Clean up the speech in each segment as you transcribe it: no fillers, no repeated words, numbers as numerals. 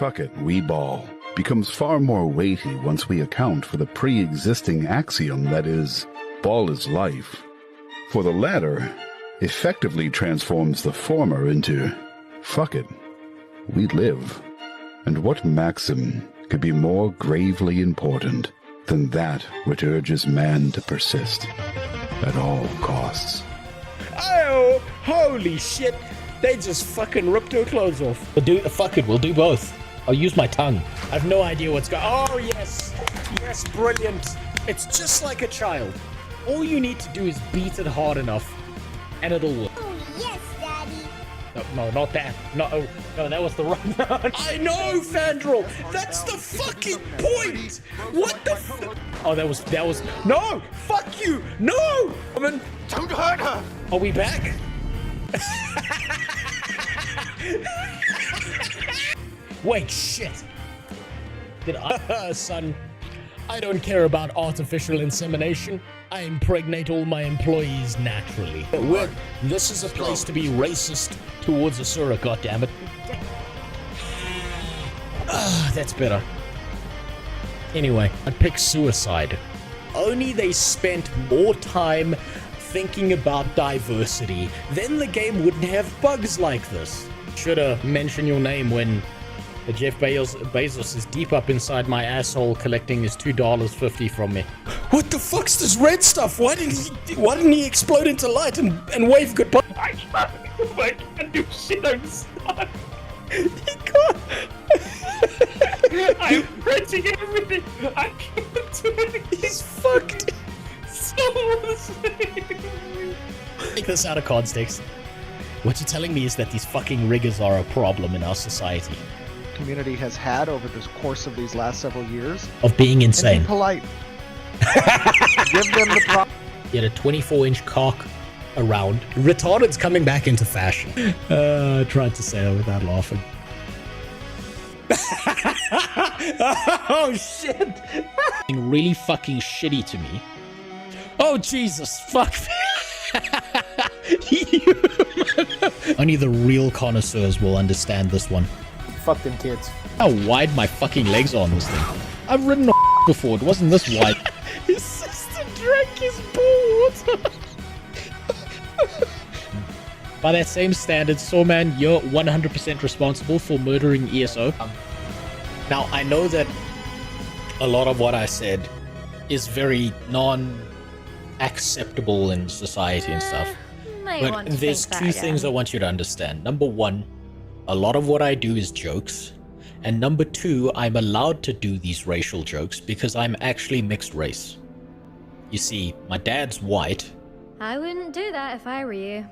"fuck it, we ball" becomes far more weighty once we account for the pre-existing axiom that is, ball is life. For the latter effectively transforms the former into "fuck it, we live." And what maxim could be more gravely important than that which urges man to persist at all costs? Oh, holy shit. They just fucking ripped her clothes off. Fuck it, we'll do both. I'll use my tongue. I have no idea what's going on. Oh, yes. Yes, brilliant. It's just like a child. All you need to do is beat it hard enough, and it'll work. Oh, yes, Daddy. No, not that. No, that was the wrong one. I know, Fandral. That's the fucking point. What the fuck? Oh, that was. No, fuck you. No. Woman, don't hurt her. Are we back? Wait, shit. Did I? Son, I don't care about artificial insemination. I impregnate all my employees naturally. This is a place to be racist towards Asura, goddammit. That's better. Anyway, I'd pick suicide. Only they spent more time thinking about diversity, then the game wouldn't have bugs like this. Shoulda mentioned your name when Jeff Bezos is deep up inside my asshole collecting his $2.50 from me. What the fuck's this red stuff? Why didn't he explode into light and wave goodbye? I can't do shit, I'm stuck. He can't. I'm pressing everything. I can't do it. He's fucked. Take this out of context. What you're telling me is that these fucking riggers are a problem in our society. Community has had over the course of these last several years of being insane. And be polite. Give them the problem. Get a 24-inch cock around. Retarded's coming back into fashion. I tried to say that without laughing. Oh shit! Really fucking shitty to me. Oh Jesus, fuck. Only the real connoisseurs will understand this one. Fuck them kids. How wide my fucking legs are on this thing. I've ridden a before, it wasn't this wide. His sister drank his water. By that same standard, Sawman, you're 100% responsible for murdering ESO. Now, I know that a lot of what I said is very non-acceptable in society and stuff. But there's two things I want you to understand. Number one, a lot of what I do is jokes. And number two, I'm allowed to do these racial jokes because I'm actually mixed race. You see, my dad's white. I wouldn't do that if I were you.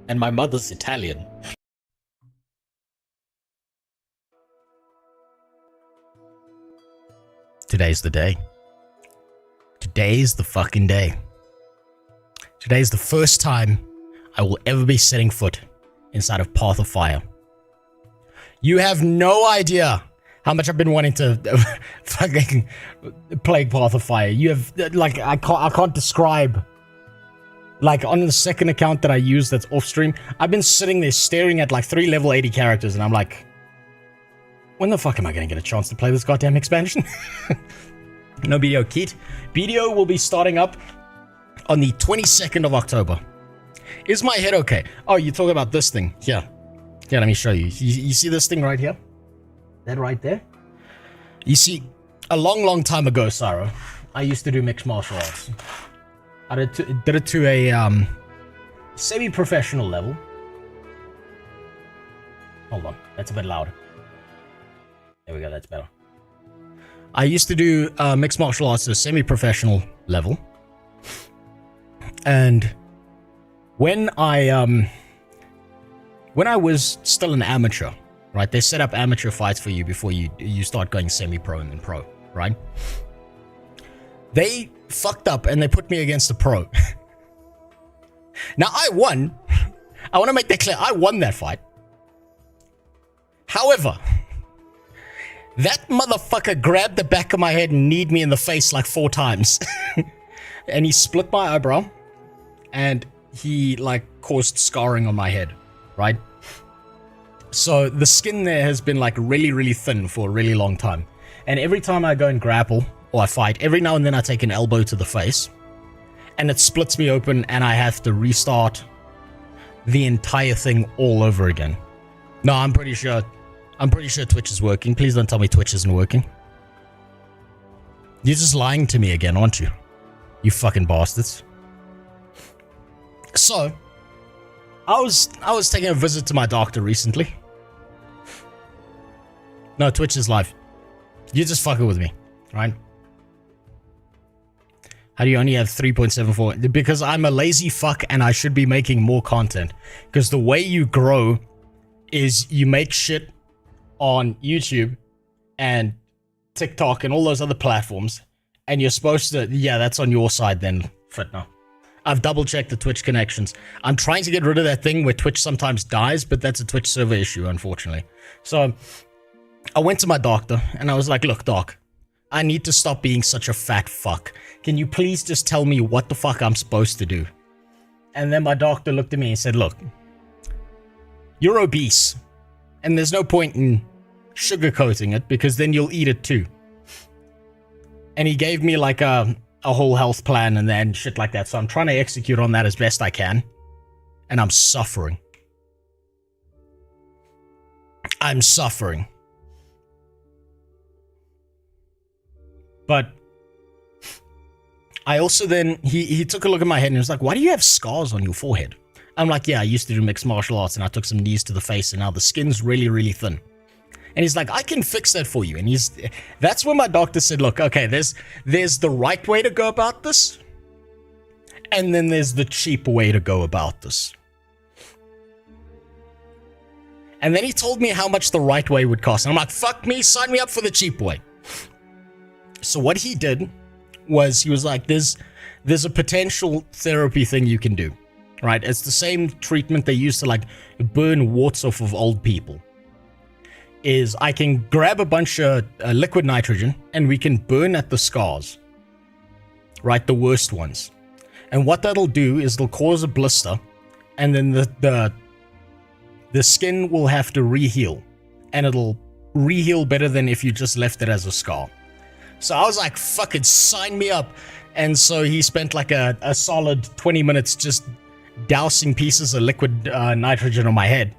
And my mother's Italian. Today's the day. Today's the fucking day. Today's the first time I will ever be setting foot inside of Path of Fire. You have no idea how much I've been wanting to fucking play Path of Fire. You have, like, I can't describe. Like, on the second account that I use that's off stream, I've been sitting there staring at like 3 level 80 characters and I'm like, when the fuck am I gonna get a chance to play this goddamn expansion? No BDO, Keith. BDO will be starting up on the 22nd of October. Is my head okay? Oh, you're talking about this thing. Here, let me show you. You see this thing right here? That right there? You see, a long time ago, Sarah, I used to do mixed martial arts. I did it to a semi-professional level. Hold on, that's a bit louder. There we go, that's better. I used to do mixed martial arts at a semi-professional level. And when I was still an amateur, right? They set up amateur fights for you before you start going semi-pro and then pro, right? They fucked up and they put me against a pro. Now I won. I want to make that clear. I won that fight. However, that motherfucker grabbed the back of my head and kneed me in the face like 4 times. And he split my eyebrow. And he, like, caused scarring on my head, right? So the skin there has been like really, really thin for a really long time. And every time I go and grapple or I fight, every now and then I take an elbow to the face and it splits me open and I have to restart the entire thing all over again. No, I'm pretty sure Twitch is working. Please don't tell me Twitch isn't working. You're just lying to me again, aren't you? You fucking bastards. So, I was taking a visit to my doctor recently. No, Twitch is live. You're just fucking with me, right? How do you only have 3.74? Because I'm a lazy fuck and I should be making more content. Because the way you grow is you make shit on YouTube and TikTok and all those other platforms. And you're supposed to... Yeah, that's on your side then, Fitna. I've double-checked the Twitch connections. I'm trying to get rid of that thing where Twitch sometimes dies, but that's a Twitch server issue, unfortunately. So, I went to my doctor, and I was like, look, doc, I need to stop being such a fat fuck. Can you please just tell me what the fuck I'm supposed to do? And then my doctor looked at me and said, look, you're obese, and there's no point in sugarcoating it, because then you'll eat it too. And he gave me like a whole health plan and then shit like that. So I'm trying to execute on that as best I can. And I'm suffering. I'm suffering. But I also then, he took a look at my head and he was like, why do you have scars on your forehead? I'm like, yeah, I used to do mixed martial arts and I took some knees to the face and now the skin's really, really thin. And he's like, I can fix that for you. And that's when my doctor said, look, okay, there's the right way to go about this. And then there's the cheap way to go about this. And then he told me how much the right way would cost. And I'm like, fuck me, sign me up for the cheap way. So what he did was he was like, there's a potential therapy thing you can do, right? It's the same treatment they use to like burn warts off of old people. Is I can grab a bunch of liquid nitrogen and we can burn at the scars, right? The worst ones. And what that'll do is it'll cause a blister and then the skin will have to reheal and it'll reheal better than if you just left it as a scar. So I was like, fucking sign me up. And so he spent like a solid 20 minutes just dousing pieces of liquid nitrogen on my head.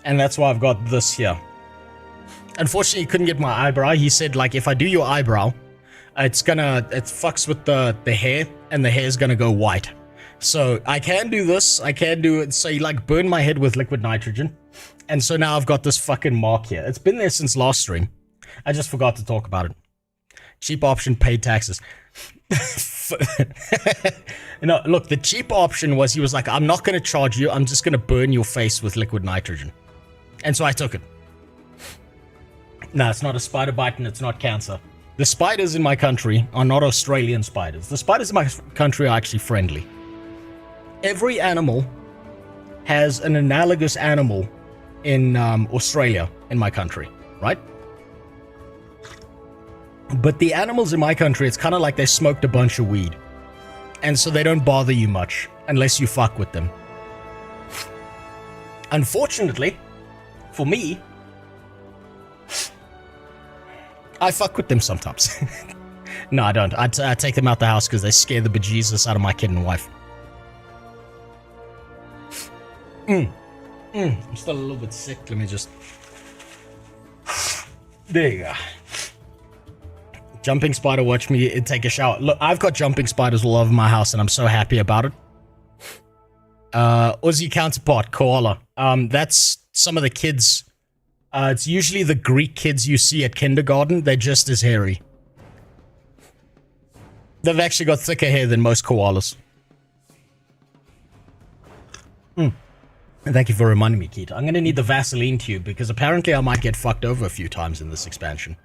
And that's why I've got this here. Unfortunately, he couldn't get my eyebrow. He said, like, if I do your eyebrow, it fucks with the hair, and the hair is gonna go white. So I can do this. I can do it. So he like burned my head with liquid nitrogen, and so now I've got this fucking mark here. It's been there since last stream. I just forgot to talk about it. Cheap option, paid taxes. No, look, the cheap option was he was like, I'm not gonna charge you. I'm just gonna burn your face with liquid nitrogen, and so I took it. No, it's not a spider bite and it's not cancer. The spiders in my country are not Australian spiders. The spiders in my country are actually friendly. Every animal has an analogous animal in Australia, in my country, right? But the animals in my country, it's kind of like they smoked a bunch of weed. And so they don't bother you much, unless you fuck with them. Unfortunately, for me, I fuck with them sometimes. No, I don't. I take them out the house because they scare the bejesus out of my kid and wife. I'm still a little bit sick. Let me just... There you go. Jumping spider, watch me take a shower. Look, I've got jumping spiders all over my house and I'm so happy about it. Aussie counterpart, koala. That's some of the kids... it's usually the Greek kids you see at kindergarten. They're just as hairy. They've actually got thicker hair than most koalas. Thank you for reminding me, Keita. I'm going to need the Vaseline tube because apparently I might get fucked over a few times in this expansion.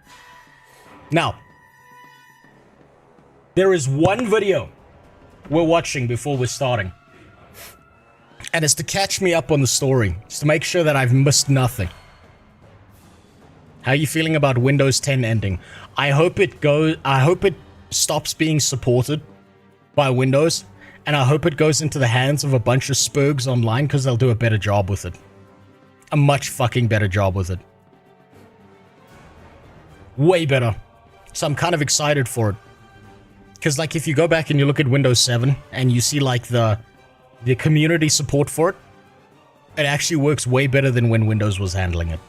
Now, there is one video we're watching before we're starting. And it's to catch me up on the story. It's to make sure that I've missed nothing. How are you feeling about Windows 10 ending? I hope it stops being supported by Windows, and I hope it goes into the hands of a bunch of spurgs online because they'll do a better job with it. a much fucking better job with it. Way better. So I'm kind of excited for it. Because, like, if you go back and you look at Windows 7 and you see, like, the community support for it, it actually works way better than when Windows was handling it.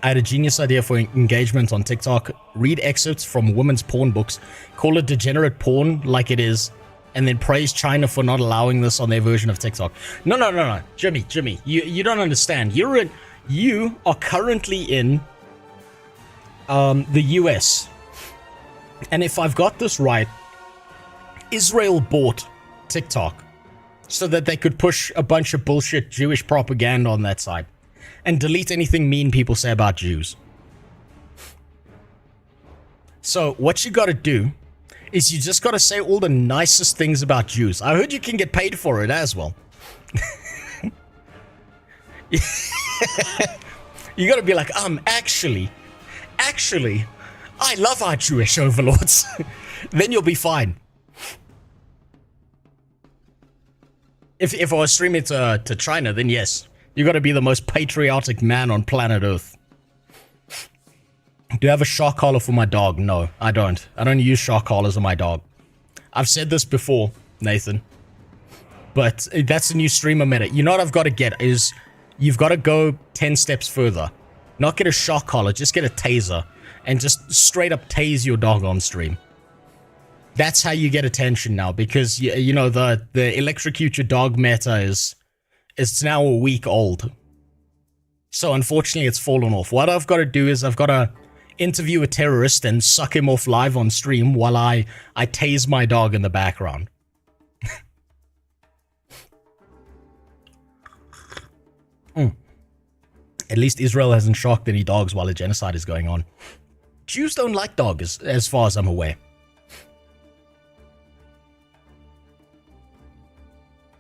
I had a genius idea for engagement on TikTok. Read excerpts from women's porn books, call it degenerate porn like it is, and then praise China for not allowing this on their version of TikTok. No. Jimmy, you don't understand. You are currently in the US. And if I've got this right, Israel bought TikTok so that they could push a bunch of bullshit Jewish propaganda on that side and delete anything mean people say about Jews. So what you gotta do is you just gotta say all the nicest things about Jews. I heard you can get paid for it as well. You gotta be like, actually, I love our Jewish overlords. Then you'll be fine. If I was streaming to China, then yes. You gotta be the most patriotic man on planet Earth. Do you have a shock collar for my dog? No, I don't. I don't use shock collars on my dog. I've said this before, Nathan. But that's a new streamer meta. You know what I've got to get is you've got to go 10 steps further. Not get a shock collar, just get a taser. And just straight up tase your dog on stream. That's how you get attention now. Because, you know, the electrocute your dog meta is... It's now a week old. So unfortunately it's fallen off. What I've got to do is I've got to interview a terrorist and suck him off live on stream while I tase my dog in the background. At least Israel hasn't shocked any dogs while a genocide is going on. Jews don't like dogs, as far as I'm aware.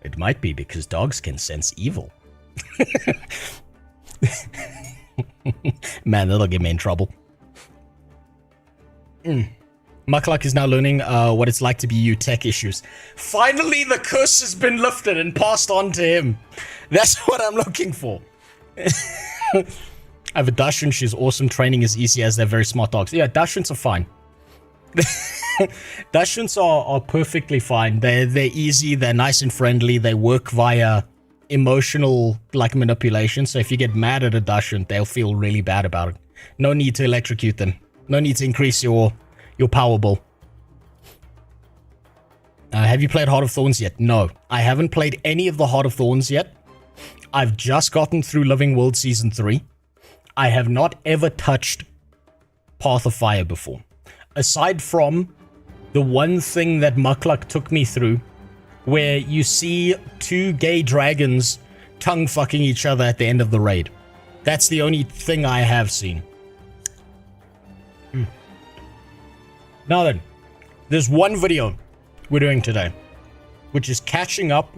It might be because dogs can sense evil. Man, that'll get me in trouble. Muckluck is now learning what it's like to be you tech issues. Finally, the curse has been lifted and passed on to him. That's what I'm looking for. I have a Dachshund. She's awesome. Training is easy as they're very smart dogs. Yeah, Dachshunds are fine. Dachshunds are perfectly fine. They're easy. They're nice and friendly. They work via emotional like manipulation. So if you get mad at a Dachshund, they'll feel really bad about it. No need to electrocute them. No need to increase your Powerball. Have you played Heart of Thorns yet? No, I haven't played any of the Heart of Thorns yet. I've just gotten through Living World Season 3. I have not ever touched Path of Fire before. Aside from the one thing that Muckluck took me through, where you see two gay dragons tongue-fucking each other at the end of the raid. That's the only thing I have seen. Now then, there's one video we're doing today, which is catching up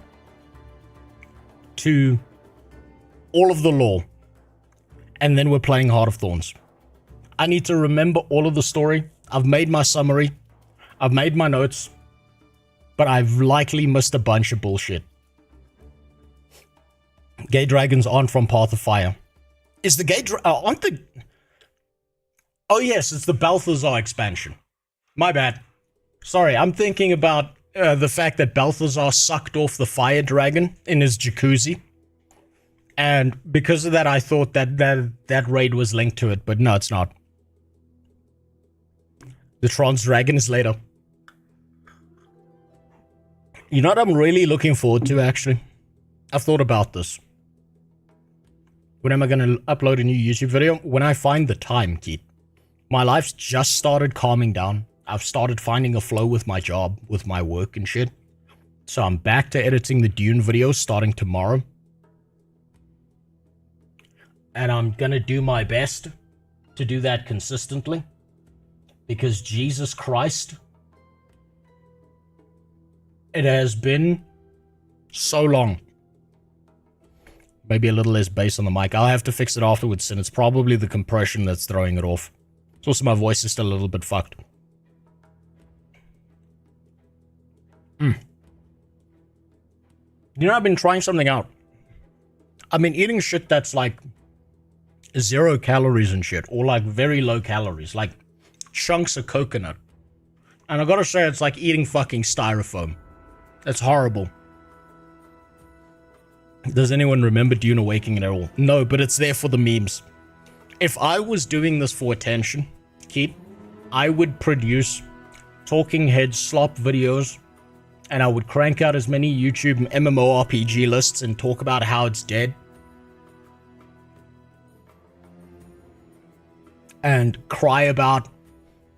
to all of the lore, and then we're playing Heart of Thorns. I need to remember all of the story. I've made my summary, I've made my notes, but I've likely missed a bunch of bullshit. Gay dragons aren't from Path of Fire. Is the gay aren't the... Oh yes, it's the Balthazar expansion. My bad. Sorry, I'm thinking about the fact that Balthazar sucked off the fire dragon in his jacuzzi. And because of that, I thought that raid was linked to it, but no, it's not. The Trans Dragon is later. You know what I'm really looking forward to, actually? I've thought about this. When am I going to upload a new YouTube video? When I find the time, Keith. My life's just started calming down. I've started finding a flow with my job, with my work and shit. So I'm back to editing the Dune videos starting tomorrow. And I'm gonna do my best to do that consistently. Because Jesus Christ, it has been so long. Maybe a little less bass on the mic. I'll have to fix it afterwards, and it's probably the compression that's throwing it off. It's also my voice is still a little bit fucked. You know, I've been trying something out. I mean, eating shit that's like 0 calories and shit, or like very low calories, like chunks of coconut. And I gotta say, it's like eating fucking styrofoam. It's horrible. Does anyone remember Dune Awakening at all? No, but it's there for the memes. If I was doing this for attention, Keith, I would produce talking head slop videos, and I would crank out as many YouTube MMORPG lists and talk about how it's dead. And cry about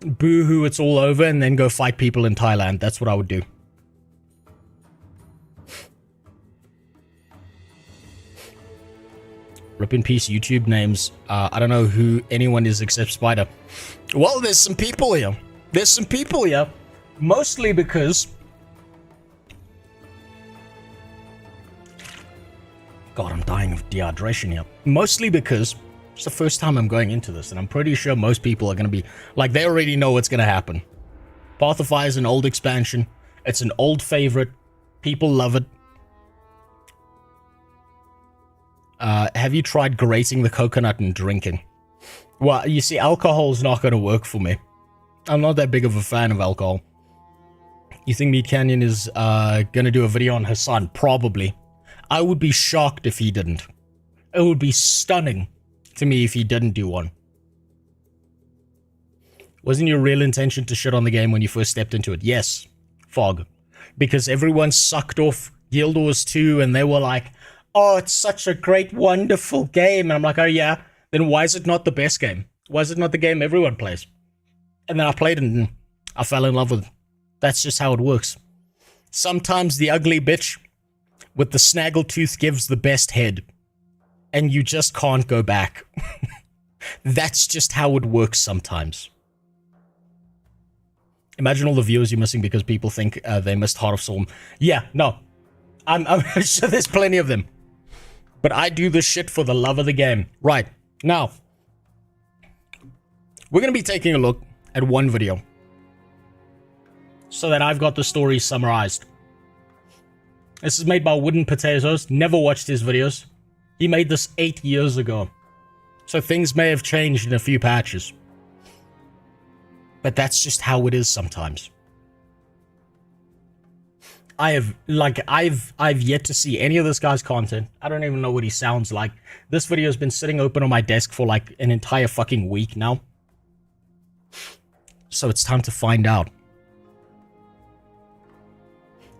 boo-hoo, it's all over, and then go fight people in Thailand. That's what I would do. Rip in peace YouTube names. I don't know who anyone is except Spider. Well, there's some people here. There's some people here. Mostly because... God, I'm dying of dehydration here. Mostly because it's the first time I'm going into this, and I'm pretty sure most people are going to be... Like, they already know what's going to happen. Path of Fire is an old expansion. It's an old favorite. People love it. Have you tried grating the coconut and drinking? Well, you see, alcohol's not going to work for me. I'm not that big of a fan of alcohol. You think Meat Canyon is going to do a video on Hassan? Probably. I would be shocked if he didn't. It would be stunning to me if he didn't do one. Wasn't your real intention to shit on the game when you first stepped into it? Yes, Fog. Because everyone sucked off Guild Wars 2 and they were like, oh, it's such a great, wonderful game. And I'm like, oh yeah, then why is it not the best game? Why is it not the game everyone plays? And then I played it and I fell in love with it. That's just how it works. Sometimes the ugly bitch with the snaggletooth gives the best head. And you just can't go back. That's just how it works sometimes. Imagine all the viewers you're missing because people think they missed Heart of Storm. Yeah, no. I'm sure there's plenty of them. But I do this shit for the love of the game. Right, now, we're going to be taking a look at one video. So that I've got the story summarized. This is made by Wooden Potatoes. Never watched his videos. He made this 8 years ago. So things may have changed in a few patches. But that's just how it is sometimes. I've yet to see any of this guy's content. I don't even know what he sounds like. This video has been sitting open on my desk for like an entire fucking week now. So it's time to find out.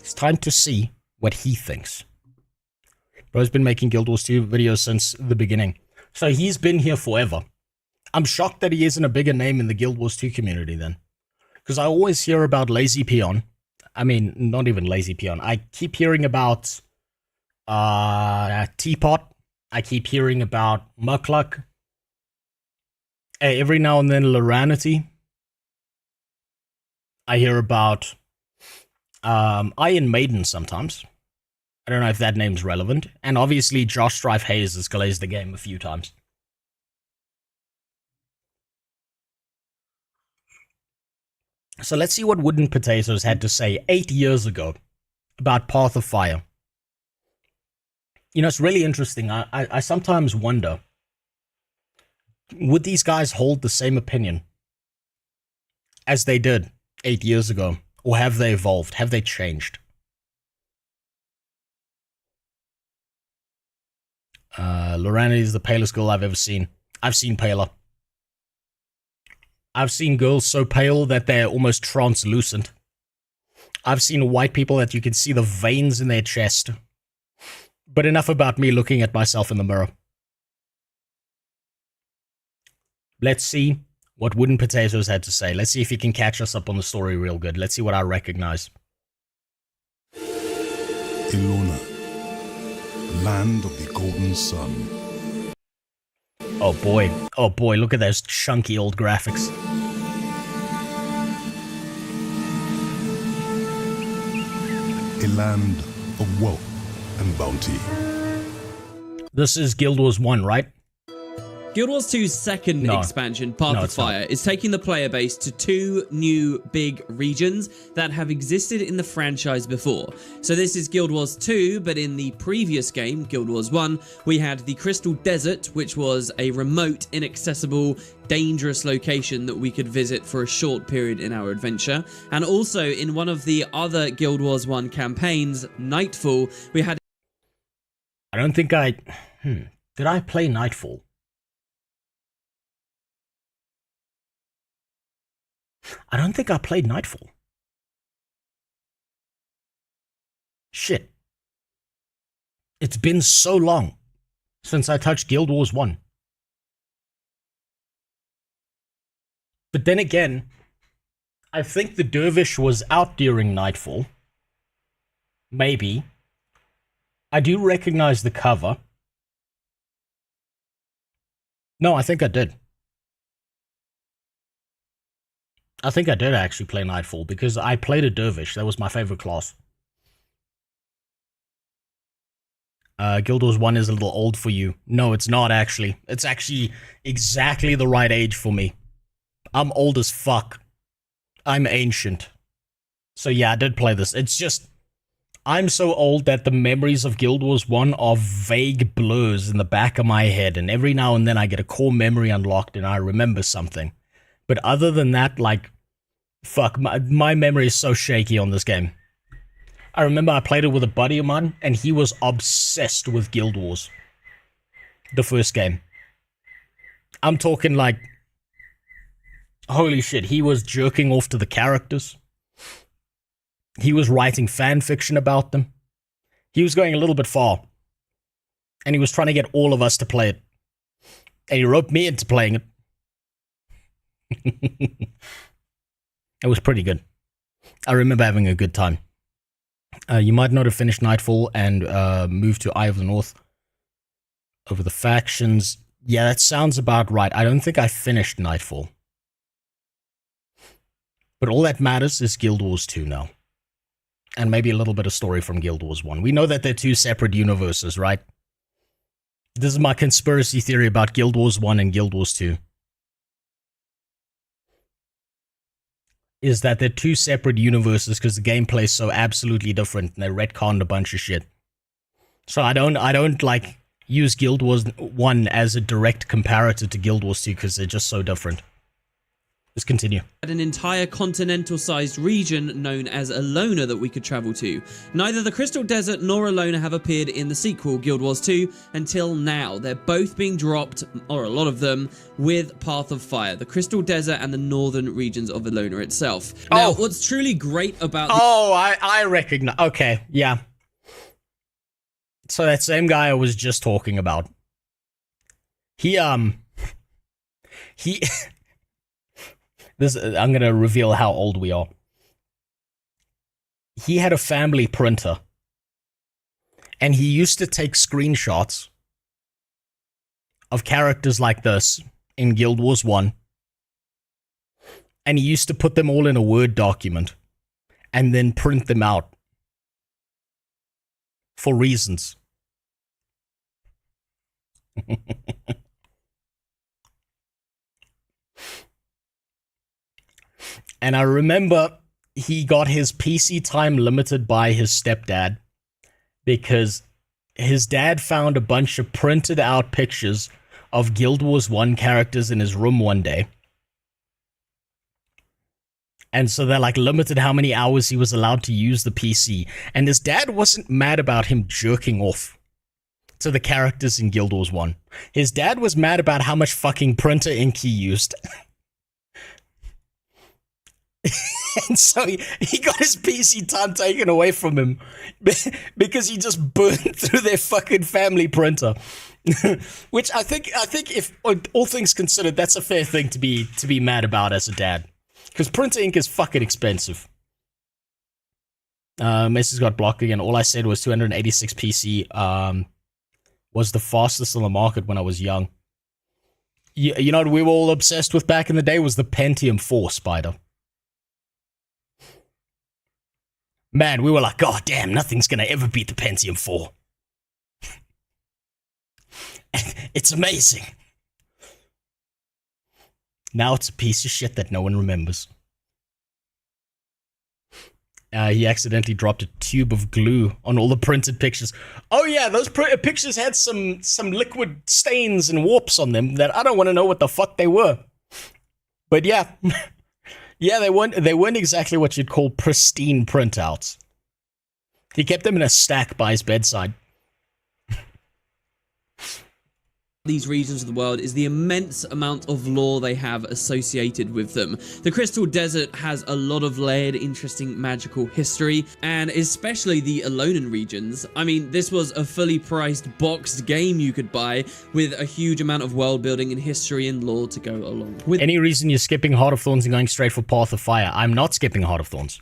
It's time to see what he thinks. Bro's been making Guild Wars 2 videos since the beginning. So he's been here forever. I'm shocked that he isn't a bigger name in the Guild Wars 2 community then. Because I always hear about Lazy Peon. I mean, not even Lazy Peon. I keep hearing about Teapot. I keep hearing about Muckluck. Every now and then Loranity. I hear about Iron Maiden sometimes. I don't know if that name's relevant. And obviously Josh Strife Hayes has glazed the game a few times. So let's see what Wooden Potatoes had to say 8 years ago about Path of Fire. You know, it's really interesting. I sometimes wonder, would these guys hold the same opinion as they did 8 years ago? Or have they evolved? Have they changed? Lorana is the palest girl I've ever seen. I've seen paler. I've seen girls so pale that they're almost translucent. I've seen white people that you can see the veins in their chest. But enough about me looking at myself in the mirror. Let's see what Wooden Potatoes had to say. Let's see if he can catch us up on the story real good. Let's see what I recognize. Ilona, land of the golden sun. Oh boy, look at those chunky old graphics. A land of wealth and bounty. This is Guild Wars 1, right? Guild Wars 2's second expansion, Path of Fire, is taking the player base to 2 new big regions that have existed in the franchise before. So this is Guild Wars 2, but in the previous game, Guild Wars 1, we had the Crystal Desert, which was a remote, inaccessible, dangerous location that we could visit for a short period in our adventure. And also in one of the other Guild Wars 1 campaigns, Nightfall, we had... I don't think I... Did I play Nightfall? I don't think I played Nightfall. Shit. It's been so long since I touched Guild Wars 1. But then again, I think the Dervish was out during Nightfall. Maybe. I do recognize the cover. No, I think I did. I think I did actually play Nightfall because I played a Dervish. That was my favorite class. Guild Wars 1 is a little old for you. No, it's not actually. It's actually exactly the right age for me. I'm old as fuck. I'm ancient. So yeah, I did play this. It's just, I'm so old that the memories of Guild Wars 1 are vague blurs in the back of my head, and every now and then I get a core memory unlocked and I remember something. But other than that, like, fuck, my memory is so shaky on this game. I remember I played it with a buddy of mine, and he was obsessed with Guild Wars. The first game. I'm talking like, holy shit, he was jerking off to the characters. He was writing fan fiction about them. He was going a little bit far. And he was trying to get all of us to play it. And he roped me into playing it. It was pretty good. I remember having a good time. You might not have finished Nightfall and moved to Eye of the North over the factions. Yeah, that sounds about right. I don't think I finished Nightfall. But all that matters is Guild Wars 2 now. And maybe a little bit of story from Guild Wars 1. We know that they're 2 separate universes, right? This is my conspiracy theory about Guild Wars 1 and Guild Wars 2. Is that they're 2 separate universes because the gameplay is so absolutely different and they retconned a bunch of shit. So I don't like use Guild Wars 1 as a direct comparator to Guild Wars 2 because they're just so different. Let's continue. An entire continental-sized region known as Alona that we could travel to. Neither the Crystal Desert nor Alona have appeared in the sequel, Guild Wars 2, until now. They're both being dropped, or a lot of them, with Path of Fire, the Crystal Desert and the northern regions of Alona itself. Now, what's truly great about... I recognize... Okay, yeah. So that same guy I was just talking about. I'm gonna reveal how old we are. He had a family printer. And he used to take screenshots of characters like this in Guild Wars 1. And he used to put them all in a Word document. And then print them out. For reasons. And I remember he got his PC time limited by his stepdad because his dad found a bunch of printed out pictures of Guild Wars 1 characters in his room one day. And so they're like limited how many hours he was allowed to use the PC. And his dad wasn't mad about him jerking off to the characters in Guild Wars 1. His dad was mad about how much fucking printer ink he used. And so he got his PC time taken away from him because he just burned through their fucking family printer. Which I think if all things considered, that's a fair thing to be mad about as a dad. Because printer ink is fucking expensive. Message got blocked again. All I said was 286 PC was the fastest on the market when I was young. You know what we were all obsessed with back in the day was the Pentium 4 Spider. Man, we were like, God damn, nothing's gonna ever beat the Pentium 4. It's amazing. Now it's a piece of shit that no one remembers. He accidentally dropped a tube of glue on all the printed pictures. Oh yeah, those pictures had some liquid stains and warps on them that I don't want to know what the fuck they were. But yeah, yeah, they weren't exactly what you'd call pristine printouts. He kept them in a stack by his bedside. These regions of the world is the immense amount of lore they have associated with them. The Crystal Desert has a lot of layered, interesting, magical history, and especially the Alolan regions. I mean, this was a fully priced boxed game you could buy with a huge amount of world building and history and lore to go along with. Any reason you're skipping Heart of Thorns and going straight for Path of Fire? I'm not skipping Heart of Thorns.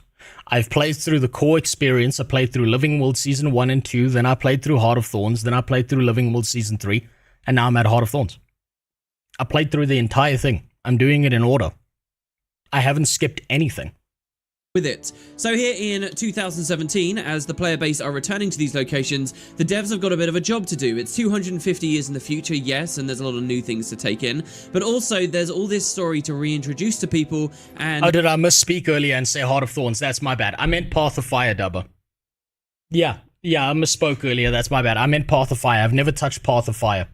I've played through the core experience. I played through Living World Season 1 and 2, then I played through Heart of Thorns, then I played through Living World Season 3. And now I'm at Heart of Thorns. I played through the entire thing. I'm doing it in order. I haven't skipped anything. With it. So here in 2017, as the player base are returning to these locations, the devs have got a bit of a job to do. It's 250 years in the future, yes, and there's a lot of new things to take in, but also there's all this story to reintroduce to people, and... Oh, did I misspeak earlier and say Heart of Thorns? That's my bad. I meant Path of Fire, Dubber. Yeah, I misspoke earlier. That's my bad. I meant Path of Fire. I've never touched Path of Fire.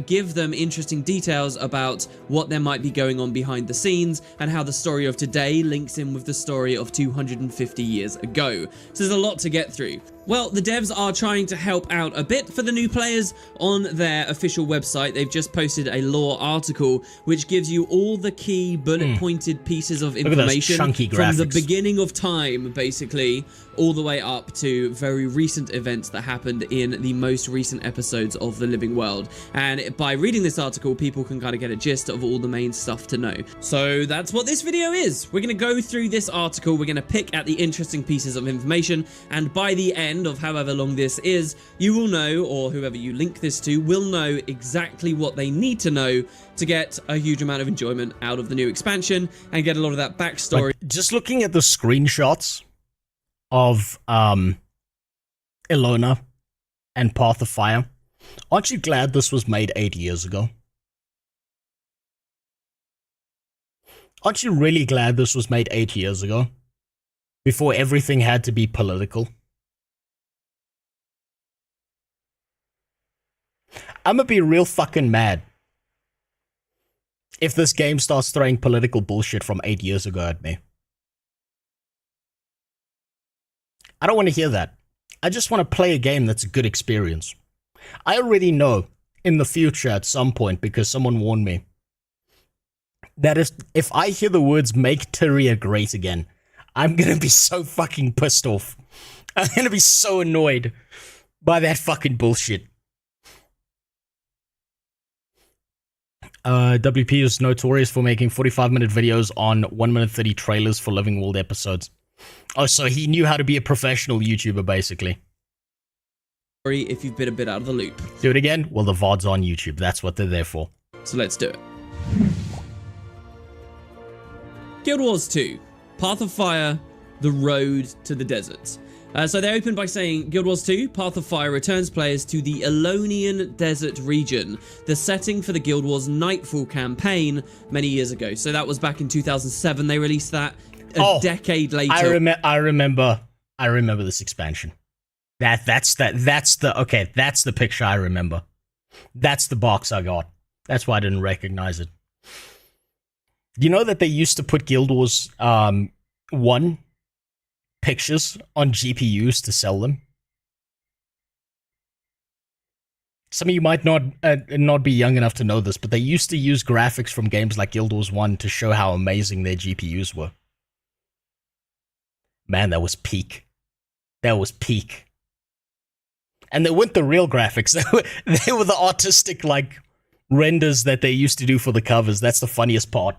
Give them interesting details about what there might be going on behind the scenes and how the story of today links in with the story of 250 years ago. So there's a lot to get through. Well, the devs are trying to help out a bit for the new players on their official website. They've just posted a lore article which gives you all the key bullet-pointed pieces of information from the beginning of time, basically, all the way up to very recent events that happened in the most recent episodes of The Living World. And by reading this article, people can kind of get a gist of all the main stuff to know. So that's what this video is. We're going to go through this article. We're going to pick at the interesting pieces of information. And by the end of however long this is, you will know, or whoever you link this to will know exactly what they need to know to get a huge amount of enjoyment out of the new expansion and get a lot of that backstory. Like, just looking at the screenshots of Ilona and Path of Fire, aren't you glad this was made 8 years ago? Aren't you really glad this was made 8 years ago? Before everything had to be political? I'm gonna be real fucking mad if this game starts throwing political bullshit from 8 years ago at me. I don't want to hear that. I just want to play a game that's a good experience. I already know in the future at some point, because someone warned me, that if I hear the words "make Tyria great again," I'm gonna be so fucking pissed off. I'm gonna be so annoyed by that fucking bullshit. WP is notorious for making 45-minute videos on 1 minute 30 trailers for Living World episodes. Oh, so he knew how to be a professional YouTuber, basically. If you've been a bit out of the loop. Do it again? Well, the VOD's on YouTube. That's what they're there for. So let's do it. Guild Wars 2. Path of Fire, The Road to the Desert. So they open by saying, Guild Wars 2, Path of Fire returns players to the Alonian Desert region, the setting for the Guild Wars Nightfall campaign many years ago. So that was back in 2007. They released that a decade later. I remember this expansion. That's the picture I remember. That's the box I got. That's why I didn't recognize it. You know that they used to put Guild Wars 1 pictures on GPUs to sell them? Some of you might not be young enough to know this, but they used to use graphics from games like Guild Wars 1 to show how amazing their GPUs were. Man, that was peak. That was peak. And they weren't the real graphics. They were the artistic, like, renders that they used to do for the covers. That's the funniest part.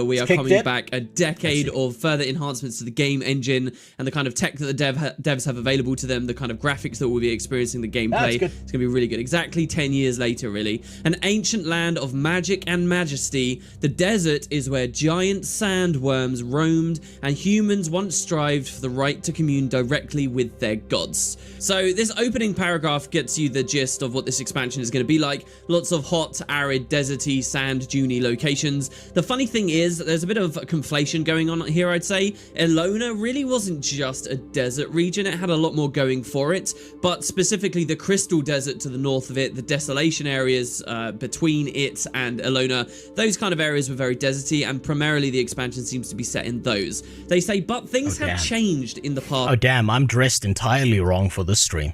We are coming back a decade of further enhancements to the game engine and the kind of tech that the devs have available to them, the kind of graphics that we'll be experiencing, the gameplay. It's going to be really good. Exactly 10 years later, really. An ancient land of magic and majesty, the desert is where giant sandworms roamed and humans once strived for the right to commune directly with their gods. So this opening paragraph gets you the gist of what this expansion is going to be like. Lots of hot, arid, deserty, sand-dune locations. The funny thing is, there's a bit of conflation going on here, I'd say. Elona really wasn't just a desert region, it had a lot more going for it, but specifically the Crystal Desert to the north of it, the desolation areas between it and Elona, those kind of areas were very deserty, and primarily the expansion seems to be set in those. They say, but things have changed in the past. Oh damn, I'm dressed entirely wrong for this stream.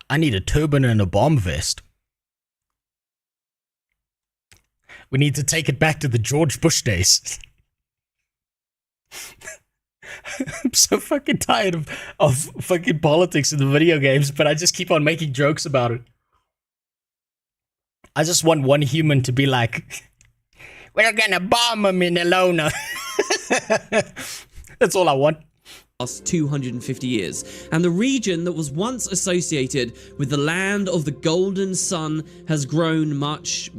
I need a turban and a bomb vest. We need to take it back to the George Bush days. I'm so fucking tired of fucking politics in the video games, but I just keep on making jokes about it. I just want one human to be like, we're gonna bomb them in Elona. That's all I want. 250 years, and the region that was once associated with the land of the golden sun has grown much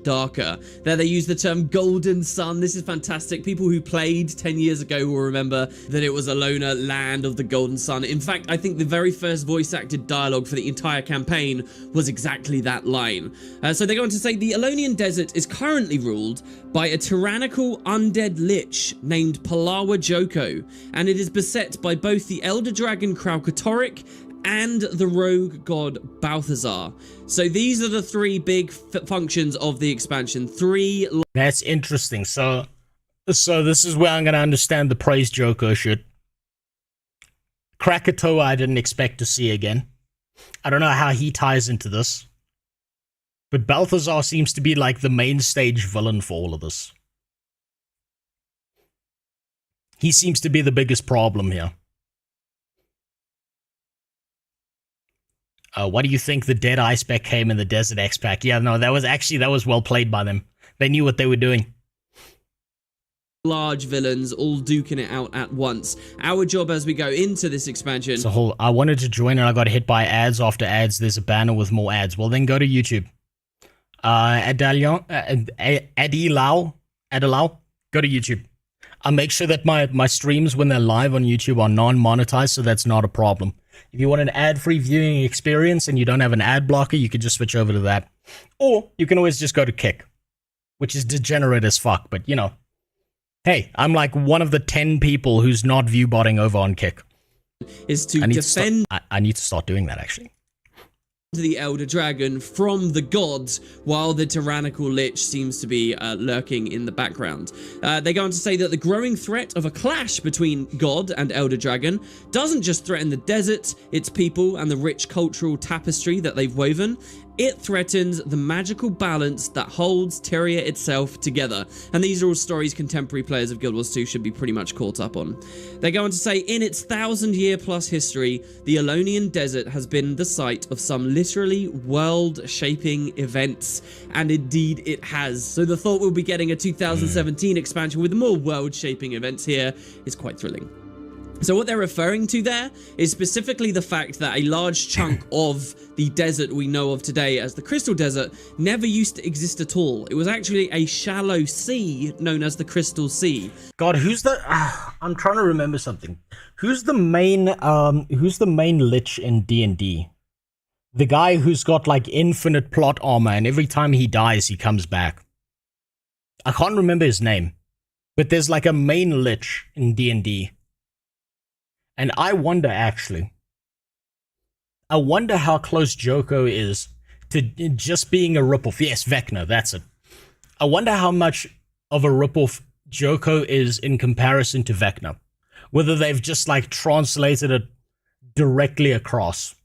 darker. There they use the term golden sun. This is fantastic. People who played 10 years ago will remember that it was Elona, land of the golden sun. In fact, I think the very first voice acted dialogue for the entire campaign was exactly that line. So they go on to say the Elonian desert is currently ruled by a tyrannical undead lich named Palawa Joko, and it is beset by both the elder dragon Kraukatoric and the rogue god Balthazar. So these are the three big functions of the expansion. That's interesting. So this is where I'm gonna understand the praise Joko shit. Krakatoa I didn't expect to see again. I don't know how he ties into this. But Balthazar seems to be like the main stage villain for all of this. He seems to be the biggest problem here. What do you think the Dead Ice Pack came in the Desert X Pack? Yeah, no, that was well played by them. They knew what they were doing. Large villains all duking it out at once. Our job as we go into this expansion... So I wanted to join and I got hit by ads after ads. There's a banner with more ads. Well, then go to YouTube. Adilau, go to YouTube. I'll make sure that my streams when they're live on YouTube are non-monetized, so that's not a problem. If you want an ad-free viewing experience and you don't have an ad blocker, you can just switch over to that. Or you can always just go to Kick, which is degenerate as fuck, but you know. Hey, I'm like one of the 10 people who's not view-botting over on Kick. Is to defend... I need to start doing that, actually. The elder dragon from the gods, while the tyrannical lich seems to be lurking in the background. They go on to say that the growing threat of a clash between god and elder dragon doesn't just threaten the desert, its people, and the rich cultural tapestry that they've woven. It threatens the magical balance that holds Tyria itself together. And these are all stories contemporary players of Guild Wars 2 should be pretty much caught up on. They go on to say, in its 1,000-year-plus history, the Elonian Desert has been the site of some literally world-shaping events. And indeed it has. So the thought we'll be getting a 2017 expansion with more world-shaping events here is quite thrilling. So what they're referring to there is specifically the fact that a large chunk of the desert we know of today as the Crystal Desert never used to exist at all. It was actually a shallow sea known as the Crystal Sea. God, who's the... I'm trying to remember something. Who's the main lich in D&D? The guy who's got like infinite plot armor and every time he dies he comes back. I can't remember his name. But there's like a main lich in D&D. And I wonder, actually, how close Joko is to just being a ripoff. Yes, Vecna, that's it. I wonder how much of a ripoff Joko is in comparison to Vecna. Whether they've just, like, translated it directly across.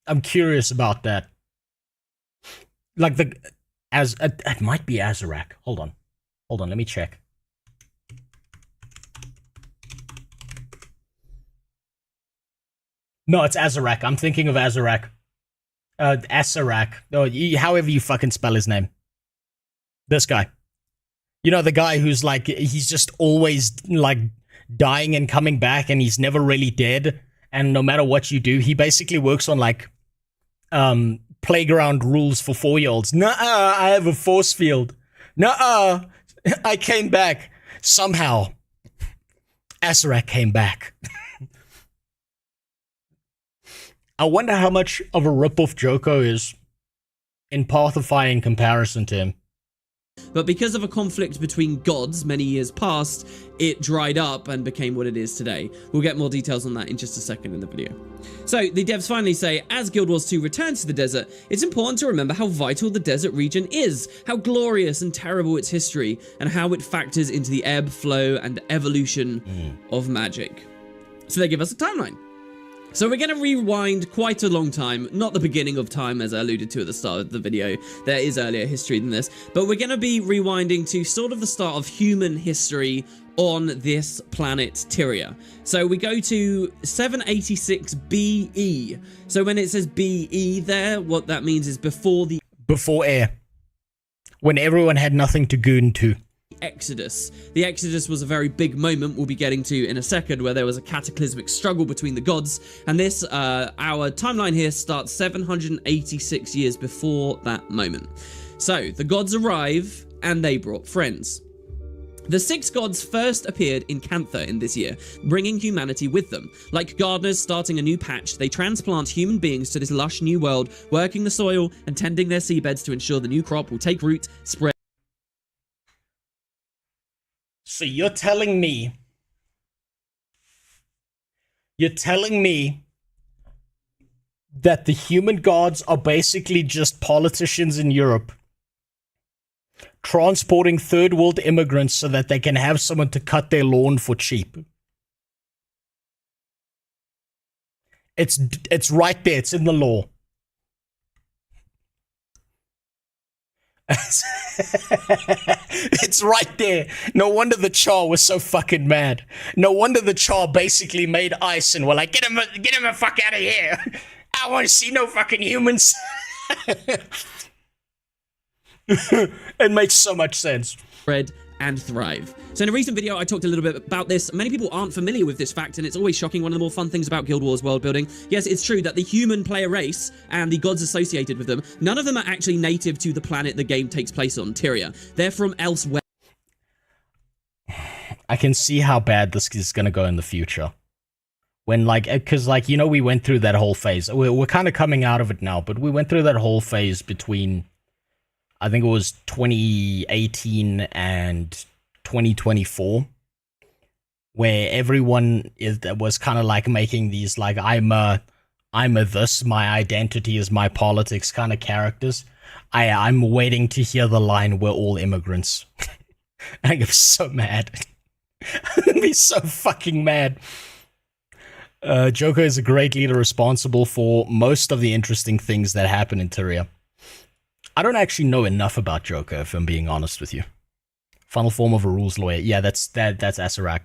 I'm curious about that. Like, it might be Azarak. Hold on, let me check. No, it's Azarak. I'm thinking of Azarak. Asarak, or however you fucking spell his name. This guy. You know, the guy who's like, he's just always like dying and coming back, and he's never really dead. And no matter what you do, he basically works on like playground rules for 4-year-olds. Nuh-uh, I have a force field. Nuh-uh, I came back. Somehow, Asarak came back. I wonder how much of a ripoff Joko is in Pathify in comparison to him. But because of a conflict between gods many years past, it dried up and became what it is today. We'll get more details on that in just a second in the video. So the devs finally say, as Guild Wars 2 returns to the desert, it's important to remember how vital the desert region is, how glorious and terrible its history, and how it factors into the ebb, flow, and evolution of magic. So they give us a timeline. So we're going to rewind quite a long time, not the beginning of time as I alluded to at the start of the video, there is earlier history than this, but we're going to be rewinding to sort of the start of human history on this planet Tyria. So we go to 786 BE. So when it says BE there, what that means is before air. When everyone had nothing to goon to. Exodus. The Exodus was a very big moment we'll be getting to in a second, where there was a cataclysmic struggle between the gods, and this, our timeline here starts 786 years before that moment. So, the gods arrive, and they brought friends. The 6 gods first appeared in Cantha in this year, bringing humanity with them. Like gardeners starting a new patch, they transplant human beings to this lush new world, working the soil and tending their seabeds to ensure the new crop will take root, spread. So you're telling me that the human gods are basically just politicians in Europe transporting third world immigrants so that they can have someone to cut their lawn for cheap? It's right there, it's in the law. It's right there. No wonder the Char was so fucking mad. No wonder the Char basically made ice and were like, get him the fuck out of here. I want to see no fucking humans. It makes so much sense. Spread and thrive. So in a recent video, I talked a little bit about this. Many people aren't familiar with this fact, and it's always shocking. One of the more fun things about Guild Wars world building. Yes, it's true that the human player race and the gods associated with them, none of them are actually native to the planet the game takes place on, Tyria. They're from elsewhere. I can see how bad this is going to go in the future. When, like, because, like, you know, we went through that whole phase. We're kind of coming out of it now, but we went through that whole phase between, I think it was 2018 and 2024, where everyone was kind of like making these like I'm a this, my identity is my politics kind of characters. I'm waiting to hear the line, we're all immigrants. I get so mad. I'm gonna be so fucking mad. Joker is a great leader responsible for most of the interesting things that happen in Tyria. I don't actually know enough about Joker, if I'm being honest with you. Final form of a rules lawyer. Yeah, that's Asarak.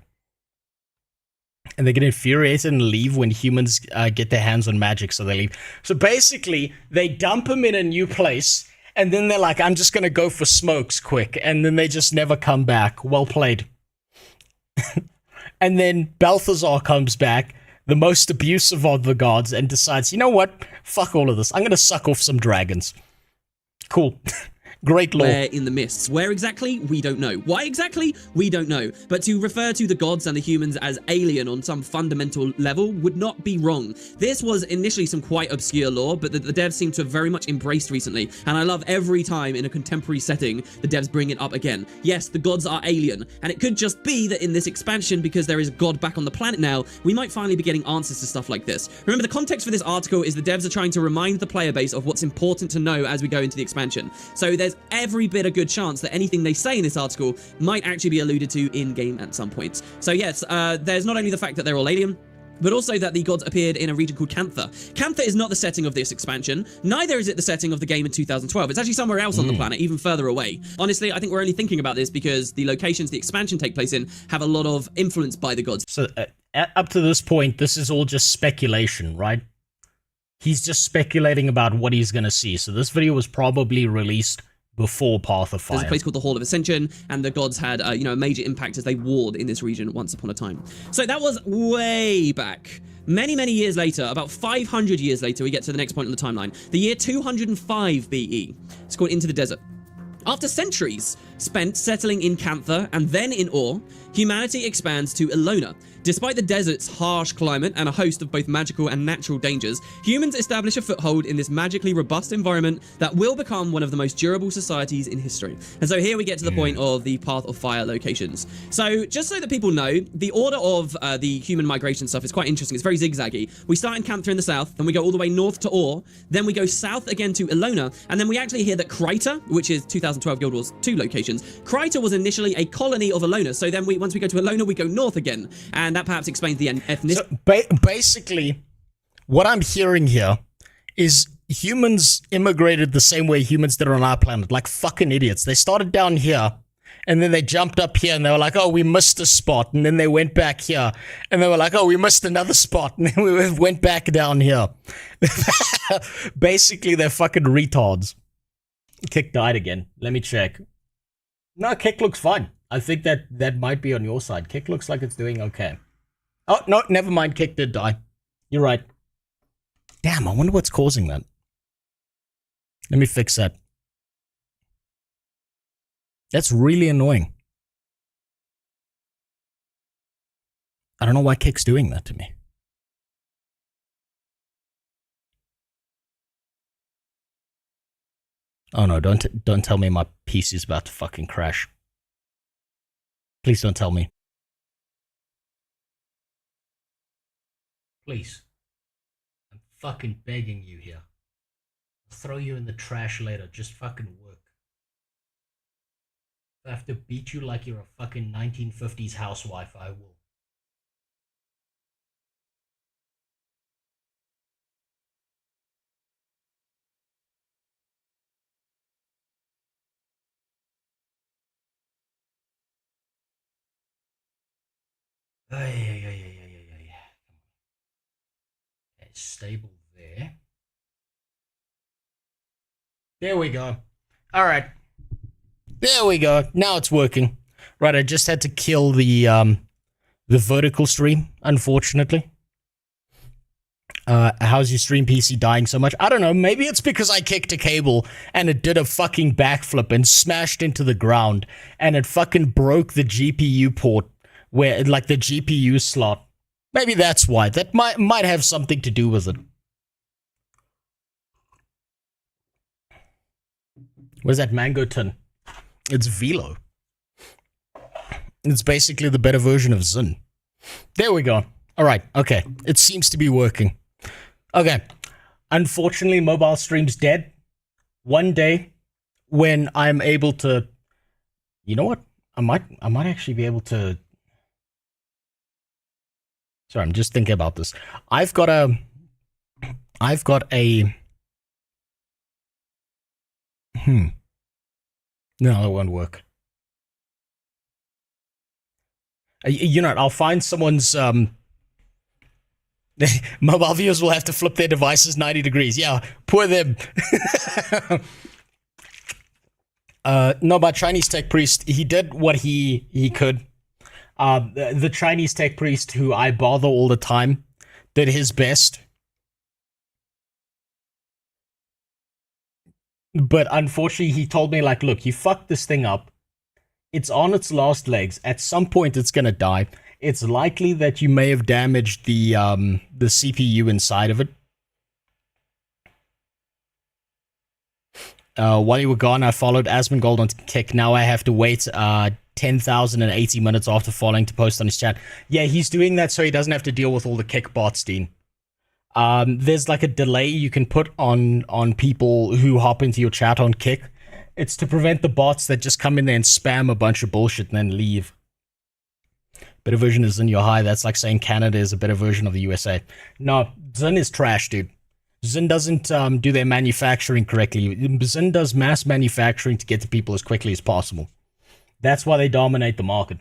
And they get infuriated and leave when humans get their hands on magic, so they leave. So basically, they dump him in a new place, and then they're like, I'm just gonna go for smokes quick, and then they just never come back. Well played. And then Balthazar comes back, the most abusive of the gods, and decides, you know what? Fuck all of this. I'm gonna suck off some dragons. Cool. Great lore. Where in the mists. Where exactly? We don't know. Why exactly? We don't know. But to refer to the gods and the humans as alien on some fundamental level would not be wrong. This was initially some quite obscure lore, but the devs seem to have very much embraced recently. And I love every time in a contemporary setting, the devs bring it up again. Yes, the gods are alien. And it could just be that in this expansion, because there is a god back on the planet now, we might finally be getting answers to stuff like this. Remember, the context for this article is the devs are trying to remind the player base of what's important to know as we go into the expansion. So there's every bit a good chance that anything they say in this article might actually be alluded to in-game at some points. So yes, there's not only the fact that they're all alien, but also that the gods appeared in a region called Cantha. Cantha is not the setting of this expansion, neither is it the setting of the game in 2012. It's actually somewhere else on the planet, even further away. Honestly, I think we're only thinking about this because the locations the expansion take place in have a lot of influence by the gods. So up to this point, this is all just speculation, right? He's just speculating about what he's going to see. So this video was probably released before Path of Fire. There's a place called the Hall of Ascension, and the gods had, a major impact as they warred in this region once upon a time. So that was way back. Many, many years later, about 500 years later, we get to the next point on the timeline. The year 205 BE. It's called Into the Desert. After centuries spent settling in Cantha and then in Ur, humanity expands to Elona. Despite the desert's harsh climate and a host of both magical and natural dangers, humans establish a foothold in this magically robust environment that will become one of the most durable societies in history. And so here we get to the point of the Path of Fire locations. So just so that people know, the order of the human migration stuff is quite interesting. It's very zigzaggy. We start in Cantha in the south, then we go all the way north to Ur, then we go south again to Elona, and then we actually hear that Kryta, which is 2012 Guild Wars 2 locations, Kryta was initially a colony of Elona. So then once we go to Elona, we go north again. And that perhaps explains the ethnicity. So basically, what I'm hearing here is humans immigrated the same way humans did on our planet, like fucking idiots. They started down here, and then they jumped up here, and they were like, oh, we missed a spot. And then they went back here, and they were like, oh, we missed another spot. And then we went back down here. Basically, they're fucking retards. Kick died again. Let me check. No, Kick looks fine. I think that might be on your side. Kick looks like it's doing okay. Oh, no, never mind. Kick did die. You're right. Damn, I wonder what's causing that. Let me fix that. That's really annoying. I don't know why Kick's doing that to me. Oh no, don't tell me my PC is about to fucking crash. Please don't tell me. Please. I'm fucking begging you here. I'll throw you in the trash later. Just fucking work. If I have to beat you like you're a fucking 1950s housewife, I will. Stable there. There we go. All right. There we go. Now it's working. Right, I just had to kill the vertical stream, unfortunately. How's your stream PC dying so much? I don't know. Maybe it's because I kicked a cable and it did a fucking backflip and smashed into the ground and it fucking broke the GPU port where, like, the GPU slot. Maybe that's why. That might have something to do with it. Where's that mango tin? It's Velo. It's basically the better version of Zin. There we go. All right. Okay. It seems to be working. Okay. Unfortunately, mobile stream's dead. One day, when I'm able to, you know what? I might actually be able to. Sorry, I'm just thinking about this. I've got a. No, that won't work. You know, I'll find someone's. Mobile viewers will have to flip their devices 90 degrees. Yeah, poor them. No, but Chinese tech priest, he did what he could. The Chinese tech priest, who I bother all the time, did his best. But unfortunately, he told me, like, look, you fucked this thing up. It's on its last legs. At some point, it's gonna die. It's likely that you may have damaged the CPU inside of it. While you were gone, I followed Asmongold on Kick. Now I have to wait 10,080 minutes after following to post on his chat. Yeah, he's doing that so he doesn't have to deal with all the Kick bots, Dean. There's like a delay you can put on people who hop into your chat on Kick. It's to prevent the bots that just come in there and spam a bunch of bullshit and then leave. Better version is Zin, you're high. That's like saying Canada is a better version of the USA. No, Zin is trash, dude. Zin doesn't do their manufacturing correctly. Zin does mass manufacturing to get to people as quickly as possible. That's why they dominate the market.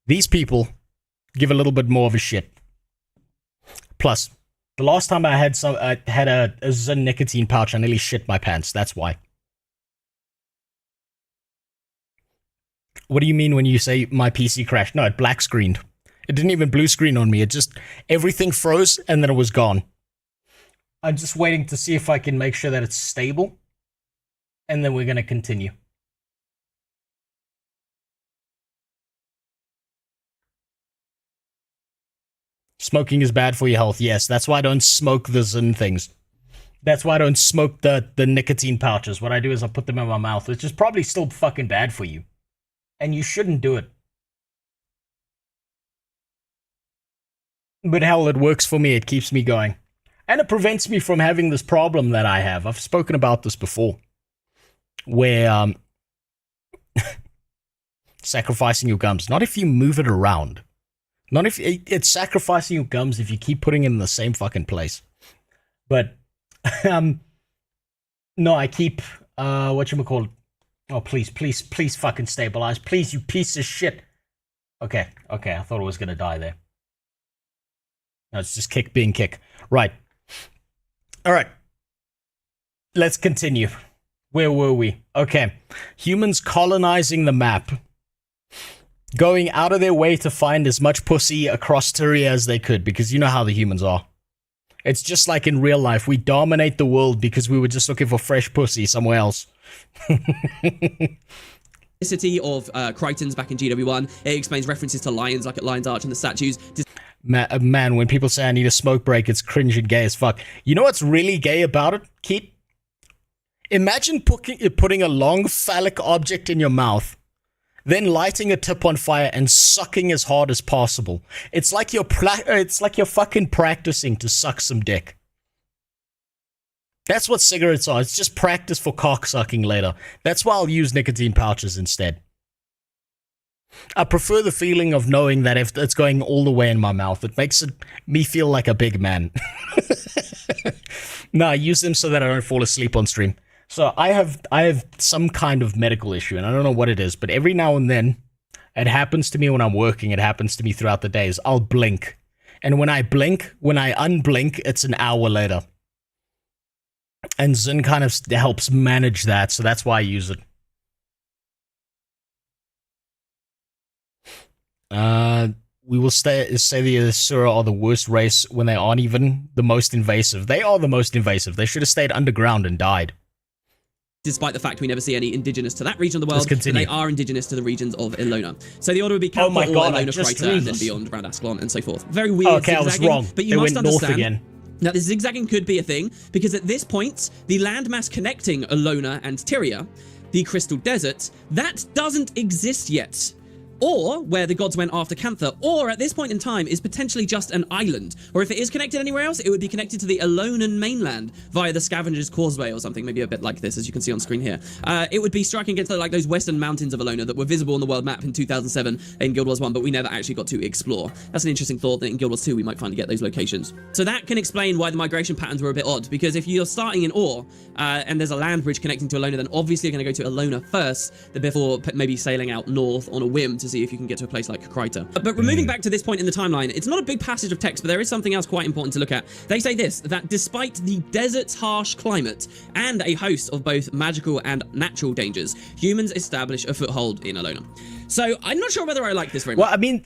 These people give a little bit more of a shit. Plus, The last time I had a Zin nicotine pouch, I nearly shit my pants. That's why. What do you mean when you say my PC crashed? No, it black screened. It didn't even blue screen on me. It just, everything froze and then it was gone. I'm just waiting to see if I can make sure that it's stable. And then we're going to continue. Smoking is bad for your health. Yes, that's why I don't smoke the Zin things. That's why I don't smoke the nicotine pouches. What I do is I put them in my mouth, which is probably still fucking bad for you. And you shouldn't do it. But hell, it works for me. It keeps me going. And it prevents me from having this problem that I have. I've spoken about this before. Where, sacrificing your gums. Not if you move it around. Not if it's sacrificing your gums if you keep putting it in the same fucking place. But, no, I keep, whatchamacallit. Oh, please fucking stabilize. Please, you piece of shit. Okay, I thought it was gonna die there. No, it's just being kick. Right. Alright. Let's continue. Where were we? Okay. Humans colonizing the map. Going out of their way to find as much pussy across Tyria as they could, because you know how the humans are. It's just like in real life. We dominate the world because we were just looking for fresh pussy somewhere else. City of Crichtons back in GW1. It explains references to lions, like at Lion's Arch and the statues. Man, when people say I need a smoke break, it's cringe and gay as fuck. You know what's really gay about it, Keith? Imagine putting a long phallic object in your mouth, then lighting a tip on fire and sucking as hard as possible. It's like you're fucking practicing to suck some dick. That's what cigarettes are. It's just practice for cock sucking later. That's why I'll use nicotine pouches instead. I prefer the feeling of knowing that if it's going all the way in my mouth, it makes me feel like a big man. No, I use them so that I don't fall asleep on stream. So I have some kind of medical issue, and I don't know what it is, but every now and then, it happens to me when I'm working, it happens to me throughout the days. I'll blink. And when I unblink, it's an hour later. And Zin kind of helps manage that, so that's why I use it. We will say the Asura are the worst race when they aren't even the most invasive. They are the most invasive. They should have stayed underground and died. Despite the fact we never see any indigenous to that region of the world, they are indigenous to the regions of Ilona. So the order would be Kappa, Ilona, Kryta, and then beyond around Ascalon and so forth. Very weird. Okay, I was wrong. But you must understand. Now, this zigzagging could be a thing, because at this point, the landmass connecting Ilona and Tyria, the Crystal Desert, that doesn't exist yet. Or where the gods went after Cantha, or at this point in time is potentially just an island. Or if it is connected anywhere else, it would be connected to the Ilonan mainland via the Scavenger's Causeway or something, maybe a bit like this, as you can see on screen here. It would be striking against like those western mountains of Ilona that were visible on the world map in 2007 in Guild Wars 1, but we never actually got to explore. That's an interesting thought, that in Guild Wars 2 we might finally get those locations. So that can explain why the migration patterns were a bit odd, because if you're starting in Ore, and there's a land bridge connecting to Ilona, then obviously you're going to go to Ilona first, before maybe sailing out north on a whim to see if you can get to a place like Kryta. But removing back to this point in the timeline, it's not a big passage of text, but there is something else quite important to look at. They say this, that despite the desert's harsh climate and a host of both magical and natural dangers, humans establish a foothold in Ilona. So I'm not sure whether I like this very much. Well, I mean,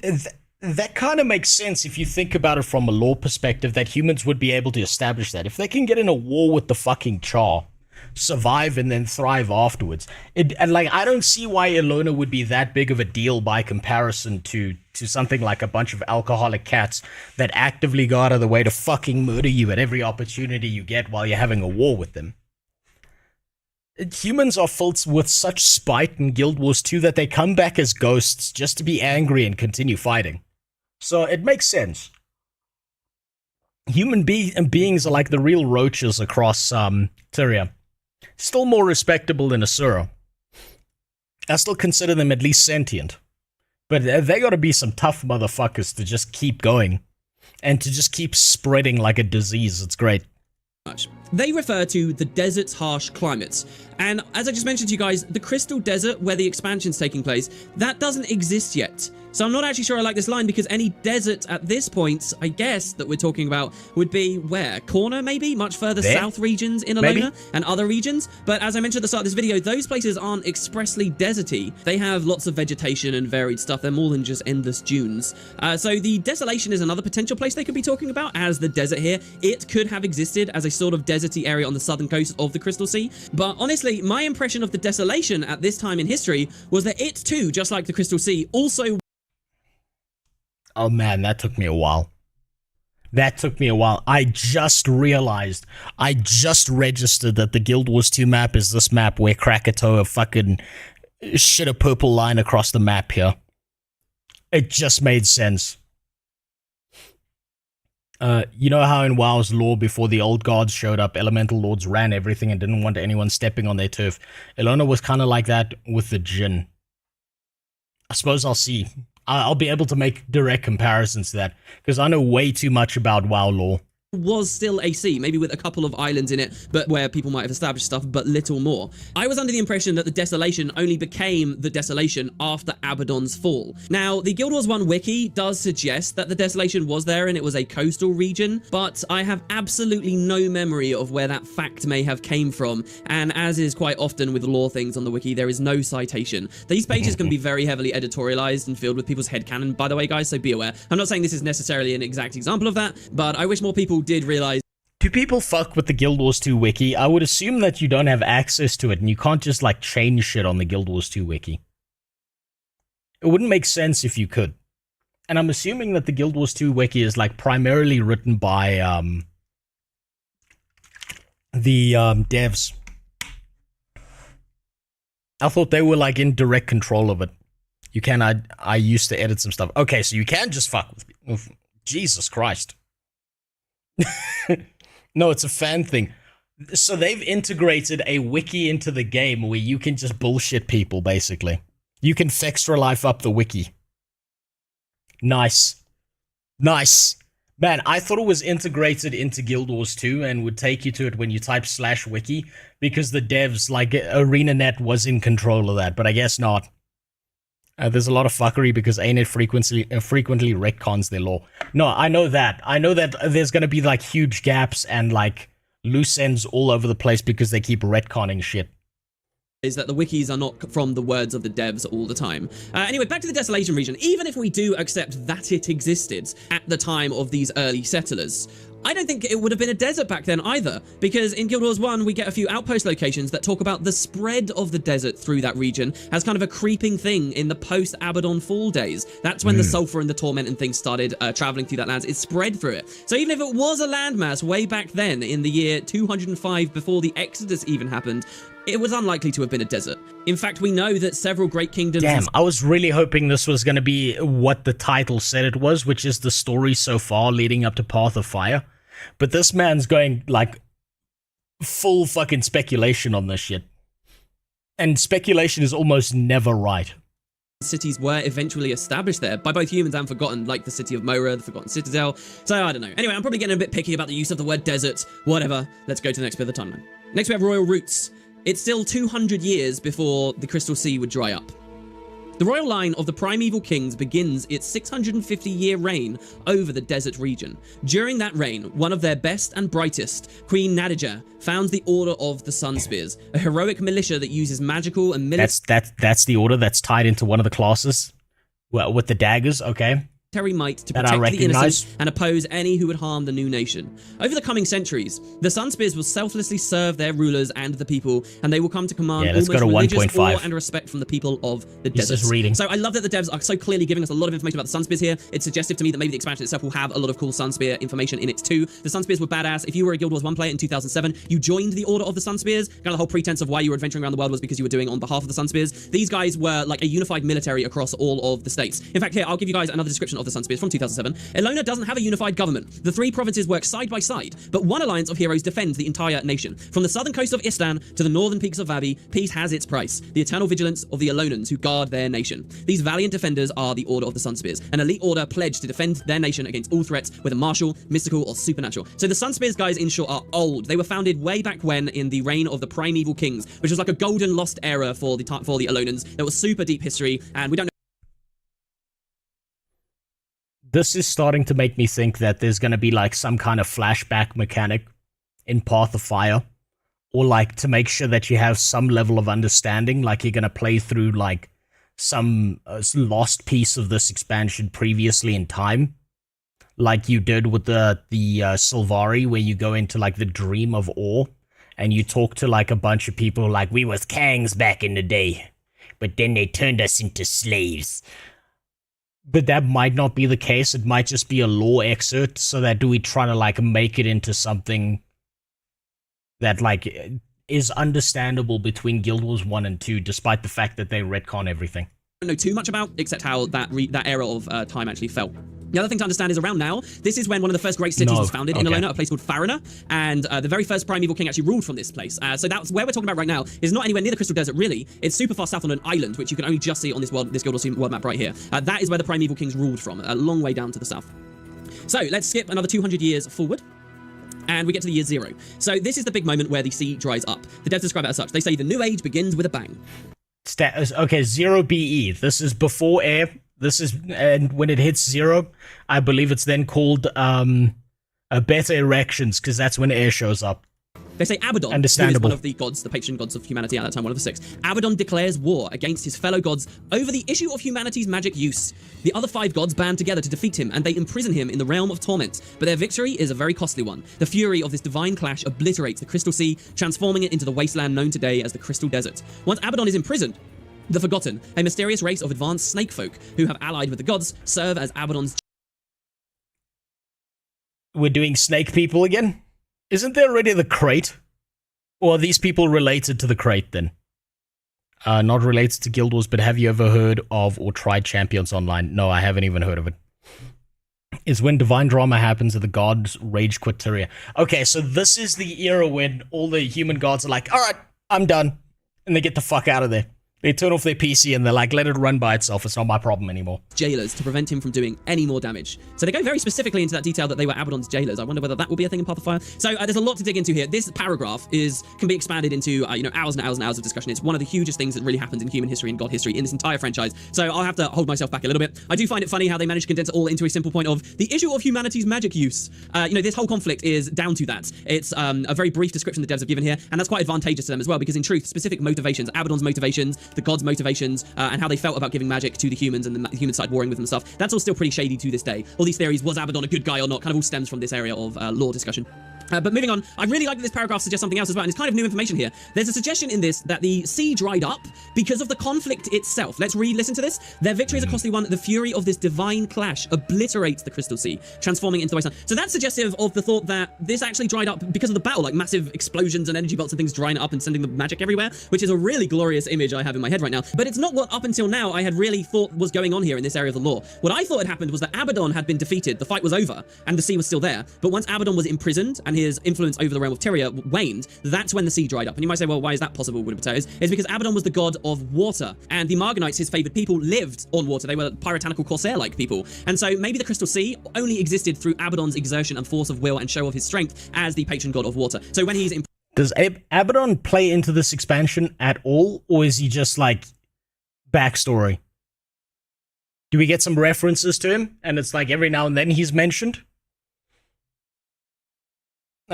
that kind of makes sense if you think about it from a lore perspective, that humans would be able to establish that. If they can get in a war with the fucking Char, survive and then thrive afterwards. And like, I don't see why Ilona would be that big of a deal by comparison to something like a bunch of alcoholic cats that actively go out of the way to fucking murder you at every opportunity you get while you're having a war with them. Humans are filled with such spite in Guild Wars 2 that they come back as ghosts just to be angry and continue fighting. So it makes sense. Human beings are like the real roaches across Tyria. Still more respectable than Asura. I still consider them at least sentient. But they gotta be some tough motherfuckers to just keep going. And to just keep spreading like a disease. It's great. They refer to the desert's harsh climates. And as I just mentioned to you guys, the Crystal Desert, where the expansion's taking place, that doesn't exist yet. So I'm not actually sure I like this line, because any desert at this point, I guess, that we're talking about would be where? Corner, maybe? Much further south regions in Alona and other regions. But as I mentioned at the start of this video, those places aren't expressly deserty. They have lots of vegetation and varied stuff. They're more than just endless dunes. So the Desolation is another potential place they could be talking about as the desert here. It could have existed as a sort of deserty area on the southern coast of the Crystal Sea. But honestly, my impression of the Desolation at this time in history was that it too, just like the Crystal Sea, also... Oh man, that took me a while. That took me a while. I just realized, I just registered that the Guild Wars 2 map is this map where Krakatoa fucking shit a purple line across the map here. It just made sense. You know how in WoW's lore, before the old gods showed up, elemental lords ran everything and didn't want anyone stepping on their turf. Elona was kind of like that with the Jinn. I suppose I'll see. I'll be able to make direct comparisons to that, because I know way too much about WoW lore. Was still a sea, maybe with a couple of islands in it, but where people might have established stuff, but little more. I was under the impression that the Desolation only became the Desolation after Abaddon's fall. Now, the Guild Wars 1 wiki does suggest that the Desolation was there and it was a coastal region, but I have absolutely no memory of where that fact may have came from, and as is quite often with lore things on the wiki, there is no citation. These pages can be very heavily editorialized and filled with people's headcanon, by the way, guys, so be aware. I'm not saying this is necessarily an exact example of that, but I wish more people did realize. Do people fuck with the Guild Wars 2 wiki? I would assume that you don't have access to it and you can't just like change shit on the Guild Wars 2 wiki. It wouldn't make sense if you could. And I'm assuming that the Guild Wars 2 wiki is like primarily written by the devs. I thought they were like in direct control of it. You can, I used to edit some stuff. Okay, so you can just fuck with Jesus Christ. No, it's a fan thing. So they've integrated a wiki into the game where you can just bullshit people, basically. You can Fextra life up the wiki. Nice. Nice. Man, I thought it was integrated into Guild Wars 2 and would take you to it when you type /wiki, because the devs, like ArenaNet, was in control of that, but I guess not. There's a lot of fuckery because ANET frequently retcons their lore. No, I know that. I know that there's going to be like huge gaps and like loose ends all over the place because they keep retconning shit. Is that the wikis are not from the words of the devs all the time. Anyway, back to the Desolation region. Even if we do accept that it existed at the time of these early settlers, I don't think it would have been a desert back then either, because in Guild Wars 1 we get a few outpost locations that talk about the spread of the desert through that region as kind of a creeping thing in the post-Abaddon Fall days. That's when the sulfur and the torment and things started traveling through that land. It spread through it. So even if it was a landmass way back then in the year 205 before the Exodus even happened, it was unlikely to have been a desert. In fact, we know that several great kingdoms... Damn, I was really hoping this was going to be what the title said it was, which is the story so far leading up to Path of Fire. But this man's going, like, full fucking speculation on this shit. And speculation is almost never right. Cities were eventually established there by both humans and Forgotten, like the city of Mora, the Forgotten Citadel. So, I don't know. Anyway, I'm probably getting a bit picky about the use of the word desert. Whatever. Let's go to the next bit of the timeline. Next, we have Royal Roots. It's still 200 years before the Crystal Sea would dry up. The royal line of the primeval kings begins its 650-year reign over the desert region. During that reign, one of their best and brightest, Queen Nadija, founds the Order of the Sun Spears, a heroic militia that uses magical and military... That's the order that's tied into one of the classes? Well, with the daggers, okay. Might to protect the innocent and oppose any who would harm the new nation. Over the coming centuries, the Sun Spears will selflessly serve their rulers and the people, and they will come to command almost religious awe and respect from the people of the desert. So I love that the devs are so clearly giving us a lot of information about the Sun Spears here. It's suggestive to me that maybe the expansion itself will have a lot of cool Sun Spear information in it too. The Sun Spears were badass. If you were a Guild Wars 1 player in 2007, you joined the Order of the Sun Spears. Kind of the whole pretense of why you were adventuring around the world was because you were doing on behalf of the Sun Spears. These guys were like a unified military across all of the states. In fact, here, I'll give you guys another description of the Sun Spears from 2007. Elona doesn't have a unified government. The three provinces work side by side, but one alliance of heroes defends the entire nation. From the southern coast of Istan to the northern peaks of Vavi, peace has its price, the eternal vigilance of the Elonans who guard their nation. These valiant defenders are the Order of the Sun Spears, an elite order pledged to defend their nation against all threats, whether martial, mystical, or supernatural. So the Sun Spears guys, in short, are old. They were founded way back when in the reign of the primeval kings, which was like a golden lost era for the Elonans. There was super deep history, and we don't know this is starting to make me think that there's going to be like some kind of flashback mechanic in Path of Fire, or like to make sure that you have some level of understanding, like you're going to play through like some lost piece of this expansion previously in time, like you did with the Sylvari, where you go into like the Dream of Ore and you talk to like a bunch of people like, we was Kangs back in the day, but then they turned us into slaves. But that might not be the case. It might just be a lore excerpt, so that do we try to like make it into something that like is understandable between Guild Wars 1 and 2, despite the fact that they retcon everything. I don't know too much about, except how that era of time actually felt. The other thing to understand is around now, this is when one of the first great cities was founded in Elona, a place called Farina, and the very first primeval king actually ruled from this place. So that's where we're talking about right now. Is not anywhere near the Crystal Desert, really. It's super far south on an island, which you can only just see on this Guild Wars world map right here. That is where the primeval kings ruled from, a long way down to the south. So let's skip another 200 years forward. And we get to the year 0. So this is the big moment where the sea dries up. The devs describe it as such. They say the new age begins with a bang. Okay, 0 BE. This is before air. This is, and when it hits 0, I believe it's then called better erections, because that's when air shows up. They say Abaddon, who is one of the gods, the patron gods of humanity at that time, one of the 6. Abaddon declares war against his fellow gods over the issue of humanity's magic use. The other 5 gods band together to defeat him, and they imprison him in the realm of torment. But their victory is a very costly one. The fury of this divine clash obliterates the Crystal Sea, transforming it into the wasteland known today as the Crystal Desert. Once Abaddon is imprisoned, the Forgotten, a mysterious race of advanced snake folk who have allied with the gods, serve as Abaddon's... We're doing snake people again? Isn't there already the crate? Or are these people related to the crate then? Not related to Guild Wars, but have you ever heard of or tried Champions Online? No, I haven't even heard of it. Is when divine drama happens and the gods rage quit Tyria. Okay, so this is the era when all the human gods are like, alright, I'm done. And they get the fuck out of there. They turn off their PC and they're like, let it run by itself. It's not my problem anymore. Jailers to prevent him from doing any more damage. So they go very specifically into that detail that they were Abaddon's jailers. I wonder whether that will be a thing in Path of Fire. So there's a lot to dig into here. This paragraph can be expanded into hours and hours and hours of discussion. It's one of the hugest things that really happens in human history and god history in this entire franchise. So I'll have to hold myself back a little bit. I do find it funny how they managed to condense it all into a simple point of the issue of humanity's magic use. This whole conflict is down to that. It's a very brief description the devs have given here, and that's quite advantageous to them as well, because in truth, specific motivations, Abaddon's motivations, the gods' motivations, and how they felt about giving magic to the humans and the human side warring with them and stuff. That's all still pretty shady to this day. All these theories, was Abaddon a good guy or not, kind of all stems from this area of lore discussion. But moving on, I really like that this paragraph suggests something else as well, and it's kind of new information here. There's a suggestion in this that the sea dried up because of the conflict itself. Let's re-listen to this. Their victory is a costly one. The fury of this divine clash obliterates the Crystal Sea, transforming it into the wasteland. So that's suggestive of the thought that this actually dried up because of the battle, like massive explosions and energy belts and things drying up and sending the magic everywhere, which is a really glorious image I have in my head right now. But it's not what up until now I had really thought was going on here in this area of the lore. What I thought had happened was that Abaddon had been defeated, the fight was over, and the sea was still there. But once Abaddon was imprisoned and his influence over the realm of Tyria waned, that's when the sea dried up. And you might say, well, why is that possible, Woody Potatoes? It's because Abaddon was the god of water, and the Margonites, his favored people, lived on water. They were puritanical corsair-like people. And so maybe the Crystal Sea only existed through Abaddon's exertion and force of will and show of his strength as the patron god of water. So when he's... Does Abaddon play into this expansion at all, or is he just, like, backstory? Do we get some references to him, and it's like every now and then he's mentioned?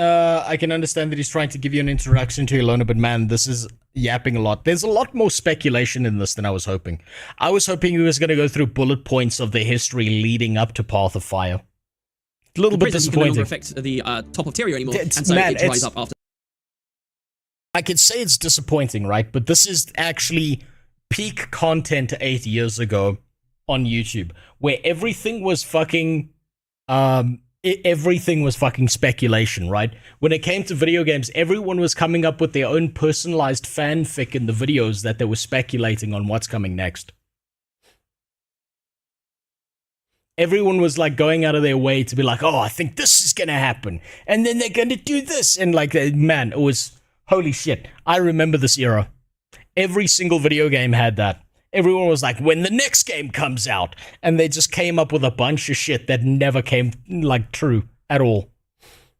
I can understand that he's trying to give you an introduction to Elona, but man, this is yapping a lot. There's a lot more speculation in this than I was hoping. I was hoping he was going to go through bullet points of the history leading up to Path of Fire. A little bit disappointing. Can no longer affect the top of Tyria anymore, and so it dries up after. I could say it's disappointing, right? But this is actually peak content 8 years ago on YouTube, where everything was fucking... everything was fucking speculation, right? When it came to video games, everyone was coming up with their own personalized fanfic in the videos that they were speculating on what's coming next. Everyone was like going out of their way to be like, oh, I think this is gonna happen, and then they're gonna do this, and like, man, it was, holy shit. I remember this era. Every single video game had that. Everyone was like, when the next game comes out, and they just came up with a bunch of shit that never came, like, true at all.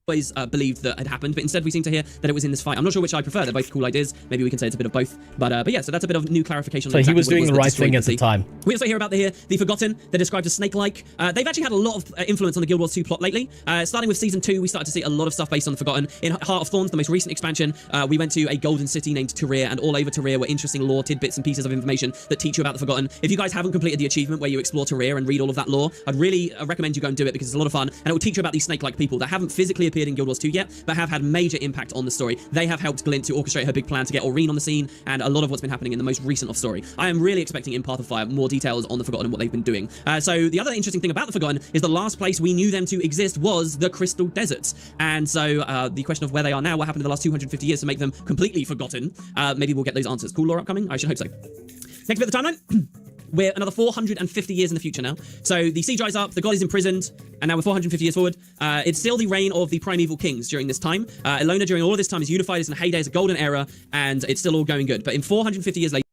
always believed that had happened, but instead we seem to hear that it was in this fight. I'm not sure which I prefer. They're both cool ideas. Maybe we can say it's a bit of both. But yeah, so that's a bit of new clarification. So on he was exactly doing the right thing at the time. We also hear about the Forgotten. They're described as snake-like. They've actually had a lot of influence on the Guild Wars 2 plot lately. Starting with Season 2, we started to see a lot of stuff based on the Forgotten. In Heart of Thorns, the most recent expansion, we went to a golden city named Tyria, and all over Tyria were interesting lore tidbits and pieces of information that teach you about the Forgotten. If you guys haven't completed the achievement where you explore Tyria and read all of that lore, I'd really recommend you go and do it because it's a lot of fun, and it will teach you about these snake-like people that haven't physically appeared in Guild Wars 2 yet, but have had major impact on the story. They have helped Glint to orchestrate her big plan to get Aurene on the scene, and a lot of what's been happening in the most recent of story. I am really expecting in Path of Fire more details on the Forgotten and what they've been doing. So the other interesting thing about the Forgotten is the last place we knew them to exist was the Crystal Deserts. And so the question of where they are now, what happened in the last 250 years to make them completely forgotten, maybe we'll get those answers. Cool lore upcoming? I should hope so. Next bit of the timeline. We're another 450 years in the future now. So the sea dries up, the god is imprisoned, and now we're 450 years forward. It's still the reign of the primeval kings during this time. Elona during all of this time is unified, it's in a heyday, it's a golden era, and it's still all going good. But in 450 years later,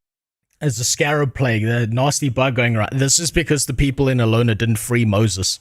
As the scarab plague, the nasty bug going around. This is because the people in Elona didn't free Moses.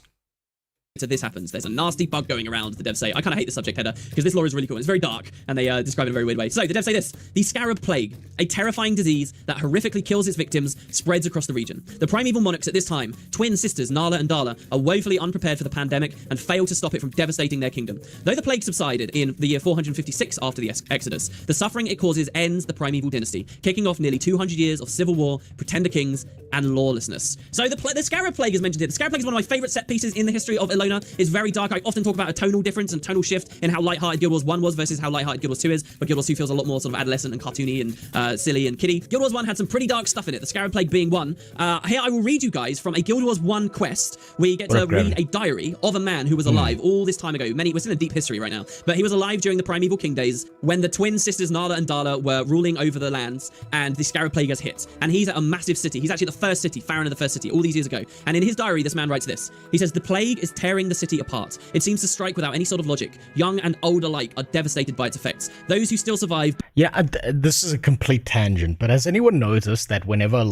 so this happens. There's a nasty bug going around, the devs say. I kind of hate the subject header because this lore is really cool. It's very dark and they describe it in a very weird way. So the devs say this: the scarab plague, a terrifying disease that horrifically kills its victims, spreads across the region. The primeval monarchs at this time, twin sisters Nala and Dala, are woefully unprepared for the pandemic and fail to stop it from devastating their kingdom. Though the plague subsided in the year 456 after the Exodus, the suffering it causes ends the primeval dynasty, kicking off nearly 200 years of civil war, pretender kings, and lawlessness. So the scarab plague is mentioned here. The scarab plague is one of my favorite set pieces in the history of Elona. It's very dark. I often talk about a tonal difference and tonal shift in how lighthearted Guild Wars 1 was versus how lighthearted Guild Wars 2 is, but Guild Wars 2 feels a lot more sort of adolescent and cartoony and silly and kiddie. Guild Wars 1 had some pretty dark stuff in it, the scarab plague being one. Here I will read you guys from a Guild Wars 1 quest where you get to read a diary of a man who was alive all this time ago. We're still in a deep history right now, but he was alive during the primeval king days when the twin sisters Nala and Dala were ruling over the lands and the scarab plague has hit. And he's at a massive city. He's actually the first city, Farron of the first city, all these years ago. And in his diary, this man writes this. He says, "The plague is tearing the city apart. It seems to strike without any sort of logic. Young and old alike are devastated by its effects. Those who still survive..." Yeah, this is a complete tangent, but has anyone noticed that whenever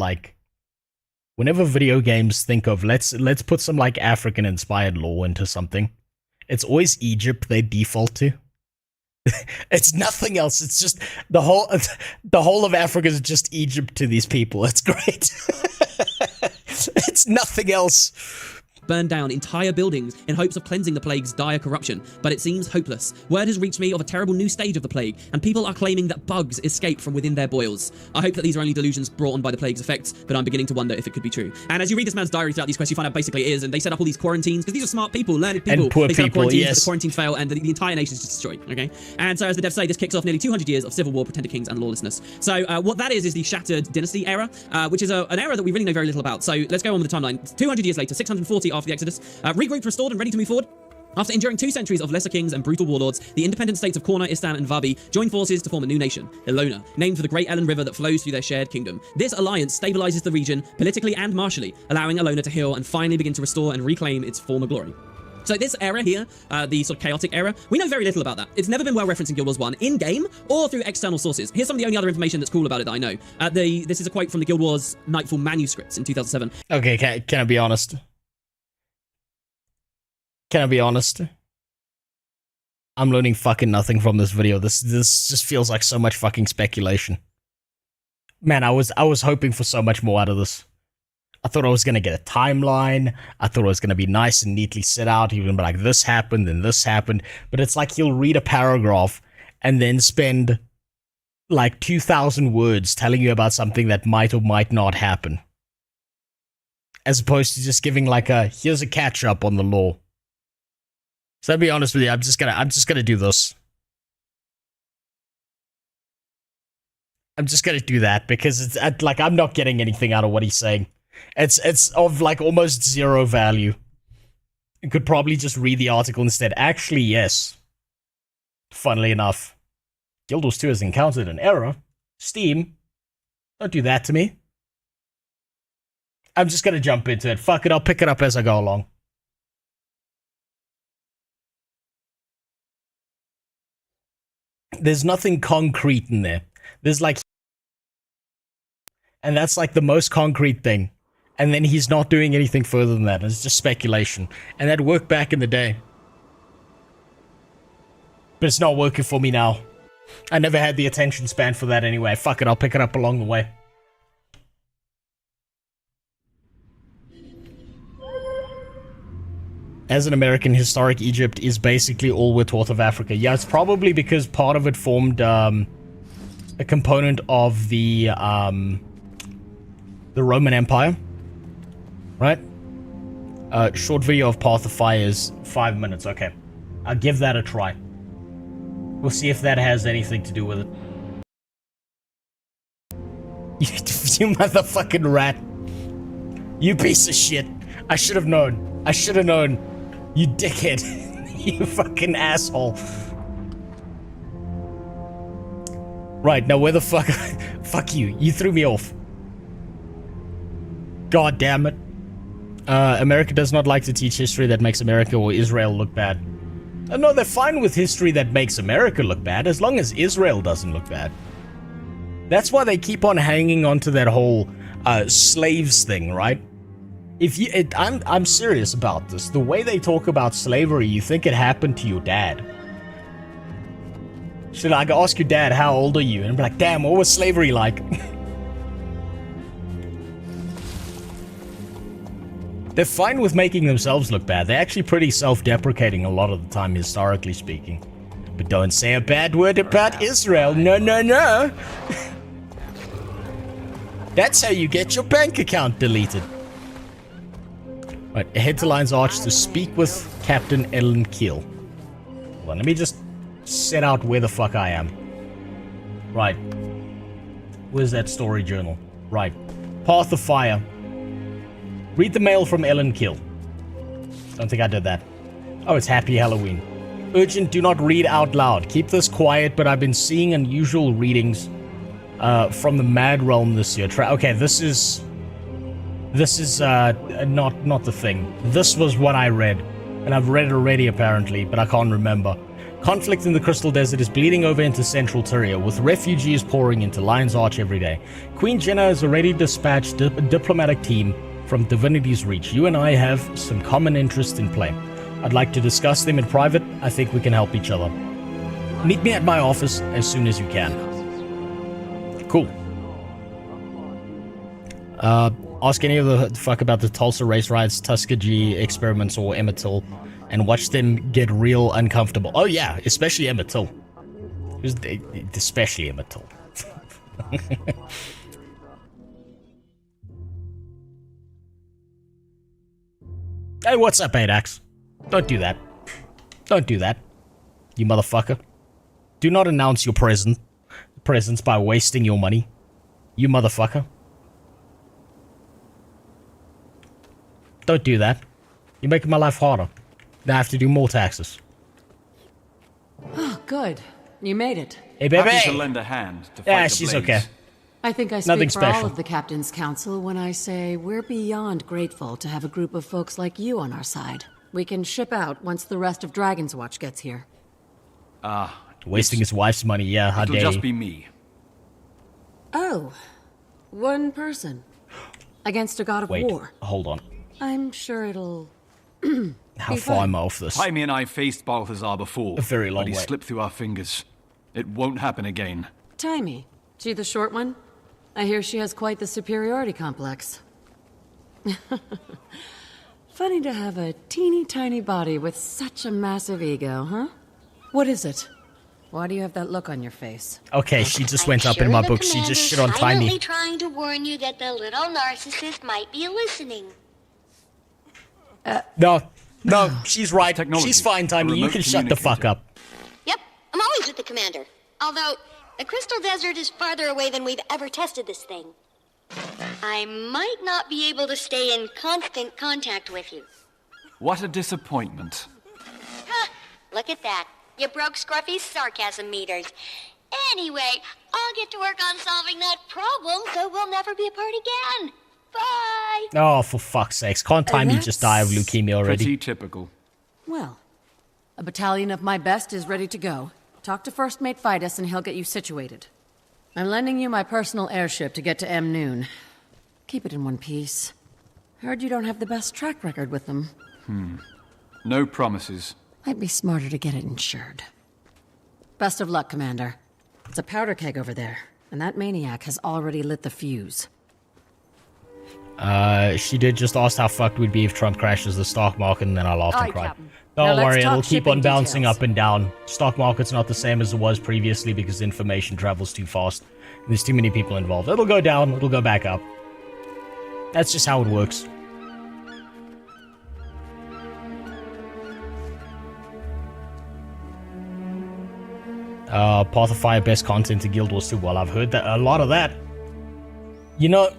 video games think of let's put some like African inspired lore into something, it's always Egypt they default to. It's nothing else. It's just the whole of Africa is just Egypt to these people. It's great. It's nothing else. Burned down entire buildings in hopes of cleansing the plague's dire corruption, but it seems hopeless. Word has reached me of a terrible new stage of the plague, and people are claiming that bugs escape from within their boils. I hope that these are only delusions brought on by the plague's effects, but I'm beginning to wonder if it could be true. And as you read this man's diary throughout these quests, you find out basically it is, and they set up all these quarantines, because these are smart people, learned people. And poor they set up people, quarantines, yes. the quarantines fail, and the entire nation is just destroyed, okay? And so as the devs say, this kicks off nearly 200 years of civil war, pretender kings, and lawlessness. So what that is the Shattered Dynasty era, which is an era that we really know very little about. So let's go on with the timeline. 200 years later, 640 after the Exodus, regrouped, restored, and ready to move forward. After enduring 2 centuries of lesser kings and brutal warlords, the independent states of Korna, Istan, and Vabi joined forces to form a new nation, Elona, named for the great Ellen River that flows through their shared kingdom. This alliance stabilizes the region politically and martially, allowing Elona to heal and finally begin to restore and reclaim its former glory. So this era here, the sort of chaotic era, we know very little about that. It's never been well referenced in Guild Wars 1, in-game, or through external sources. Here's some of the only other information that's cool about it that I know. This is a quote from the Guild Wars Nightfall manuscripts in 2007. Okay, can I be honest? Can I be honest? I'm learning fucking nothing from this video. This just feels like so much fucking speculation. Man, I was hoping for so much more out of this. I thought I was gonna get a timeline. I thought it was gonna be nice and neatly set out. He was gonna be like, this happened, then this happened. But it's like he'll read a paragraph and then spend like 2,000 words telling you about something that might or might not happen. As opposed to just giving like here's a catch up on the lore. So I'll be honest with you, I'm just gonna do this. I'm just gonna do that because it's like I'm not getting anything out of what he's saying. It's of like almost zero value. You could probably just read the article instead. Actually, yes. Funnily enough, Guild Wars 2 has encountered an error. Steam, don't do that to me. I'm just gonna jump into it. Fuck it, I'll pick it up as I go along. There's nothing concrete in there. There's like... And that's like the most concrete thing. And then he's not doing anything further than that. It's just speculation. And that worked back in the day. But it's not working for me now. I never had the attention span for that anyway. Fuck it, I'll pick it up along the way. As an American, historic Egypt is basically all we're taught of Africa. Yeah, it's probably because part of it formed a component of the Roman Empire. Right? Short video of Path of Fire is 5 minutes. Okay. I'll give that a try. We'll see if that has anything to do with it. You motherfucking rat. You piece of shit. I should have known. I should have known. You dickhead. You fucking asshole. Right, now where the fuck... Fuck you. You threw me off. God damn it. America does not like to teach history that makes America or Israel look bad. No, they're fine with history that makes America look bad, as long as Israel doesn't look bad. That's why they keep on hanging on to that whole slaves thing, right? If you, I'm serious about this. The way they talk about slavery, you think it happened to your dad. Should I ask your dad, how old are you? And be like, damn, what was slavery like? They're fine with making themselves look bad. They're actually pretty self-deprecating a lot of the time, historically speaking. But don't say a bad word about Israel. No, no, no. That's how you get your bank account deleted. Right, head to Lion's Arch to speak with Captain Ellen Keel. Hold on, let me just set out where the fuck I am. Right. Where's that story journal? Right. Path of Fire. Read the mail from Ellen Keel. Don't think I did that. Oh, it's Happy Halloween. Urgent, do not read out loud. Keep this quiet, but I've been seeing unusual readings from the Mad Realm this year. Okay, this is not the thing. This was what I read, and I've read it already apparently, but I can't remember. Conflict in the Crystal Desert is bleeding over into Central Tyria, with refugees pouring into Lion's Arch every day. Queen Jenna has already dispatched a diplomatic team from Divinity's Reach. You and I have some common interests in play. I'd like to discuss them in private. I think we can help each other. Meet me at my office as soon as you can. Cool. Ask any of the fuck about the Tulsa race riots, Tuskegee experiments, or Emmett Till, and watch them get real uncomfortable. Oh yeah, especially Emmett Till. Especially Emmett Till. Hey, what's up, Adax? Don't do that. Don't do that, you motherfucker. Do not announce your presence by wasting your money, you motherfucker. Don't do that. You're making my life harder. Now I have to do more taxes. Oh, good. You made it. Hey, baby. Happy to lend a hand to fight yeah, the she's blaze. okay. I think I speak Nothing for special. all of the Captain's Council when I say we're beyond grateful to have a group of folks like you on our side. We can ship out once the rest of Dragon's Watch gets here. Wasting his wife's money, yeah, how It'll dare just you. be me. Oh, one person. Against a god of Wait, war. hold on. I'm sure it'll... How Be far fine. am I off this? Jaime and I faced Balthazar before, A very long but he way. slipped through our fingers. It won't happen again. Timey. She the short one? I hear she has quite the superiority complex. Funny to have a teeny tiny body with such a massive ego, huh? What is it? Why do you have that look on your face? Okay, she just went up in my book. She just shit on Timey. Trying to warn you that the little narcissist might be listening. No, she's right. Technology. She's fine, Timey. You Remote can shut the fuck communicator. up. Yep, I'm always with the commander. Although, the Crystal Desert is farther away than we've ever tested this thing. I might not be able to stay in constant contact with you. What a disappointment. Huh, look at that. You broke Scruffy's sarcasm meters. Anyway, I'll get to work on solving that problem so we'll never be apart again. Bye! Oh, for fuck's sakes. Can't Timey That's just die of leukemia already? Pretty typical. Well, a battalion of my best is ready to go. Talk to First Mate Fidus and he'll get you situated. I'm lending you my personal airship to get to M. Noon. Keep it in one piece. Heard you don't have the best track record with them. No promises. Might be smarter to get it insured. Best of luck, Commander. It's a powder keg over there, and that maniac has already lit the fuse. She did just ask how fucked we'd be if Trump crashes the stock market, and then I laughed and cried. Captain. Don't Now worry, let's it'll talk keep on shipping bouncing details. up and down. Stock market's not the same as it was previously because information travels too fast. There's too many people involved. It'll go down, it'll go back up. That's just how it works. Path of Fire best content to Guild Wars 2. Well, I've heard that a lot of that. You know,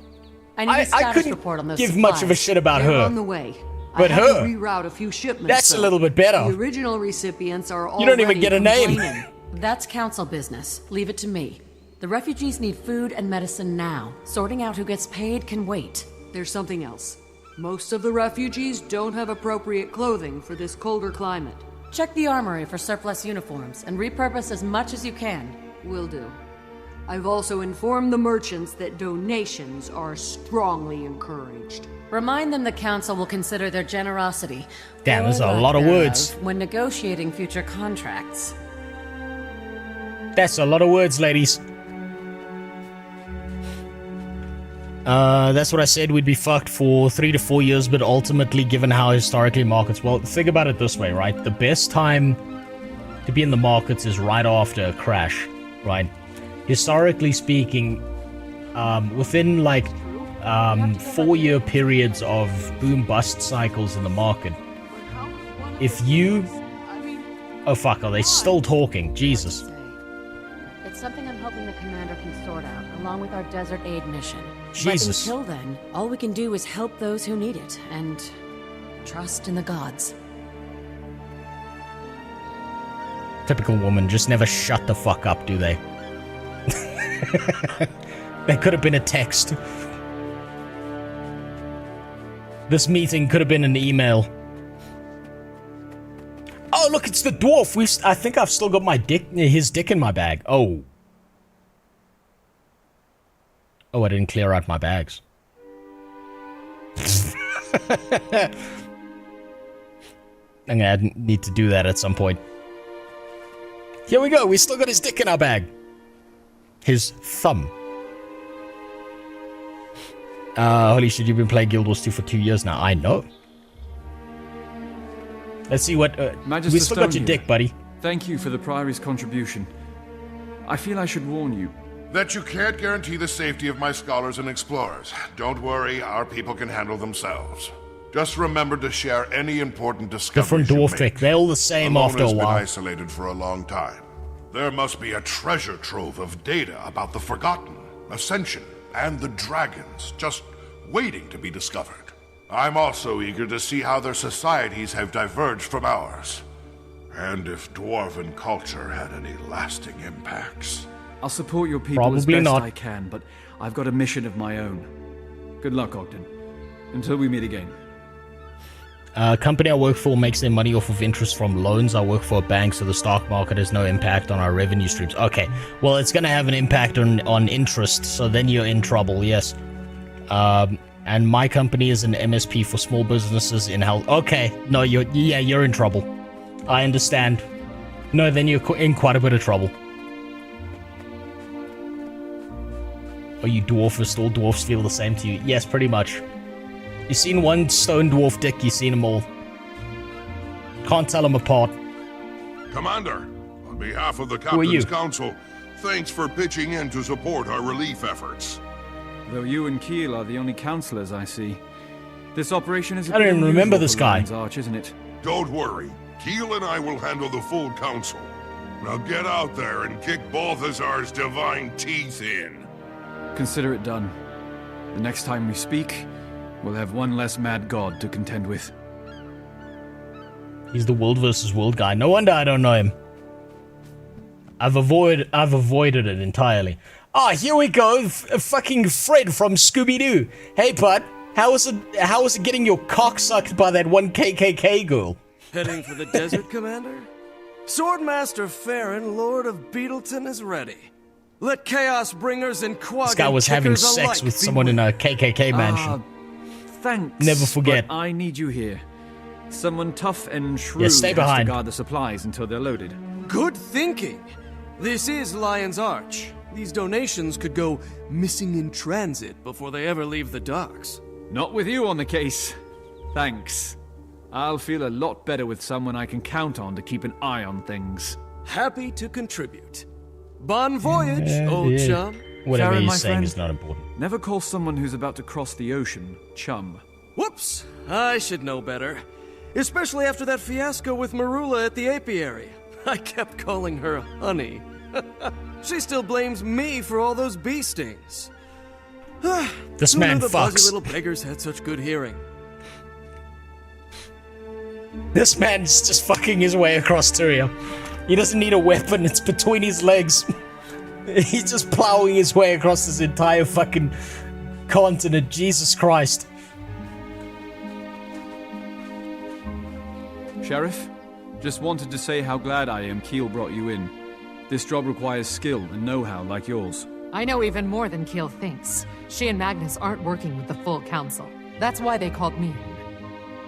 I need a I status couldn't report on those give supplies. much of a shit about They're her. on the way. But I had her, to reroute a few shipments. that's a though. little bit better. The original recipients are already You don't even get a name. complaining. That's council business. Leave it to me. The refugees need food and medicine now. Sorting out who gets paid can wait. There's something else. Most of the refugees don't have appropriate clothing for this colder climate. Check the armory for surplus uniforms and repurpose as much as you can. Will do. I've also informed the merchants that donations are strongly encouraged. Remind them the council will consider their generosity. Damn, there's or a lack lot of thereof, words. When negotiating future contracts. That's a lot of words, ladies. That's what I said. We'd be fucked for 3 to 4 years, but ultimately, given how historically markets... Well, think about it this way, right? The best time to be in the markets is right after a crash, right? Historically speaking, within, like, 4-year periods of boom-bust cycles in the market, if you... Oh, fuck, are they still talking? Jesus. It's something I'm hoping the commander can sort out, along with our desert aid mission. Jesus. But until then, all we can do is help those who need it, and trust in the gods. Typical woman, just never shut the fuck up, do they? There could have been a text. This meeting could have been an email. Oh, look, it's the dwarf. I think I've still got his dick in my bag. Oh. Oh, I didn't clear out my bags. I'm gonna need to do that at some point. Here we go. We still got his dick in our bag. His thumb. Holy shit, you've been playing Guild Wars 2 for 2 years now. I know. Let's see what... we still got your dick, buddy. Thank you for the Priory's contribution. I feel I should warn you. That you can't guarantee the safety of my scholars and explorers. Don't worry, our people can handle themselves. Just remember to share any important discoveries Different dwarf trick. They're all the same after a Alone has while. been isolated for a long time. There must be a treasure trove of data about the Forgotten, Ascension, and the Dragons, just waiting to be discovered. I'm also eager to see how their societies have diverged from ours, and if dwarven culture had any lasting impacts. I'll support your people as best I can, but I've got a mission of my own. Good luck, Ogden. Until we meet again. Company I work for makes their money off of interest from loans. I work for a bank, so the stock market has no impact on our revenue streams. Okay, well, it's going to have an impact on interest, so then you're in trouble, yes. And my company is an MSP for small businesses in health. Okay, no, you're in trouble. I understand. No, then you're in quite a bit of trouble. Are you dwarfist? All dwarfs feel the same to you? Yes, pretty much. You've seen one stone dwarf dick, you've seen them all. Can't tell them apart. Commander, on behalf of the Captain's Council, thanks for pitching in to support our relief efforts. Though you and Keel are the only counselors I see. This operation is a I don't bit even remember unusual this for guy. Lion's Arch, isn't it? Don't worry, Keel and I will handle the full council. Now get out there and kick Balthazar's divine teeth in. Consider it done. The next time we speak, we'll have one less mad god to contend with. He's the world versus world guy. No wonder I don't know him. I've avoided it entirely. Ah, here we go. Fucking Fred from Scooby-Doo. Hey, bud. How was it getting your cock sucked by that one KKK girl? Heading for the desert, Commander? Swordmaster Farron, Lord of Beetleton, is ready. Let Chaos Bringers and Quagga This guy was having Kickers sex alike with be someone in a KKK mansion. Thanks. Never forget. But I need you here. Someone tough and shrewd Yeah, stay has behind. to guard the supplies until they're loaded. Good thinking. This is Lion's Arch. These donations could go missing in transit before they ever leave the docks. Not with you on the case. Thanks. I'll feel a lot better with someone I can count on to keep an eye on things. Happy to contribute. Bon voyage, old chum. Whatever Farron, he's my saying friend, is not important. Never call someone who's about to cross the ocean chum. Whoops! I should know better. Especially after that fiasco with Marula at the apiary. I kept calling her honey. She still blames me for all those bee stings. This Who man knew the buzzy fucks. little beggars had such good hearing? This man's just fucking his way across Tyria. He doesn't need a weapon, it's between his legs. He's just plowing his way across this entire fucking continent. Jesus Christ. Sheriff, just wanted to say how glad I am Keel brought you in. This job requires skill and know-how like yours. I know even more than Keel thinks. She and Magnus aren't working with the full council. That's why they called me in.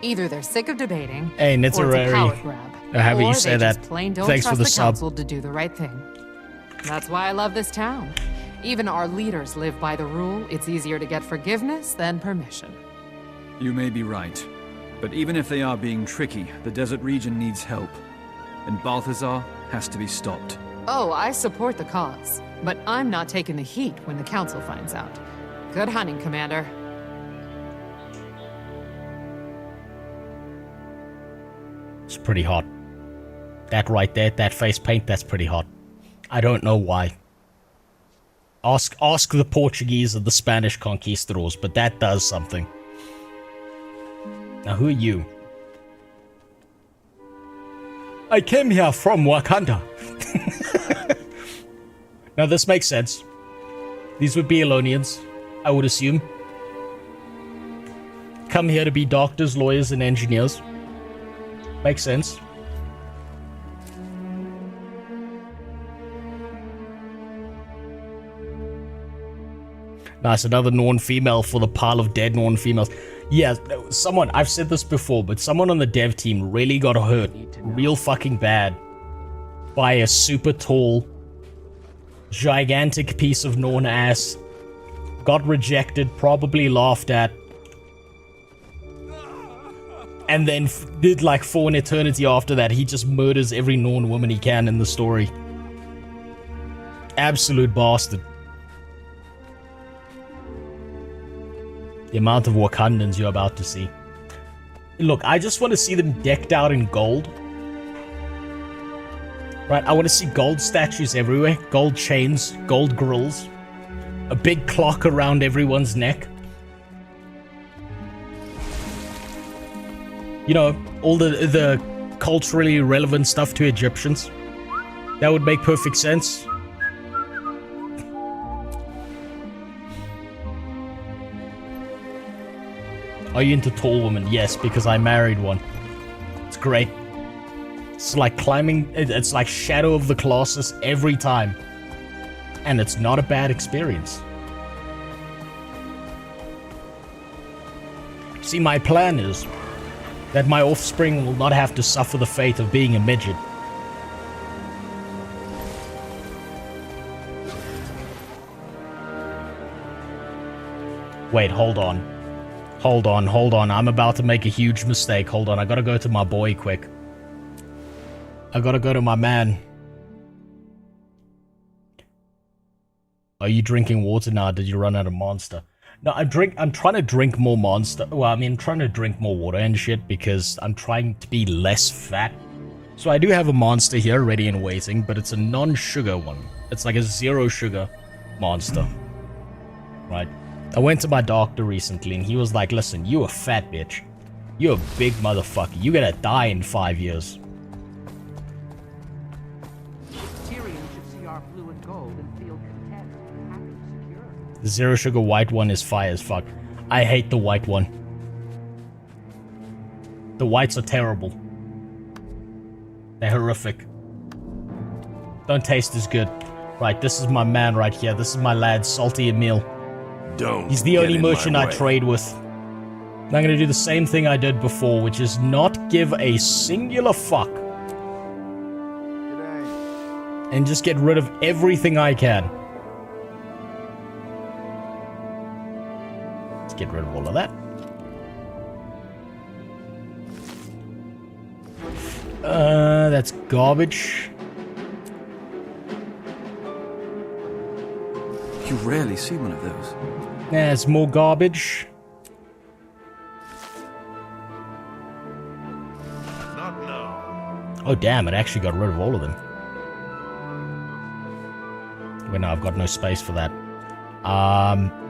Either they're sick of debating, Hey, or it's a Nitzarari. power grab, However or you say they that. just plain don't Thanks trust for the the sub. council to do the right thing. That's why I love this town. Even our leaders live by the rule, it's easier to get forgiveness than permission. You may be right. But even if they are being tricky, the desert region needs help. And Balthazar has to be stopped. Oh, I support the cause, but I'm not taking the heat when the council finds out. Good hunting, Commander. It's pretty hot. That right there, that face paint, that's pretty hot. I don't know why. Ask the Portuguese and the Spanish conquistadors, but that does something. Now, who are you? I came here from Wakanda. Now, this makes sense. These would be Elonians, I would assume. Come here to be doctors, lawyers, and engineers. Makes sense. Nice, another Norn female for the pile of dead Norn females. Yeah, someone, I've said this before, but someone on the dev team really got hurt real fucking bad by a super tall, gigantic piece of Norn ass. Got rejected, probably laughed at. And then did like for an eternity after that, he just murders every Norn woman he can in the story. Absolute bastard. The amount of Wakandans you're about to see. Look, I just want to see them decked out in gold. Right, I want to see gold statues everywhere. Gold chains, gold grills. A big clock around everyone's neck. You know, all the culturally relevant stuff to Egyptians. That would make perfect sense. Are you into tall women? Yes, because I married one. It's great. It's like climbing, it's like Shadow of the Colossus every time. And it's not a bad experience. See, my plan is that my offspring will not have to suffer the fate of being a midget. Wait, hold on. Hold on. I'm about to make a huge mistake. Hold on, I gotta go to my boy quick. I gotta go to my man. Are you drinking water now? Did you run out of Monster? No, I'm trying to drink more Monster. Well, I mean, I'm trying to drink more water and shit because I'm trying to be less fat. So I do have a Monster here ready and waiting, but it's a non-sugar one. It's like a 0 sugar Monster. Right? I went to my doctor recently and he was like, listen, you a fat bitch. You're a big motherfucker. You're gonna die in 5 years. Tyrion should see our blue and gold and feel content, happy, secure. The 0 sugar white one is fire as fuck. I hate the white one. The whites are terrible. They're horrific. Don't taste as good. Right, this is my man right here. This is my lad, Salty Emil. He's the only merchant I trade with. I'm gonna do the same thing I did before, which is not give a singular fuck and just get rid of everything I can. Let's get rid of all of that. That's garbage. You rarely see one of those. There's more garbage. Not now. Oh damn, it actually got rid of all of them. Wait, no, I've got no space for that.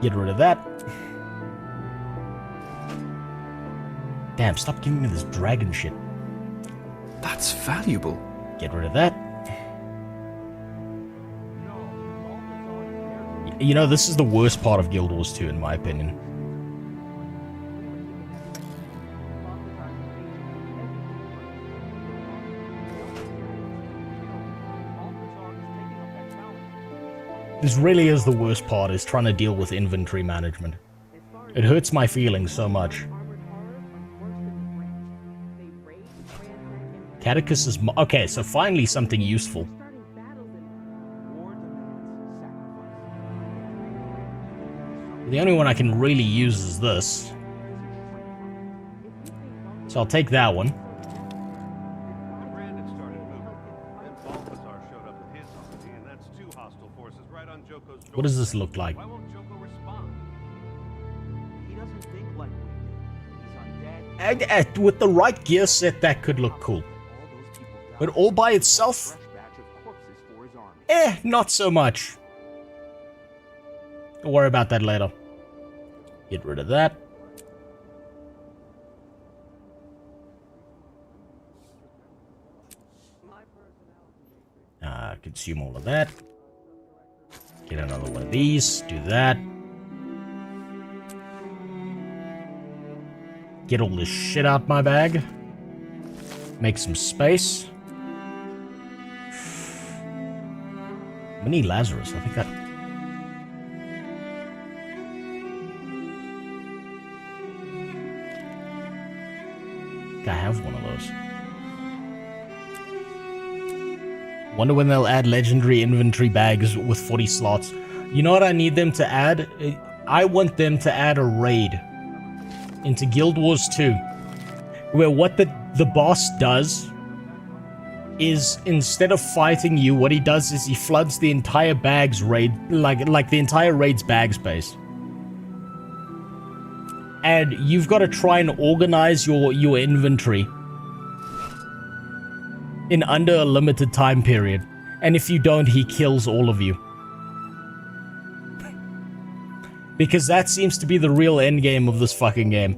Get rid of that. Damn, stop giving me this dragon shit. That's valuable. Get rid of that. You know, this is the worst part of Guild Wars 2, in my opinion. This really is the worst part, is trying to deal with inventory management. It hurts my feelings so much. Catechus is... Okay, so finally something useful. The only one I can really use is this. So I'll take that one. What does this look like? With the right gear set, that could look cool. But all by itself? Not so much. Don't worry about that later. Get rid of that. Consume all of that. Get another one of these. Do that. Get all this shit out my bag. Make some space. Mini Lazarus. I think that... I have one of those. Wonder when they'll add legendary inventory bags with 40 slots. You know what I need them to add? I want them to add a raid into Guild Wars 2, where what the boss does is, instead of fighting you, what he does is he floods the entire bag's raid, like the entire raid's bag space. And you've got to try and organize your inventory in under a limited time period. And if you don't, he kills all of you. Because that seems to be the real endgame of this fucking game.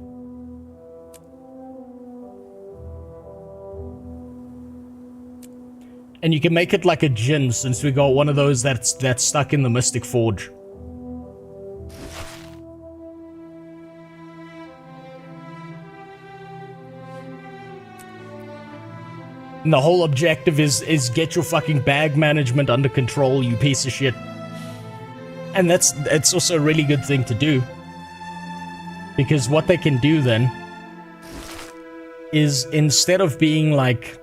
And you can make it like a djinn, since we got one of those that's stuck in the Mystic Forge. And the whole objective is get your fucking bag management under control, you piece of shit. And it's also a really good thing to do. Because what they can do then is, instead of being like...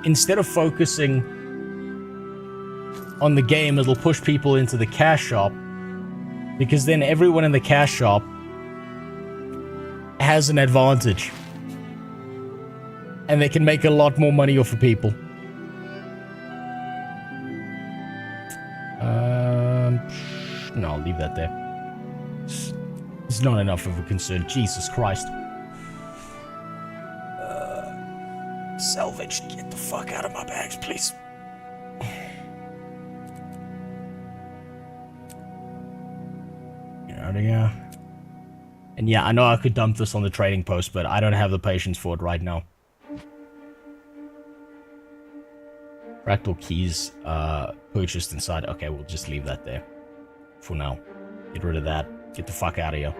Instead of focusing on the game, it'll push people into the cash shop. Because then everyone in the cash shop has an advantage. And they can make a lot more money off of people. No, I'll leave that there. It's not enough of a concern. Jesus Christ. Salvage, get the fuck out of my bags, please. Get out of here. And yeah, I know I could dump this on the trading post, but I don't have the patience for it right now. Fractal keys purchased inside. Okay, we'll just leave that there for now. Get rid of that. Get the fuck out of here.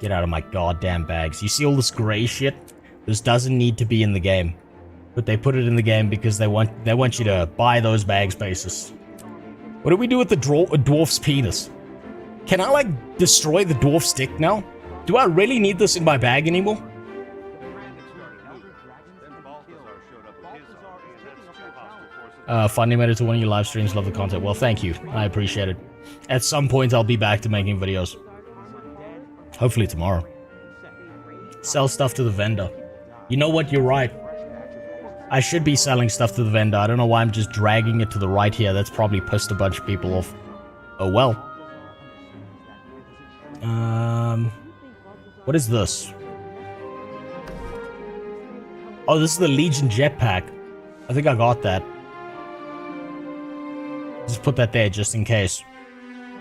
Get out of my goddamn bags. You see all this gray shit? This doesn't need to be in the game. But they put it in the game because they want you to buy those bag spaces. What do we do with the dwarf's penis? Can I, like, destroy the dwarf's dick now? Do I really need this in my bag anymore? Finally made it to one of your live streams. Love the content. Well, thank you. I appreciate it. At some point, I'll be back to making videos. Hopefully tomorrow. Sell stuff to the vendor. You know what? You're right. I should be selling stuff to the vendor. I don't know why I'm just dragging it to the right here. That's probably pissed a bunch of people off. Oh well. What is this? Oh, this is the Legion jetpack. I think I got that. Just put that there just in case.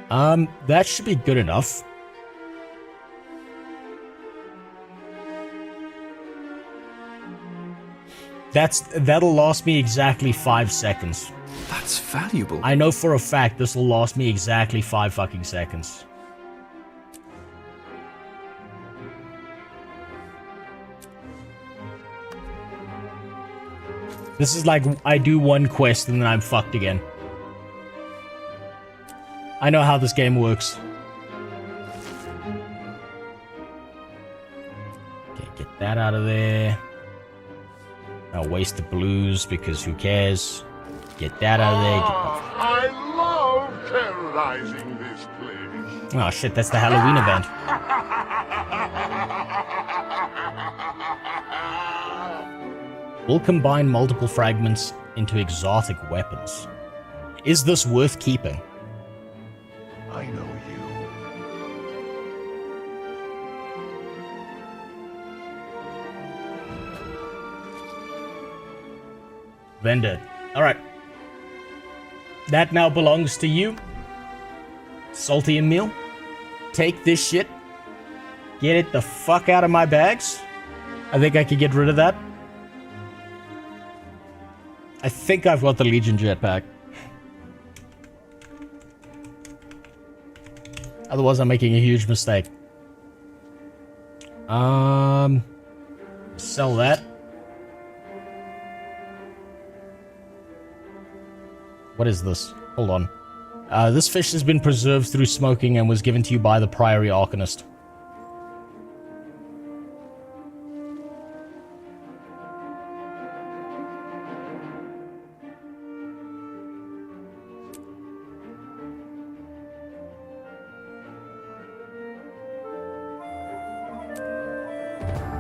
That should be good enough. That'll last me exactly 5 seconds. That's valuable. I know for a fact this will last me exactly 5 fucking seconds. This is like I do one quest and then I'm fucked again. I know how this game works. Okay, get that out of there. I'll waste the blues because who cares? Get that out of there. I love terrorizing this place. Oh shit, that's the Halloween event. We'll combine multiple fragments into exotic weapons. Is this worth keeping? I know you. Vendor. Alright. That now belongs to you. Salty and meal. Take this shit. Get it the fuck out of my bags. I think I could get rid of that. I think I've got the Legion jetpack. Otherwise, I'm making a huge mistake. Sell that. What is this? Hold on. This fish has been preserved through smoking and was given to you by the Priory Arcanist.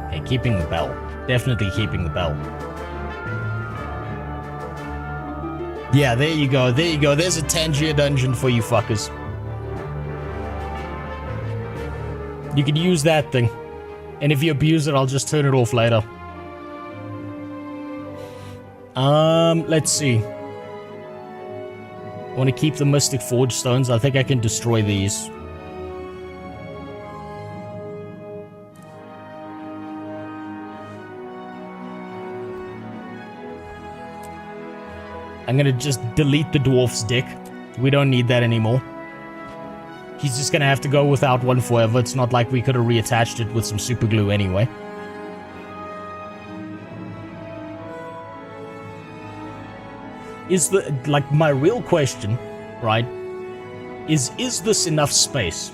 Okay, keeping the bell. Definitely keeping the bell. Yeah, there you go, there you go. There's a Tangier dungeon for you fuckers. You could use that thing. And if you abuse it, I'll just turn it off later. Let's see. I want to keep the Mystic Forge Stones. I think I can destroy these. I'm gonna just delete the dwarf's dick. We don't need that anymore. He's just gonna have to go without one forever. It's not like we could have reattached it with some super glue anyway. Is the, like, my real question, right, is this enough space?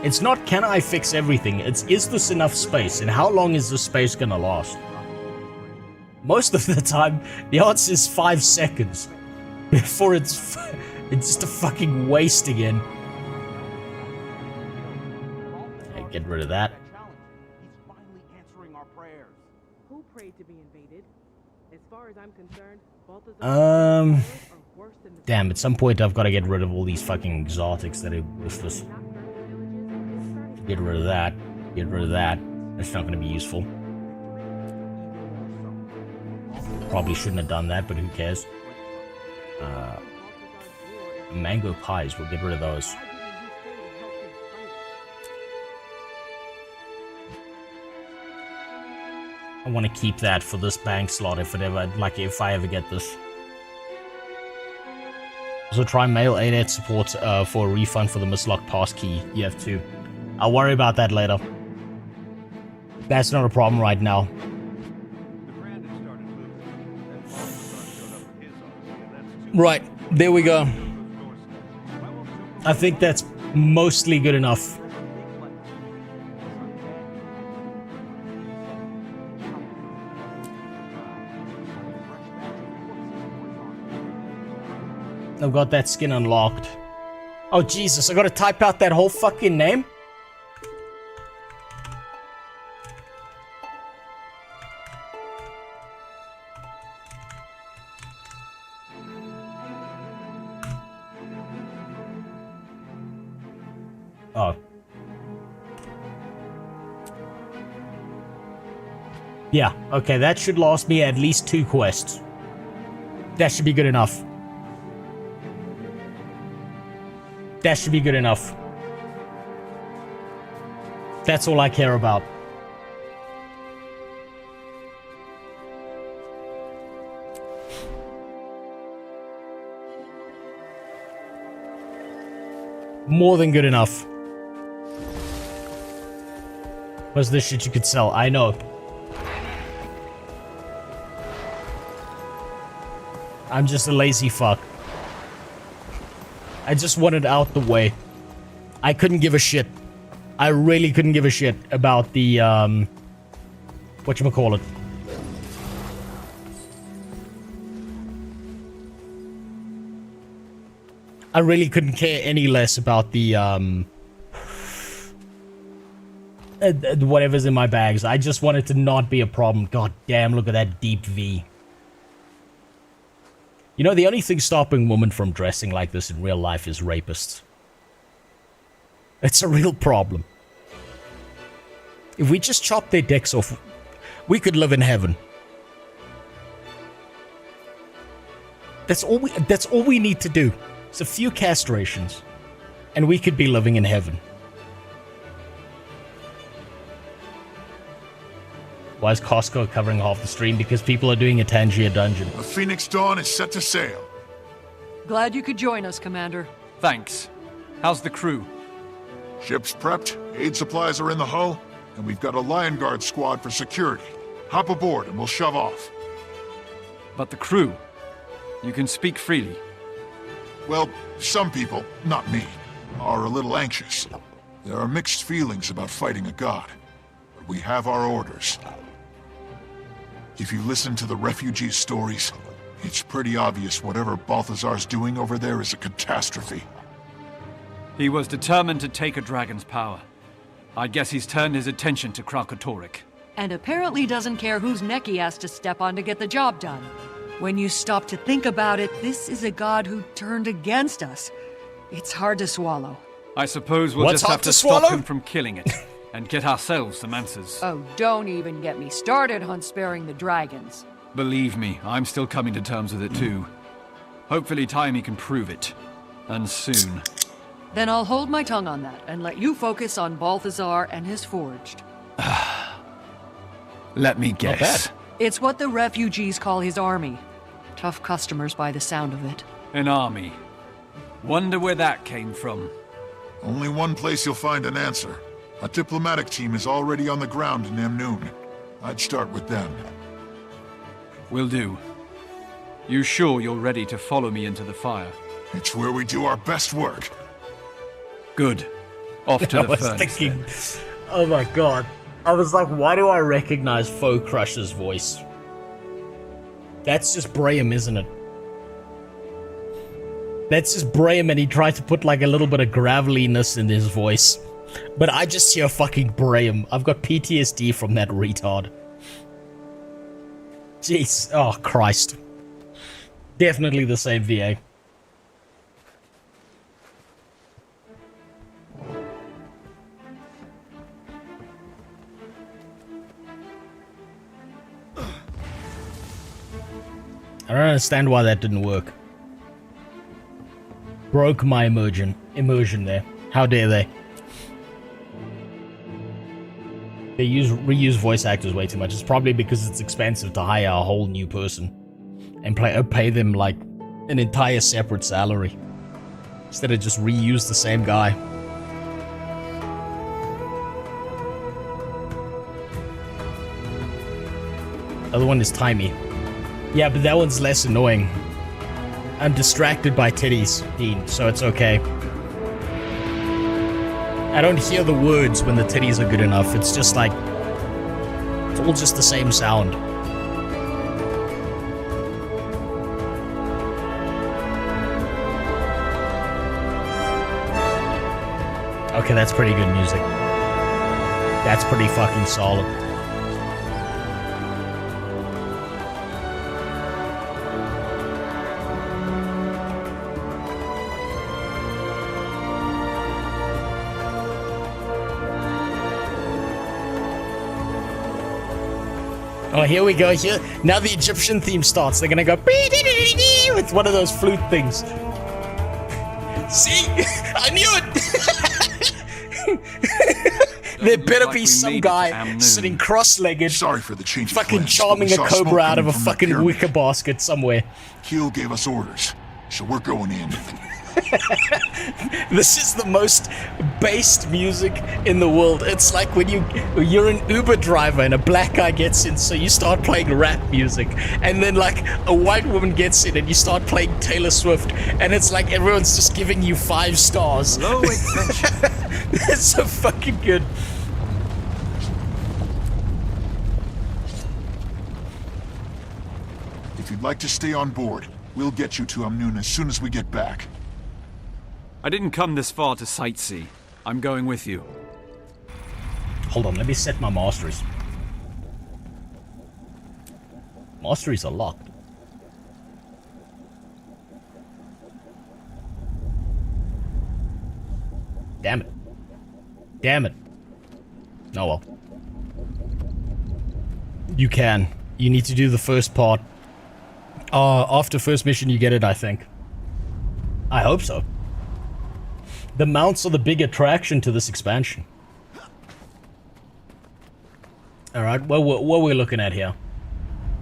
It's not, can I fix everything? It's, is this enough space? And how long is this space gonna last? Most of the time, the answer is 5 seconds. Before it's just a fucking waste again. Okay, get rid of that. Damn, at some point I've got to get rid of all these fucking exotics that are worthless. Get rid of that. Get rid of that. That's not going to be useful. Probably shouldn't have done that, but who cares? Mango pies, we'll get rid of those. I want to keep that for this bank slot if I ever get this. Also try mail 8 support for a refund for the mislocked pass key. You have to. I'll worry about that later. That's not a problem right now. Right, there we go. I think that's mostly good enough. I've got that skin unlocked. Oh, Jesus, I gotta type out that whole fucking name? Oh. Yeah, okay, that should last me at least 2 quests. That should be good enough. That should be good enough. That's all I care about. More than good enough. What's this shit you could sell? I know. I'm just a lazy fuck. I just want it out the way. I couldn't give a shit. I really couldn't give a shit about the, whatchamacallit. I really couldn't care any less about the, whatever's in my bags. I just want it to not be a problem. God damn, look at that deep V. You know, the only thing stopping women from dressing like this in real life is rapists. It's a real problem. If we just chop their dicks off, we could live in heaven. That's all we need to do. It's a few castrations, and we could be living in heaven. Why is Costco covering half the stream? Because people are doing a Tangier dungeon. The Phoenix Dawn is set to sail. Glad you could join us, Commander. Thanks. How's the crew? Ship's prepped, aid supplies are in the hull, and we've got a Lion Guard squad for security. Hop aboard and we'll shove off. But the crew? You can speak freely. Well, some people, not me, are a little anxious. There are mixed feelings about fighting a god, but we have our orders. If you listen to the refugees' stories, it's pretty obvious whatever Balthazar's doing over there is a catastrophe. He was determined to take a dragon's power. I guess he's turned his attention to Kralkatorrik. And apparently doesn't care whose neck he has to step on to get the job done. When you stop to think about it, this is a god who turned against us. It's hard to swallow. I suppose we'll just have to stop him from killing it, and get ourselves some answers. Oh, don't even get me started on sparing the dragons. Believe me, I'm still coming to terms with it too. Hopefully Taimi can prove it. And soon. Then I'll hold my tongue on that, and let you focus on Balthazar and his forged. Let me guess. It's what the refugees call his army. Tough customers by the sound of it. An army. Wonder where that came from. Only one place you'll find an answer. A diplomatic team is already on the ground in Amnoon. I'd start with them. Will do. You sure you're ready to follow me into the fire? It's where we do our best work. Good. Off to the furnace. Thinking, oh my god. I was like, why do I recognize Foe Crusher's voice? That's just Brahim, isn't it? That's just Brahim, and he tried to put like a little bit of graveliness in his voice. But I just hear fucking Brahim. I've got PTSD from that retard. Jeez. Oh, Christ. Definitely the same VA. I don't understand why that didn't work. Broke my immersion there. How dare they? They reuse voice actors way too much. It's probably because it's expensive to hire a whole new person and pay them like an entire separate salary instead of just reuse the same guy. The other one is Taimi. Yeah, but that one's less annoying. I'm distracted by titties, Dean, so it's okay. I don't hear the words when the titties are good enough. It's just like... it's all just the same sound. Okay, that's pretty good music. That's pretty fucking solid. Oh, here we go. Here now, the Egyptian theme starts. They're gonna go with one of those flute things. See, I knew it. There better be some guy sitting cross-legged, sorry for the change fucking charming a cobra out of a fucking wicker basket somewhere. Keel gave us orders, so we're going in. This is the most based music in the world. It's like when you're an Uber driver and a black guy gets in, so you start playing rap music, and then like a white woman gets in and you start playing Taylor Swift, and it's like everyone's just giving you 5 stars. Hello, adventure. It's so fucking good. If you'd like to stay on board, we'll get you to Amnun as soon as we get back. I didn't come this far to sightsee. I'm going with you. Hold on, let me set my masteries. Masteries are locked. Damn it. Damn it. Oh well. You can. You need to do the first part. After first mission you get it, I think. I hope so. The mounts are the big attraction to this expansion. Alright, what we're looking at here.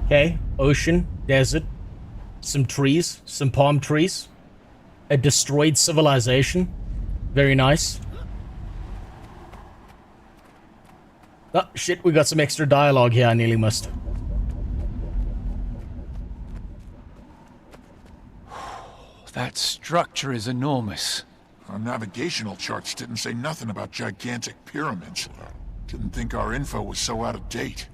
Okay, ocean, desert, some trees, some palm trees, a destroyed civilization. Very nice. Oh, shit, we got some extra dialogue here I nearly missed. That structure is enormous. Our navigational charts didn't say nothing about gigantic pyramids. Didn't think our info was so out of date.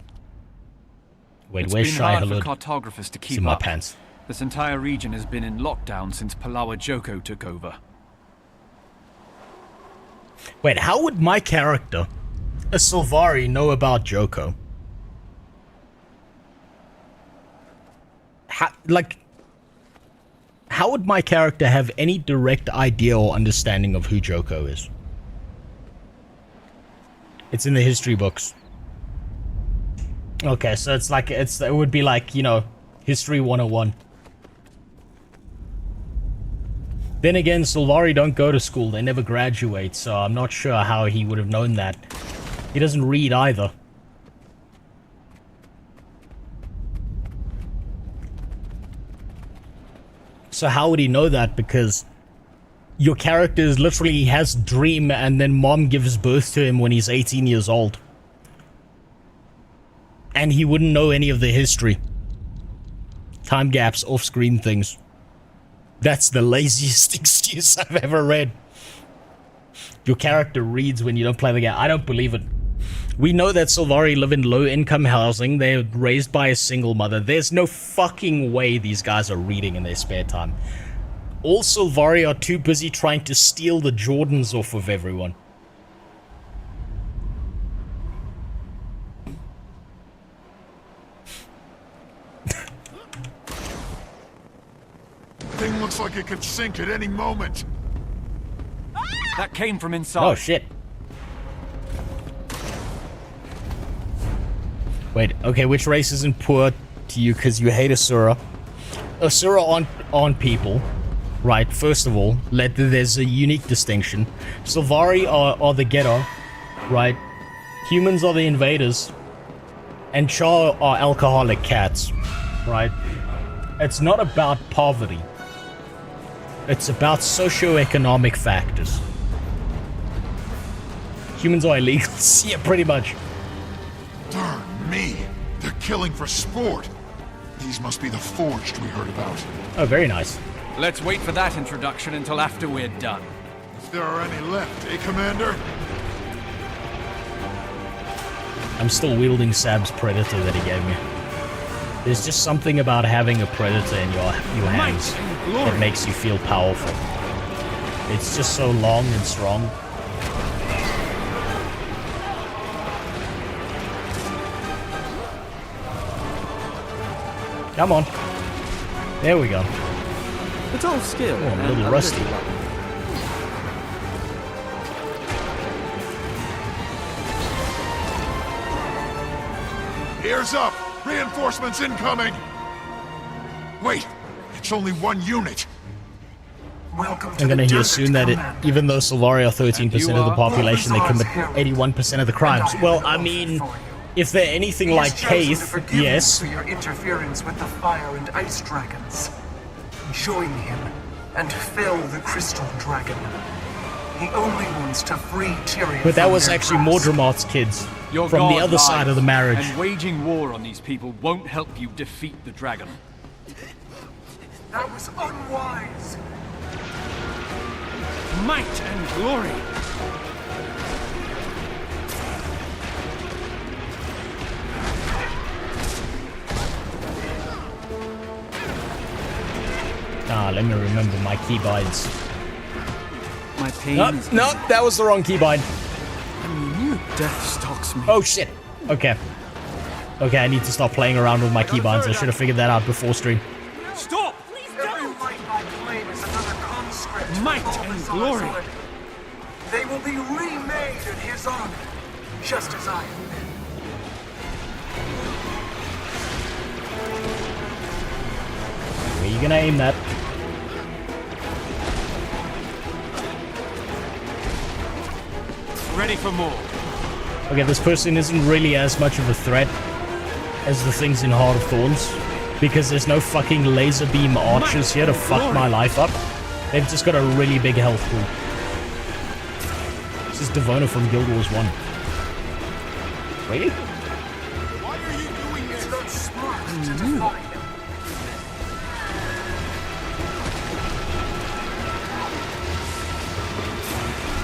Wait, It's where's been Shai hard for Halud? cartographers to It's keep in my up. pants. This entire region has been in lockdown since Palawa Joko took over. Wait, how would my character, a Sylvari, know about Joko? How would my character have any direct idea or understanding of who Joko is? It's in the history books. Okay, so it's like, it would be like, you know, History 101. Then again, Sylvari don't go to school, they never graduate, so I'm not sure how he would have known that. He doesn't read either. So how would he know that? Because your character is literally has dream and then mom gives birth to him when he's 18 years old. And he wouldn't know any of the history. Time gaps, off-screen things. That's the laziest excuse I've ever read. Your character reads when you don't play the game. I don't believe it. We know that Sylvari live in low-income housing. They're raised by a single mother. There's no fucking way these guys are reading in their spare time. All Sylvari are too busy trying to steal the Jordans off of everyone. Thing looks like it could sink at any moment. That came from inside. Oh, shit. Wait, okay, which race isn't poor to you because you hate Asura? Asura aren't people, right? First of all, there's a unique distinction. Sylvari are the ghetto, right? Humans are the invaders. And Char are alcoholic cats, right? It's not about poverty. It's about socioeconomic factors. Humans are illegals. Yeah, pretty much. Darn me. They're killing for sport. These must be the forged we heard about. Oh, very nice. Let's wait for that introduction until after we're done. If there are any left, eh, Commander? I'm still wielding Sab's Predator that he gave me. There's just something about having a Predator in your hands that makes you feel powerful. It's just so long and strong. Come on. There we go. It's all skill. Oh, I'm a little rusty. Ears up! Reinforcements incoming! Wait, it's only one unit. I'm gonna hear soon that even though Solari are 13% of the population, they commit 81% of the crimes. Well, I mean, if they're anything like Kaith, yes. For your interference with the fire and ice dragons. Join him and fell the crystal dragon. He only wants to free Tyrion. But that was actually Mordremoth's kids Your from the god other side of the marriage. And waging war on these people won't help you defeat the dragon. That was unwise. Might and glory. Ah, let me remember my keybinds. My pain is... No, that was the wrong keybind. Death stalks me. Oh shit. Okay. Okay, I need to stop playing around with my keybinds. I should have figured that out before stream. Stop! Please don't. Every light I claim is another conscript. Might and glory. They will be remade in his honor, just as I have been. Where are you gonna aim that? Ready for more. Okay, this person isn't really as much of a threat as the things in Heart of Thorns, because there's no fucking laser beam archers here to fuck my life up. They've just got a really big health pool. This is Devona from Guild Wars 1. Really? Why are you doing this? It's not smart to defy him.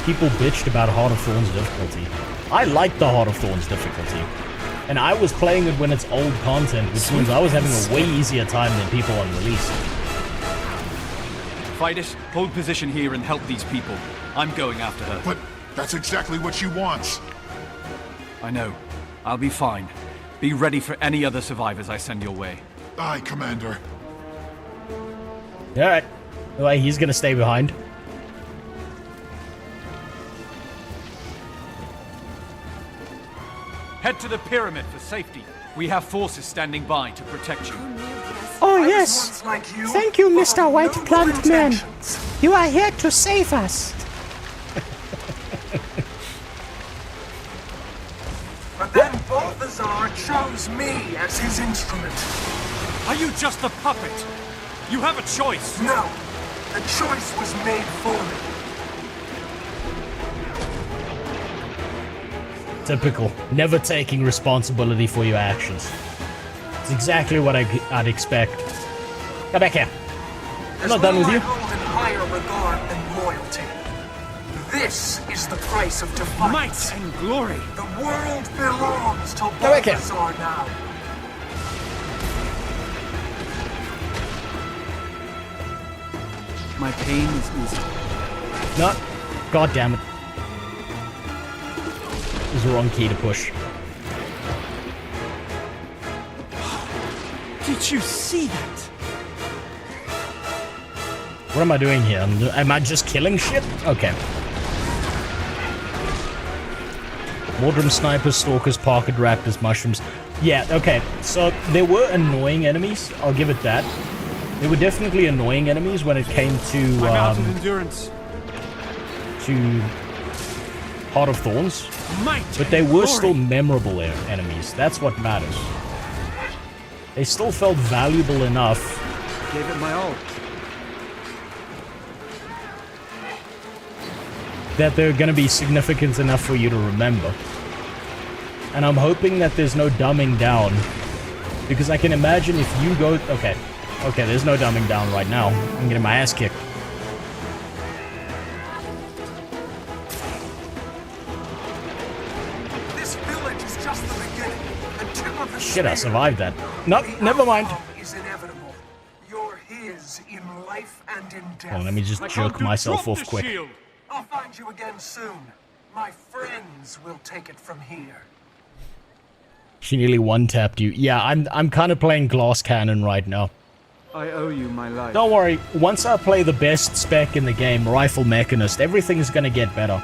People bitched about Heart of Thorns difficulty. I like the Heart of Thorns difficulty. And I was playing it when it's old content, which means I was having a way easier time than people on release. Fidus, hold position here and help these people. I'm going after her. But that's exactly what she wants. I know. I'll be fine. Be ready for any other survivors I send your way. Aye, Commander. Alright. Well, he's gonna stay behind. Head to the pyramid for safety. We have forces standing by to protect you. Oh yes. Thank you, Mr. White Plant Man. You are here to save us. But then Balthazar chose me as his instrument. Are you just a puppet? You have a choice. No. The choice was made for me. Typical. Never taking responsibility for your actions. It's exactly what I'd expect. Come back here. I'm not done with you. I hold in higher regard than loyalty. This is the price of defiance. Might and glory. The world belongs to back here. Balthazar now. My pain is easy. No. God damn it. It was the wrong key to push. Did you see that? What am I doing here? Am I just killing shit? Okay. Mordrim snipers, stalkers, pocket raptors, mushrooms. Yeah, okay. So there were annoying enemies. I'll give it that. There were definitely annoying enemies when it came to I'm out of endurance. To Heart of Thorns. Might but they were still memorable enemies. That's what matters. They still felt valuable enough. Gave it my all. That they're going to be significant enough for you to remember. And I'm hoping that there's no dumbing down. Because I can imagine if you go... Okay. Okay, there's no dumbing down right now. I'm getting my ass kicked. This village is just the beginning. The tip of the Shit, I spear. survived that. Nope, never mind. Is inevitable. You're his in life and in death. Oh, let me just jerk myself off quick. I'll find you again soon. My friends will take it from here. She nearly one-tapped you. Yeah, I'm kind of playing glass cannon right now. I owe you my life. Don't worry, once I play the best spec in the game, Rifle Mechanist, everything's gonna get better.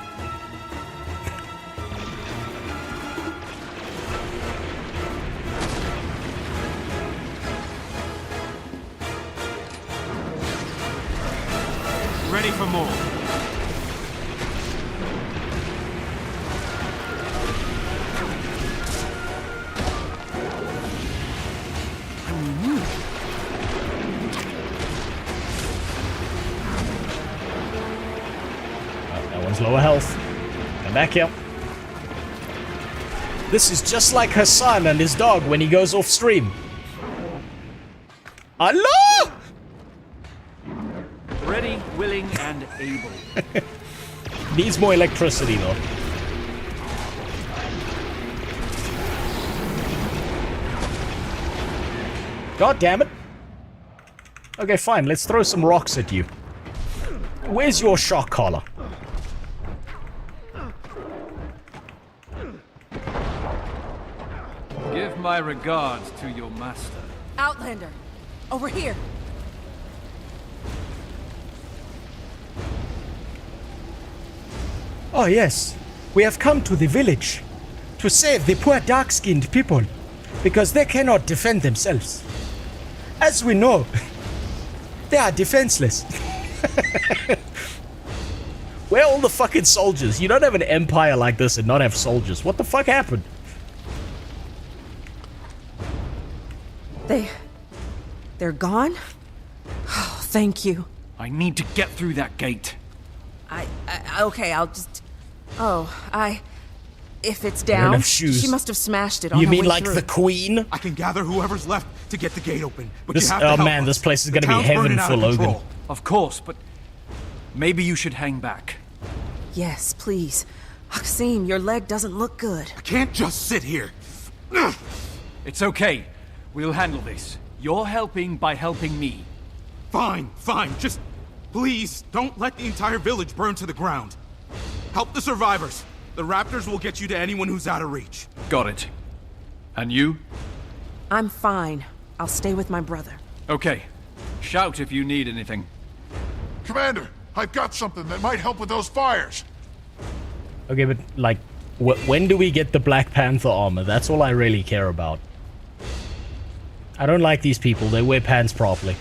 Ready for more. Lower health. Come back here. This is just like her son and his dog when he goes off stream. Allah! Ready, willing, and able. Needs more electricity though. God damn it. Okay, fine. Let's throw some rocks at you. Where's your shock collar? Give my regards to your master. Outlander, over here. Oh yes, we have come to the village to save the poor dark-skinned people because they cannot defend themselves. As we know, they are defenseless. Where are all the fucking soldiers? You don't have an empire like this and not have soldiers. What the fuck happened? They're gone? Oh, thank you. I need to get through that gate. Okay, I'll just... If it's down, she must have smashed it on her way through. You mean like the queen? I can gather whoever's left to get the gate open, but this, you have to help us. This place is gonna be heaven for Logan. Of course, but maybe you should hang back. Yes, please. Haxim, your leg doesn't look good. I can't just sit here. It's okay. We'll handle this. You're helping by helping me. Fine. Just please don't let the entire village burn to the ground. Help the survivors. The raptors will get you to anyone who's out of reach. Got it. And you? I'm fine. I'll stay with my brother. Okay. Shout if you need anything. Commander, I've got something that might help with those fires. Okay, but like, when do we get the Black Panther armor? That's all I really care about. I don't like these people. They wear pants properly.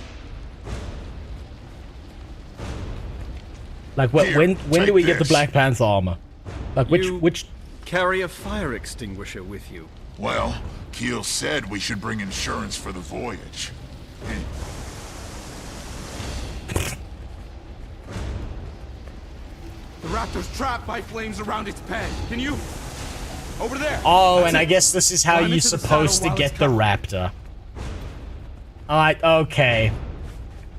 Like, when do we get the Black Panther armor? Like, which... carry a fire extinguisher with you. Well, Keel said we should bring insurance for the voyage. The raptor's trapped by flames around its pen. Can you... Over there. Oh, and I guess this is how you're supposed to get the raptor. Alright, okay.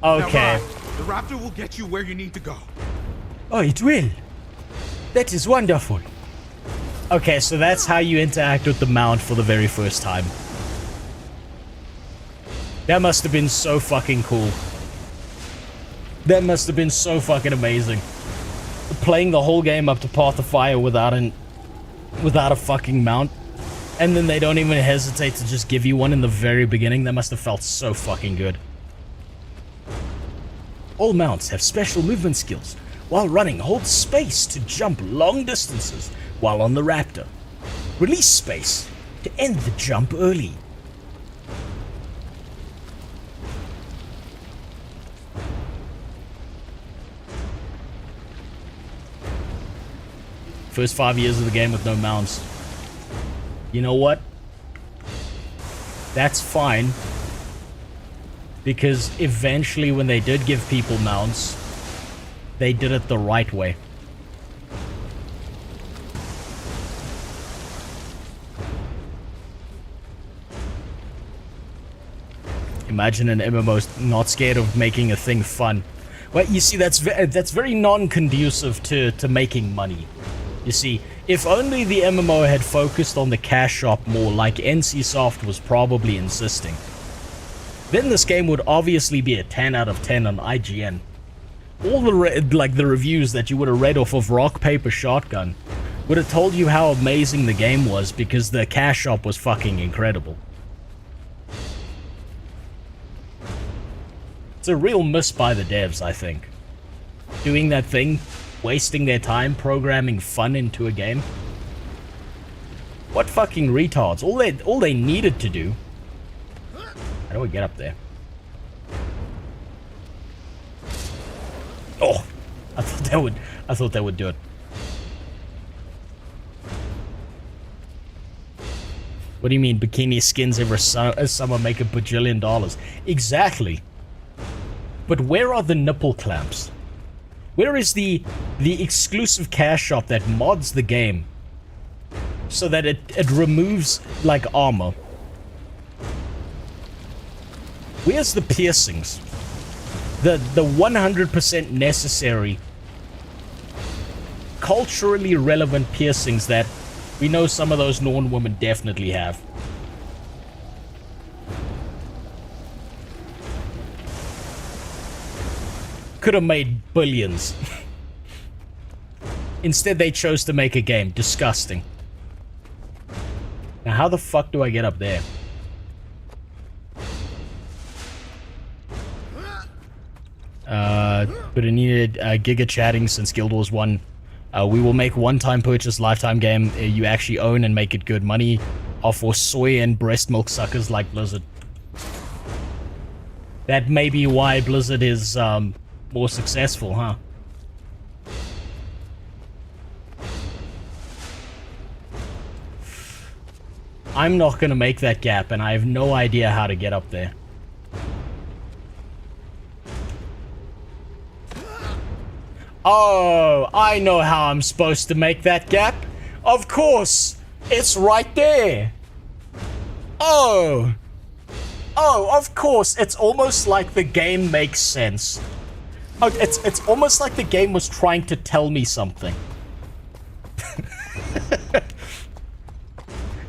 Okay. The raptor will get you where you need to go. Oh, it will. That is wonderful. Okay, so that's how you interact with the mount for the very first time. That must have been so fucking cool. That must have been so fucking amazing. Playing the whole game up to Path of Fire without a fucking mount. And then they don't even hesitate to just give you one in the very beginning. That must have felt so fucking good. All mounts have special movement skills. While running, hold space to jump long distances while on the raptor. Release space to end the jump early. First 5 years of the game with no mounts. You know what? That's fine. Because eventually when they did give people mounts, they did it the right way. Imagine an MMO not scared of making a thing fun. Well, you see, that's very non-conducive to making money. You see, if only the MMO had focused on the cash shop more like NCSoft was probably insisting, then this game would obviously be a 10 out of 10 on IGN. All the reviews that you would have read off of Rock Paper Shotgun Would have told you how amazing the game was because the cash shop was fucking incredible. It's a real miss by the devs, I think. Doing that thing, wasting their time programming fun into a game. What fucking retards? All they needed to do. How do I get up there? Oh, I thought that would do it. What do you mean bikini skins every summer make $1 bajillion? Exactly. But where are the nipple clamps? Where is the exclusive cash shop that mods the game so that it removes like armor? Where's the piercings? The 100% necessary culturally relevant piercings that we know some of those Norn women definitely have. Could have made billions. Instead, they chose to make a game. Disgusting. Now, how the fuck do I get up there? But I needed Giga chatting since Guild Wars 1. We will make one-time purchase lifetime game you actually own and make it good. Money are for soy and breast milk suckers like Blizzard. That may be why Blizzard is more successful, huh? I'm not gonna make that gap, and I have no idea how to get up there. Oh, I know how I'm supposed to make that gap. Of course, it's right there. Oh, of course, it's almost like the game makes sense. Oh, it's almost like the game was trying to tell me something.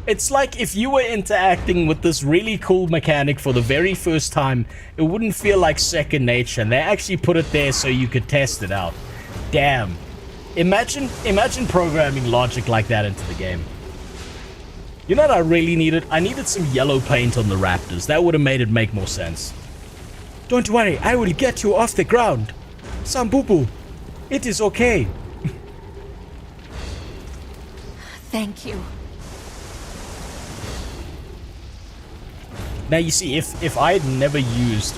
It's like if you were interacting with this really cool mechanic for the very first time, it wouldn't feel like second nature, and they actually put it there so you could test it out. Damn. Imagine programming logic like that into the game. You know what I really needed? I needed some yellow paint on the raptors. That would have made it make more sense. Don't worry, I will get you off the ground. Sambubu, it is okay. Thank you. Now you see, if I had never used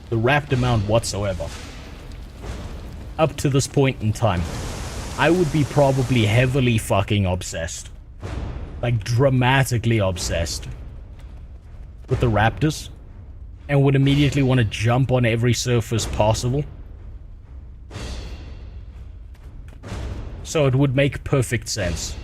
the raptor mount whatsoever, up to this point in time, I would be probably heavily fucking obsessed. Like, dramatically obsessed with the raptors. And would immediately want to jump on every surface possible. So it would make perfect sense.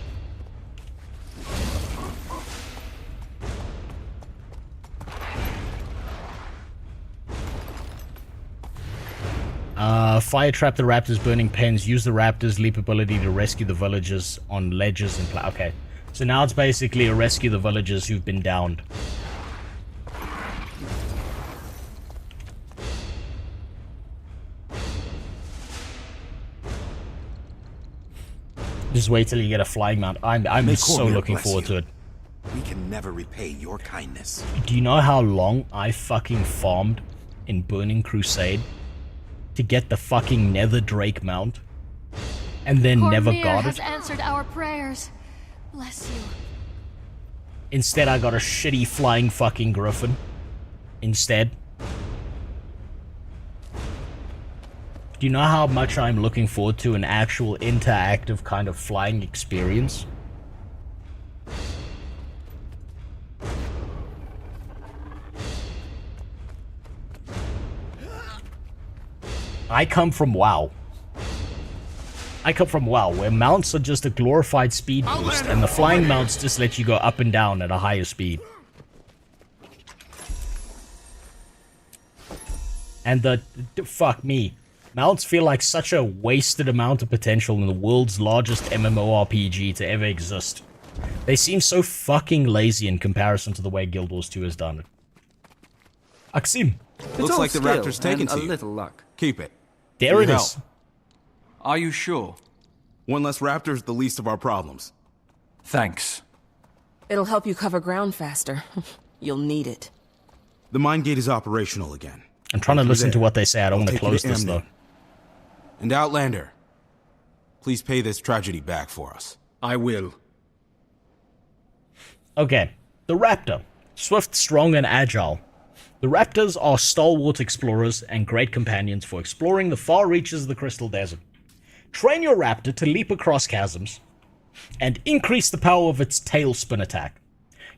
Fire trap the raptors' burning pens. Use the raptors' leap ability to rescue the villagers on ledges and okay. So now it's basically a rescue the villagers who've been downed. Just wait till you get a flying mount. I'm so looking forward to it. We can never repay your kindness. Do you know how long I fucking farmed in Burning Crusade to get the fucking Nether Drake mount, and then never got it? Has answered our prayers. Bless you. Instead, I got a shitty flying fucking griffin. Instead. Do you know how much I'm looking forward to an actual interactive kind of flying experience? I come from WoW. Where mounts are just a glorified speed boost, and the flying mounts just let you go up and down at a higher speed. And fuck me. Mounts feel like such a wasted amount of potential in the world's largest MMORPG to ever exist. They seem so fucking lazy in comparison to the way Guild Wars 2 has done it. Axim. Looks like the raptor's taken to you. A little luck. Keep it. There it is. Are you sure? One less raptor is the least of our problems. Thanks. It'll help you cover ground faster. You'll need it. The mine gate is operational again. I'm trying to listen to what they say. I don't want to I'll take you close to this, Amnon. though. And Outlander, please pay this tragedy back for us. I will. Okay, the Raptor. Swift, strong, and agile. The Raptors are stalwart explorers and great companions for exploring the far reaches of the Crystal Desert. Train your Raptor to leap across chasms and increase the power of its tailspin attack.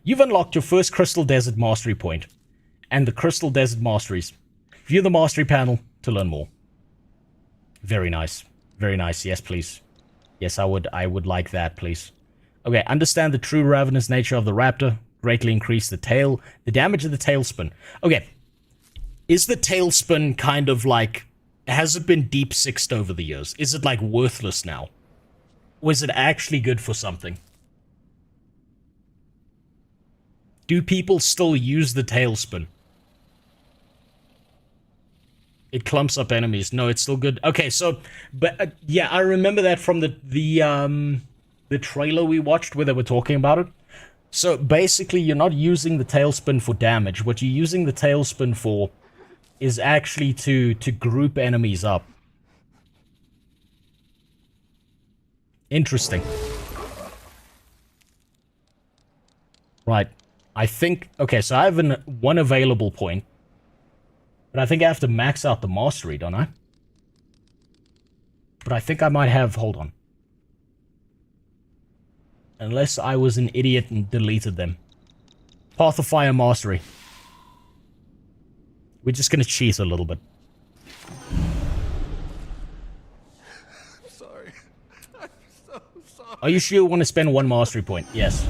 You've unlocked your first Crystal Desert Mastery Point and the Crystal Desert Masteries. View the Mastery panel to learn more. Very nice. Very nice. Yes, please. Yes, I would like that, please. Okay, understand the true ravenous nature of the Raptor. Greatly increase the damage of the tailspin. Okay, is the tailspin kind of like, has it been deep sixed over the years? Is it like worthless now? Or is it actually good for something? Do people still use the tailspin? It clumps up enemies. No, it's still good. Okay, so, but yeah, I remember that from the trailer we watched where they were talking about it. So basically, you're not using the tailspin for damage. What you're using the tailspin for is actually to group enemies up. Interesting. Right. I think... Okay, so I have one available point. But I think I have to max out the mastery, don't I? But I think I might have... Hold on. Unless I was an idiot and deleted them. Path of Fire Mastery. We're just gonna cheat a little bit. I'm sorry. I'm so sorry. Are you sure you want to spend one mastery point? Yes.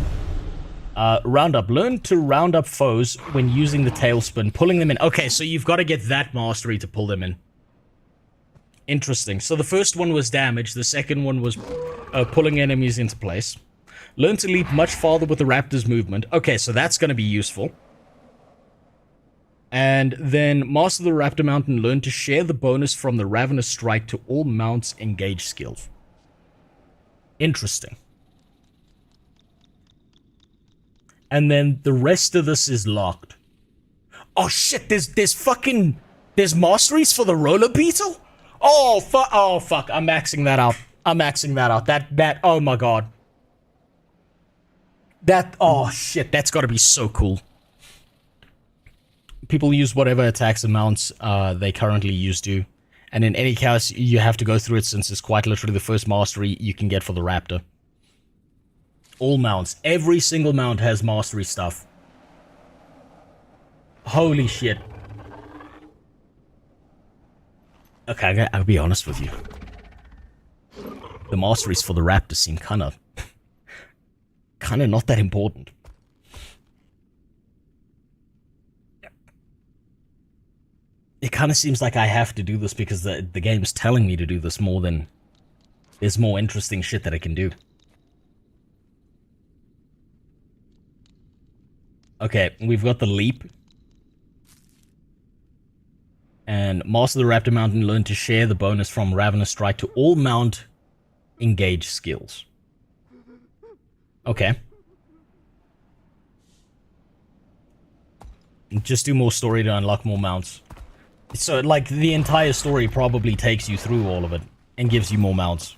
Round up. Learn to round up foes when using the tailspin, pulling them in. Okay, so you've got to get that mastery to pull them in. Interesting. So the first one was damage. The second one was pulling enemies into place. Learn to leap much farther with the Raptor's movement. Okay, so that's going to be useful. And then master the Raptor mount and learn to share the bonus from the Ravenous Strike to all mounts engage skills. Interesting. And then the rest of this is locked. Oh shit, there's masteries for the Roller Beetle? Oh fuck, I'm maxing that out. That, oh my god. Oh shit, that's gotta be so cool. People use whatever attacks and mounts they currently use to. And in any case, you have to go through it since it's quite literally the first mastery you can get for the Raptor. All mounts. Every single mount has mastery stuff. Holy shit. Okay, I'll be honest with you. The masteries for the Raptor seem kind of not that important. It kind of seems like I have to do this because the game's telling me to do this more than there's more interesting shit that I can do. Okay, we've got the leap. And master the Raptor mount and learn to share the bonus from Ravenous Strike to all mount engage skills. Okay. Just do more story to unlock more mounts. So, like, the entire story probably takes you through all of it and gives you more mounts.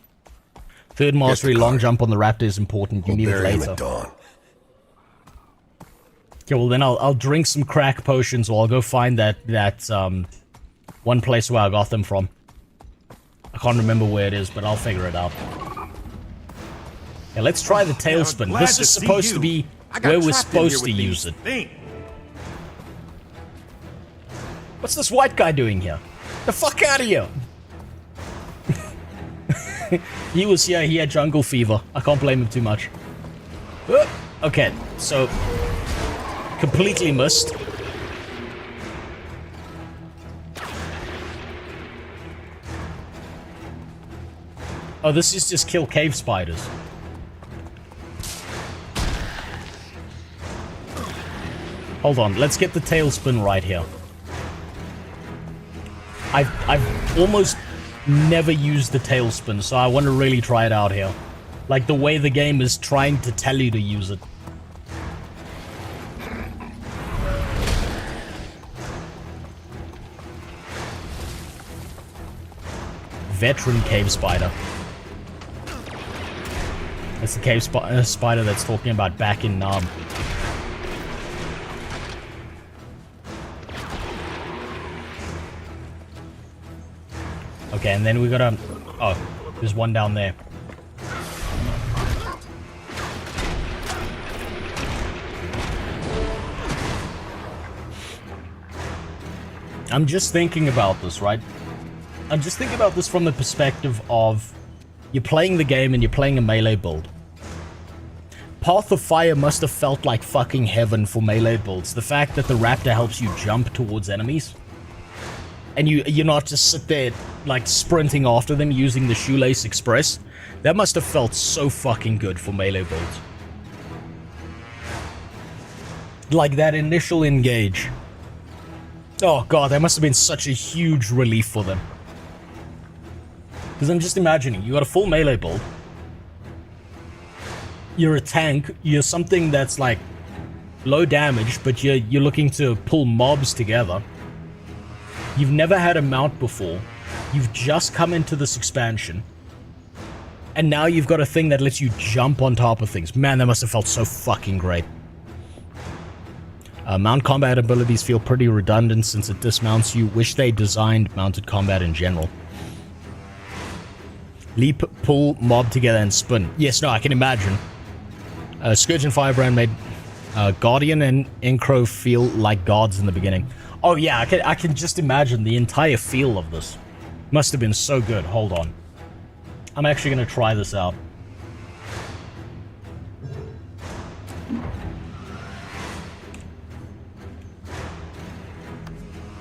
Third mastery, long jump on the Raptor is important. You need it later. Okay, well then I'll drink some crack potions, or I'll go find that one place where I got them from. I can't remember where it is, but I'll figure it out. Yeah, let's try the tailspin. This is supposed to be where we're supposed to use it. What's this white guy doing here? The fuck out of here! He was here, he had jungle fever. I can't blame him too much. Okay, so... completely missed. Oh, this is just kill cave spiders. Hold on, let's get the tailspin right here. I've almost never used the tailspin, so I want to really try it out here. Like the way the game is trying to tell you to use it. Veteran cave spider. That's the cave spider that's talking about back in Nam. Okay, and then we gotta... Oh, there's one down there. I'm just thinking about this, right? I'm just thinking about this from the perspective of you're playing the game and you're playing a melee build. Path of Fire must have felt like fucking heaven for melee builds. The fact that the raptor helps you jump towards enemies. And you're not just sit there like sprinting after them using the Shoelace Express. That must have felt so fucking good for melee builds. Like that initial engage. Oh god, that must have been such a huge relief for them. Because I'm just imagining, you got a full melee build. You're a tank, you're something that's like low damage, but you're looking to pull mobs together. You've never had a mount before. You've just come into this expansion. And now you've got a thing that lets you jump on top of things. Man, that must have felt so fucking great. Mount combat abilities feel pretty redundant since it dismounts you. Wish they designed mounted combat in general. Leap, pull, mob together, and spin. Yes, no, I can imagine. Scourge and Firebrand made Guardian and Incro feel like gods in the beginning. Oh yeah, I can just imagine the entire feel of this. Must have been so good. Hold on. I'm actually going to try this out.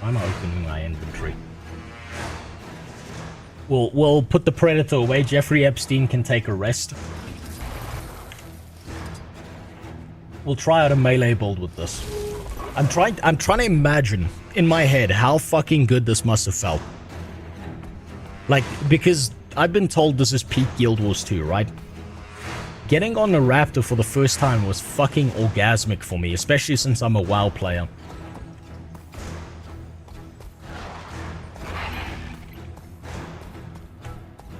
I'm opening my inventory. We'll put the Predator away. Jeffrey Epstein can take a rest. We'll try out a melee build with this. I'm trying to imagine in my head how fucking good this must have felt. Like, because I've been told this is peak Guild Wars 2, right? Getting on a Raptor for the first time was fucking orgasmic for me, especially since I'm a WoW player.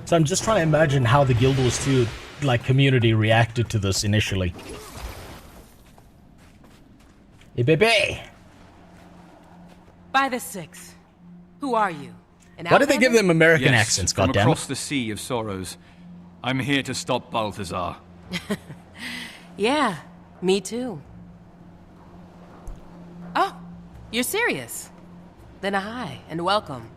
So I'm just trying to imagine how the Guild Wars 2 like community reacted to this initially. Hey, baby! By the six. Who are you? Why did they give them American Yes, accents, from goddammit? across the Sea of Sorrows. I'm here to stop Balthazar. Yeah, me too. Oh, you're serious? Then a hi and welcome.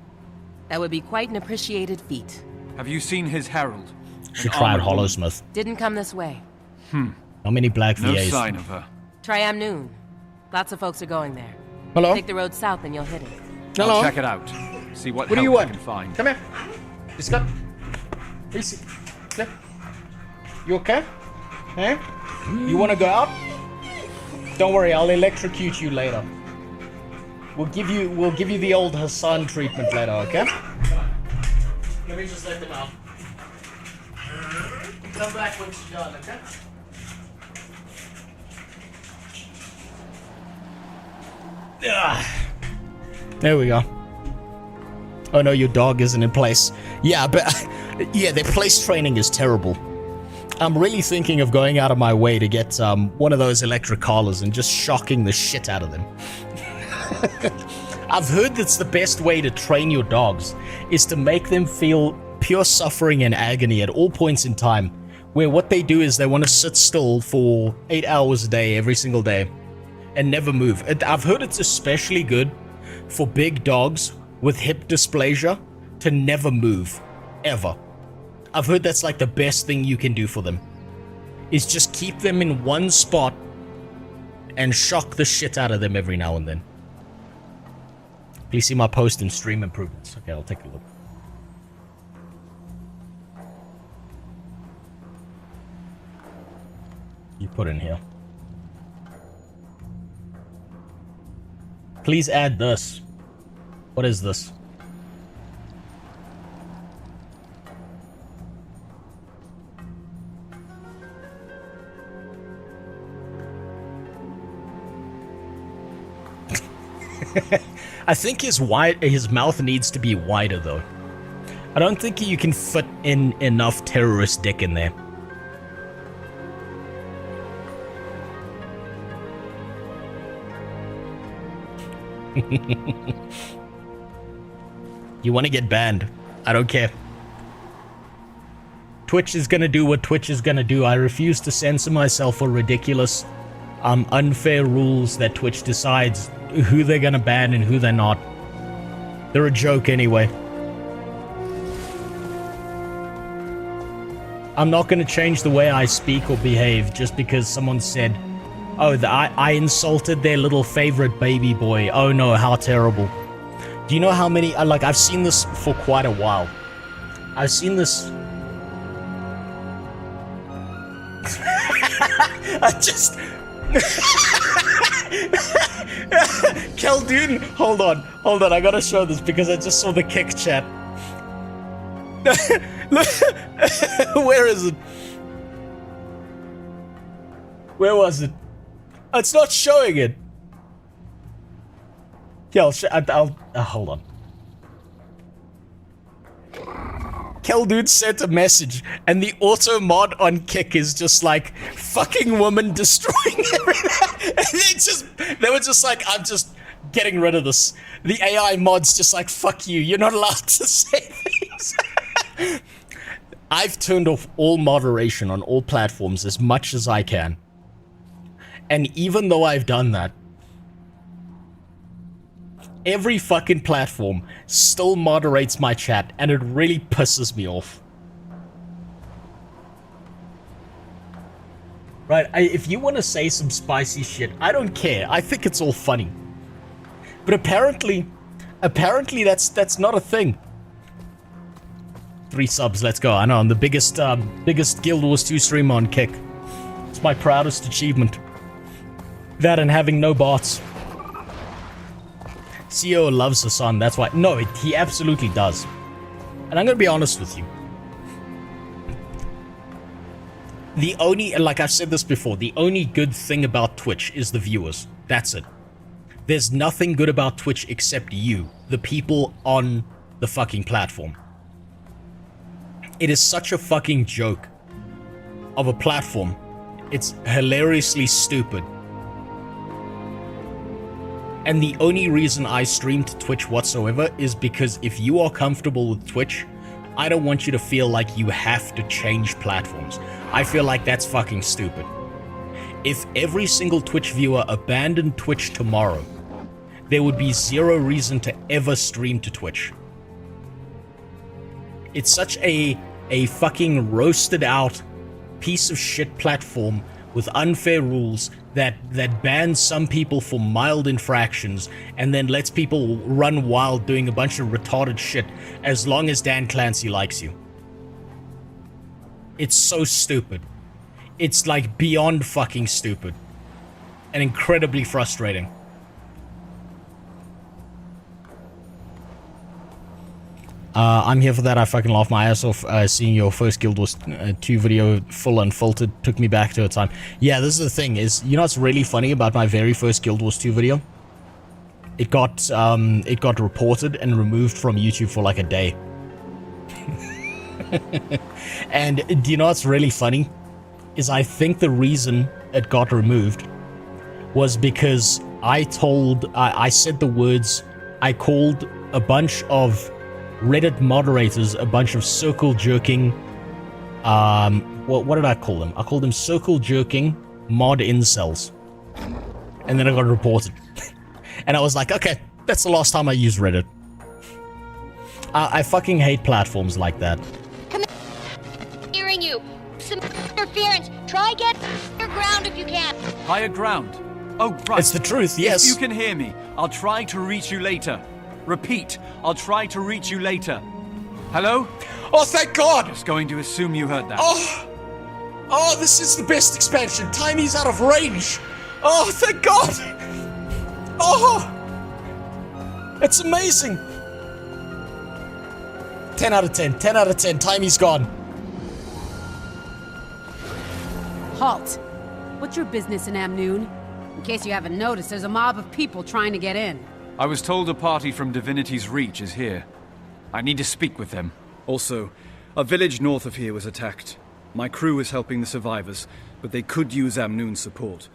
That would be quite an appreciated feat. Have you seen his herald? Should try out Hollowsmith. Didn't come this way. How many black No VAs? sign of her. Try Noon. Lots of folks are going there. Hello? Take the road south and you'll hit it. Hello? I'll check it out. See what do help you I want? can find. Come here. Scott. Easy. Come. You okay? Hey? You want to go out? Don't worry, I'll electrocute you later. We'll give you the old Hassan treatment later, okay? Let me just let them out. Come back when she's done, okay? There we go. Oh no, your dog isn't in place. Yeah, but yeah, their place training is terrible. I'm really thinking of going out of my way to get one of those electric collars and just shocking the shit out of them. I've heard that's the best way to train your dogs, is to make them feel pure suffering and agony at all points in time, where what they do is they want to sit still for 8 hours a day, every single day, and never move. I've heard it's especially good for big dogs with hip dysplasia to never move, ever. I've heard that's like the best thing you can do for them, is just keep them in one spot and shock the shit out of them every now and then. Please see my post and stream improvements. Okay, I'll take a look. You put in here. Please add this. What is this? I think his mouth needs to be wider though. I don't think you can fit in enough terrorist dick in there. You want to get banned? I don't care. Twitch is gonna do what Twitch is gonna do. I refuse to censor myself for ridiculous, unfair rules that Twitch decides who they're gonna ban and who they're not. They're a joke anyway. I'm not gonna change the way I speak or behave just because someone said, oh, I insulted their little favorite baby boy. Oh no, how terrible. Do you know how many, like, I've seen this for quite a while. I've seen this... I just... Khaldun, hold on, I gotta show this because I just saw the kick chat. Where is it? Where was it? It's not showing it. Yeah, I'll hold on. Khaldun sent a message, and the auto mod on Kick is just like fucking woman destroying everything. And they were just like, I'm just getting rid of this. The AI mod's just like, fuck you. You're not allowed to say things. I've turned off all moderation on all platforms as much as I can. And even though I've done that, every fucking platform still moderates my chat, and it really pisses me off. Right, if you want to say some spicy shit, I don't care. I think it's all funny. But apparently that's not a thing. 3 subs, let's go. I know, I'm the biggest Guild Wars 2 streamer on Kick. It's my proudest achievement. That and having no bots. CEO loves Hassan, that's why. No, he absolutely does. And I'm gonna be honest with you. The only, like I've said this before, the only good thing about Twitch is the viewers. That's it. There's nothing good about Twitch except you, the people on the fucking platform. It is such a fucking joke of a platform. It's hilariously stupid. And the only reason I stream to Twitch whatsoever is because if you are comfortable with Twitch, I don't want you to feel like you have to change platforms. I feel like that's fucking stupid. If every single Twitch viewer abandoned Twitch tomorrow, there would be zero reason to ever stream to Twitch. It's such a fucking roasted out piece of shit platform with unfair rules that bans some people for mild infractions and then lets people run wild doing a bunch of retarded shit as long as Dan Clancy likes you. It's so stupid. It's like beyond fucking stupid. And incredibly frustrating. I'm here for that. I fucking laughed my ass off seeing your first Guild Wars 2 video full unfiltered. Took me back to a time. Yeah, this is the thing, is, you know what's really funny about my very first Guild Wars 2 video? It got reported and removed from YouTube for like a day. And do you know what's really funny? Is I think the reason it got removed was because I said the words, I called a bunch of Reddit moderators a bunch of circle jerking, what did I call them? I called them circle jerking mod incels. And then I got reported. And I was like, okay, that's the last time I used Reddit. I fucking hate platforms like that. Come in. Hearing you. Some interference. Try get higher ground if you can. Higher ground? Oh, right. It's the truth, yes. If you can hear me, I'll try to reach you later. Repeat, I'll try to reach you later. Hello? Oh, thank God! Just going to assume you heard that. Oh, this is the best expansion. Tiny's out of range. Oh, thank God! Oh! It's amazing. 10 out of 10. 10 out of 10. Tiny's gone. Halt. What's your business in Amnoon? In case you haven't noticed, there's a mob of people trying to get in. I was told a party from Divinity's Reach is here. I need to speak with them. Also, a village north of here was attacked. My crew is helping the survivors, but they could use Amnoon's support.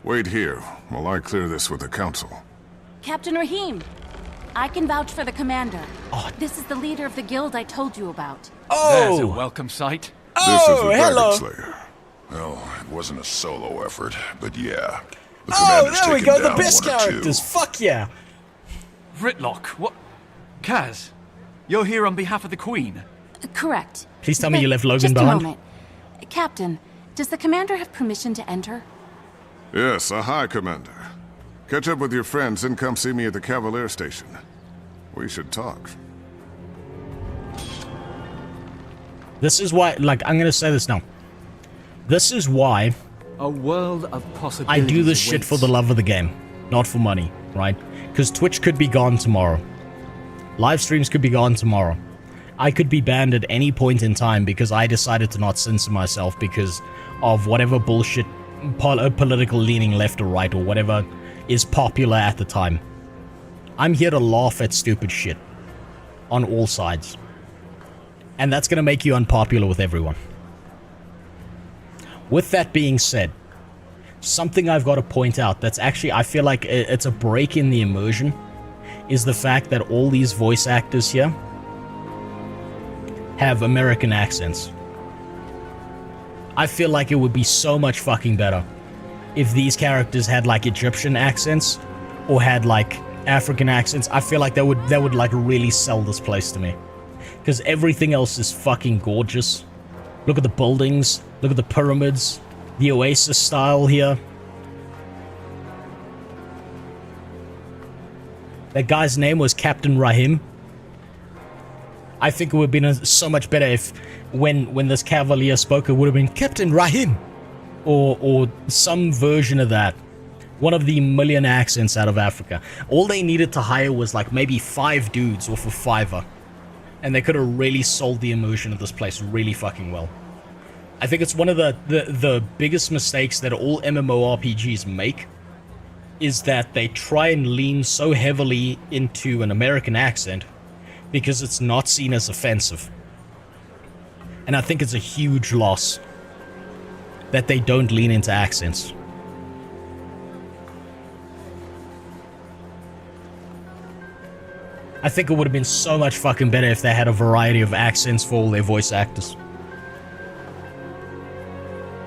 Wait here while I clear this with the council. Captain Rahim, I can vouch for the commander. This is the leader of the guild I told you about. There's a welcome sight. This is the Dragon Slayer. Well, it wasn't a solo effort, but yeah. The commander's there we taken go, the down best one or two. characters. Fuck yeah. Ritlock, what? Kaz, you're here on behalf of the Queen? Correct. Please tell me you left Logan Just behind. a moment. Captain, does the commander have permission to enter? Yes, aye, Commander. Catch up with your friends and come see me at the Cavalier Station. We should talk. This is why, like, I'm gonna say this now. This is why a world of possibilities I do this shit for the love of the game, not for money, right? Because Twitch could be gone tomorrow. Live streams could be gone tomorrow. I could be banned at any point in time because I decided to not censor myself because of whatever bullshit political leaning left or right or whatever is popular at the time. I'm here to laugh at stupid shit on all sides. And that's gonna make you unpopular with everyone. With that being said, something I've got to point out that's actually, I feel like it's a break in the immersion, is the fact that all these voice actors here have American accents. I feel like it would be so much fucking better if these characters had like Egyptian accents or had like African accents. I feel like that would like really sell this place to me. Because everything else is fucking gorgeous. Look at the buildings, look at the pyramids, the Oasis style here. That guy's name was Captain Rahim. I think it would have been so much better if when this Cavalier spoke, it would have been Captain Rahim. Or some version of that. One of the million accents out of Africa. All they needed to hire was like maybe 5 dudes or for $5. And they could have really sold the immersion of this place really fucking well. I think it's one of the biggest mistakes that all MMORPGs make is that they try and lean so heavily into an American accent because it's not seen as offensive. And I think it's a huge loss that they don't lean into accents. I think it would have been so much fucking better if they had a variety of accents for all their voice actors.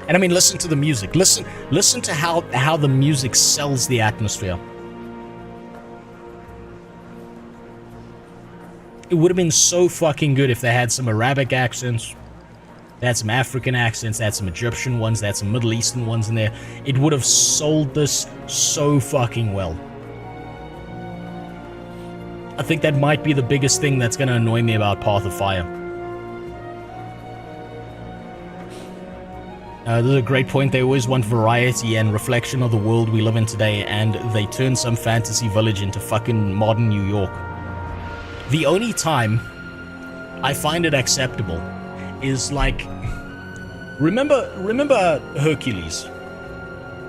And I mean, listen to the music. Listen to how the music sells the atmosphere. It would have been so fucking good if they had some Arabic accents, they had some African accents, they had some Egyptian ones, they had some Middle Eastern ones in there. It would have sold this so fucking well. I think that might be the biggest thing that's going to annoy me about Path of Fire. This is a great point. They always want variety and reflection of the world we live in today, and they turn some fantasy village into fucking modern New York. The only time I find it acceptable is like... Remember Hercules?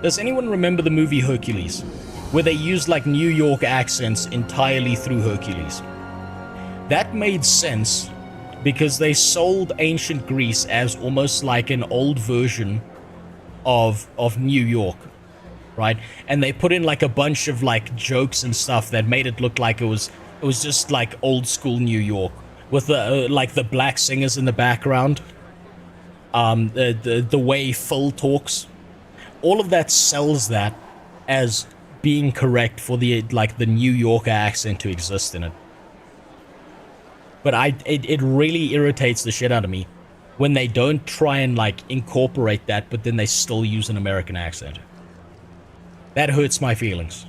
Does anyone remember the movie Hercules? Where they used like New York accents entirely through Hercules. That made sense because they sold ancient Greece as almost like an old version of New York, right? And they put in like a bunch of like jokes and stuff that made it look like it was just like old school New York with the like the black singers in the background, the way Phil talks. All of that sells that as being correct for the like the New Yorker accent to exist in it. But it really irritates the shit out of me when they don't try and like incorporate that, but then they still use an American accent. That hurts my feelings.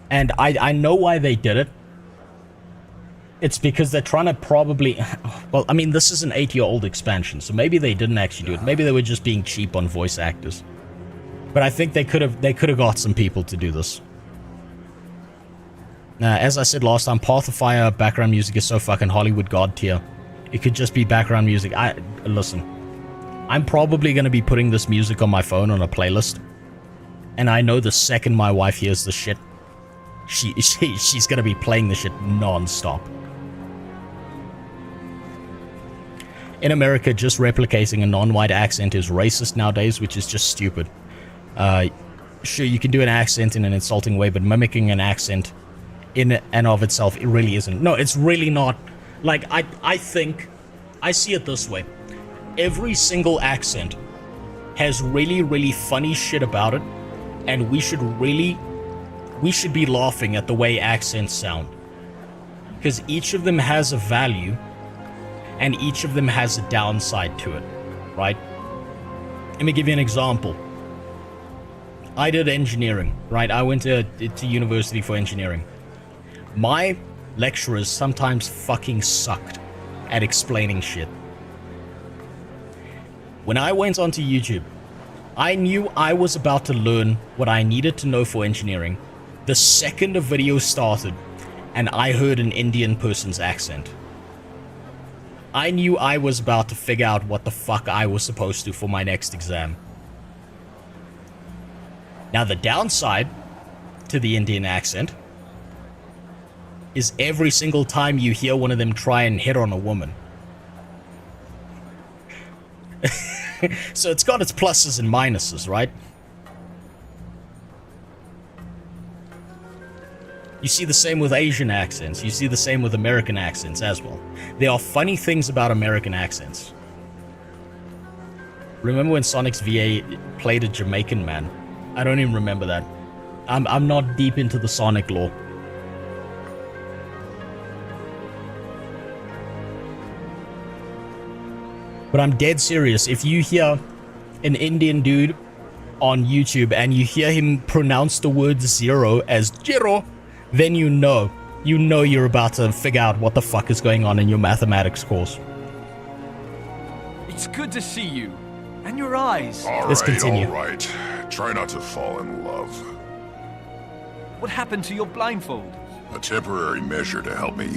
And I know why they did it. It's because they're trying to probably... Well, I mean, this is an 8-year-old expansion, so maybe they didn't actually do it. Maybe they were just being cheap on voice actors. But I think they could have got some people to do this. As I said last time, Path of Fire background music is so fucking Hollywood god tier. It could just be background music. Listen, I'm probably going to be putting this music on my phone on a playlist. And I know the second my wife hears this shit, she's gonna be playing the shit non-stop. In America, just replicating a non-white accent is racist nowadays, which is just stupid. Sure, you can do an accent in an insulting way, but mimicking an accent in and of itself, it really isn't. No, it's really not. Like, I think, I see it this way. Every single accent has really, really funny shit about it, and we should be laughing at the way accents sound. Because each of them has a value, and each of them has a downside to it, right? Let me give you an example. I did engineering, right? I went to university for engineering. My lecturers sometimes fucking sucked at explaining shit. When I went onto YouTube, I knew I was about to learn what I needed to know for engineering the second a video started and I heard an Indian person's accent. I knew I was about to figure out what the fuck I was supposed to for my next exam. Now, the downside to the Indian accent is every single time you hear one of them try and hit on a woman. So it's got its pluses and minuses, right? You see the same with Asian accents. You see the same with American accents as well. There are funny things about American accents. Remember when Sonic's VA played a Jamaican man? I don't even remember that. I'm not deep into the Sonic lore. But I'm dead serious. If you hear an Indian dude on YouTube and you hear him pronounce the word zero as Jiro, then you know you're about to figure out what the fuck is going on in your mathematics course. It's good to see you. And your eyes. Let's continue. All right. Try not to fall in love. What happened to your blindfold? A temporary measure to help me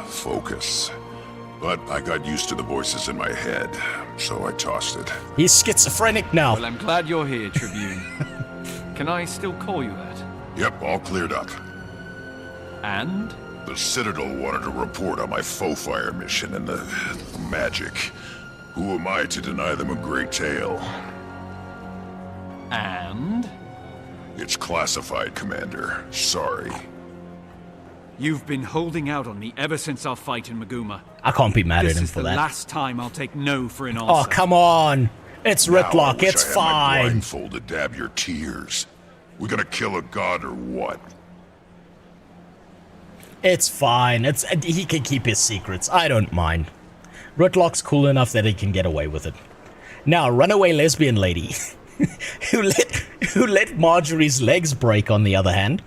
focus. But I got used to the voices in my head, so I tossed it. He's schizophrenic now. Well, I'm glad you're here, Tribune. Can I still call you that? Yep, all cleared up. And? The Citadel wanted to report on my faux fire mission and the magic. Who am I to deny them a great tale? And? It's classified, Commander. Sorry. You've been holding out on me ever since our fight in Maguma. I can't be mad at him for that. This is the last time I'll take no for an answer. Oh, come on. It's Ritlock. It's I had fine. my blindfold to dab your tears. We gonna kill a god or what? It's fine. He can keep his secrets. I don't mind. Ritlock's cool enough that he can get away with it. Now, runaway lesbian lady who let Marjorie's legs break, on the other hand.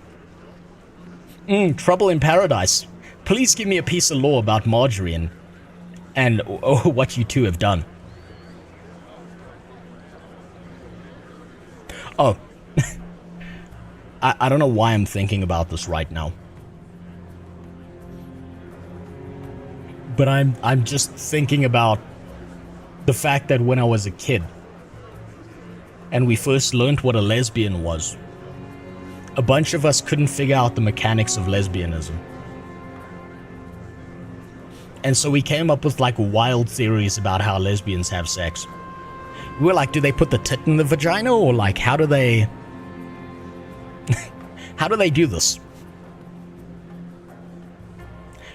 Trouble in paradise. Please give me a piece of lore about Marjorie and what you two have done. Oh. I don't know why I'm thinking about this right now. But I'm just thinking about the fact that when I was a kid and we first learned what a lesbian was, a bunch of us couldn't figure out the mechanics of lesbianism. And so we came up with like wild theories about how lesbians have sex. We were like, do they put the tit in the vagina, or like how do they do this?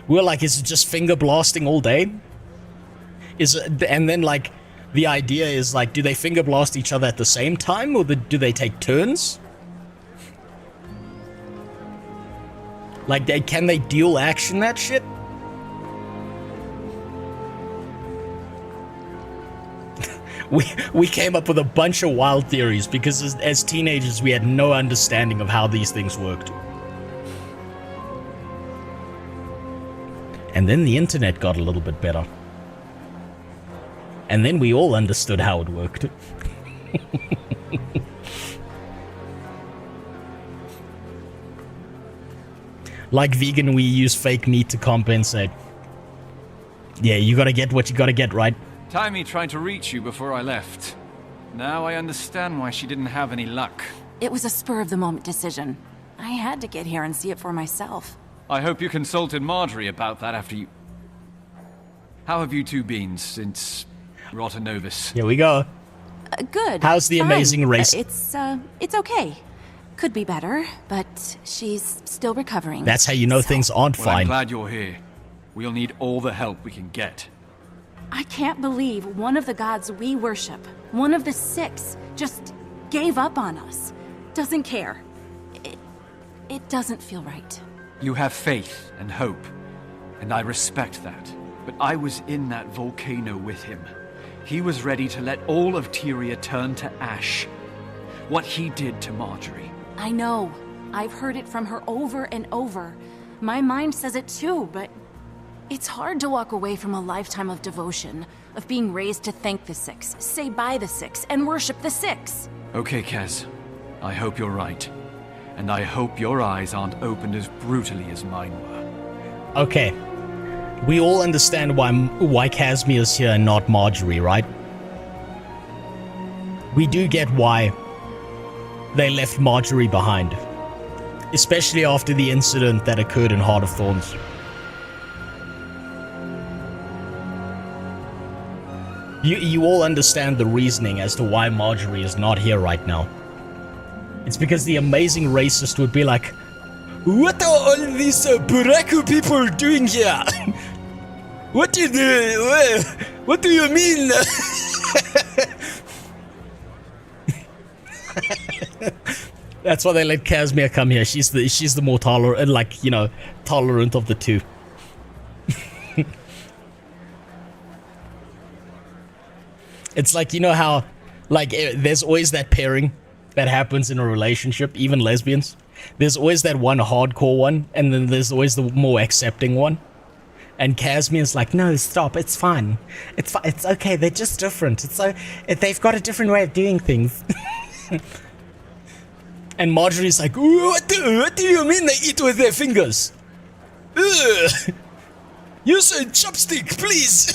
We were like, is it just finger blasting all day? And then like the idea is like, do they finger blast each other at the same time, or do they take turns? Like, can they dual action that shit? We came up with a bunch of wild theories because as teenagers we had no understanding of how these things worked. And then the internet got a little bit better. And then we all understood how it worked. Like vegan, we use fake meat to compensate. Yeah, you gotta get what you gotta get, right? Taimi tried to reach you before I left. Now I understand why she didn't have any luck. It was a spur-of-the-moment decision. I had to get here and see it for myself. I hope you consulted Marjorie about that after you... How have you two been since Rotanovis? Here we go. Good. How's the Fine. amazing race? It's okay. Could be better, but she's still recovering. That's how you know things aren't Well, fine. I'm glad you're here. We'll need all the help we can get. I can't believe one of the gods we worship, one of the 6, just gave up on us. Doesn't care. It doesn't feel right. You have faith and hope, and I respect that. But I was in that volcano with him. He was ready to let all of Tyria turn to ash. What he did to Marjorie. I know. I've heard it from her over and over. My mind says it too, but it's hard to walk away from a lifetime of devotion, of being raised to thank the 6, say bye the 6, and worship the 6. Okay, Kaz. I hope you're right. And I hope your eyes aren't opened as brutally as mine were. Okay. We all understand why Casmia's here and not Marjorie, right? We do get why they left Marjorie behind. Especially after the incident that occurred in Heart of Thorns. You all understand the reasoning as to why Marjorie is not here right now. It's because the amazing racist would be like, what are all these Buraku people doing here? What do you mean? That's why they let Casmia come here. She's the more tolerant, like, you know, tolerant of the two. It's like, you know how, like, there's always that pairing that happens in a relationship, even lesbians. There's always that one hardcore one, and then there's always the more accepting one. And Casmia's like, no, stop, it's fine. It's okay, they're just different. They've got a different way of doing things. And Marjorie's like, what do you mean they eat with their fingers? Ugh. Use a chopstick, please.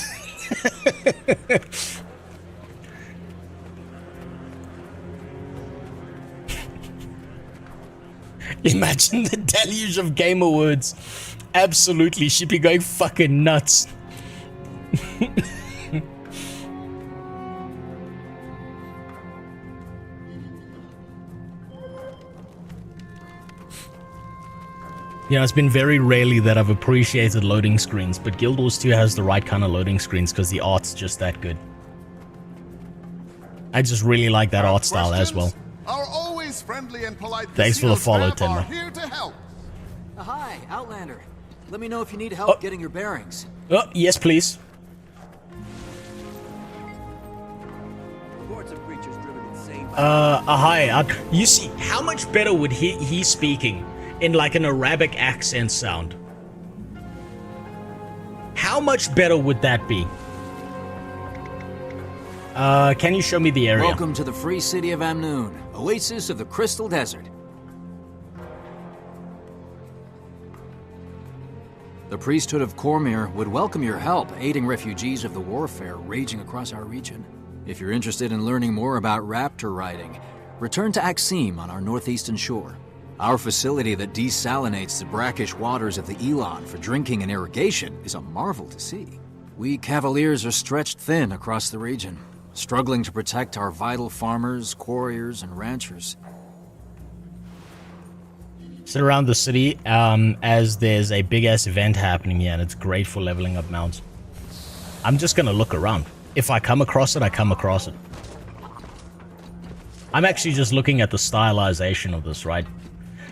Imagine the deluge of gamer words. Absolutely, she'd be going fucking nuts. You know, it's been very rarely that I've appreciated loading screens, but Guild Wars 2 has the right kind of loading screens because the art's just that good. I just really like that art style as well. Our always friendly and polite Thanks for the follow, Tenma. here to help. Hi, Outlander. Let me know if you need help getting your bearings. Oh, yes, please. Hi. You see, how much better would he speaking in like an Arabic accent sound? How much better would that be? Can you show me the area? Welcome to the free city of Amnoon, oasis of the Crystal Desert. The priesthood of Cormyr would welcome your help aiding refugees of the warfare raging across our region. If you're interested in learning more about raptor riding, return to Axim on our northeastern shore. Our facility that desalinates the brackish waters of the Elon for drinking and irrigation is a marvel to see. We Cavaliers are stretched thin across the region, struggling to protect our vital farmers, quarriers, and ranchers. Sit around the city, as there's a big-ass event happening here, and it's great for leveling up mounts. I'm just gonna look around. If I come across it, I come across it. I'm actually just looking at the stylization of this, right?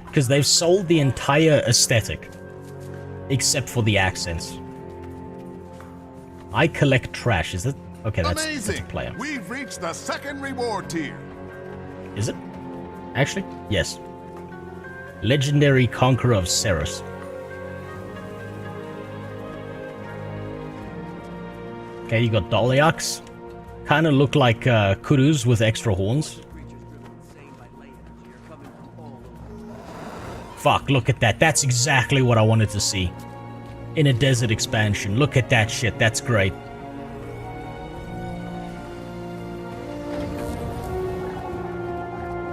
Because they've sold the entire aesthetic, except for the accents. I collect trash, is it? Okay, that's a player. We've reached the second reward tier. Is it? Actually, yes. Legendary Conqueror of Ceres. Okay, you got Doliacs. Kind of look like Kurus with extra horns. Fuck, look at that. That's exactly what I wanted to see. In a desert expansion. Look at that shit. That's great.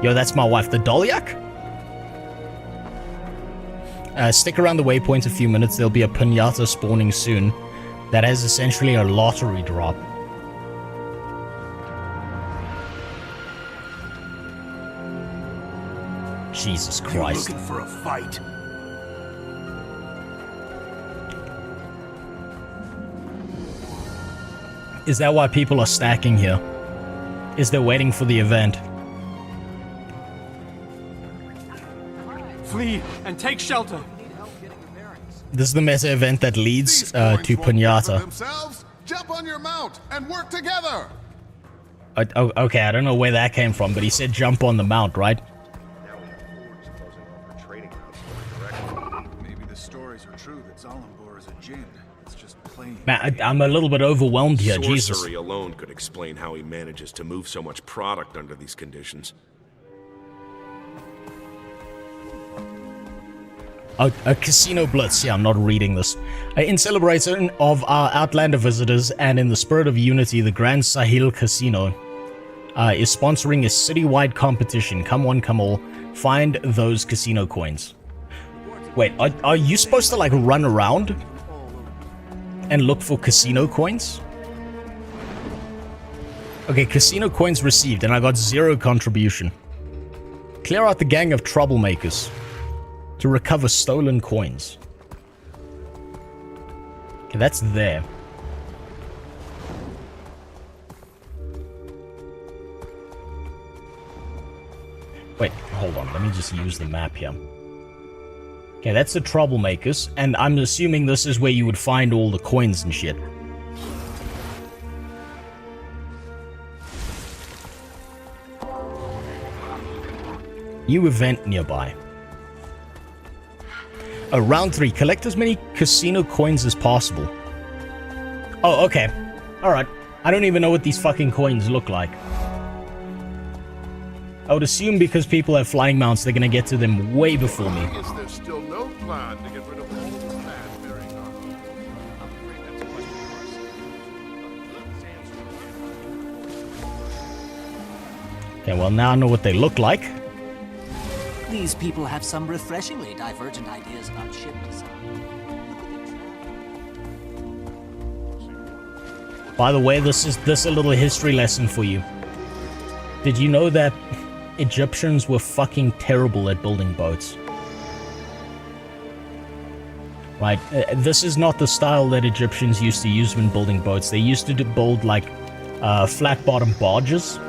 Yo, that's my wife. The Doliac? Stick around the waypoint a few minutes. There'll be a pinata spawning soon that has essentially a lottery drop. Jesus Christ. You're looking for a fight? Is that why people are stacking here? Is they're waiting for the event? Flee and take shelter. This is the meta event that leads to Pinata. Themselves, jump on your mount and work together. Okay, I don't know where that came from, but he said jump on the mount, right? Maybe the stories are true that Zalambor is a djinn. It's just plain. Man, I'm a little bit overwhelmed here, Jesus. Sorcery alone could explain how he manages to move so much product under these conditions. A casino blitz. Yeah, I'm not reading this. In celebration of our Outlander visitors and in the spirit of unity, the Grand Sahil Casino is sponsoring a citywide competition. Come one, come all. Find those casino coins. Wait, are you supposed to like run around and look for casino coins? Okay, casino coins received, and I got 0 contribution. Clear out the gang of troublemakers to recover stolen coins. Okay, that's there. Wait, hold on. Let me just use the map here. Okay, that's the troublemakers, and I'm assuming this is where you would find all the coins and shit. New event nearby. Round 3. Collect as many casino coins as possible. Oh, okay. Alright. I don't even know what these fucking coins look like. I would assume because people have flying mounts, they're gonna get to them way before me. Is there still no plan to get rid of all the bad bearing armor? Okay, well now I know what they look like. These people have some refreshingly divergent ideas about ship design. By the way, this is a little history lesson for you. Did you know that Egyptians were fucking terrible at building boats? Right, this is not the style that Egyptians used to use when building boats. They used to build like flat-bottom barges.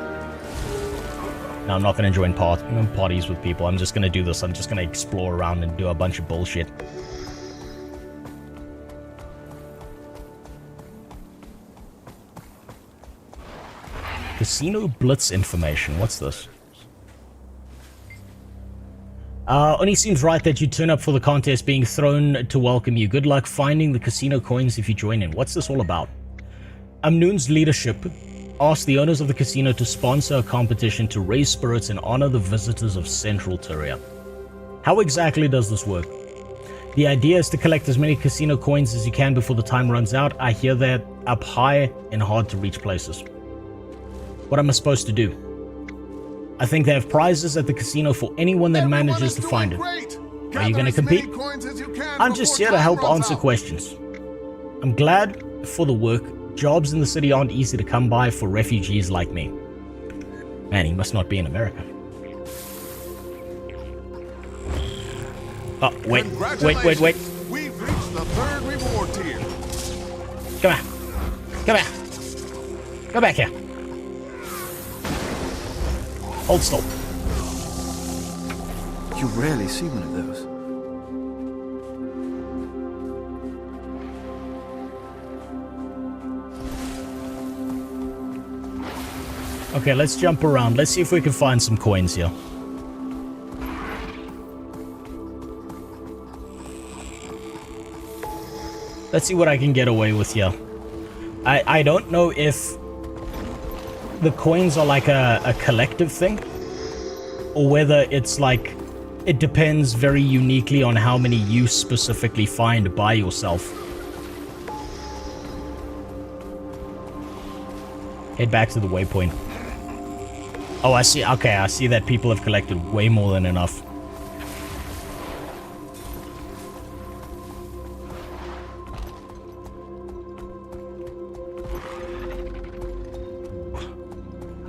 No, I'm not going to join parties with people. I'm just going to do this. I'm just going to explore around and do a bunch of bullshit. Casino Blitz information. What's this? Only seems right that you turn up for the contest being thrown to welcome you. Good luck finding the casino coins if you join in. What's this all about? Amnoon's leadership asked the owners of the casino to sponsor a competition to raise spirits and honor the visitors of Central Tyria. How exactly does this work? The idea is to collect as many casino coins as you can before the time runs out. I hear that up high in hard to reach places. What am I supposed to do? I think they have prizes at the casino for anyone that manages to find it. Are you going to compete? I'm just here to help answer questions. I'm glad for the work. Jobs in the city aren't easy to come by for refugees like me. Man, he must not be in America. Oh, wait. We've reached the 3rd reward tier. Come here. Come here. Go back here. Hold still. You rarely see one of those. Okay, let's jump around. Let's see if we can find some coins here. Let's see what I can get away with here. I don't know if the coins are like a collective thing, or whether it's like, it depends very uniquely on how many you specifically find by yourself. Head back to the waypoint. Oh, I see. Okay, I see that people have collected way more than enough.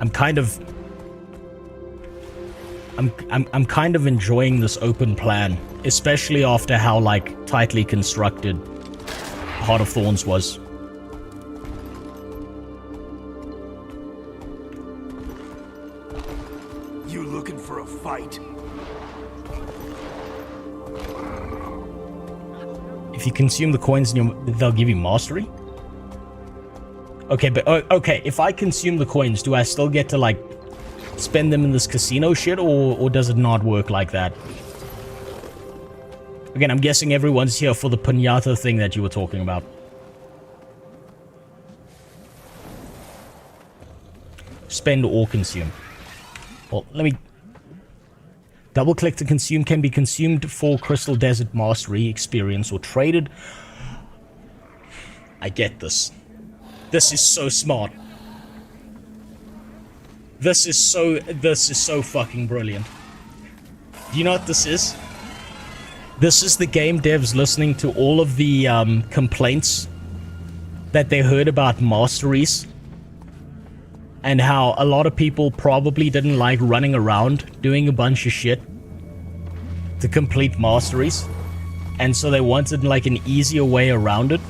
I'm kind of enjoying this open plan, especially after how like tightly constructed Heart of Thorns was. You looking for a fight? If you consume the coins, they'll give you mastery? Okay, but okay, if I consume the coins, do I still get to like spend them in this casino shit, or does it not work like that? Again, I'm guessing everyone's here for the piñata thing that you were talking about. Spend or consume. Well, let me... Double click to consume, can be consumed for Crystal Desert Mastery, experience, or traded. I get this. This is so smart. This is so fucking brilliant. Do you know what this is? This is the game devs listening to all of the complaints that they heard about masteries. And how a lot of people probably didn't like running around doing a bunch of shit to complete masteries. And so they wanted like an easier way around it.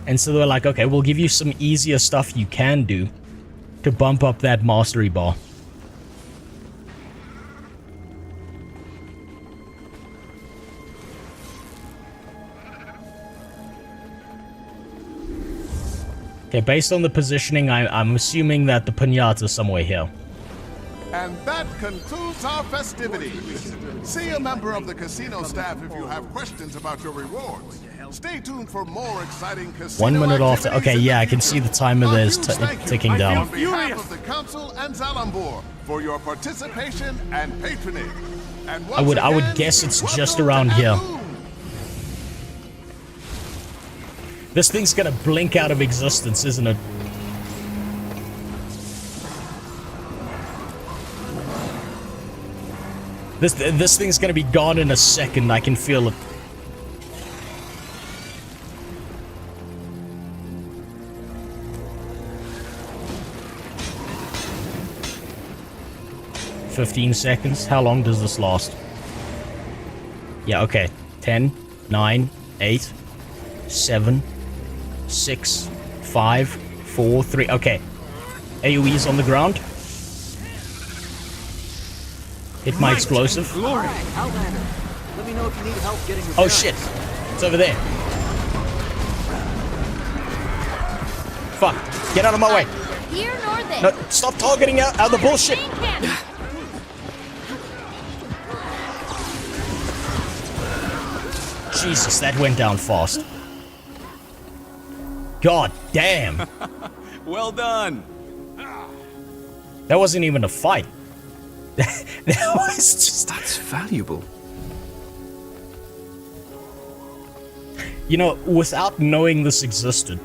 And so they're like, okay, we'll give you some easier stuff you can do to bump up that mastery bar. Okay, based on the positioning, I'm assuming that the piñata's somewhere here. And that concludes our festivities. See a member of the casino staff if you have questions about your rewards. Stay tuned for more exciting casino 1 minute after. Okay, yeah, I can see the timer there's ticking down. On behalf of the council and Zalambor for your participation and patronage. And I would guess it's just around here. This thing's gonna blink out of existence, isn't it? This thing's gonna be gone in a second. I can feel it. "15 seconds? How long does this last?" Yeah, okay. 10, 9, 8, 7, 6, 5, 4, 3. Okay. AoE's on the ground. Hit my explosive. Glory. Outlander, let me know if you need help getting your Oh shit. It's over there. Fuck. Get out of my way. Here nor there. No, stop targeting out the bullshit. Jesus, that went down fast. God damn. Well done. That wasn't even a fight. That was just... That's valuable. You know, without knowing this existed,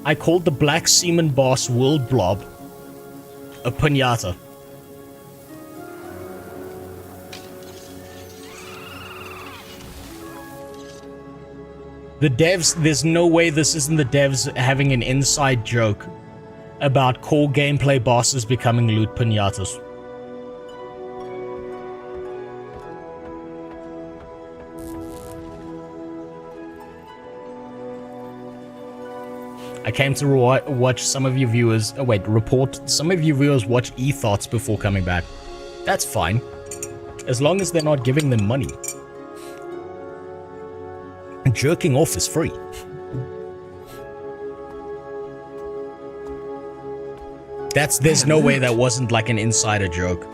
I called the Black Seaman boss World Blob a piñata. The devs, there's no way this isn't the devs having an inside joke about core gameplay bosses becoming loot piñatas. I came to watch some of you viewers, report some of you viewers watch e-thoughts before coming back. That's fine. As long as they're not giving them money. Jerking off is free. There's no way that wasn't like an insider joke.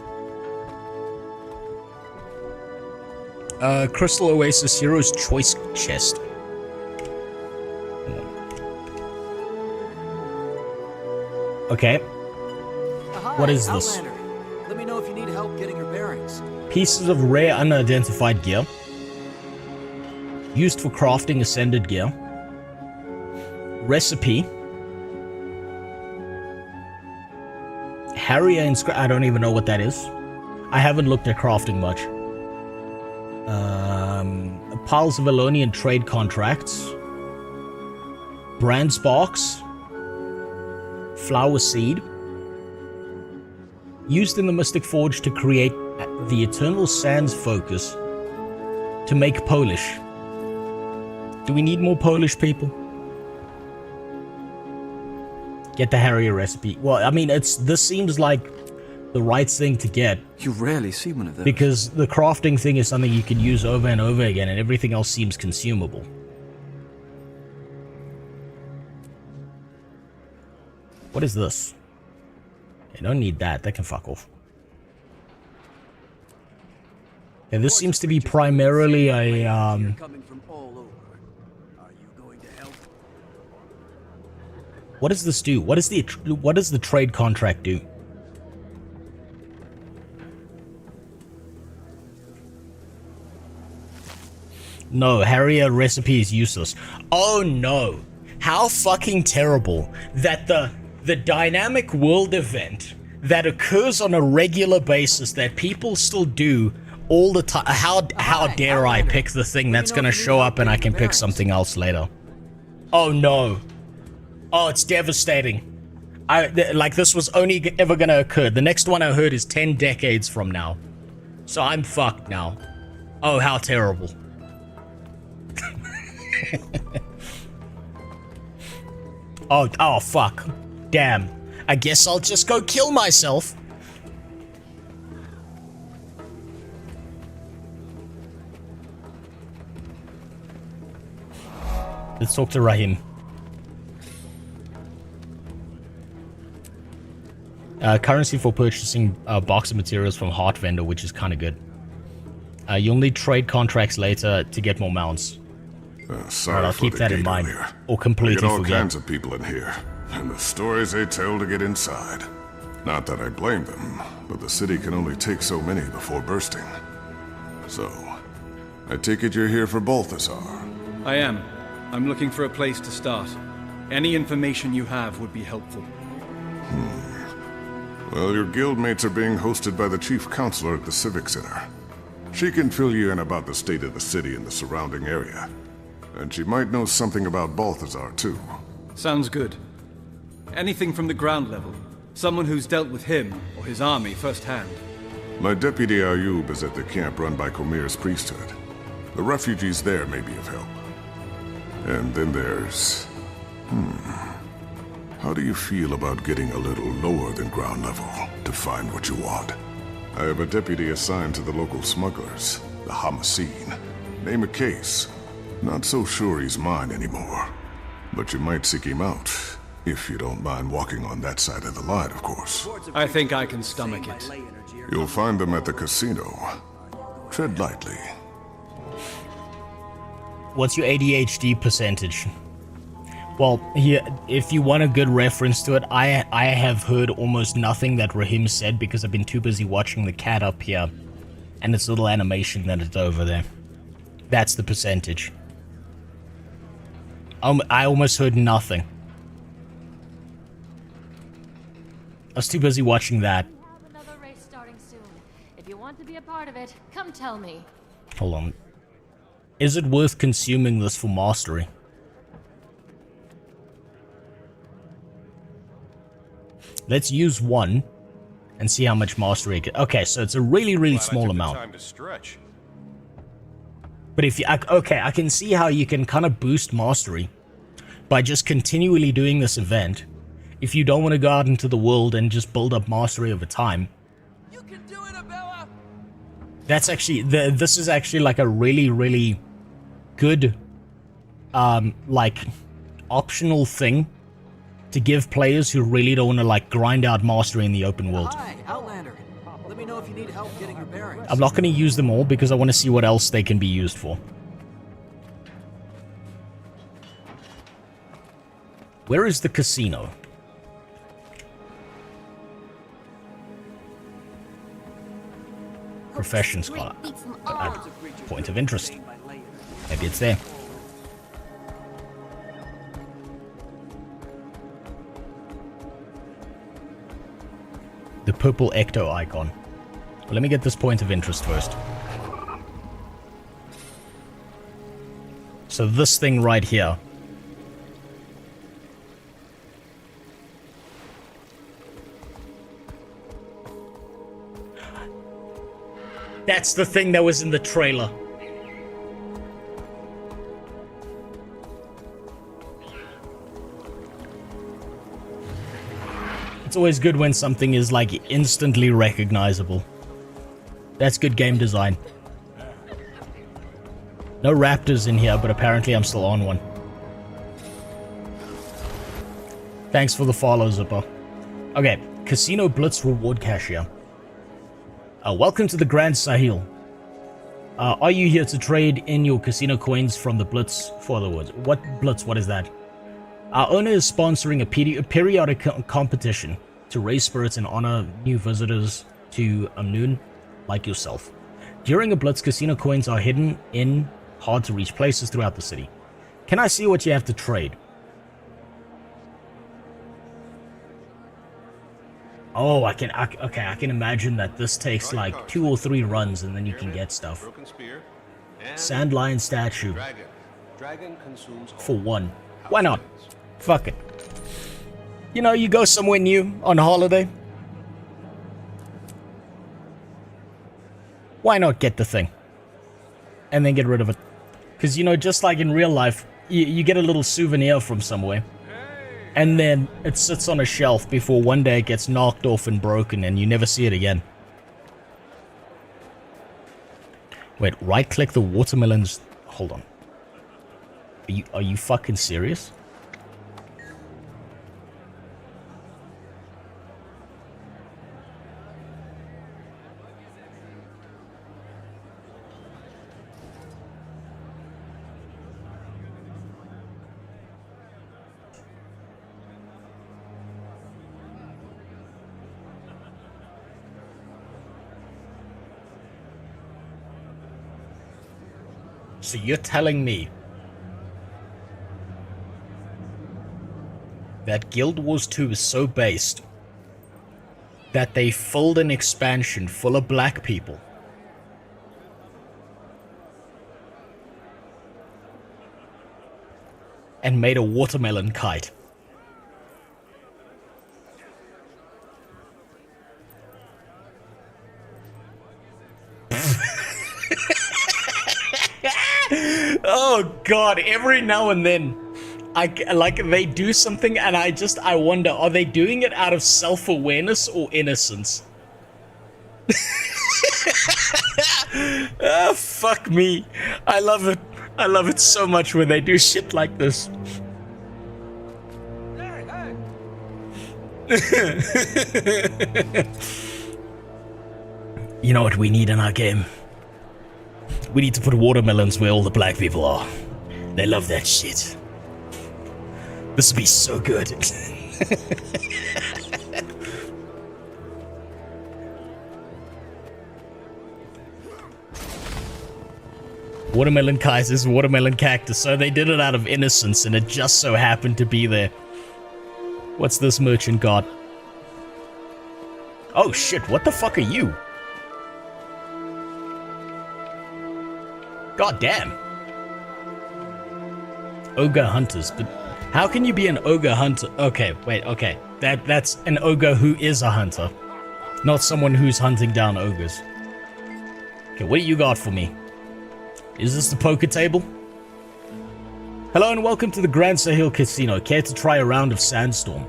Crystal Oasis Hero's Choice Chest. Okay. What is this? Outlander, let me know if you need help getting your bearings. Pieces of rare unidentified gear. Used for crafting ascended gear. Recipe. Harrier inscription. I don't even know what that is. I haven't looked at crafting much. Piles of Elonian trade contracts. Brand sparks. flower seed used in the Mystic Forge to create the Eternal Sands focus to make Polish. Do we need more Polish people? Get the Harrier recipe. Well, I mean, this seems like the right thing to get. You rarely see one of those. Because the crafting thing is something you can use over and over again, and everything else seems consumable. What is this? I don't need that. That can fuck off. And this seems to be primarily a What does this do? What does the trade contract do? No, Harrier recipe is useless. Oh no. How fucking terrible that the dynamic world event that occurs on a regular basis that people still do all the time. How dare I pick the thing that's gonna show up and I can pick something else later? Oh no. Oh, it's devastating. Like this was only ever gonna occur. The next one I heard is 10 decades from now. So I'm fucked now. Oh, how terrible. Oh fuck. Damn. I guess I'll just go kill myself. Let's talk to Rahim. Currency for purchasing a box of materials from Heart Vendor, which is kind of good. You'll need trade contracts later to get more mounts. Sorry, I'll keep that in mind. Or completely get all forget. kinds of people in here, and the stories they tell to get inside. Not that I blame them, but the city can only take so many before bursting. So, I take it you're here for Balthazar. I am. I'm looking for a place to start. Any information you have would be helpful. Well, your guildmates are being hosted by the chief counselor at the Civic Center. She can fill you in about the state of the city and the surrounding area. And she might know something about Balthazar, too. Sounds good. Anything from the ground level. Someone who's dealt with him or his army firsthand. My deputy Ayub is at the camp run by Comir's priesthood. The refugees there may be of help. And then there's... How do you feel about getting a little lower than ground level to find what you want? I have a deputy assigned to the local smugglers, the Hamasine. Name a case. Not so sure he's mine anymore. But you might seek him out, if you don't mind walking on that side of the line, of course. I think I can stomach it. You'll find them at the casino. Tread lightly. What's your ADHD percentage? Well, here, if you want a good reference to it, I have heard almost nothing that Rahim said because I've been too busy watching the cat up here and its little animation that it's over there. That's the percentage. I almost heard nothing. I was too busy watching that. Another race starting soon. If you want to be a part of it, come tell me. Hold on. Is it worth consuming this for mastery? Let's use one and see how much mastery it can. Okay, so it's a really small amount. Time to stretch. But if you... Okay, I can see how you can kind of boost mastery by just continually doing this event. If you don't want to go out into the world and just build up mastery over time. You can do it, Abella! That's actually... This is actually like a really good, like, optional thing to give players who really don't want to, like, grind out mastery in the open world. Hi, Outlander. Let me know if you need help getting your bearings. I'm not going to use them all because I want to see what else they can be used for. Where is the casino? Profession scholar. Point of interest. Maybe it's there. The purple ecto icon. Well, let me get this point of interest first. So this thing right here. That's the thing that was in the trailer. It's always good when something is like instantly recognizable. That's good game design. No raptors in here, but apparently I'm still on one. Thanks for the follow, Zipper. Okay, Casino Blitz reward cashier. Welcome to the Grand Sahil. Are you here to trade in your casino coins from the Blitz for the woods? What Blitz? What is that? Our owner is sponsoring a periodic competition to raise spirits and honor new visitors to Amnoon, like yourself. During a Blitz, casino coins are hidden in hard-to-reach places throughout the city. Can I see what you have to trade? Oh, I can imagine that this takes like 2 or 3 runs and then you can get stuff. Sand Lion statue. For 1. Why not? Fuck it. You know, you go somewhere new on holiday. Why not get the thing? And then get rid of it. Because, you know, just like in real life, you get a little souvenir from somewhere. And then it sits on a shelf before one day it gets knocked off and broken and you never see it again. Wait, right-click the watermelons. Hold on. Are you fucking serious? So you're telling me that Guild Wars 2 is so based that they filled an expansion full of black people and made a watermelon kite? Oh god, every now and then they do something and I wonder, are they doing it out of self-awareness or innocence? Ah, fuck me. I love it. I love it so much when they do shit like this. You know what we need in our game? We need to put watermelons where all the black people are. They love that shit. This would be so good. Watermelon Kaiser's watermelon cactus. So they did it out of innocence and it just so happened to be there. What's this merchant got? Oh shit, what the fuck are you? God damn. Ogre hunters, but how can you be an ogre hunter? Okay, wait, okay. That's an ogre who is a hunter, not someone who's hunting down ogres. Okay, what do you got for me? Is this the poker table? Hello and welcome to the Grand Sahil Casino. Care to try a round of Sandstorm?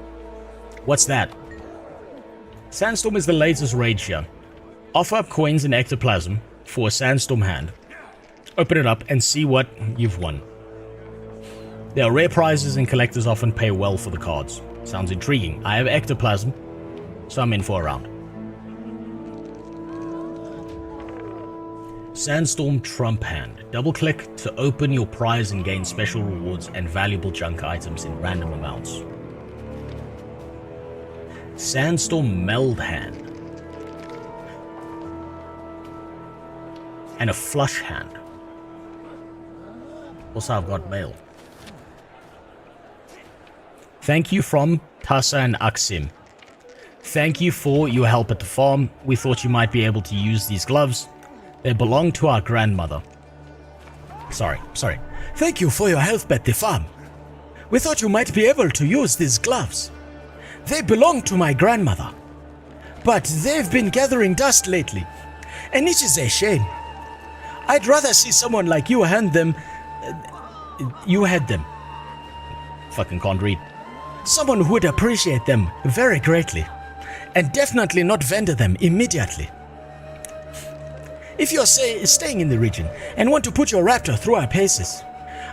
What's that? Sandstorm is the latest raid here. Offer up coins and ectoplasm for a Sandstorm hand. Open it up and see what you've won. There are rare prizes and collectors often pay well for the cards. Sounds intriguing. I have ectoplasm, so I'm in for a round. Sandstorm Trump Hand. Double click to open your prize and gain special rewards and valuable junk items in random amounts. Sandstorm Meld Hand. And a Flush Hand. Also, I've got mail. Thank you from Tassa and Aksim. Thank you for your help at the farm. We thought you might be able to use these gloves. They belong to our grandmother. Sorry. Thank you for your help at the farm. We thought you might be able to use these gloves. They belong to my grandmother. But they've been gathering dust lately. And it is a shame. I'd rather see someone like you hand them... you had them. Fucking can't read. Someone who would appreciate them very greatly. And definitely not vendor them immediately. If you're staying in the region and want to put your raptor through our paces,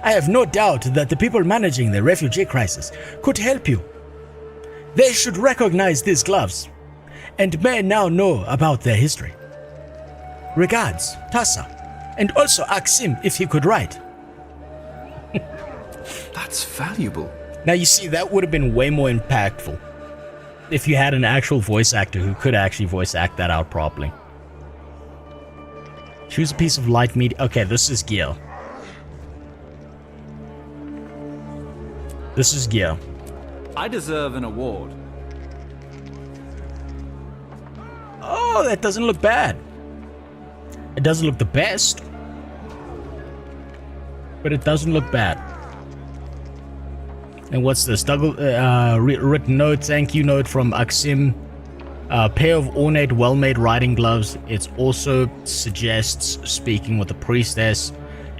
I have no doubt that the people managing the refugee crisis could help you. They should recognize these gloves and may now know about their history. Regards, Tassa, and also Aksim if he could write. That's valuable. Now you see, that would have been way more impactful if you had an actual voice actor who could actually voice act that out properly. Choose a piece of light media. Okay, this is gear. This is gear. I deserve an award. Oh, that doesn't look bad. It doesn't look the best, but it doesn't look bad. And what's this? Written note, thank you note from Aksim. Pair of ornate, well-made riding gloves. It also suggests speaking with the priestess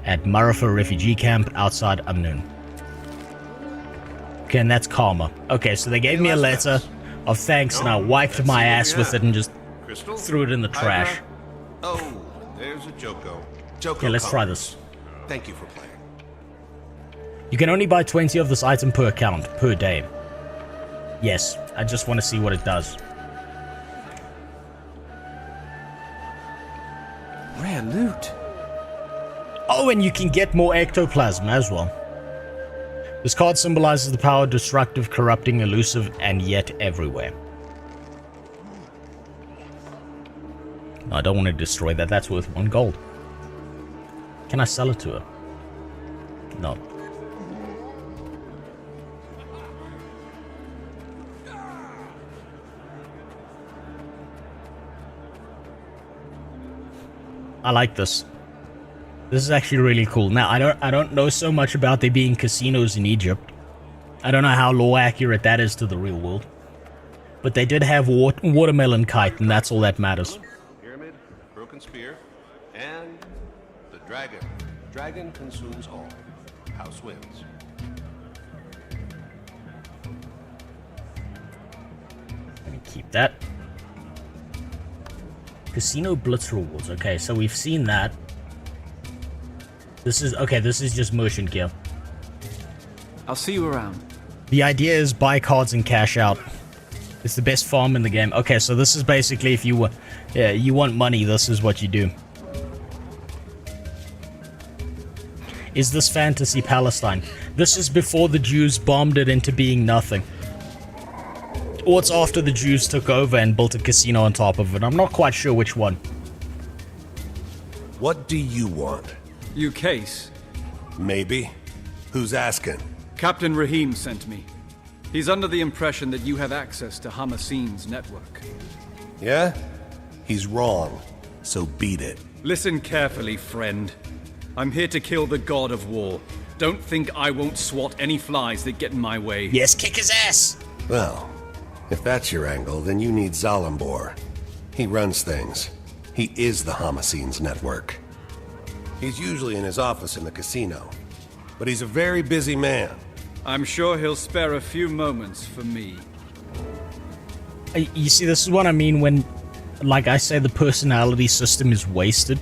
at Marafa refugee camp outside Amnun. Okay, and that's karma. Okay, so they gave me a letter of thanks, and I wiped my ass with it and just threw it in the trash. Oh, there's a Joko. Okay, let's try this. Thank you for playing. You can only buy 20 of this item per account, per day. Yes, I just want to see what it does. Rare loot. Oh, and you can get more ectoplasm as well. This card symbolizes the power destructive, corrupting, elusive, and yet everywhere. No, I don't want to destroy that. That's worth 1 gold. Can I sell it to her? No. I like this. This is actually really cool. Now, I don't know so much about there being casinos in Egypt. I don't know how law accurate that is to the real world. But they did have watermelon kite, and that's all that matters. Pyramid, broken spear, and the dragon. Dragon consumes all. House wins. Let me keep that. Casino Blitz rewards. Okay, so we've seen that. This is okay. This is just merchant gear. I'll see you around. The idea is buy cards and cash out. It's the best farm in the game. Okay, so this is basically if you you want money, this is what you do. Is this fantasy Palestine? This is before the Jews bombed it into being nothing. Or it's after the Jews took over and built a casino on top of it. I'm not quite sure which one. What do you want? You case? Maybe. Who's asking? Captain Rahim sent me. He's under the impression that you have access to Hamasin's network. Yeah? He's wrong. So beat it. Listen carefully, friend. I'm here to kill the god of war. Don't think I won't swat any flies that get in my way. Yes, kick his ass! Well, if that's your angle, then you need Zalambor. He runs things. He is the Hamasin's network. He's usually in his office in the casino. But he's a very busy man. I'm sure he'll spare a few moments for me. You see, this is what I mean when, like I say, the personality system is wasted.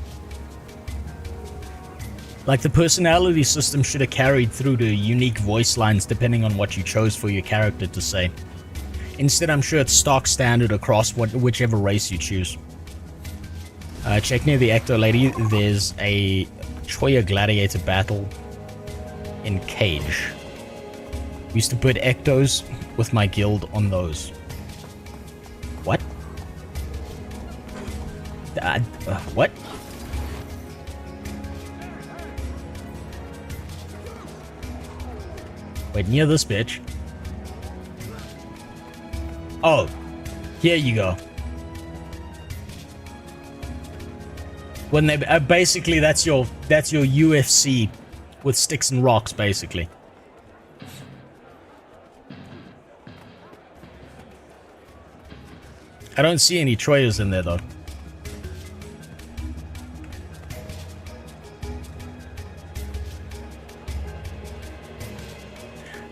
Like, the personality system should have carried through to unique voice lines depending on what you chose for your character to say. Instead, I'm sure it's stock standard across whichever race you choose. Check near the Ecto Lady. There's a Choya Gladiator battle in Cage. Used to put Ectos with my guild on those. What? What? Wait, near this bitch. Oh, here you go. When they basically that's your UFC with sticks and rocks, basically. I don't see any Troyas in there though.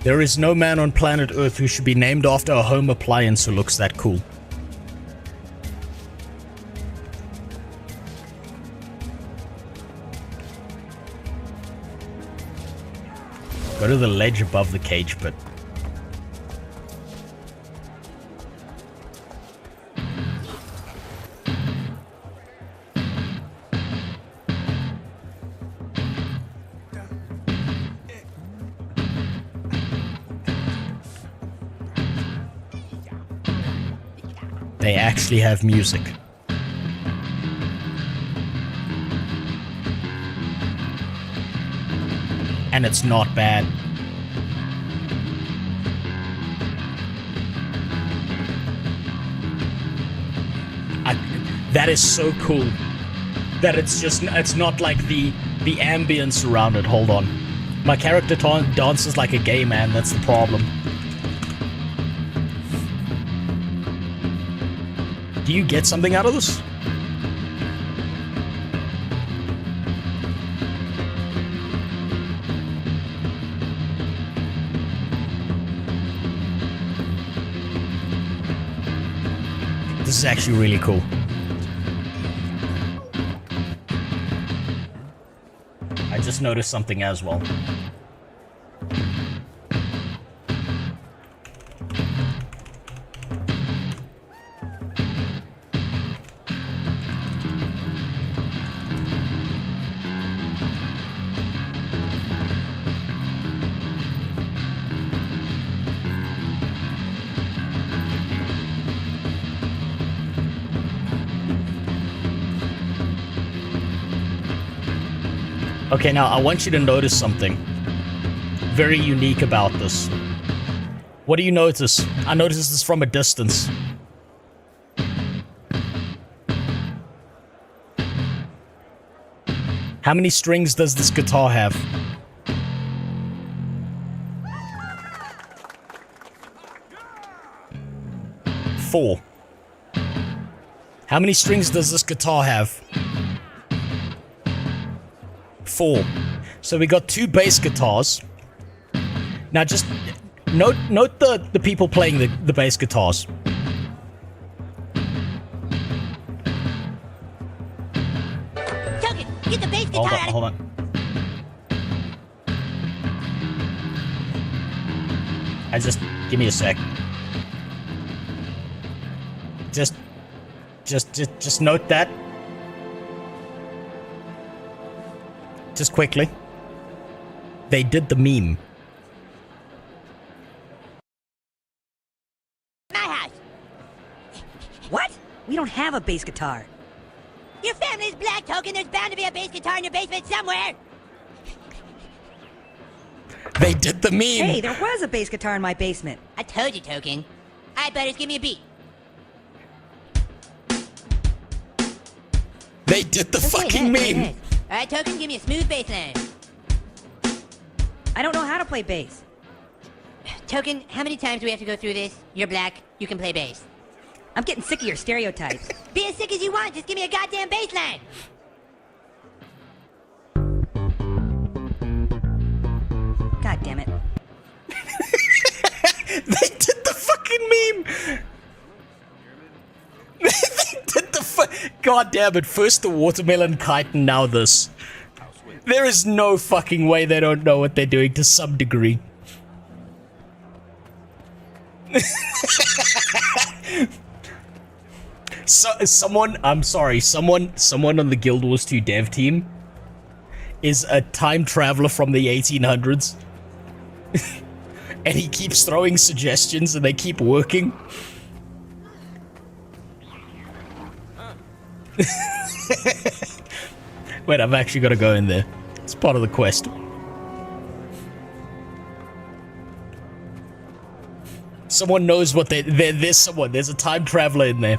There is no man on planet Earth who should be named after a home appliance who looks that cool. Go to the ledge above the cage pit. They actually have music. And it's not bad. That is so cool. That it's not like the ambience around it. Hold on. My character dances like a gay man, that's the problem. Do you get something out of this? This is actually really cool. I just noticed something as well. Okay, now I want you to notice something very unique about this. What do you notice? I notice this from a distance. How many strings does this guitar have? 4. How many strings does this guitar have? 4. So we got 2 bass guitars. Now just note the people playing the bass guitars. Token, get the bass guitar out of... Hold on. Give me a sec. Just note that. Just quickly. They did the meme. My house. What? We don't have a bass guitar. Your family's black, Token. There's bound to be a bass guitar in your basement somewhere. They did the meme. Hey, there was a bass guitar in my basement. I told you, Token. Alright, Butters, give me a beat. They did the fucking meme. Alright, Token, give me a smooth bass line. I don't know how to play bass. Token, how many times do we have to go through this? You're black, you can play bass. I'm getting sick of your stereotypes. Be as sick as you want, just give me a goddamn bass line. God damn it. They did the fucking meme. They did the God damn it. First the watermelon kite and now this. There is no fucking way they don't know what they're doing to some degree. Someone on the Guild Wars 2 dev team is a time traveler from the 1800s. And he keeps throwing suggestions and they keep working. Wait, I've actually got to go in there. It's part of the quest. Someone knows what there's someone. There's a time traveler in there.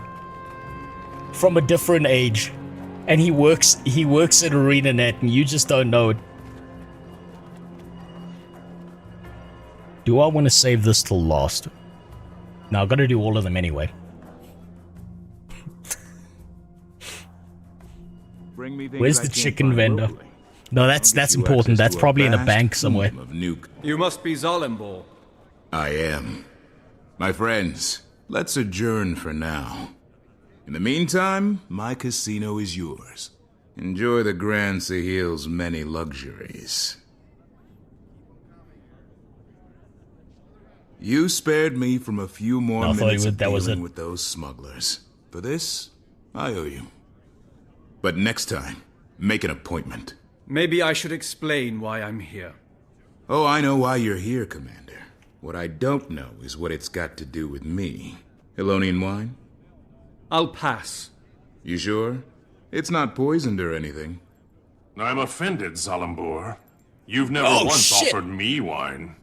From a different age. And he works at ArenaNet and you just don't know it. Do I want to save this till last? No, I've got to do all of them anyway. Where's the chicken vendor? No, that's important. That's probably in a bank somewhere. You must be Zalembor. I am. My friends, let's adjourn for now. In the meantime, my casino is yours. Enjoy the Grand Sahil's many luxuries. You spared me from a few more minutes of dealing with those smugglers. For this, I owe you. But next time, make an appointment. Maybe I should explain why I'm here. Oh, I know why you're here, Commander. What I don't know is what it's got to do with me. Elonian wine? I'll pass. You sure? It's not poisoned or anything. I'm offended, Zalambor. You've never once offered me wine.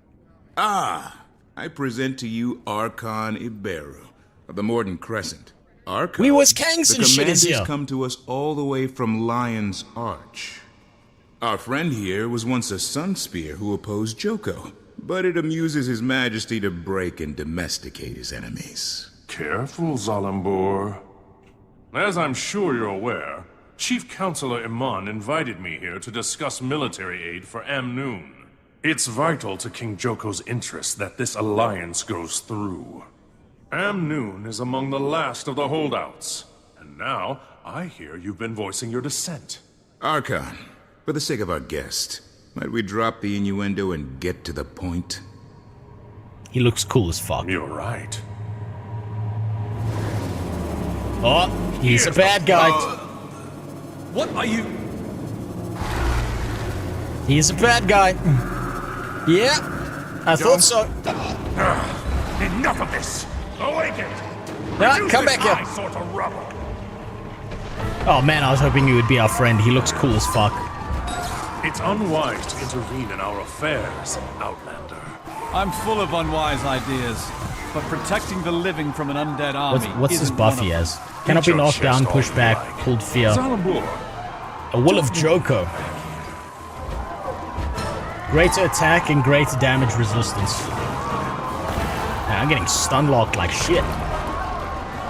Ah, I present to you Archon Iberu of the Morden Crescent. Archon, we was Kangs and shit is here. The commanders come to us all the way from Lion's Arch. Our friend here was once a Sunspear who opposed Joko, but it amuses His Majesty to break and domesticate his enemies. Careful, Zalambor. As I'm sure you're aware, Chief Counselor Iman invited me here to discuss military aid for Amnoon. It's vital to King Joko's interests that this alliance goes through. Amnoon is among the last of the holdouts, and now I hear you've been voicing your dissent. Archon, for the sake of our guest, might we drop the innuendo and get to the point? He looks cool as fuck. You're right. Oh, he's a bad guy. What are you? He's a bad guy. Yeah, I thought so. Enough of this. Awaken. No, come back here. Sort of rubble. Oh man, I was hoping you would be our friend. He looks cool as fuck. It's unwise to intervene in our affairs, Outlander. I'm full of unwise ideas, but protecting the living from an undead army. What's this buff he has? Cannot be knocked down, pushed back, pulled fear. A will of Joko. Greater attack and greater damage resistance. Man, I'm getting stun locked like shit.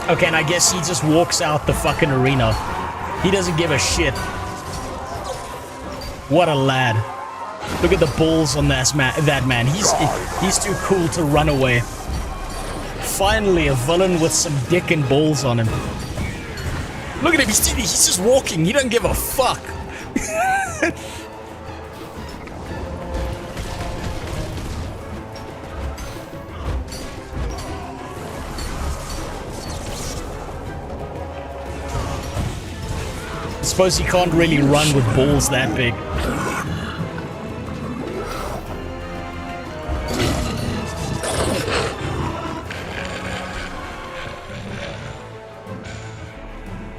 Okay, and I guess he just walks out the fucking arena. He doesn't give a shit. What a lad. Look at the balls on that man. He's too cool to run away. Finally, a villain with some dick and balls on him. Look at him, he's just walking. He doesn't give a fuck. I suppose he can't really run with balls that big.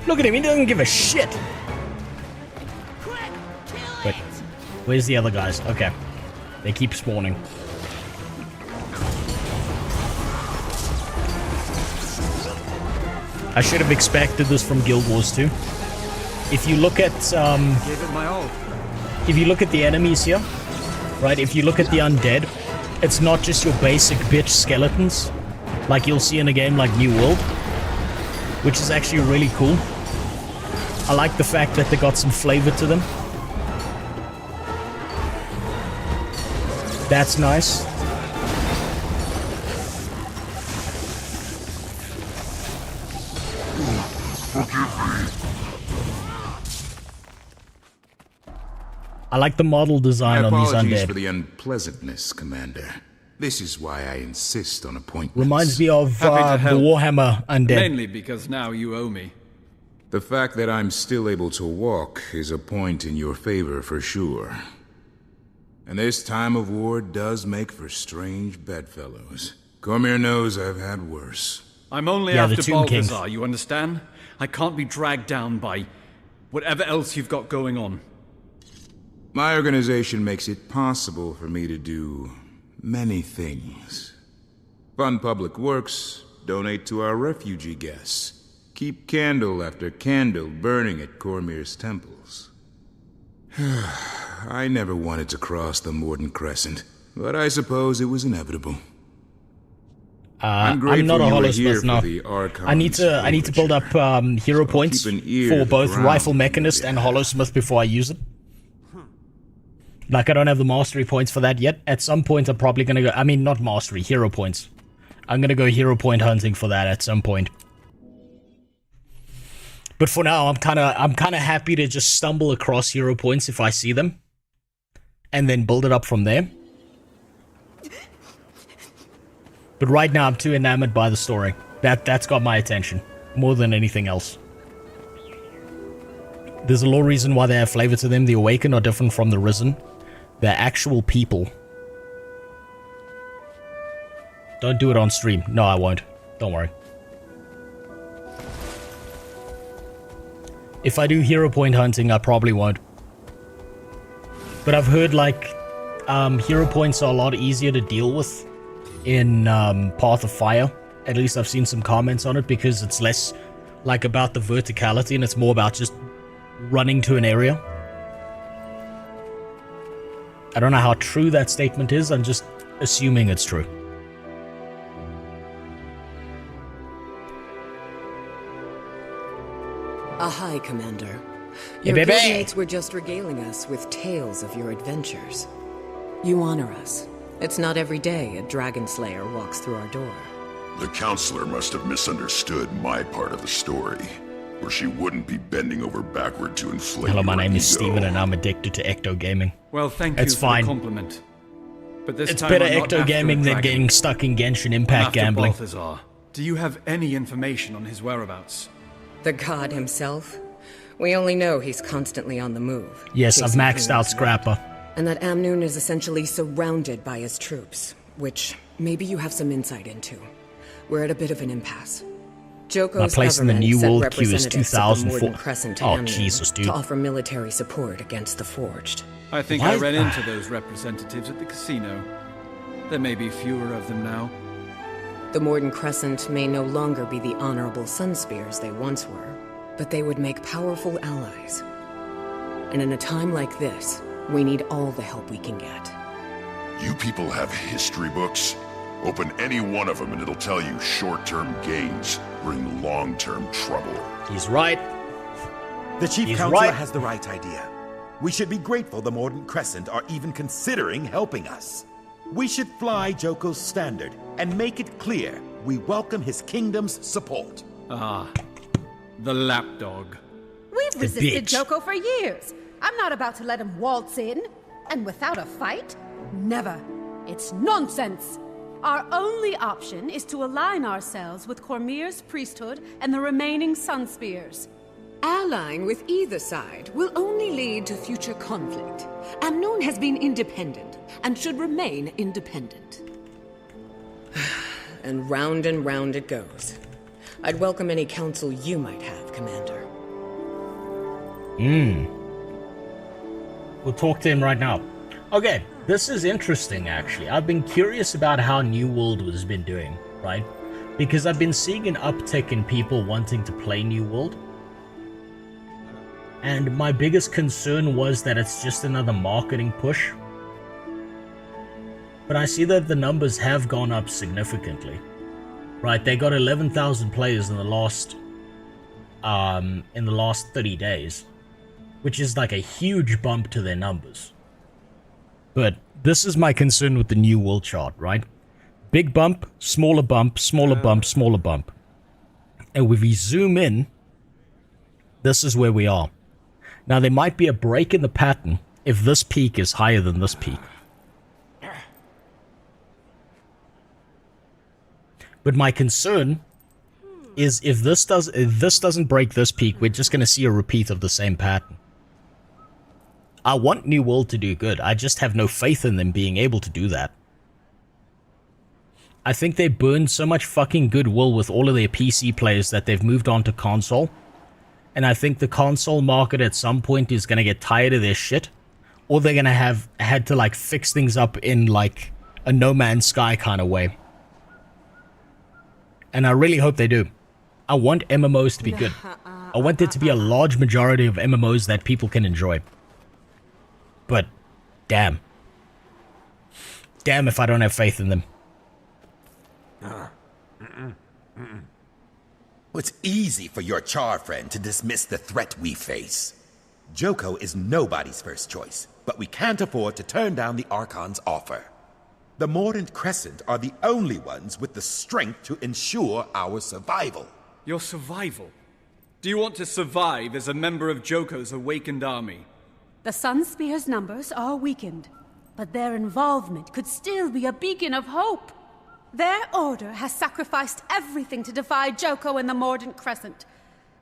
Look at him, he doesn't give a shit. Wait, where's the other guys? Okay, they keep spawning. I should have expected this from Guild Wars 2. If you look at if you look at the enemies here, right? If you look at the undead, it's not just your basic bitch skeletons, like you'll see in a game like New World, which is actually really cool. I like the fact that they got some flavor to them. That's nice. I like the model design on these Apologies undead. for the unpleasantness, Commander. This is why I insist on appointments. Reminds me of the Warhammer undead. Mainly because now you owe me. The fact that I'm still able to walk is a point in your favor for sure. And this time of war does make for strange bedfellows. Cormier knows I've had worse. I'm only after Balthazar, you understand? I can't be dragged down by whatever else you've got going on. My organization makes it possible for me to do many things. Fund public works, donate to our refugee guests, keep candle after candle burning at Cormier's temples. I never wanted to cross the Morden Crescent, but I suppose it was inevitable. I'm not a holosmith, no. I need to build up hero points for both rifle mechanist and holosmith before I use it. Like, I don't have the mastery points for that yet. At some point, I'm probably gonna go... I mean, not mastery, hero points. I'm gonna go hero point hunting for that at some point. But for now, I'm kind of happy to just stumble across hero points if I see them. And then build it up from there. But right now, I'm too enamored by the story. That's got my attention. More than anything else. There's a lore reason why they have flavor to them. The Awakened are different from the Risen. They're actual people. Don't do it on stream. No, I won't. Don't worry. If I do hero point hunting, I probably won't. But I've heard, like, hero points are a lot easier to deal with in Path of Fire. At least I've seen some comments on it, because it's less, like, about the verticality, and it's more about just running to an area. I don't know how true that statement is, I'm just assuming it's true. Hi, Commander. Hey, Your baby. guildmates were just regaling us with tales of your adventures. You honor us. It's not every day a dragon slayer walks through our door. The counselor must have misunderstood my part of the story, or she wouldn't be bending over backward to inflate. Hello, my your name is ego. Steven, and I'm addicted to Ecto Gaming. Well, thank It's you for fine. the compliment. But this It's time better I'm not Ecto after a Gaming than dragon. getting stuck in Genshin I'm Impact after gambling. Balthazar. Do you have any information on his whereabouts? The god himself? We only know he's constantly on the move. Yes, I've chasing maxed out King's Scrapper. And that Amnoon is essentially surrounded by his troops, which maybe you have some insight into. We're at a bit of an impasse. Joko's My place in the government New sent World queue is representatives of the 2004. Morden Crescent to Oh, Amnoon Jesus, dude. to offer military support against the Forged. I think Why I is ran that? into those representatives at the casino. There may be fewer of them now. The Morden Crescent may no longer be the honorable Sunspears they once were, but they would make powerful allies. And in a time like this, we need all the help we can get. You people have history books? Open any one of them and it'll tell you short-term gains bring long-term trouble. He's right. The Chief He's Counselor right. has the right idea. We should be grateful the Mordant Crescent are even considering helping us. We should fly Joko's standard and make it clear we welcome his kingdom's support. Ah, the lapdog. We've The resisted bitch. Joko for years. I'm not about to let him waltz in. And without a fight? Never. It's nonsense. Our only option is to align ourselves with Cormyr's priesthood and the remaining Sunspears. Allying with either side will only lead to future conflict. Amnon has been independent and should remain independent. And round it goes. I'd welcome any counsel you might have, Commander. We'll talk to him right now. Okay, this is interesting, actually. I've been curious about how New World has been doing, right? Because I've been seeing an uptick in people wanting to play New World. And my biggest concern was that it's just another marketing push. But I see that the numbers have gone up significantly. Right, they got 11,000 players in the last 30 days. Which is like a huge bump to their numbers. But this is my concern with the New World chart, right? Big bump, smaller bump, smaller bump, smaller bump. And if we zoom in, this is where we are. Now there might be a break in the pattern if this peak is higher than this peak. But my concern is if this doesn't break this peak, we're just going to see a repeat of the same pattern. I want New World to do good. I just have no faith in them being able to do that. I think they burned so much fucking goodwill with all of their PC players that they've moved on to console. And I think the console market at some point is going to get tired of their shit. Or they're going to had to like fix things up in like a No Man's Sky kind of way. And I really hope they do. I want MMOs to be good. I want there to be a large majority of MMOs that people can enjoy. But, damn. Damn if I don't have faith in them. It's easy for your Char friend to dismiss the threat we face. Joko is nobody's first choice. but we can't afford to turn down the Archon's offer. The Mordant Crescent are the only ones with the strength to ensure our survival. Your survival? Do you want to survive as a member of Joko's awakened army? The Sunspear's numbers are weakened, but their involvement could still be a beacon of hope. Their order has sacrificed everything to defy Joko and the Mordant Crescent.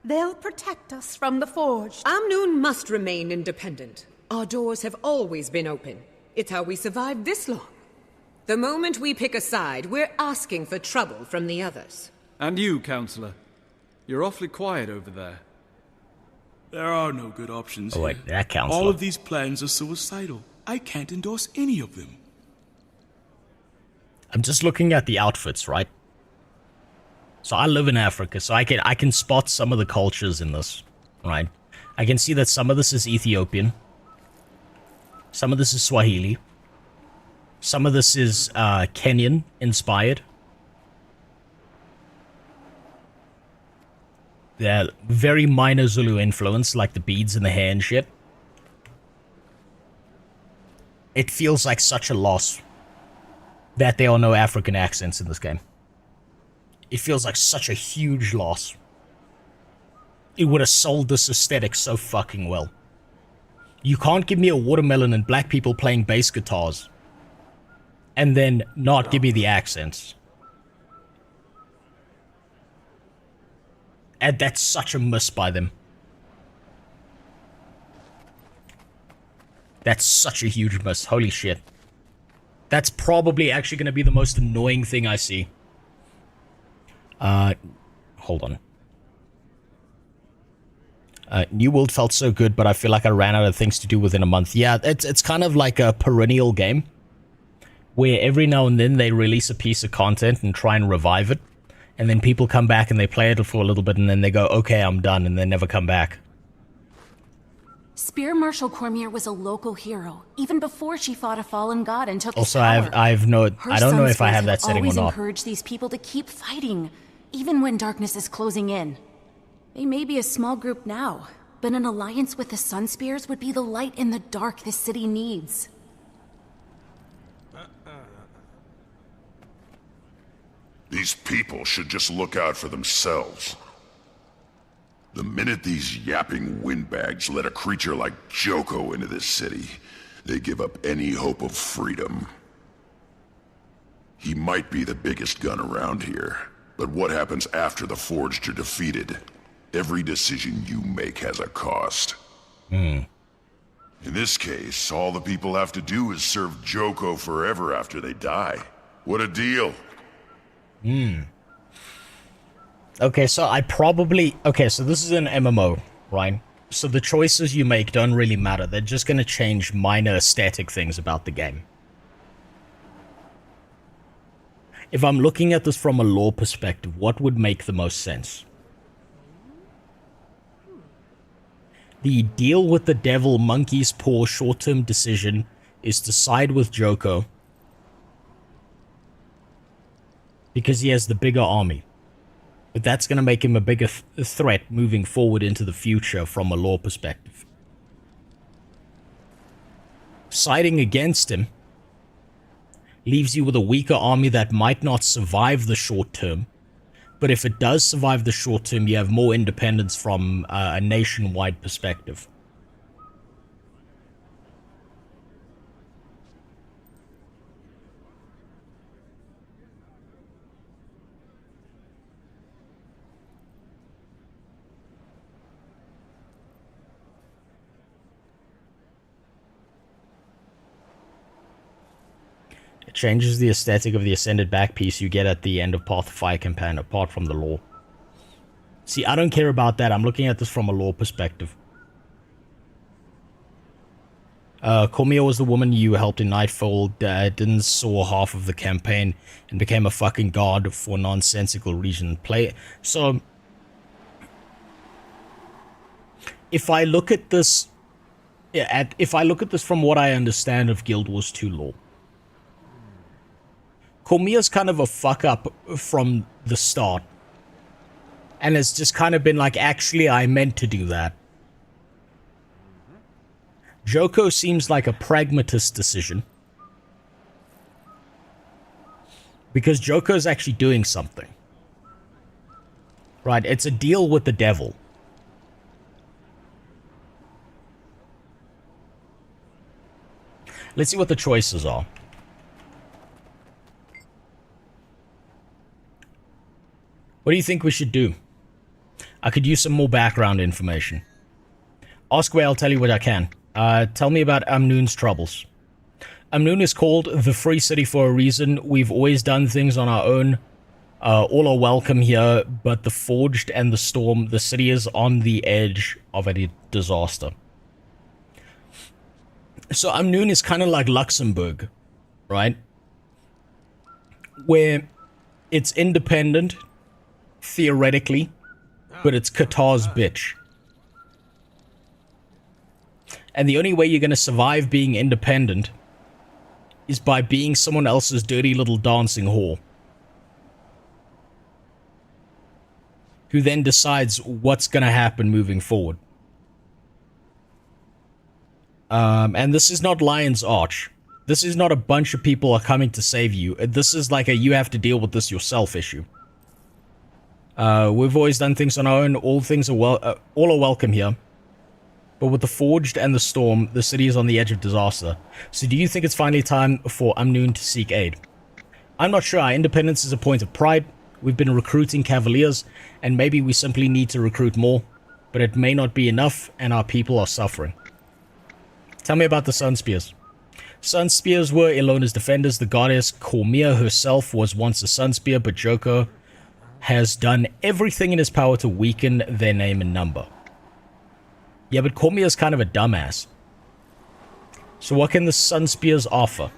They'll protect us from the Forged. Amnoon must remain independent. Our doors have always been open. It's how we survived this long. The moment we pick a side, we're asking for trouble from the others. And you, Counselor. You're awfully quiet over there. There are no good options Oh, wait, here. that Counselor. All of these plans are suicidal. I can't endorse any of them. I'm just looking at the outfits, right? So I live in Africa, so I can spot some of the cultures in this, right? I can see that some of this is Ethiopian. Some of this is Swahili. Some of this is Kenyan inspired. They're very minor Zulu influence, like the beads in the hair and shit. It feels like such a loss that there are no African accents in this game. It feels like such a huge loss. It would have sold this aesthetic so fucking well. You can't give me a watermelon and black people playing bass guitars and then not give me the accents. And that's such a miss by them. That's such a huge miss. Holy shit. That's probably actually going to be the most annoying thing I see. Hold on. New World felt so good, but I feel like I ran out of things to do within a month. Yeah, it's kind of like a perennial game, where every now and then they release a piece of content and try and revive it, and then people come back and they play it for a little bit, and then they go, okay, I'm done, and they never come back. Spear Marshal Cormier was a local hero, even before she fought a fallen god and took Also, his power. I don't know if I Her have that Sunspears setting or always not. encourage these people to keep fighting, even when darkness is closing in. They may be a small group now, but an alliance with the Sunspears would be the light in the dark this city needs. These people should just look out for themselves. The minute these yapping windbags let a creature like Joko into this city, they give up any hope of freedom. He might be the biggest gun around here, but what happens after the Forged are defeated? Every decision you make has a cost. In this case, all the people have to do is serve Joko forever after they die. What a deal! Okay, so so this is an MMO, right? So the choices you make don't really matter. They're just going to change minor aesthetic things about the game. If I'm looking at this from a lore perspective, what would make the most sense? The deal with the devil monkey's paw short-term decision is to side with Joko because he has the bigger army. But that's going to make him a bigger threat moving forward into the future from a lore perspective. Siding against him leaves you with a weaker army that might not survive the short term, but if it does survive the short term, you have more independence from a nationwide perspective. It changes the aesthetic of the Ascended back piece you get at the end of Path of Fire campaign, apart from the lore. See, I don't care about that. I'm looking at this from a lore perspective. Cormier was the woman you helped in Nightfall, didn't saw half of the campaign, and became a fucking god for nonsensical reason. So, if I look at this, if I look at this from what I understand of Guild Wars 2 lore, Cormier's kind of a fuck up from the start. And it's just kind of been like, actually, I meant to do that. Joko seems like a pragmatist decision. Because Joko is actually doing something. Right, it's a deal with the devil. Let's see what the choices are. What do you think we should do? I could use some more background information. Ask away, I'll tell you what I can. Tell me about Amnoon's troubles. Amnoon is called the Free City for a reason. We've always done things on our own. All are welcome here, but the Forged and the Storm, the city is on the edge of a disaster. So Amnoon is kind of like Luxembourg, right? Where it's independent, theoretically, but it's Qatar's bitch. And the only way you're going to survive being independent is by being someone else's dirty little dancing whore. Who then decides what's going to happen moving forward. And this is not Lion's Arch. This is not a bunch of people are coming to save you. This is like a you have to deal with this yourself issue. We've always done things on our own. All things are all are welcome here. But with the Forged and the Storm, the city is on the edge of disaster. So do you think it's finally time for Amnoon to seek aid? I'm not sure. Our independence is a point of pride. We've been recruiting Cavaliers, and maybe we simply need to recruit more. But it may not be enough, and our people are suffering. Tell me about the Sunspears. Sunspears were Ilona's defenders. The goddess Cormia herself was once a Sunspear, but Joko has done everything in his power to weaken their name and number. Yeah, but Cormia is kind of a dumbass. So what can the Sunspears offer?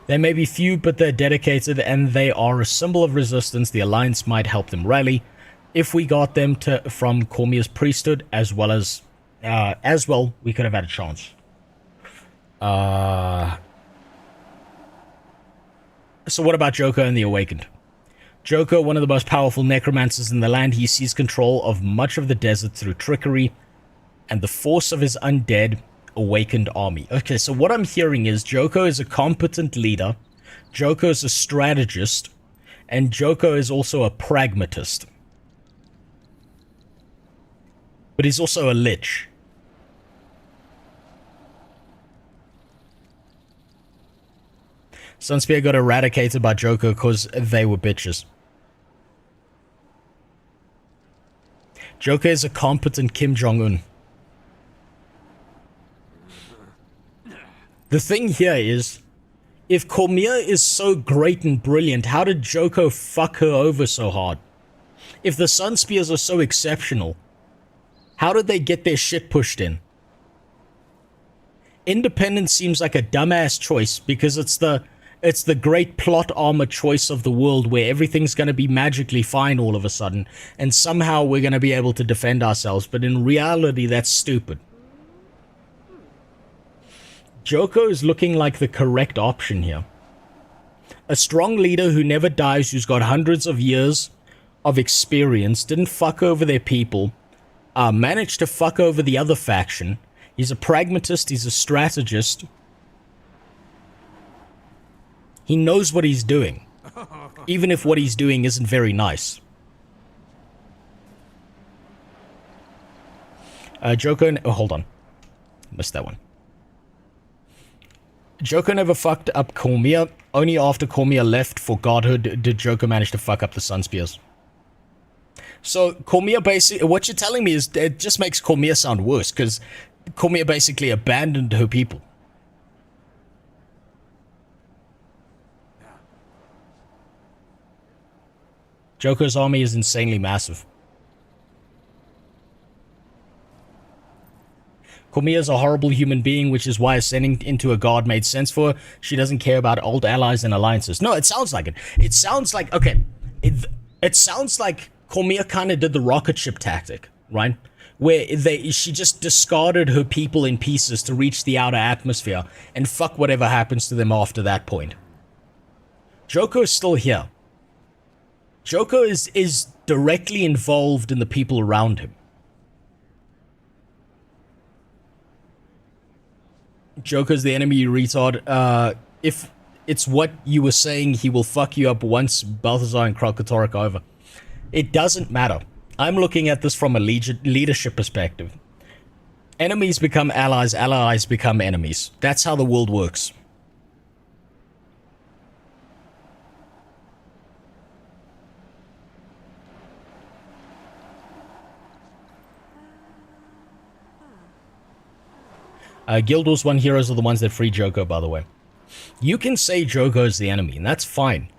They may be few, but they're dedicated, and they are a symbol of resistance. The Alliance might help them rally if we got them from Cormia's priesthood, as well, we could have had a chance. So what about Joko and the Awakened? Joko, one of the most powerful necromancers in the land, he sees control of much of the desert through trickery and the force of his undead awakened army. Okay, so what I'm hearing is Joko is a competent leader, Joko is a strategist, and Joko is also a pragmatist. But he's also a lich. Sunspear got eradicated by Joko because they were bitches. Joko is a competent Kim Jong-un. The thing here is, if Cormia is so great and brilliant, how did Joko fuck her over so hard? If the Sunspears are so exceptional, how did they get their shit pushed in? Independence seems like a dumbass choice because it's the great plot armor choice of the world where everything's going to be magically fine all of a sudden, and somehow we're going to be able to defend ourselves, but in reality that's stupid. Joko is looking like the correct option here. A strong leader who never dies, who's got hundreds of years of experience, didn't fuck over their people, managed to fuck over the other faction. He's a pragmatist, he's a strategist. He knows what he's doing, even if what he's doing isn't very nice. Joko... Oh, hold on. Missed that one. Joko never fucked up Cormia. Only after Cormia left for godhood did Joko manage to fuck up the Sunspears. So, Cormia basically... What you're telling me is it just makes Cormia sound worse, because Cormia basically abandoned her people. Joko's army is insanely massive. Cormia's a horrible human being, which is why ascending into a god made sense for her. She doesn't care about old allies and alliances. No, it sounds like it. It sounds like, okay, it sounds like Cormia kind of did the rocket ship tactic, right? Where she just discarded her people in pieces to reach the outer atmosphere, and fuck whatever happens to them after that point. Joko is still here. Joko is directly involved in the people around him. Joker's the enemy, you retard. If it's what you were saying, he will fuck you up once Balthazar and Krakatorik are over. It doesn't matter. I'm looking at this from a leadership perspective. Enemies become allies, allies become enemies. That's how the world works. Guild Wars 1 heroes are the ones that free Joko, by the way. You can say Joko is the enemy, and that's fine.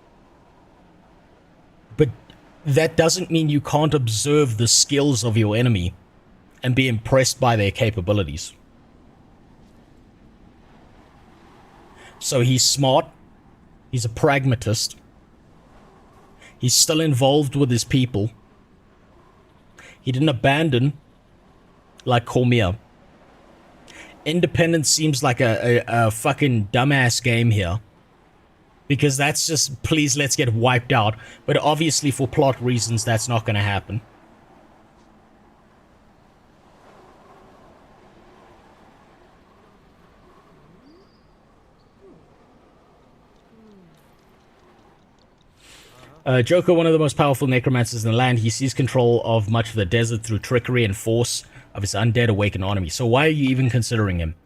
But that doesn't mean you can't observe the skills of your enemy and be impressed by their capabilities. So he's smart. He's a pragmatist. He's still involved with his people. He didn't abandon like Cormier. Independence seems like a fucking dumbass game here. Because that's just, please, let's get wiped out. But obviously, for plot reasons, that's not going to happen. Joker, one of the most powerful necromancers in the land, he sees control of much of the desert through trickery and force of his undead awakened army. So why are you even considering him?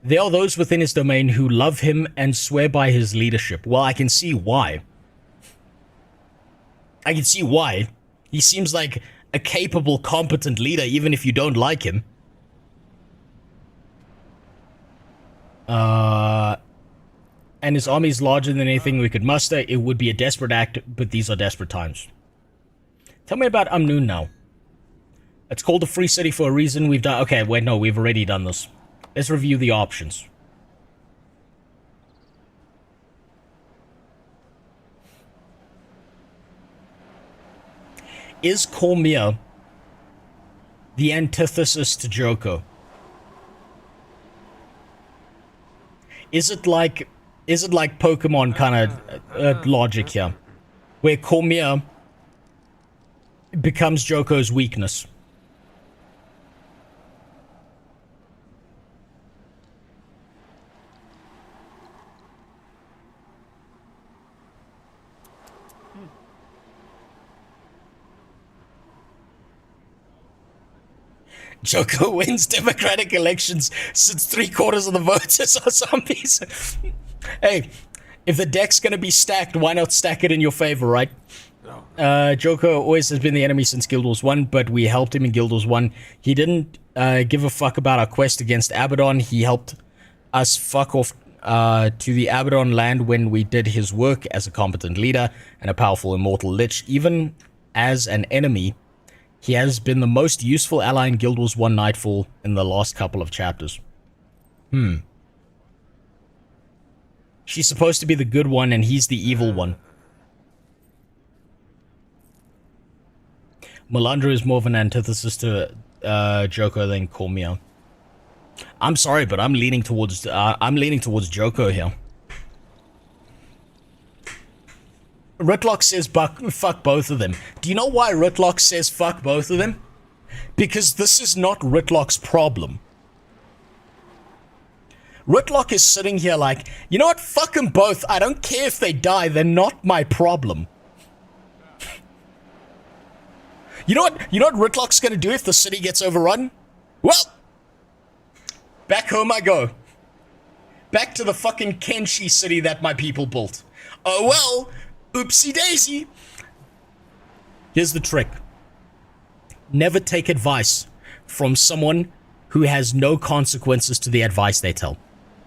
There are those within his domain who love him and swear by his leadership. Well, I can see why. I can see why. He seems like a capable, competent leader, even if you don't like him. And his army is larger than anything we could muster. It would be a desperate act, but these are desperate times. Tell me about Amnun now. It's called a free city for a reason. We've done... Okay, wait, no, we've already done this. Let's review the options. Is Cormier the antithesis to Joko? Is it like Pokemon kind of logic here, where Cormier becomes Joko's weakness? Joko wins democratic elections since 3/4 of the voters are zombies. Hey, if the deck's gonna be stacked, why not stack it in your favor, right? Joko always has been the enemy since Guild Wars 1, but we helped him in Guild Wars 1. He didn't give a fuck about our quest against Abaddon. He helped us fuck off to the Abaddon land when we did his work as a competent leader and a powerful immortal lich. Even as an enemy, he has been the most useful ally in Guild Wars 1 Nightfall in the last couple of chapters. She's supposed to be the good one and he's the evil one. Melandra is more of an antithesis to Joko than Cormier. I'm sorry, but I'm leaning towards Joko here. Ritlock says fuck both of them. Do you know why Ritlock says fuck both of them? Because this is not Ritlock's problem. Ritlock is sitting here like, you know what, fuck them both. I don't care if they die, they're not my problem. You know what Ritlock's gonna do if the city gets overrun? Well, back home I go. Back to the fucking Kenshi city that my people built. Oh well, oopsie daisy. Here's the trick. Never take advice from someone who has no consequences to the advice they tell,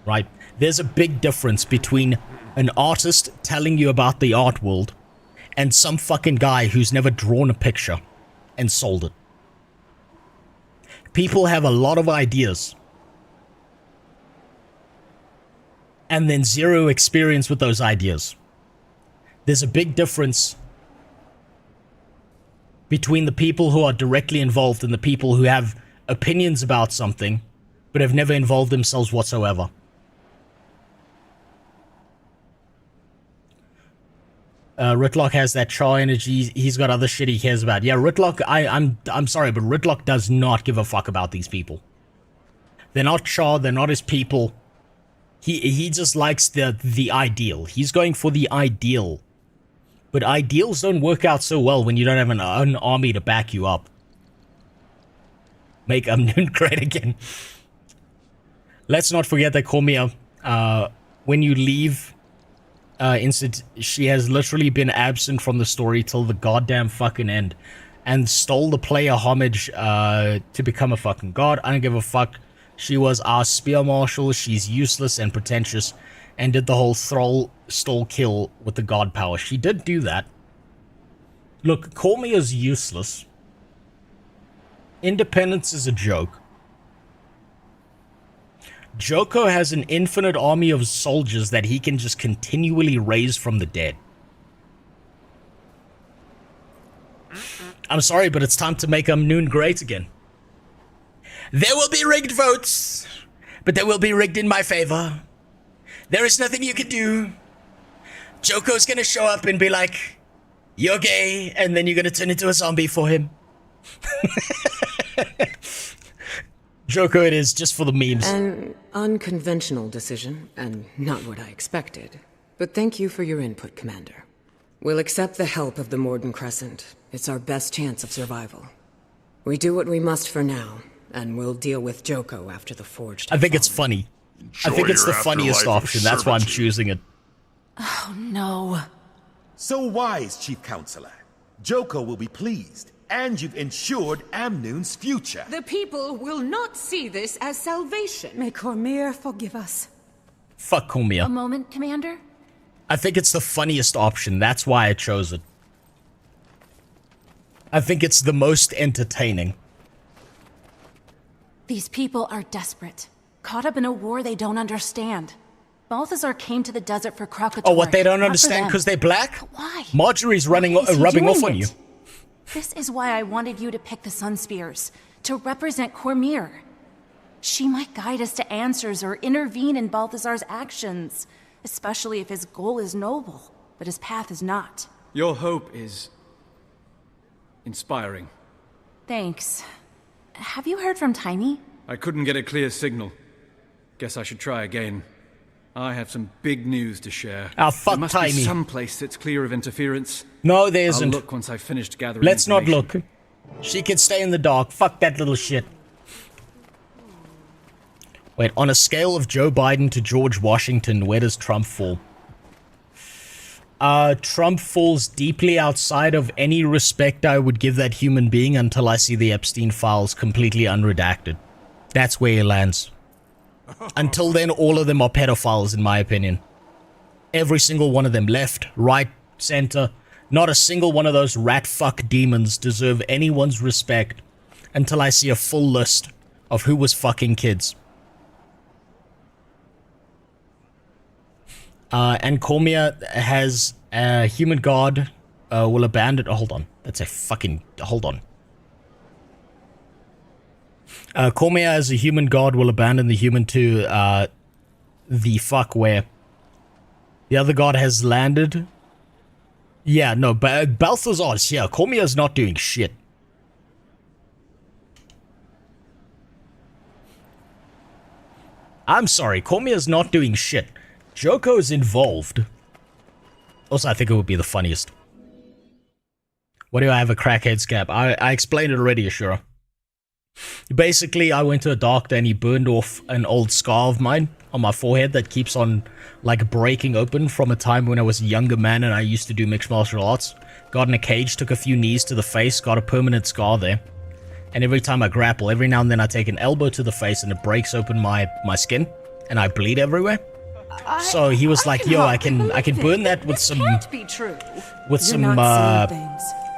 right? There's a big difference between an artist telling you about the art world and some fucking guy who's never drawn a picture and sold it. People have a lot of ideas and then zero experience with those ideas. There's a big difference between the people who are directly involved and the people who have opinions about something but have never involved themselves whatsoever. Ritlock has that Char energy. He's got other shit he cares about. Yeah, Ritlock, I'm sorry, but Ritlock does not give a fuck about these people. They're not Char, they're not his people. He just likes the ideal. He's going for the ideal. But ideals don't work out so well when you don't have an army to back you up. Make Amnoon great again. Let's not forget that Cormia, when you leave, she has literally been absent from the story till the goddamn fucking end. And stole the player homage to become a fucking god. I don't give a fuck. She was our spear marshal. She's useless and pretentious. And did the whole stall kill with the god power. She did do that. Look, Cormia's useless. Independence is a joke. Joko has an infinite army of soldiers that he can just continually raise from the dead. I'm sorry, but it's time to make Amnoon great again. There will be rigged votes, but they will be rigged in my favor. There is nothing you can do. Joko's gonna show up and be like, "You're gay," and then you're gonna turn into a zombie for him. Joko it is, just for the memes. An unconventional decision, and not what I expected. But thank you for your input, Commander. We'll accept the help of the Morden Crescent. It's our best chance of survival. We do what we must for now, and we'll deal with Joko after the Forged. I think it's funny. I think it's the funniest option. That's why I'm choosing it. Oh, no. So wise, Chief Counselor. Joko will be pleased, and you've ensured Amnoon's future. The people will not see this as salvation. May Cormir forgive us. Fuck Cormir. A moment, Commander? I think it's the funniest option. That's why I chose it. I think it's the most entertaining. These people are desperate. Caught up in a war they don't understand. Balthazar came to the desert for Krakator. Oh, what, they don't understand because they're black? But why? Marjorie's rubbing off on you. This is why I wanted you to pick the Sun Spears, to represent Cormir. She might guide us to answers or intervene in Balthazar's actions, especially if his goal is noble, but his path is not. Your hope is inspiring. Thanks. Have you heard from Tiny? I couldn't get a clear signal. Guess I should try again. I have some big news to share. Ah, fuck there must Tiny. be some place that's clear of interference. No, there isn't. I'll look once I've finished gathering Let's not look. information. She can stay in the dark. Fuck that little shit. Wait, on a scale of Joe Biden to George Washington, where does Trump fall? Trump falls deeply outside of any respect I would give that human being until I see the Epstein files completely unredacted. That's where he lands. Until then, all of them are pedophiles, in my opinion. Every single one of them, left, right, center. Not a single one of those rat fuck demons deserve anyone's respect until I see a full list of who was fucking kids. And Cormia has a human guard will abandon... Oh, hold on. That's a fucking... Hold on. Cormia as a human god will abandon the human to the fuck where the other god has landed. Yeah, no, but Balthazar's here. Cormia's not doing shit. I'm sorry, Cormia's not doing shit. Joko's involved. Also, I think it would be the funniest. What do I have a crackhead scab? I explained it already, Ashura. Basically, I went to a doctor and he burned off an old scar of mine on my forehead that keeps on, like, breaking open from a time when I was a younger man and I used to do mixed martial arts. Got in a cage, took a few knees to the face, got a permanent scar there. And every time I grapple, every now and then I take an elbow to the face and it breaks open my skin and I bleed everywhere. So he was like, yo, I can burn that with some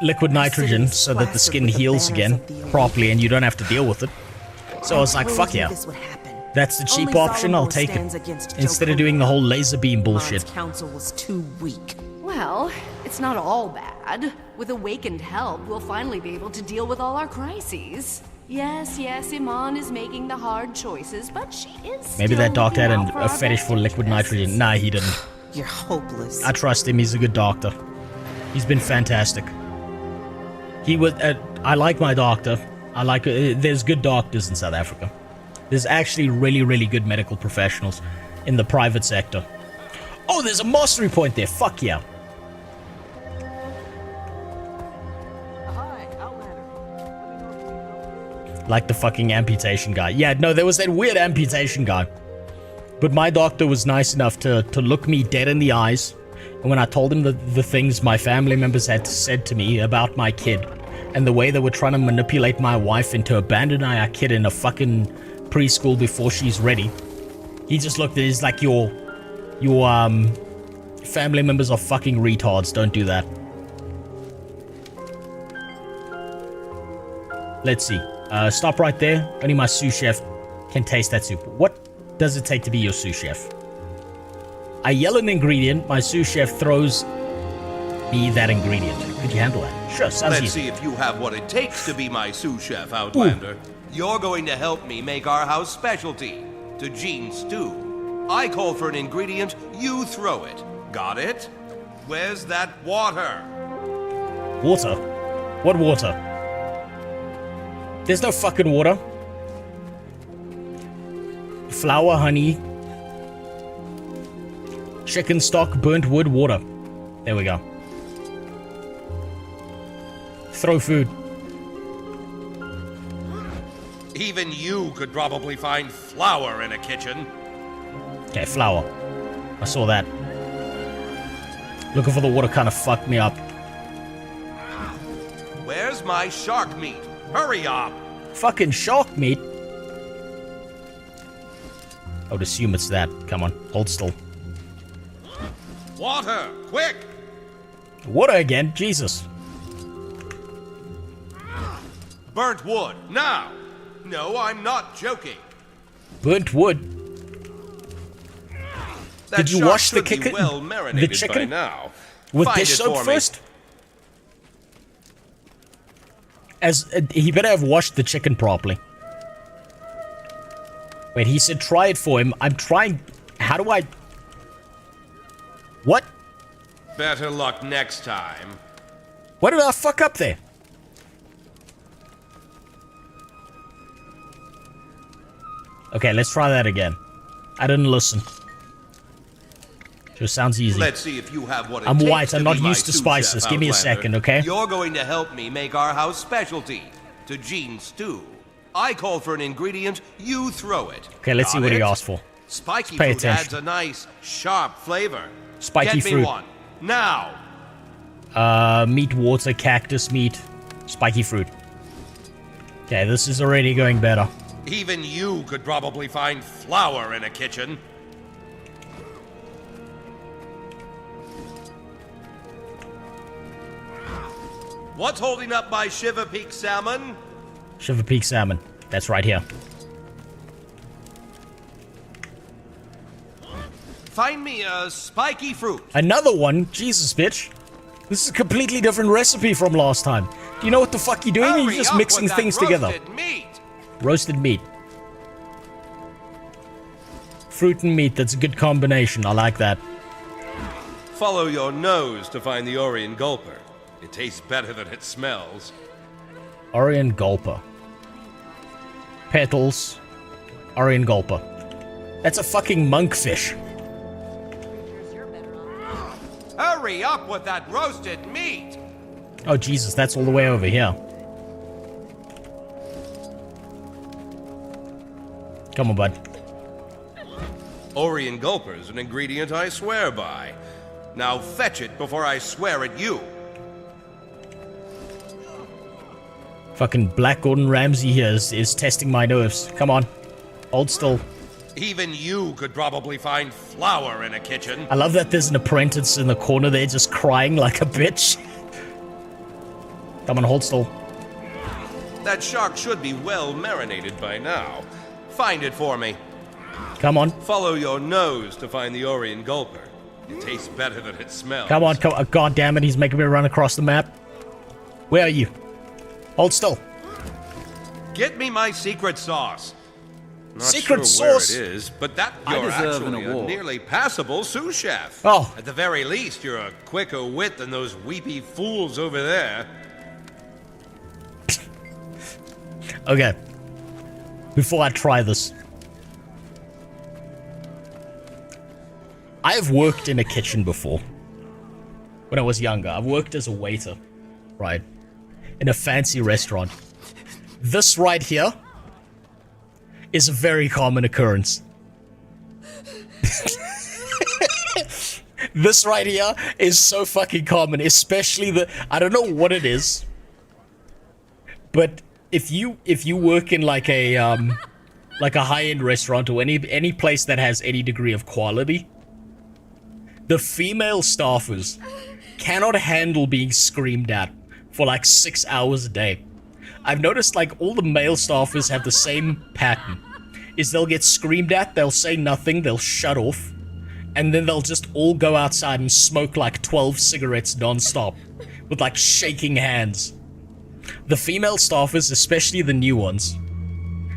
liquid nitrogen so that the skin heals again properly and you don't have to deal with it. So I was like, fuck yeah. That's the cheap option, I'll take it. Instead of doing the whole laser beam bullshit. Council was too weak. Well, it's not all bad. With awakened help, we'll finally be able to deal with all our crises. Yes, Iman is making the hard choices, but she is Maybe that doctor had a fetish for liquid nitrogen. Nah, he didn't. You're hopeless. I trust him, he's a good doctor. He's been fantastic. He was, I like my doctor. I like, there's good doctors in South Africa. There's actually really, really good medical professionals in the private sector. Oh, there's a mastery point there. Fuck yeah. Like the fucking amputation guy. Yeah, no, there was that weird amputation guy. But my doctor was nice enough to look me dead in the eyes. And when I told him the things my family members had said to me about my kid, and the way they were trying to manipulate my wife into abandoning our kid in a fucking preschool before she's ready, he just looked at it, he's like, your family members are fucking retards, don't do that. Let's see. Stop right there. Only my sous chef can taste that soup. What does it take to be your sous chef? I yell an ingredient, my sous chef throws me that ingredient. Could you handle that? Sure, sounds Let's easy. see if you have what it takes to be my sous chef, Outlander. Ooh. You're going to help me make our house specialty, tagine stew. I call for an ingredient, you throw it. Got it? Where's that water? Water? What water? There's no fucking water. Flour, honey, chicken stock, burnt wood, water. There we go. Throw food. Even you could probably find flour in a kitchen. Okay, flour. I saw that. Looking for the water kind of fucked me up. Where's my shark meat? Hurry up! Fucking shark meat? I would assume it's that. Come on, hold still. Water! Quick! Water again? Jesus. Burnt wood, now! No, I'm not joking. Burnt wood? That Did you shark wash the should be chicken? well marinated The chicken? by now. With Find dish it soap for me. first? As he better have washed the chicken properly. Wait, he said try it for him. I'm trying. How do I? What? Better luck next time. What did I fuck up there? Okay, let's try that again. I didn't listen. Sure, sounds easy. Let's see if you have what it I'm takes white. to I'm be not my used to sous spices. chef, Give me a Outlander. second, okay? You're going to help me make our house specialty, tagine stew. I call for an ingredient, you throw it. Okay, let's see Got what he it? asked for. Spiky Pay fruit attention. adds a nice, sharp flavor. Spiky Get me fruit. one, now. Meat, water, cactus meat, spiky fruit. Okay, this is already going better. Even you could probably find flour in a kitchen. What's holding up my Shiver Peak salmon? Shiver Peak salmon. That's right here. Find me a spiky fruit. Another one? Jesus, bitch. This is a completely different recipe from last time. Do you know what the fuck you're doing? Hurry You're just up mixing with that things together. roasted meat. Roasted meat. Fruit and meat, that's a good combination. I like that. Follow your nose to find the Orient Gulper. It tastes better than it smells. Orient Gulper. Petals. Orient Gulper. That's a fucking monkfish. Hurry up with that roasted meat! Oh, Jesus, that's all the way over here. Come on, bud. Orient Gulper's an ingredient I swear by. Now fetch it before I swear at you. Fucking Black Gordon Ramsay here is testing my nerves. Come on. Hold still. Even you could probably find flour in a kitchen. I love that there's an apprentice in the corner there just crying like a bitch. Come on, hold still. That shark should be well marinated by now. Find it for me. Come on. Follow your nose to find the Orient Gulper. It tastes better than it smells. Come on, come on. God damn it, he's making me run across the map. Where are you? Hold still. Get me my secret sauce. Not Secret sure sauce? where it is, but that I you're deserve an actually a award. nearly passable sous chef. Oh. At the very least, you're a quicker wit than those weepy fools over there. Okay. Before I try this, I've worked in a kitchen before. When I was younger, I've worked as a waiter, right? In a fancy restaurant. This right here is a very common occurrence. This right here is so fucking common, especially the, I don't know what it is, but if you work in like a high-end restaurant or any place that has any degree of quality, the female staffers cannot handle being screamed at for like 6 hours a day. I've noticed like all the male staffers have the same pattern. Is they'll get screamed at, they'll say nothing, they'll shut off, and then they'll just all go outside and smoke like 12 cigarettes non-stop with like shaking hands. The female staffers, especially the new ones,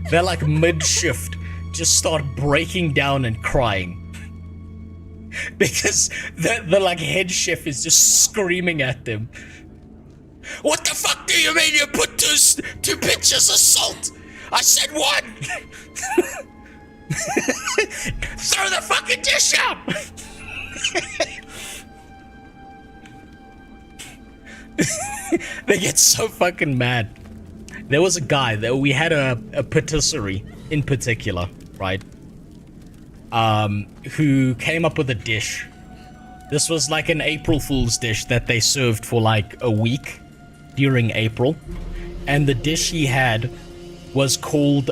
they're like mid-shift, just start breaking down and crying. Because the like head chef is just screaming at them. What the fuck do you mean you put two pitchers of salt? I said one! Throw the fucking dish out! They get so fucking mad. There was a guy that we had a patisserie in particular, right? Who came up with a dish. This was like an April Fool's dish that they served for like a week during April. And the dish he had was called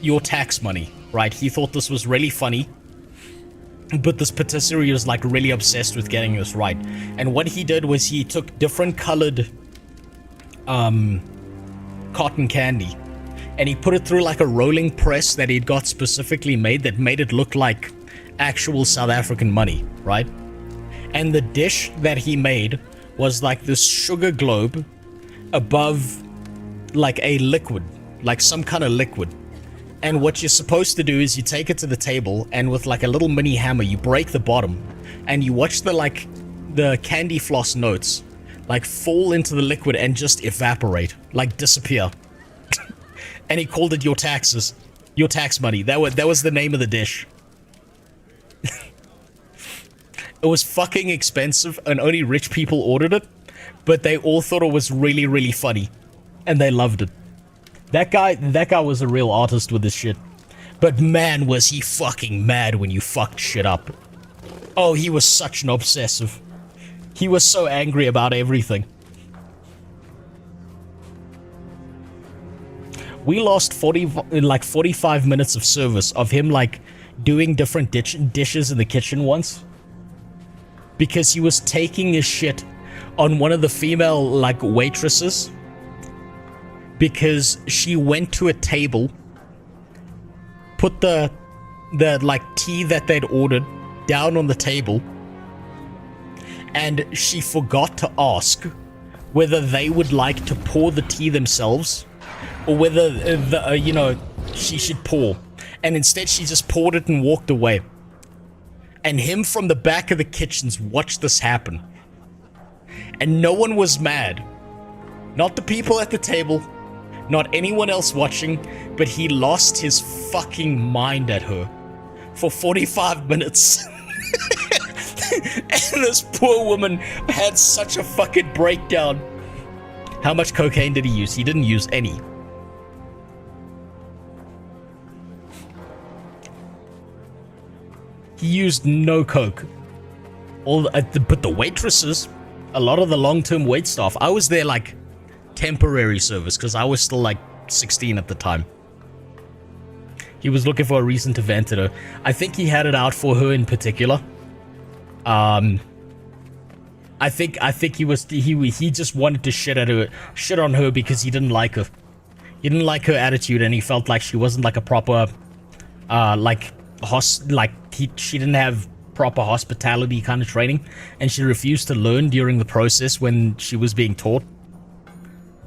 Your Tax Money, right? He thought this was really funny. But this patisserie was like really obsessed with getting this right. And what he did was he took different colored cotton candy and he put it through like a rolling press that he'd got specifically made that made it look like actual South African money, right? And the dish that he made was like this sugar globe above like a liquid, like some kind of liquid. And what you're supposed to do is you take it to the table and with like a little mini hammer, you break the bottom and you watch the candy floss notes like fall into the liquid and just evaporate, like disappear. And he called it Your Taxes. Your Tax Money. That was the name of the dish. It was fucking expensive and only rich people ordered it, but they all thought it was really, really funny. And they loved it. That guy was a real artist with this shit. But man, was he fucking mad when you fucked shit up. Oh, he was such an obsessive. He was so angry about everything. We lost 45 minutes of service of him like doing different dishes in the kitchen once. Because he was taking his shit on one of the female like waitresses. Because she went to a table, put the like tea that they'd ordered down on the table, and she forgot to ask whether they would like to pour the tea themselves or whether she should pour. And instead she just poured it and walked away. And him from the back of the kitchens watched this happen. And no one was mad. Not the people at the table. Not anyone else watching, but he lost his fucking mind at her for 45 minutes. And this poor woman had such a fucking breakdown. How much cocaine did he use? He didn't use any. He used no coke. But the waitresses, a lot of the long-term wait staff, I was there like temporary service because I was still like 16 at the time. He was looking for a reason to vent at her. I think he had it out for her in particular. I think he just wanted to shit on her because he didn't like her. He didn't like her attitude and he felt like she wasn't like a proper she didn't have proper hospitality kind of training, and she refused to learn during the process when she was being taught.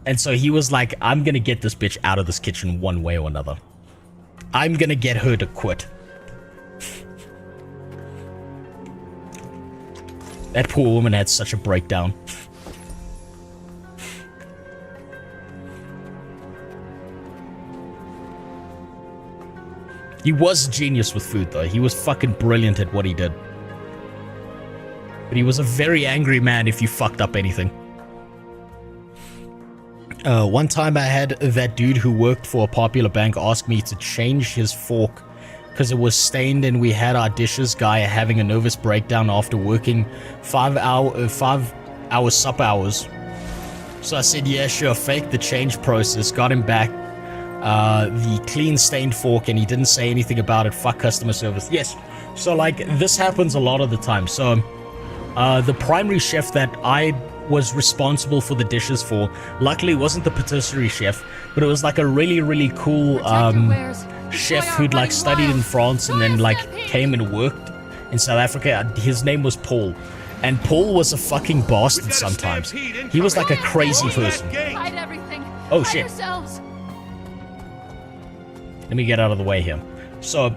And so he was like, I'm gonna get this bitch out of this kitchen one way or another. I'm gonna get her to quit. That poor woman had such a breakdown. He was a genius with food though. He was fucking brilliant at what he did. But he was a very angry man if you fucked up anything. One time I had that dude who worked for a popular bank ask me to change his fork because it was stained, and we had our dishes guy having a nervous breakdown after working 5 hour sup hours. So I said, yeah, sure, fake the change process, got him back the clean stained fork, and he didn't say anything about it. Fuck customer service. Yes, so like this happens a lot of the time. So the primary chef that I was responsible for the dishes for, luckily wasn't the patisserie chef, but it was like a really, really cool chef who'd like studied in France and then like came and worked in South Africa. His name was Paul. And Paul was a fucking bastard sometimes. He was like a crazy person. Oh shit. Let me get out of the way here. So,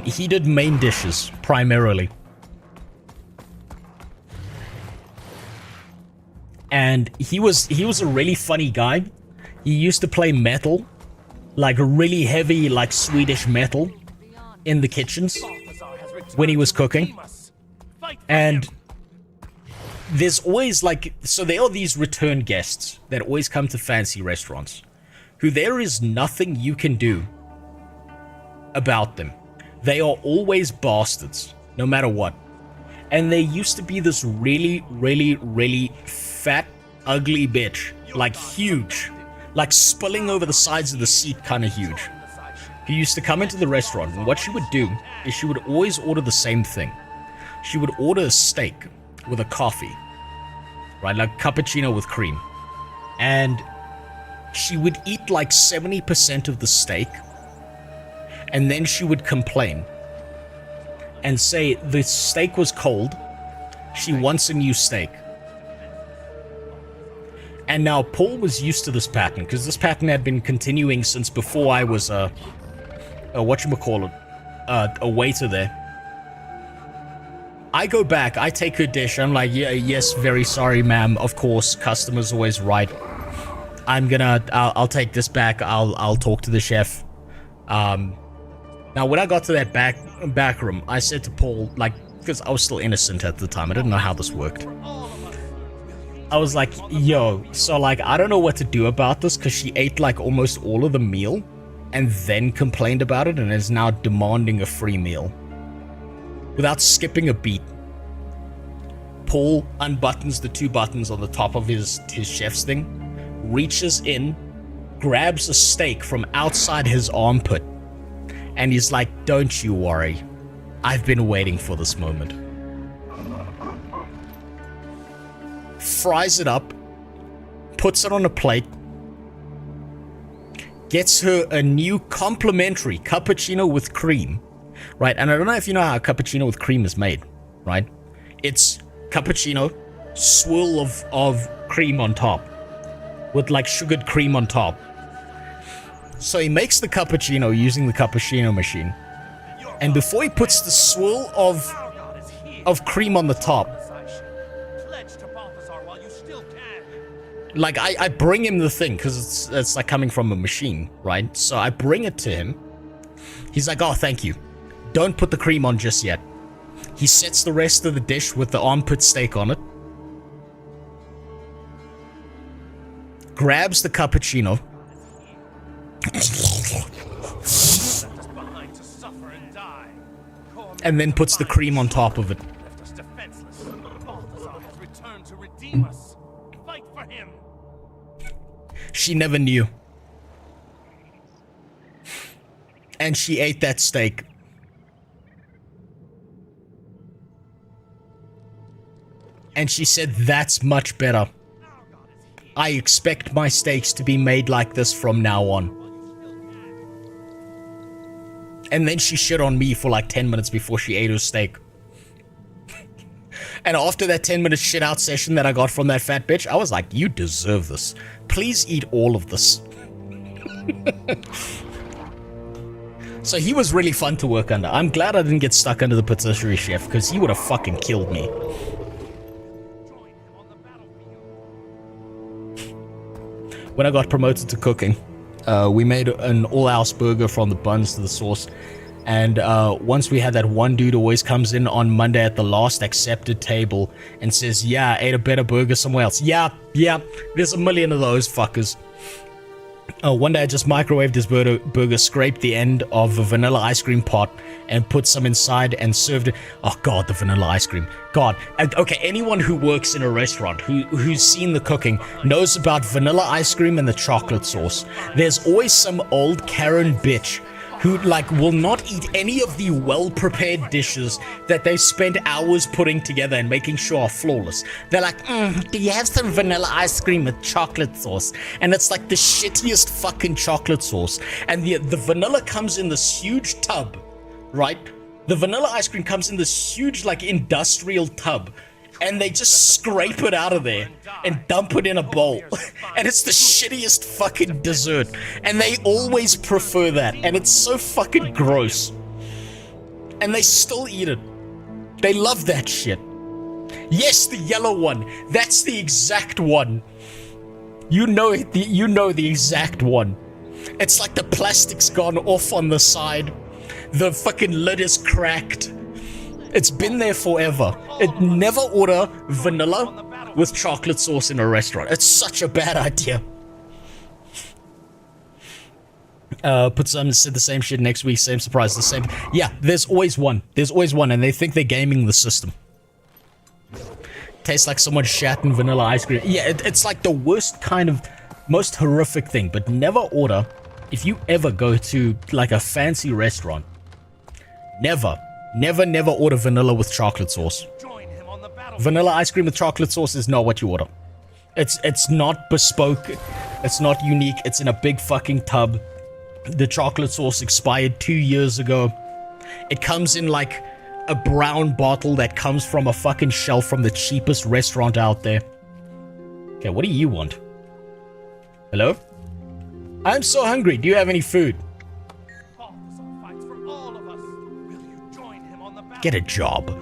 he did main dishes, primarily. And he was a really funny guy. He used to play metal, like really heavy, like Swedish metal, in the kitchens when he was cooking. And there's always like, so there are these return guests that always come to fancy restaurants, who there is nothing you can do about them. They are always bastards, no matter what. And there used to be this really, really, really fat, ugly bitch, like huge, like spilling over the sides of the seat, kind of huge, who used to come into the restaurant, and what she would do is she would always order the same thing. She would order a steak with a coffee, right, like cappuccino with cream, and she would eat like 70% of the steak, and then she would complain and say the steak was cold, she wants a new steak. And now Paul was used to this pattern, because this pattern had been continuing since before I was a waiter there. I go back, I take her dish, I'm like, yeah, yes, very sorry, ma'am, of course, customer's always right. I'll take this back, I'll talk to the chef. Now, when I got to that back room, I said to Paul, like, because I was still innocent at the time, I didn't know how this worked. I was like, yo, so like, I don't know what to do about this, because she ate like almost all of the meal, and then complained about it, and is now demanding a free meal. Without skipping a beat, Paul unbuttons the 2 buttons on the top of his chef's thing, reaches in, grabs a steak from outside his armpit, and he's like, don't you worry, I've been waiting for this moment. Fries it up, puts it on a plate, gets her a new complimentary cappuccino with cream, right? And I don't know if you know how a cappuccino with cream is made, right? It's cappuccino, swirl of cream on top, with like sugared cream on top. So he makes the cappuccino using the cappuccino machine, and before he puts the swirl of cream on the top, like I bring him the thing, because it's like coming from a machine, right? So I bring it to him. He's like, oh, thank you. Don't put the cream on just yet. He sets the rest of the dish with the armpit steak on it. Grabs the cappuccino. And then puts the cream on top of it. She never knew. And she ate that steak. And she said, that's much better. I expect my steaks to be made like this from now on. And then she shit on me for like 10 minutes before she ate her steak. And after that 10-minute shit out session that I got from that fat bitch, I was like, you deserve this. Please eat all of this. So he was really fun to work under. I'm glad I didn't get stuck under the patisserie chef, because he would have fucking killed me. When I got promoted to cooking, we made an all-house burger from the buns to the sauce. And once we had that one dude always comes in on Monday at the last accepted table and says, yeah, I ate a better burger somewhere else. Yeah, there's a million of those fuckers. One day I just microwaved his burger, scraped the end of a vanilla ice cream pot and put some inside and served it. Oh god, the vanilla ice cream. God. Okay, anyone who works in a restaurant, who's seen the cooking, knows about vanilla ice cream and the chocolate sauce. There's always some old Karen bitch who, like, will not eat any of the well-prepared dishes that they've spent hours putting together and making sure are flawless. They're like, do you have some vanilla ice cream with chocolate sauce? And it's like the shittiest fucking chocolate sauce. And the vanilla comes in this huge tub, right? The vanilla ice cream comes in this huge, like, industrial tub. And they just scrape it out of there and dump it in a bowl. And it's the shittiest fucking dessert. And they always prefer that. And it's so fucking gross. And they still eat it. They love that shit. Yes, the yellow one. That's the exact one. You know the exact one. It's like the plastic's gone off on the side. The fucking lid is cracked. It's been there forever. Never order vanilla with chocolate sauce in a restaurant. It's such a bad idea. Put some, said the same shit next week, same surprise, the same. Yeah, there's always one. There's always one, and they think they're gaming the system. Tastes like someone shat in vanilla ice cream. Yeah, it's like the worst kind of, most horrific thing, but never order, if you ever go to like a fancy restaurant, never order vanilla with chocolate sauce. Vanilla ice cream with chocolate sauce is not what you order. It's not bespoke. It's not unique. It's in a big fucking tub. The chocolate sauce expired 2 years ago. It comes in like a brown bottle that comes from a fucking shelf from the cheapest restaurant out there. Okay, what do you want? Hello? I'm so hungry. Do you have any food? Get a job.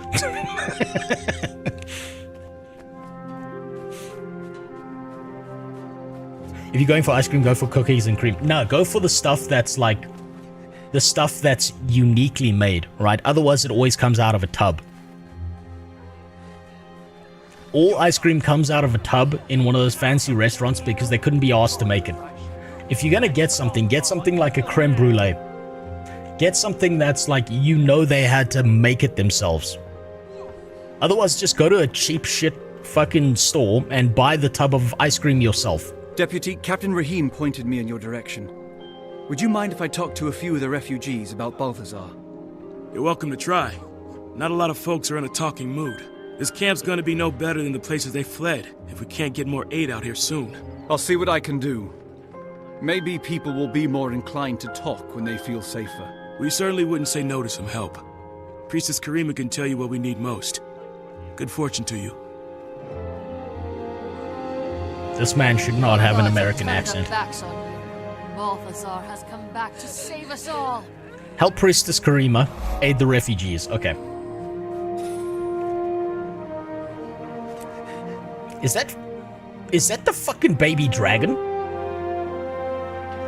If you're going for ice cream, go for cookies and cream. No, go for the stuff that's like, the stuff that's uniquely made, right? Otherwise, it always comes out of a tub. All ice cream comes out of a tub in one of those fancy restaurants because they couldn't be asked to make it. If you're gonna get something like a creme brulee. Get something that's like, you know, they had to make it themselves. Otherwise, just go to a cheap shit fucking store and buy the tub of ice cream yourself. Deputy, Captain Rahim pointed me in your direction. Would you mind if I talked to a few of the refugees about Balthazar? You're welcome to try. Not a lot of folks are in a talking mood. This camp's gonna be no better than the places they fled if we can't get more aid out here soon. I'll see what I can do. Maybe people will be more inclined to talk when they feel safer. We certainly wouldn't say no to some help. Priestess Karima can tell you what we need most. Good fortune to you. This man should not have an American accent. Balthazar has come back to save us all. Help Priestess Karima, aid the refugees. Okay. Is that the fucking baby dragon?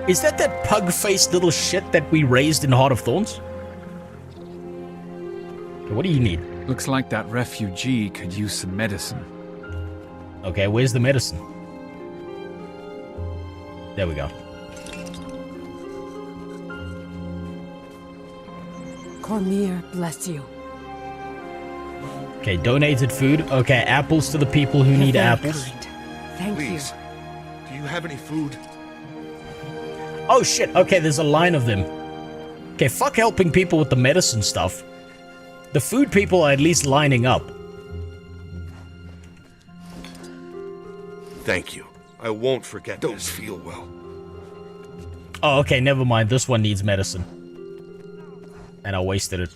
Is that pug-faced little shit that we raised in Heart of Thorns? Okay, what do you need? Looks like that refugee could use some medicine. Okay, where's the medicine? There we go. Cormier, bless you. Okay, donated food. Okay, apples to the people who need apples. Thank Please, do you have any food? Oh shit, okay, there's a line of them. Okay, fuck helping people with the medicine stuff. The food people are at least lining up. Thank you. I won't forget. Don't feel well. Oh, okay, never mind. This one needs medicine. And I wasted it.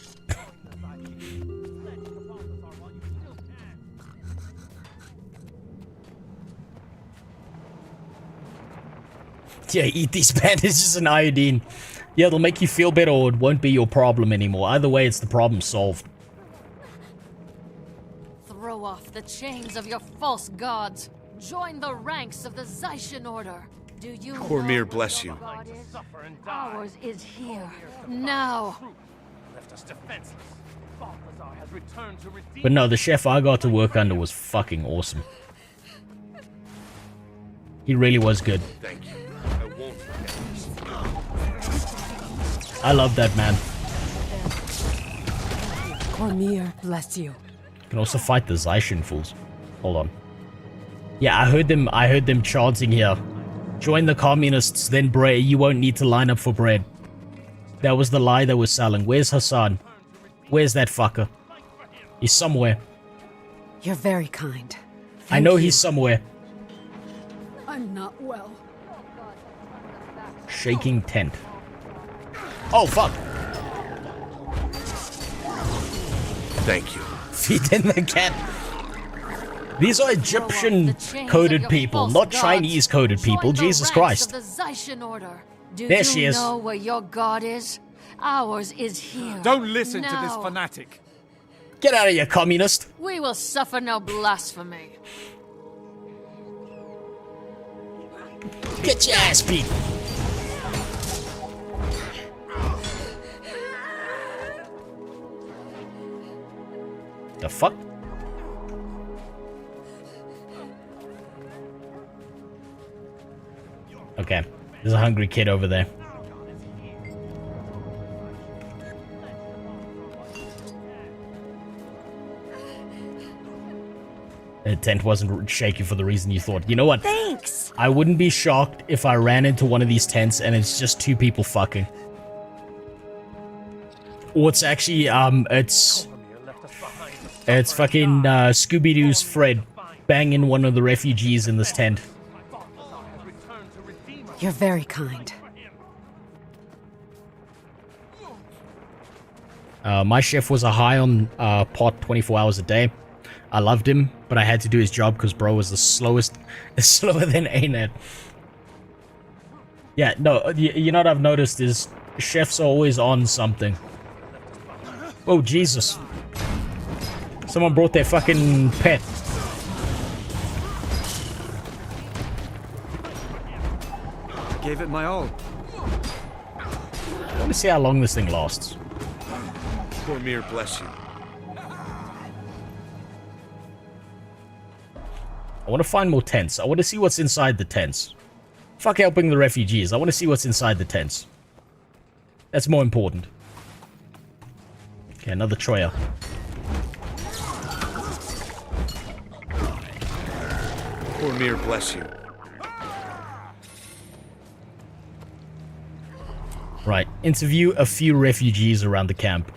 Yeah, eat these bandages and iodine. Yeah, they'll make you feel better or it won't be your problem anymore. Either way, it's the problem solved. Throw off the chains of your false gods. Join the ranks of the Zaishan Order. Do you Cormier, bless you. Ours is here, now. left us defenseless. Balthazar has returned to redeem. But no, the chef I got to work under was fucking awesome. He really was good. Thank you. I won't forget this. I love that man. Cormier, bless you. You can also fight the Zaishin fools. Hold on. Yeah, I heard them chanting here. Join the communists, then bread. You won't need to line up for bread. That was the lie they were selling. Where's Hassan? Where's that fucker? He's somewhere. You're very kind. I know he's somewhere. I'm not well. Shaking tent. Oh, fuck. Thank you. Feed in the cat. These are Egyptian-coded people, not Chinese-coded people. Jesus Christ. The Zaishin order. There she is. Do you know where your god is? Ours is here. Don't listen to this Now. fanatic. Get out of here, communist. We will suffer no blasphemy. Get your ass beat. The fuck? Okay, there's a hungry kid over there. The tent wasn't shaky for the reason you thought. You know what? Thanks! I wouldn't be shocked if I ran into one of these tents and it's just two people fucking. Or it's actually, it's fucking Scooby-Doo's Fred banging one of the refugees in this tent. You're very kind. My chef was a high on pot 24 hours a day. I loved him, but I had to do his job because bro was the slowest, slower than A-Net. Yeah, no, you know what I've noticed is chefs are always on something. Oh, Jesus. Someone brought their fucking pet. Gave it my all. I want to see how long this thing lasts. Cormier, bless you. I want to find more tents. I want to see what's inside the tents. Fuck helping the refugees. I want to see what's inside the tents. That's more important. Okay, another Troya. Cormier, bless you. Right, interview a few refugees around the camp.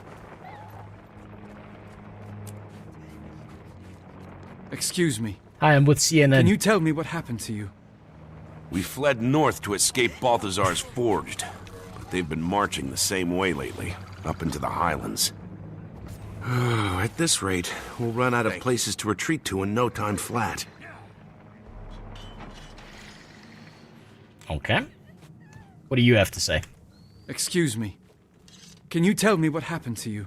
Excuse me. Hi, I'm with CNN. Can you tell me what happened to you? We fled north to escape Balthazar's Forged, but they've been marching the same way lately, up into the highlands. At this rate, we'll run out of places to retreat to in no time flat. Okay. What do you have to say? Excuse me. Can you tell me what happened to you?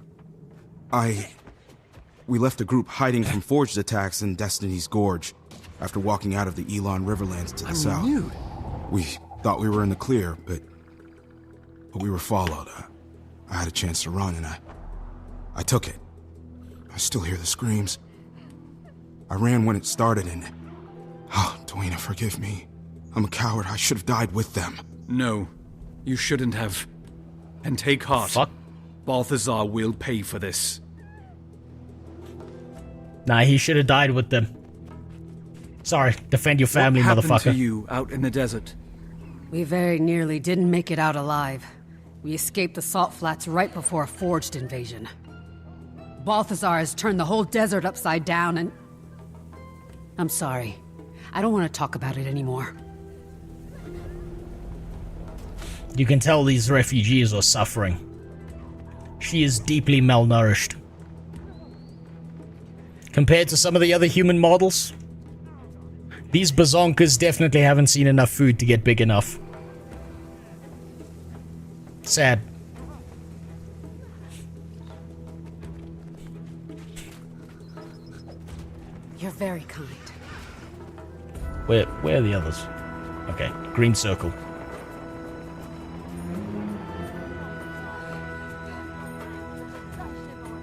We left a group hiding from Forged attacks in Destiny's Gorge after walking out of the Elon Riverlands to the south. We thought we were in the clear, but we were followed. I had a chance to run, and I took it. I still hear the screams. I ran when it started, and... Oh, Dwayne, forgive me. I'm a coward. I should have died with them. No, you shouldn't have. And take heart. Fuck. Balthazar will pay for this. Nah, he should have died with them. Sorry, defend your family, what motherfucker. What happened to you out in the desert? We very nearly didn't make it out alive. We escaped the salt flats right before a Forged invasion. Balthazar has turned the whole desert upside down and... I'm sorry. I don't want to talk about it anymore. You can tell these refugees are suffering. She is deeply malnourished. Compared to some of the other human models, these bazonkas definitely haven't seen enough food to get big enough. Sad. You're very kind. Where are the others? Okay, green circle.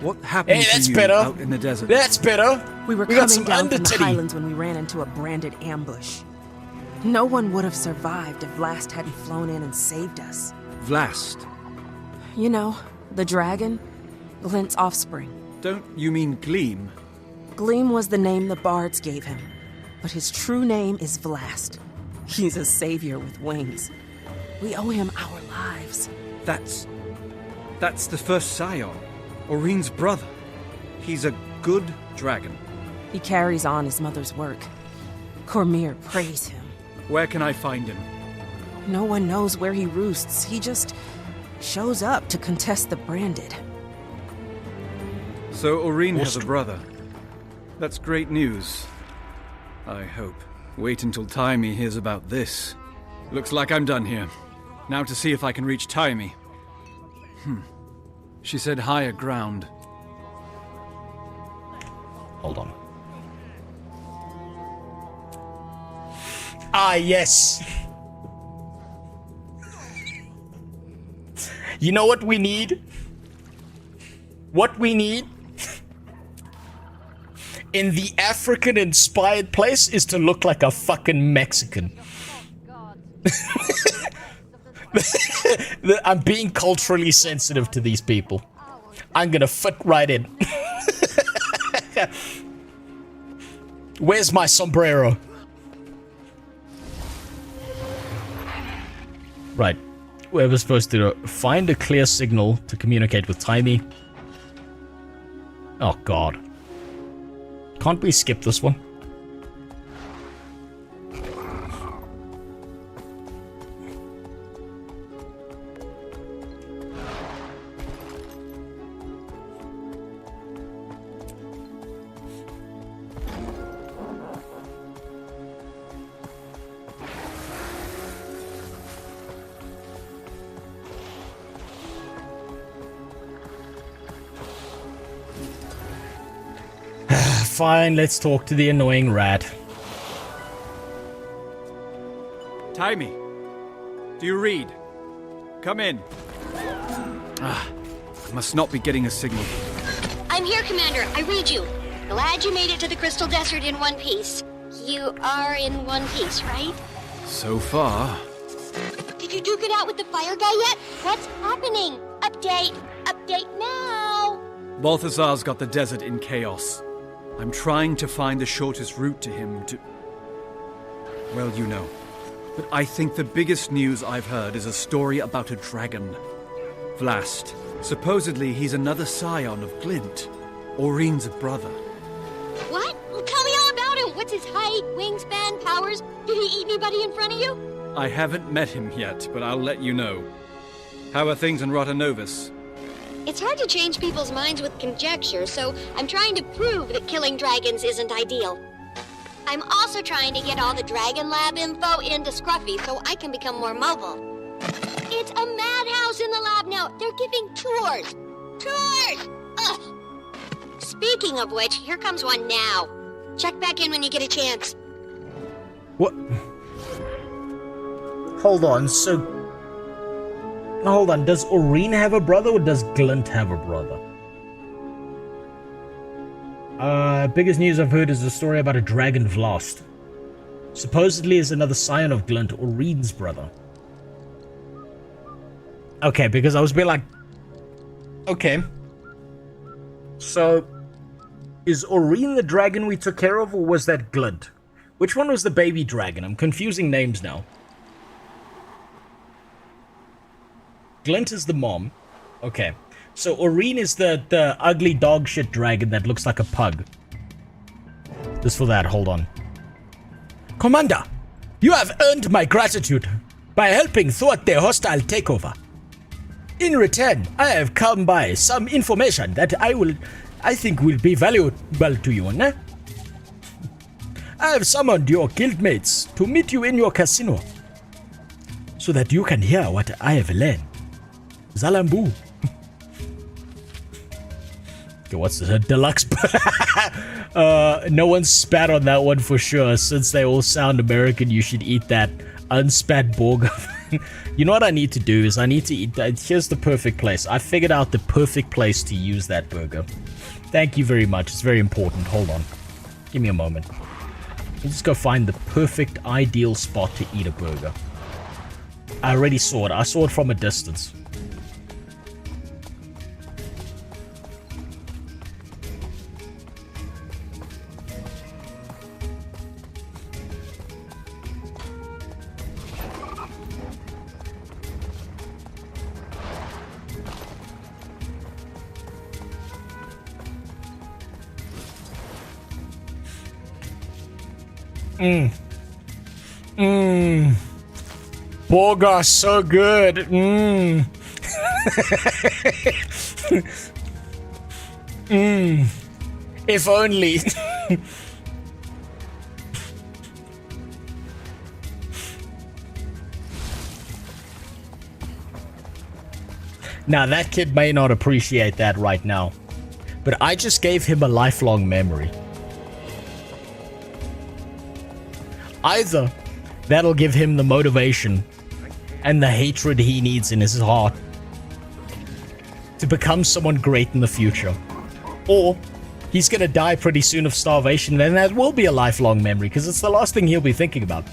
What happened Hey, that's to you better. out in the desert? That's better. We were got coming some down from the undertitty. highlands when we ran into a branded ambush. No one would have survived if Vlast hadn't flown in and saved us. Vlast? You know, the dragon, Glint's offspring. Don't you mean Gleam? Gleam was the name the bards gave him, but his true name is Vlast. He's a savior with wings. We owe him our lives. That's the first scion, Oreen's brother. He's a good dragon. He carries on his mother's work. Cormyr praise him. Where can I find him? No one knows where he roosts. He just shows up to contest the branded. So Oreen has a brother. That's great news. I hope. Wait until Taimi hears about this. Looks like I'm done here. Now to see if I can reach Taimi. She said higher ground. Hold on. Ah, yes. You know what we need? What we need in the African-inspired place is to look like a fucking Mexican. I'm being culturally sensitive to these people. I'm gonna fit right in. Where's my sombrero? Right. We're supposed to find a clear signal to communicate with Taimi. Oh god. Can't we skip this one? Fine, let's talk to the annoying rat. Taimi, do you read? Come in. I must not be getting a signal. I'm here, Commander. I read you. Glad you made it to the Crystal Desert in one piece. You are in one piece, right? So far. Did you duke it out with the fire guy yet? What's happening? Update. Update now. Balthazar's got the desert in chaos. I'm trying to find the shortest route to him to... Well, you know. But I think the biggest news I've heard is a story about a dragon. Vlast. Supposedly he's another scion of Glint. Oreen's brother. What? Well, tell me all about him. What's his height, wingspan, powers? Did he eat anybody in front of you? I haven't met him yet, but I'll let you know. How are things in Rota Novus? It's hard to change people's minds with conjecture, so I'm trying to prove that killing dragons isn't ideal. I'm also trying to get all the Dragon Lab info into Scruffy so I can become more mobile. It's a madhouse in the lab now. They're giving tours. Tours! Ugh. Speaking of which, here comes one now. Check back in when you get a chance. What? Hold on, so... Hold on, does Oreen have a brother or does Glint have a brother? Biggest news I've heard is a story about a dragon Vlast. Supposedly is another scion of Glint, Oreen's brother. Okay, because I was a bit like... Okay. So, is Oreen the dragon we took care of, or was that Glint? Which one was the baby dragon? I'm confusing names now. Glint is the mom. Okay. So Oreen is the ugly dog shit dragon that looks like a pug. Just for that, hold on. Commander, you have earned my gratitude by helping thwart their hostile takeover. In return, I have come by some information that I think will be valuable to you, ne? I have summoned your guildmates to meet you in your casino, so that you can hear what I have learned. Zalambu. Okay, what's this? A deluxe? No one spat on that one for sure. Since they all sound American, you should eat that. Unspat burger. You know what I need to do is I need to eat. Here's the perfect place. I figured out the perfect place to use that burger. Thank you very much. It's very important. Hold on. Give me a moment. Let me just go find the perfect, ideal spot to eat a burger. I already saw it. I saw it from a distance. Burger, so good. If only. Now, that kid may not appreciate that right now, but I just gave him a lifelong memory. Either that'll give him the motivation and the hatred he needs in his heart to become someone great in the future, or he's gonna die pretty soon of starvation, and that will be a lifelong memory because it's the last thing he'll be thinking about.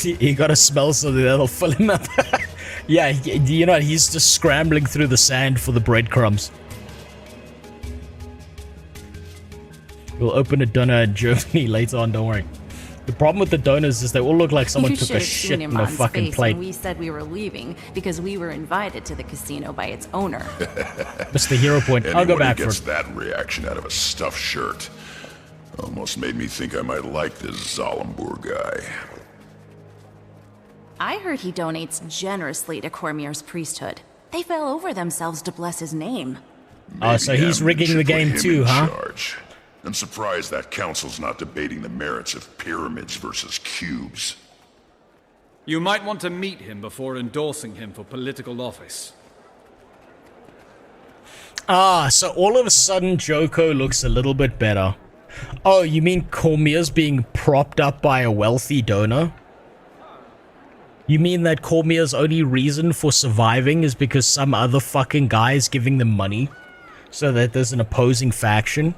You gotta smell something that'll fill him up. Yeah, you know what? He's just scrambling through the sand for the breadcrumbs. We'll open a donor in Germany later on, don't worry. The problem with the donors is they all look like someone took a shit in a fucking plate. We said we were leaving because we were invited to the casino by its owner. Mr. Hero Point, I'll go back for gets that reaction out of a stuffed shirt. Almost made me think I might like this Zalambur guy. I heard he donates generously to Cormier's priesthood. They fell over themselves to bless his name. Oh, so he's rigging the game too, huh? I'm surprised that council's not debating the merits of pyramids versus cubes. You might want to meet him before endorsing him for political office. Ah, so all of a sudden Joko looks a little bit better. Oh, you mean Cormier's being propped up by a wealthy donor? You mean that Cormier's only reason for surviving is because some other fucking guy is giving them money? So that there's an opposing faction?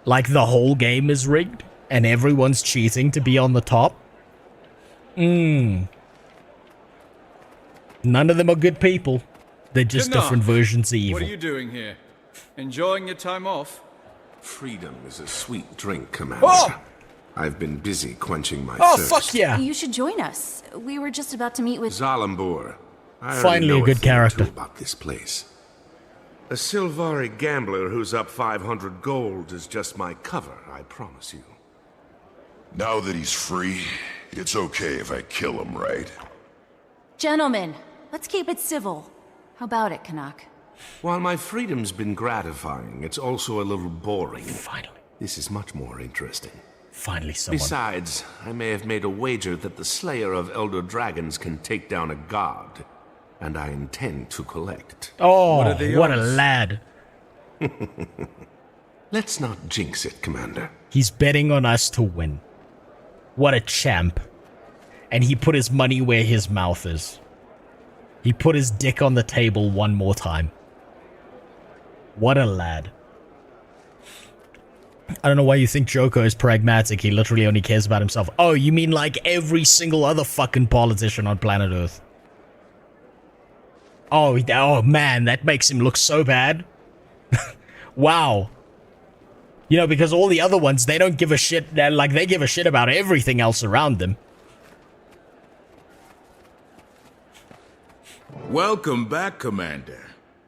Like the whole game is rigged? And everyone's cheating to be on the top? None of them are good people. They're just different versions of evil. What are you doing here? Enjoying your time off? Freedom is a sweet drink, Commander. Oh! I've been busy quenching my Oh, thirst. fuck yeah! You should join us. We were just about to meet with... Zalambur. I Finally already know a good thing or character. two about this place. A Silvari gambler who's up 500 gold is just my cover, I promise you. Now that he's free, it's okay if I kill him, right? Gentlemen, let's keep it civil. How about it, Canuck? While my freedom's been gratifying, it's also a little boring. Finally. This is much more interesting. Finally someone. Besides, I may have made a wager that the slayer of elder dragons can take down a god, and I intend to collect. Oh, what a lad. Let's not jinx it, Commander. He's betting on us to win. What a champ. And he put his money where his mouth is. He put his dick on the table one more time. What a lad. I don't know why you think Joko is pragmatic. He literally only cares about himself. Oh, you mean like every single other fucking politician on planet Earth? Oh man, that makes him look so bad. Wow. You know, because all the other ones, they don't give a shit. Like, they give a shit about everything else around them. Welcome back, Commander.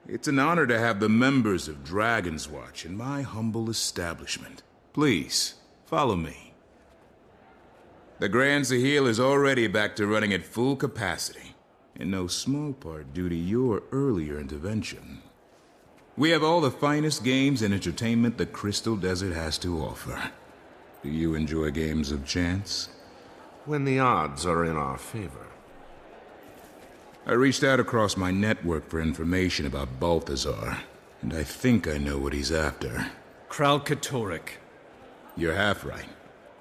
It's an honor to have the members of Dragon's Watch in my humble establishment. Please, follow me. The Grand Sahil is already back to running at full capacity, in no small part due to your earlier intervention. We have all the finest games and entertainment the Crystal Desert has to offer. Do you enjoy games of chance? When the odds are in our favor. I reached out across my network for information about Balthazar, and I think I know what he's after. Kralkatorek. You're half right.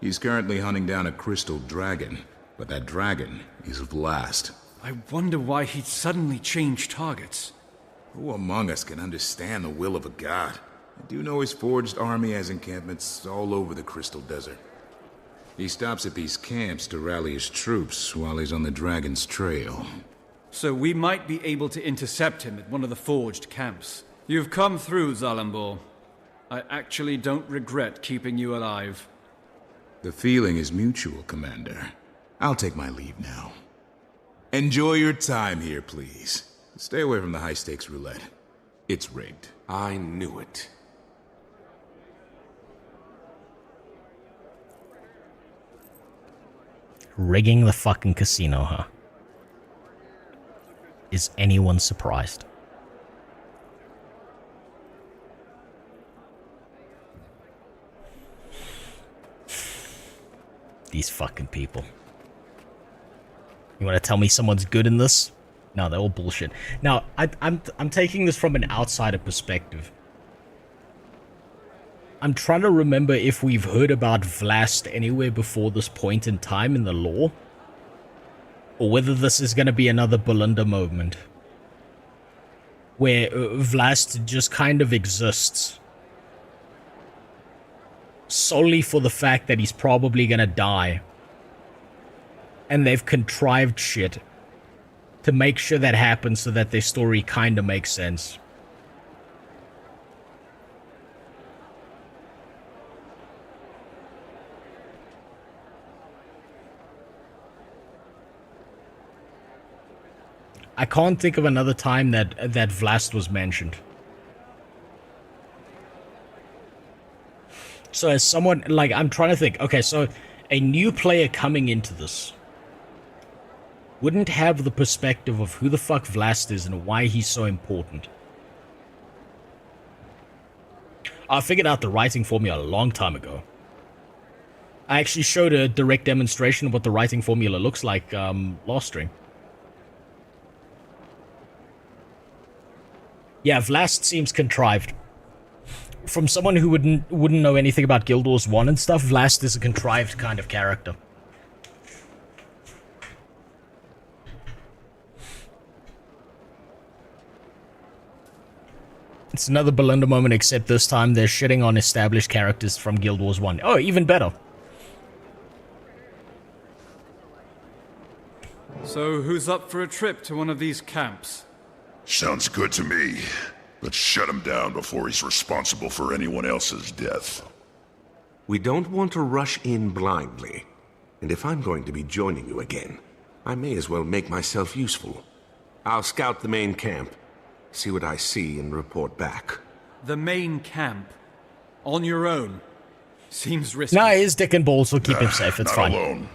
He's currently hunting down a crystal dragon, but that dragon is Vlast. I wonder why he'd suddenly change targets. Who among us can understand the will of a god? I do know his forged army has encampments all over the Crystal Desert. He stops at these camps to rally his troops while he's on the dragon's trail. So we might be able to intercept him at one of the forged camps. You've come through, Zalambor. I actually don't regret keeping you alive. The feeling is mutual, Commander. I'll take my leave now. Enjoy your time here, please. Stay away from the high-stakes roulette. It's rigged. I knew it. Rigging the fucking casino, huh? Is anyone surprised? These fucking people. You want to tell me someone's good in this? No, they're all bullshit. Now, I'm taking this from an outsider perspective. I'm trying to remember if we've heard about Vlast anywhere before this point in time in the lore. Or whether this is going to be another Belinda moment. Where Vlast just kind of exists. Solely for the fact that he's probably going to die. And they've contrived shit to make sure that happens so that their story kind of makes sense. I can't think of another time that Vlast was mentioned. So as someone, like, I'm trying to think, okay, so a new player coming into this wouldn't have the perspective of who the fuck Vlast is and why he's so important. I figured out the writing formula a long time ago. I actually showed a direct demonstration of what the writing formula looks like last stream. Yeah, Vlast seems contrived. From someone who wouldn't know anything about Guild Wars 1 and stuff, Vlast is a contrived kind of character. It's another Belinda moment, except this time they're shitting on established characters from Guild Wars 1. Oh, even better. So, who's up for a trip to one of these camps? Sounds good to me. Let's shut him down before he's responsible for anyone else's death. We don't want to rush in blindly. And if I'm going to be joining you again, I may as well make myself useful. I'll scout the main camp, see what I see, and report back. The main camp? On your own? Seems risky. Nah, his dick and balls will keep him safe, it's fine. Not alone.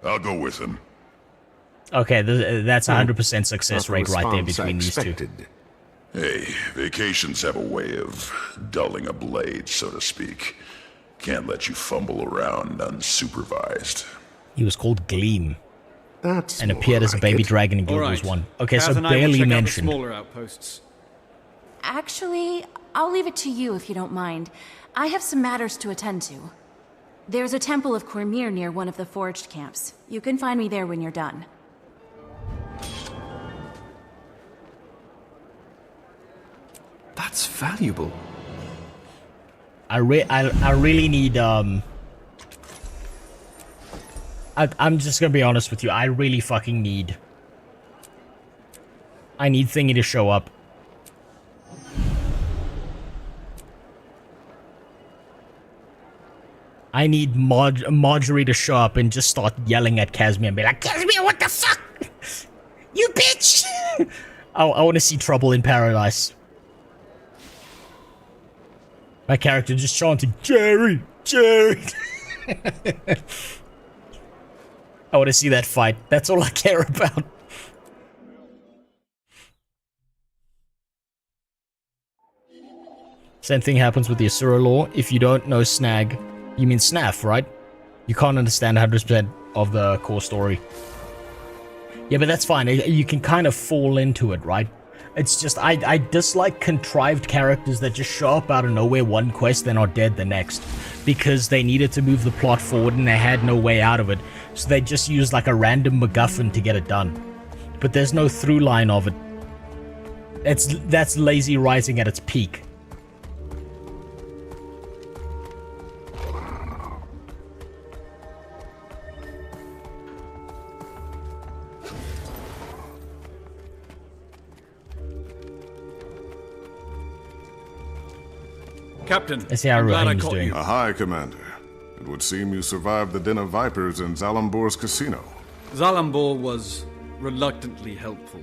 I'll go with him. Okay, that's 100% success rate right there between these two. Hey, vacations have a way of dulling a blade, so to speak. Can't let you fumble around unsupervised. He was called Gleam. That's and appeared as a baby dragon in Guild Wars 1. Okay, so barely mentioned. Smaller outposts. Actually, I'll leave it to you if you don't mind. I have some matters to attend to. There's a temple of Cormyr near one of the forged camps. You can find me there when you're done. That's valuable. I really need, I'm just gonna be honest with you. I really fucking need... I need Thingy to show up. I need Marjorie to show up and just start yelling at Casimir and be like, Casimir, what the fuck? You bitch! I want to see Trouble in Paradise. My character just chanting, Jerry! Jerry! I want to see that fight. That's all I care about. Same thing happens with the Asura lore. If you don't know Snag, you mean Snaff, right? You can't understand 100% of the core story. Yeah, but that's fine. You can kind of fall into it, right? It's just, I dislike contrived characters that just show up out of nowhere one quest, then are dead the next. Because they needed to move the plot forward and they had no way out of it. So they just used like a random MacGuffin to get it done. But there's no through line of it. That's lazy writing at its peak. Captain, Let's see how Raheem's doing. Hi, Commander. It would seem you survived the Den of Vipers in Zalambor's casino. Zalambor was reluctantly helpful.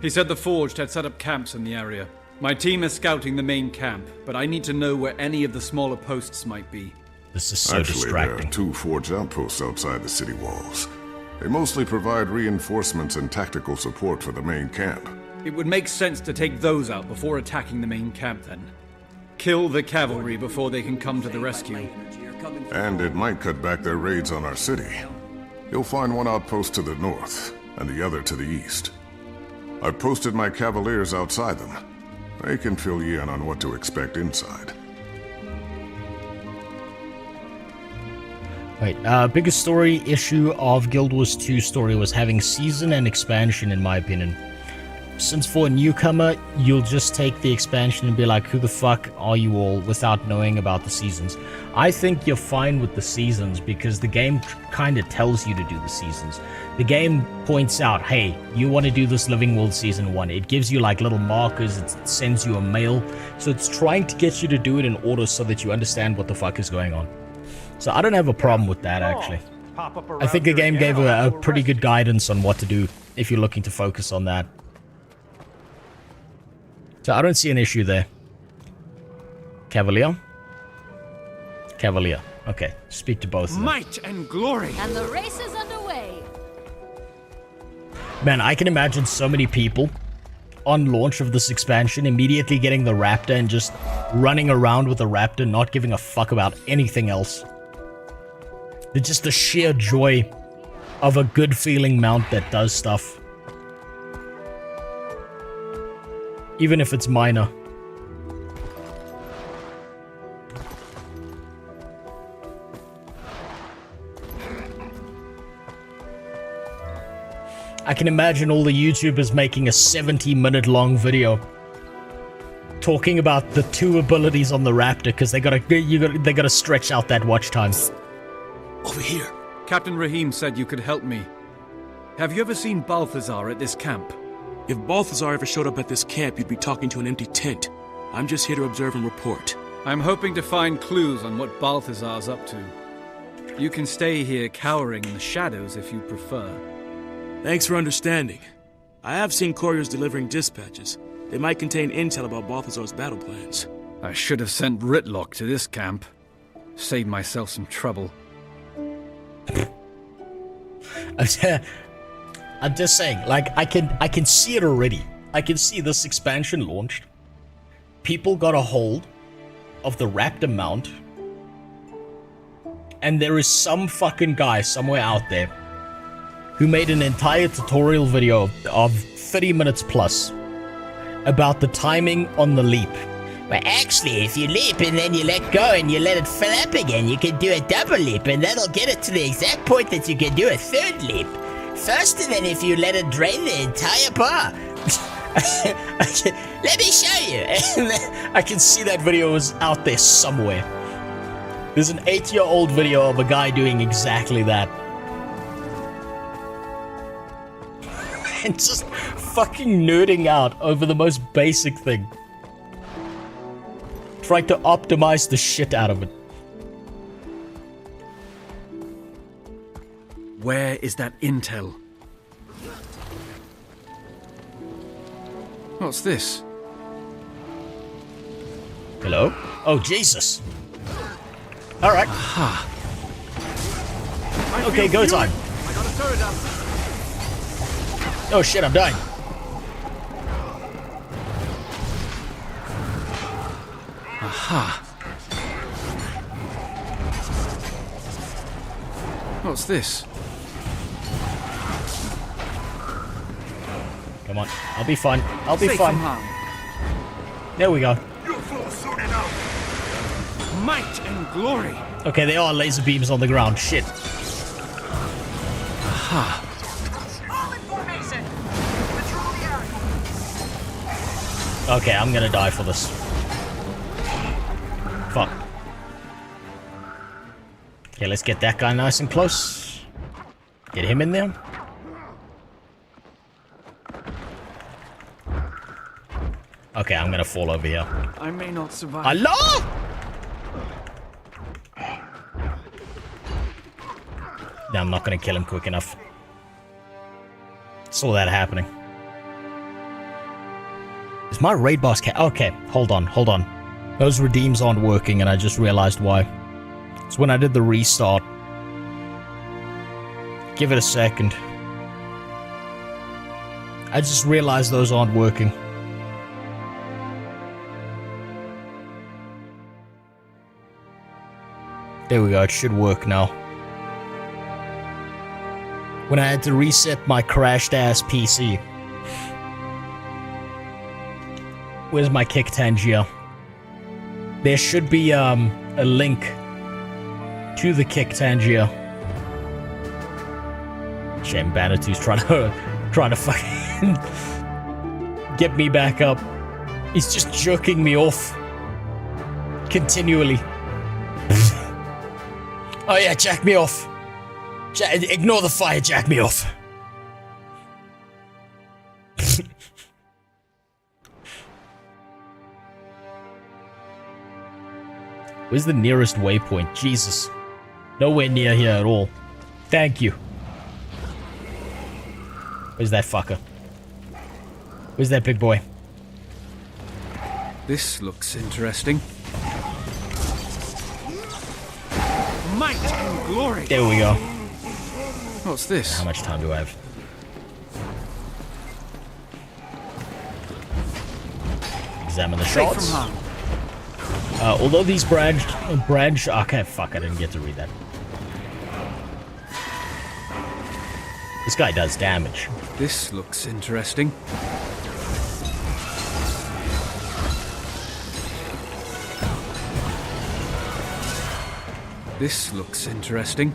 He said the Forged had set up camps in the area. My team is scouting the main camp, but I need to know where any of the smaller posts might be. This is so Actually, distracting. there are 2 Forged outposts outside the city walls. They mostly provide reinforcements and tactical support for the main camp. It would make sense to take those out before attacking the main camp then. Kill the cavalry before they can come to the rescue. And it might cut back their raids on our city. You'll find one outpost to the north, and the other to the east. I've posted my cavaliers outside them. They can fill you in on what to expect inside. Wait, biggest story issue of Guild Wars 2 story was having season and expansion, in my opinion. Since for a newcomer, you'll just take the expansion and be like, who the fuck are you all, without knowing about the seasons. I think you're fine with the seasons because the game kind of tells you to do the seasons. The game points out, hey, you want to do this Living World Season 1. It gives you like little markers, it sends you a mail. So it's trying to get you to do it in order so that you understand what the fuck is going on. So I don't have a problem with that, actually. I think the game gave a pretty good guidance on what to do if you're looking to focus on that. So I don't see an issue there. Cavalier? Cavalier. Okay, speak to both of them. Might and glory. And the race is underway. Man, I can imagine so many people on launch of this expansion immediately getting the Raptor and just running around with the Raptor, not giving a fuck about anything else. Just the sheer joy of a good feeling mount that does stuff. Even if it's minor. I can imagine all the YouTubers making a 70-minute long video talking about the 2 abilities on the Raptor because they gotta stretch out that watch time. Over here. Captain Raheem said you could help me. Have you ever seen Balthazar at this camp? If Balthazar ever showed up at this camp, you'd be talking to an empty tent. I'm just here to observe and report. I'm hoping to find clues on what Balthazar's up to. You can stay here cowering in the shadows if you prefer. Thanks for understanding. I have seen couriers delivering dispatches. They might contain intel about Balthazar's battle plans. I should have sent Ritlock to this camp. Saved myself some trouble. I'm just saying, like, I can see it already. I can see this expansion launched. People got a hold of the Raptor mount. And there is some fucking guy somewhere out there who made an entire tutorial video of 30 minutes plus about the timing on the leap. Well, actually, if you leap and then you let go and you let it fill up again, you can do a double leap, and that'll get it to the exact point that you can do a 3rd leap. Faster than if you let it drain the entire bar. Let me show you. I can see that video is out there somewhere. There's an 8-year-old video of a guy doing exactly that. And just fucking nerding out over the most basic thing. Trying to optimize the shit out of it. Where is that intel? What's this? Hello? Oh, Jesus. Alright. Okay, go time. I got a turret up. Oh shit, I'm dying. Aha. What's this? Come on. I'll be fine. I'll be Safe fine. from harm. There we go. You'll fall soon enough. Might and glory. Okay, there are laser beams on the ground. Shit. Aha. All in formation. Patrol the area. Okay, I'm gonna die for this. Fuck. Okay, let's get that guy nice and close. Get him in there. Okay, I'm gonna fall over here. I may not survive. Hello? No, I'm not gonna kill him quick enough. Saw that happening. Is my raid boss okay, hold on. Those redeems aren't working and I just realized why. It's when I did the restart. Give it a second. I just realized those aren't working. There we go, it should work now. When I had to reset my crashed ass PC. Where's my kick Tangier? There should be a link to the kick Tangier. Shame Banatu's trying to fucking get me back up. He's just jerking me off continually. Oh yeah, jack me off. Ignore the fire, jack me off. Where's the nearest waypoint? Jesus. Nowhere near here at all. Thank you. Where's that fucker? Where's that big boy? This looks interesting. Might and glory. There we go. What's this? How much time do I have? Examine the Safe shots. from harm. Although these branch. Okay, fuck, I didn't get to read that. This guy does damage. This looks interesting. This looks interesting.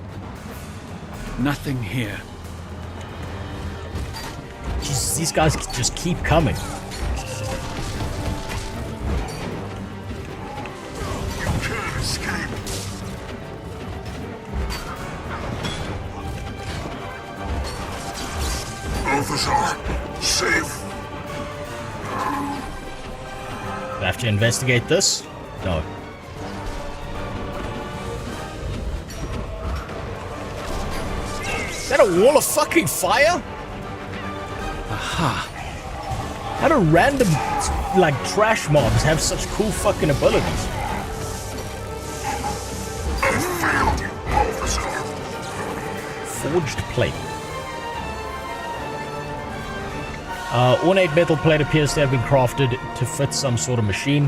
Nothing here. Jesus, these guys just keep coming. You can't escape. Balthazar, safe. Do I have to investigate this? No. Is that a wall of fucking fire? Aha. How do random, like, trash mobs have such cool fucking abilities? I failed you, Balthazar. Forged plate. Ornate metal plate appears to have been crafted to fit some sort of machine.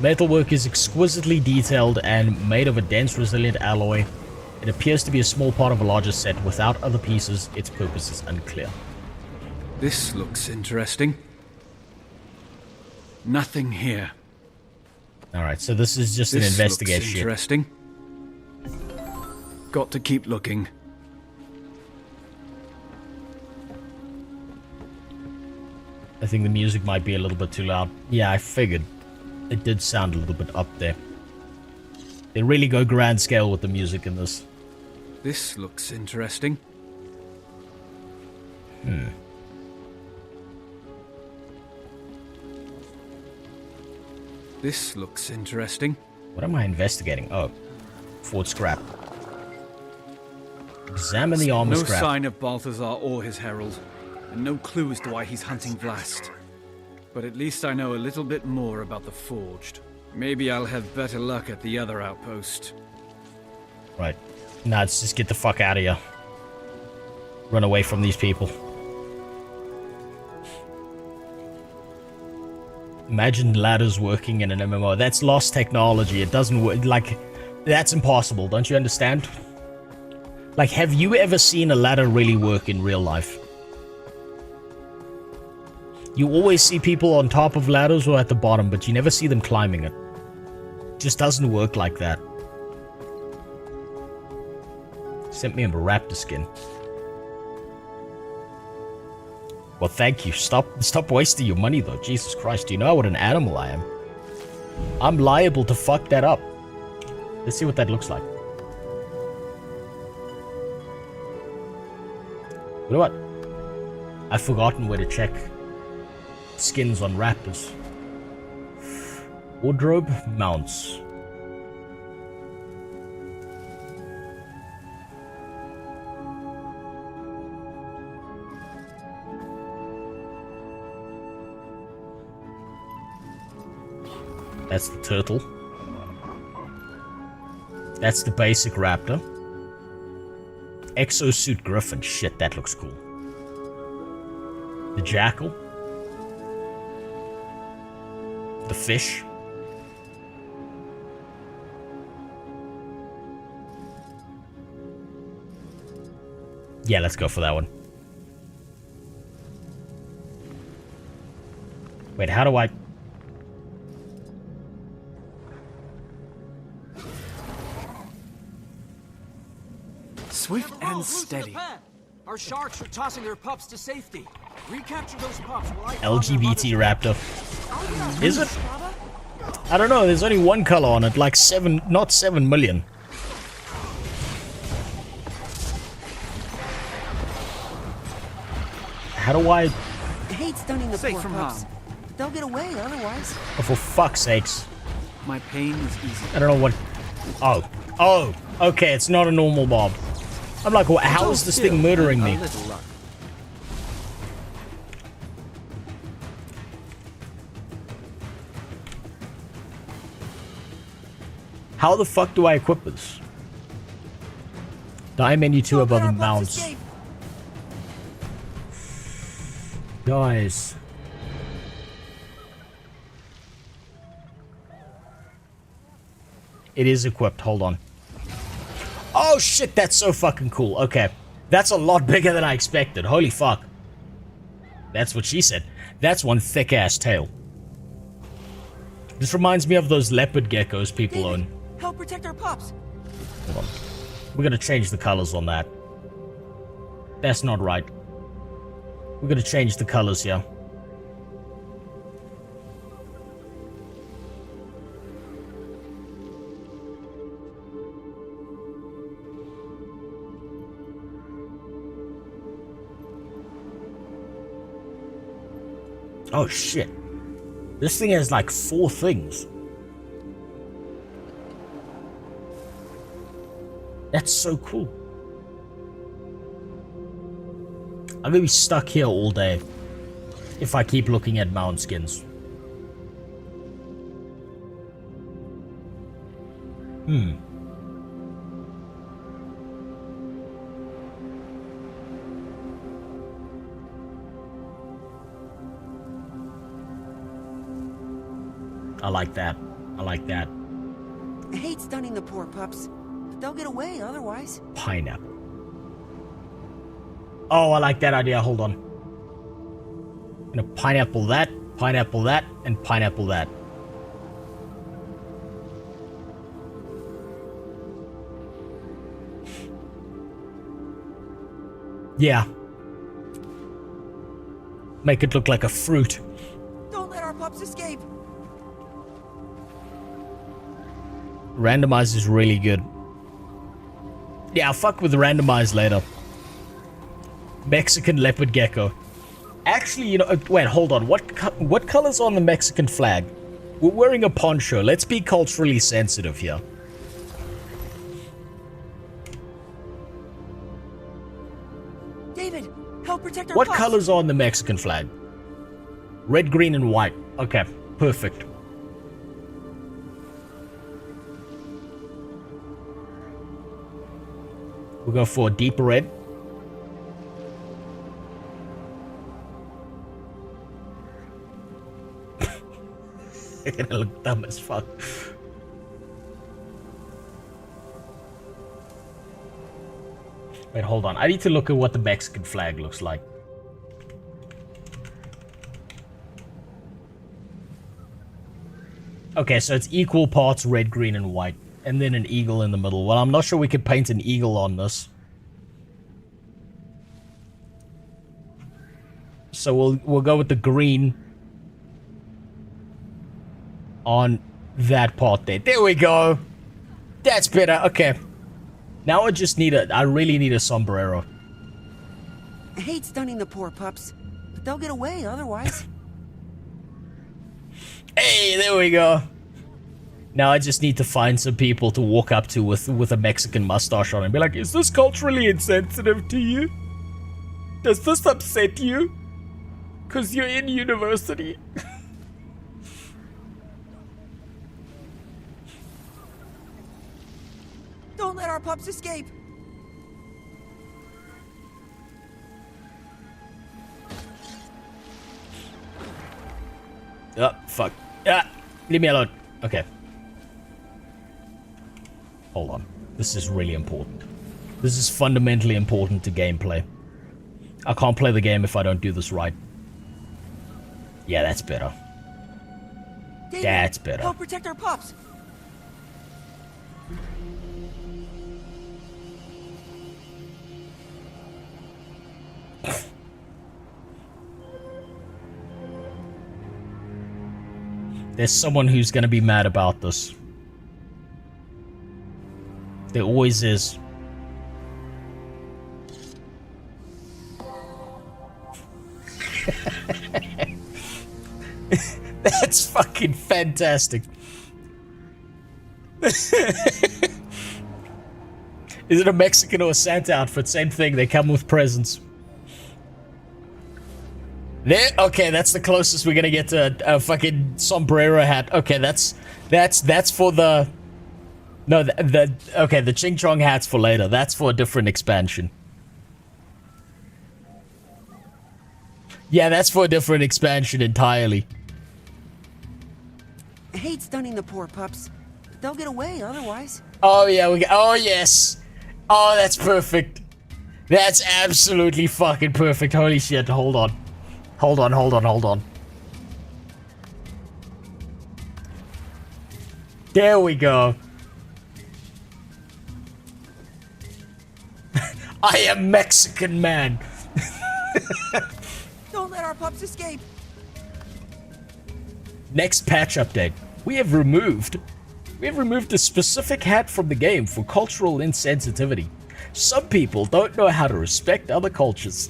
Metalwork is exquisitely detailed and made of a dense, resilient alloy. It appears to be a small part of a larger set. Without other pieces, its purpose is unclear. This looks interesting. Nothing here. Alright, so this is just an This investigation. looks interesting. Got to keep looking. I think the music might be a little bit too loud. Yeah, I figured. It did sound a little bit up there. They really go grand scale with the music in this. This looks interesting. This looks interesting. What am I investigating? Oh, Fort Scrap. Examine the armor No scrap. sign of Balthazar or his herald, and no clue as to why he's hunting Vlast. But at least I know a little bit more about the Forged. Maybe I'll have better luck at the other outpost. Right. Nah, let's just get the fuck out of here. Run away from these people. Imagine ladders working in an MMO. That's lost technology. It doesn't work. Like, that's impossible. Don't you understand? Like, have you ever seen a ladder really work in real life? You always see people on top of ladders or at the bottom, but you never see them climbing it. It just doesn't work like that. Sent me a raptor skin. Well, thank you. Stop wasting your money, though. Jesus Christ, do you know what an animal I am? I'm liable to fuck that up. Let's see what that looks like. You know what? I've forgotten where to check skins on raptors. Wardrobe mounts. That's the turtle. That's the basic raptor. Exosuit griffin. Shit, that looks cool. The jackal. The fish. Yeah, let's go for that one. Wait, how do I... Swift and steady. Our sharks are tossing their pups to safety. Recapture those pups while I LGBT raptor. Is it? I don't know, there's only one color on it, like 7, not 7 million. How do I... I hate stunning the Safe poor from pups. harm. They'll get away otherwise. Oh, for fuck's sakes. My pain is easy. I don't know what... Oh. Oh, okay, it's not a normal mob. I'm like, well, how is this thing murdering me? How the fuck do I equip this? Die menu 2 above the mounts. Guys. It is equipped, hold on. Oh shit, that's so fucking cool. Okay. That's a lot bigger than I expected. Holy fuck. That's what she said. That's one thick ass tail. This reminds me of those leopard geckos people own. Help protect our pups. Hold on. We're gonna change the colors on that. That's not right. We're gonna change the colors here. Oh shit. This thing has like 4 things. That's so cool. I'm gonna be stuck here all day if I keep looking at mount skins. I like that. I like that. I hate stunning the poor pups. But they'll get away otherwise. Pineapple. Oh, I like that idea. Hold on. I'm gonna pineapple that, and pineapple that. Yeah. Make it look like a fruit. Don't let our pups escape. Randomize is really good. Yeah, I'll fuck with randomize later. Mexican leopard gecko. Actually, you know, wait, hold on. What color's on the Mexican flag? We're wearing a poncho. Let's be culturally sensitive here. David, help protect our What pups. color's on the Mexican flag? Red, green, and white. Okay, perfect. We'll go for a deeper red. They're gonna look dumb as fuck. Wait, hold on. I need to look at what the Mexican flag looks like. Okay, so it's equal parts red, green, and white. And then an eagle in the middle. Well, I'm not sure we could paint an eagle on this. So we'll go with the green on that part there. There we go. That's better. Okay. Now I just need I really need a sombrero. I hate stunning the poor pups, but they'll get away otherwise. Hey, there we go. Now I just need to find some people to walk up to with a Mexican mustache on and be like, is this culturally insensitive to you? Does this upset you? Because you're in university. Don't let our pups escape. Oh, fuck. Ah, leave me alone. Okay. Hold on. This is really important. This is fundamentally important to gameplay. I can't play the game if I don't do this right. Yeah, that's better. David, that's better. help protect our pups. There's someone who's gonna be mad about this. There always is. That's fucking fantastic. Is it a Mexican or a Santa outfit? Same thing, they come with presents. There, okay, that's the closest we're gonna get to a fucking sombrero hat. Okay, that's for the... No, okay, the Ching Chong hat's for later. That's for a different expansion. Yeah, that's for a different expansion entirely. I hate stunning the poor pups, but they'll get away otherwise. Oh yeah, oh yes. Oh, that's perfect. That's absolutely fucking perfect. Holy shit, hold on. Hold on. There we go. I am Mexican man. Don't let our pups escape. Next patch update. We have removed a specific hat from the game for cultural insensitivity. Some people don't know how to respect other cultures.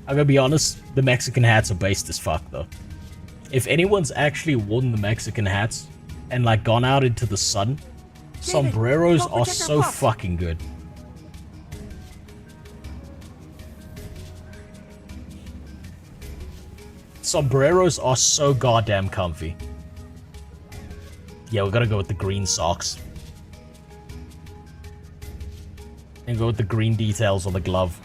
I'm gonna be honest, the Mexican hats are based as fuck though. If anyone's actually worn the Mexican hats and like gone out into the sun, sombreros are so fucking good. Sombreros are so goddamn comfy. Yeah, we gotta go with the green socks. And go with the green details on the glove.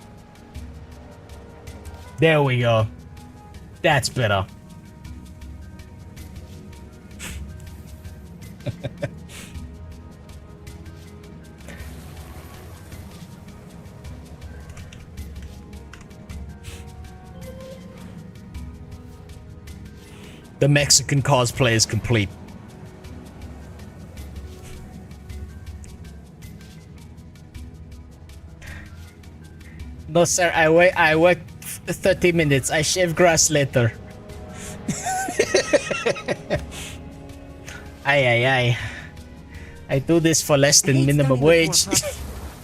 There we go. That's better. The Mexican cosplay is complete. No sir, I work 30 minutes. I shave grass later. Aye. I do this for less than minimum wage.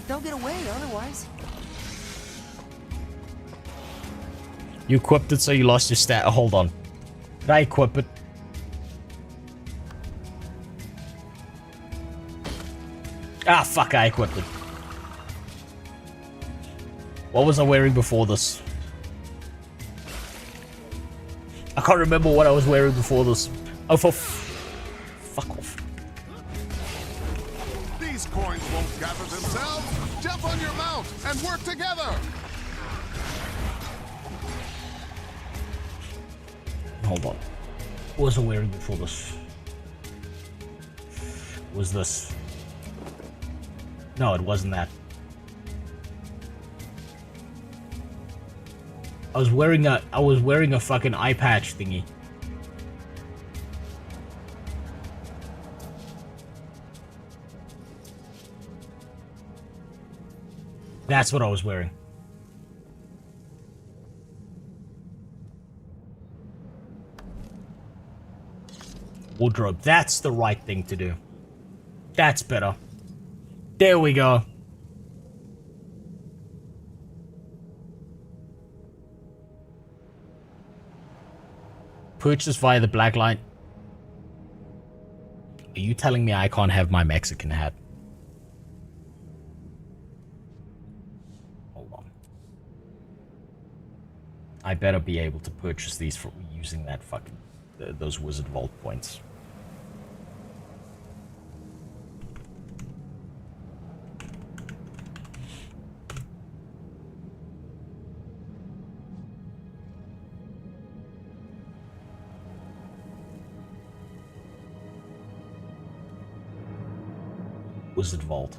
They'll get away otherwise. You equipped it so you lost your stat. Hold on. Did I equip it? Ah, fuck, I equipped it. What was I wearing before this? I can't remember what I was wearing before this. Oh, fuck off. These coins won't gather themselves. Jump on your mount and work together. Hold on. What was I wearing before this? Was this? No, it wasn't that. I was wearing a fucking eye patch thingy. That's what I was wearing. Wardrobe. That's the right thing to do. That's better. There we go. Purchase via the black line. Are you telling me I can't have my Mexican hat? Hold on. I better be able to purchase these for using that fucking those Wizard Vault points. Wizard Vault.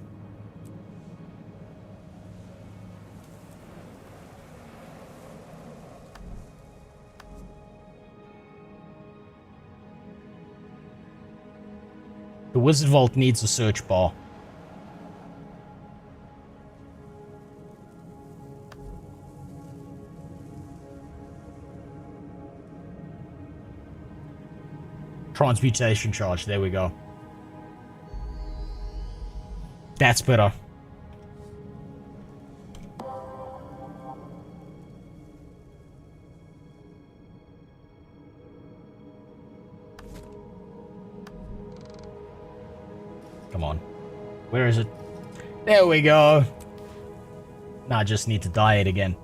The Wizard Vault needs a search bar. Transmutation charge, there we go. That's better. Come on. Where is it? There we go. Now I just need to dye it again.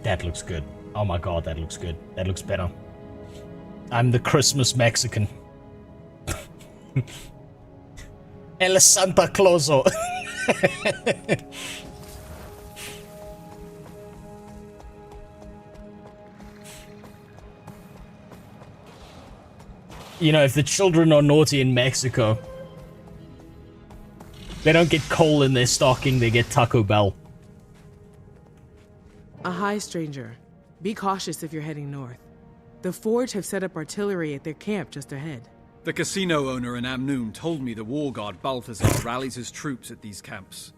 That looks good. Oh my god, that looks good. That looks better. I'm the Christmas Mexican. El Santa Clauso. You know, if the children are naughty in Mexico, they don't get coal in their stocking, they get Taco Bell. Hi, stranger. Be cautious if you're heading north. The Forge have set up artillery at their camp just ahead. The casino owner in Amnoon told me the war god Balthazar rallies his troops at these camps.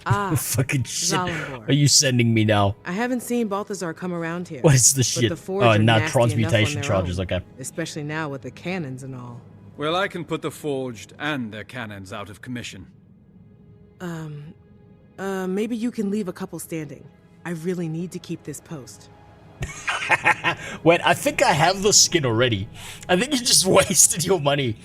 Ah, fucking shit. Zalambor. Are you sending me now? I haven't seen Balthazar come around here. What is the but shit? The Forge Oh, are not nasty transmutation enough on their charges, own, okay. Especially now with the cannons and all. Well, I can put the Forged and their cannons out of commission. Maybe you can leave a couple standing. I really need to keep this post. Wait, I think I have the skin already. I think you just wasted your money.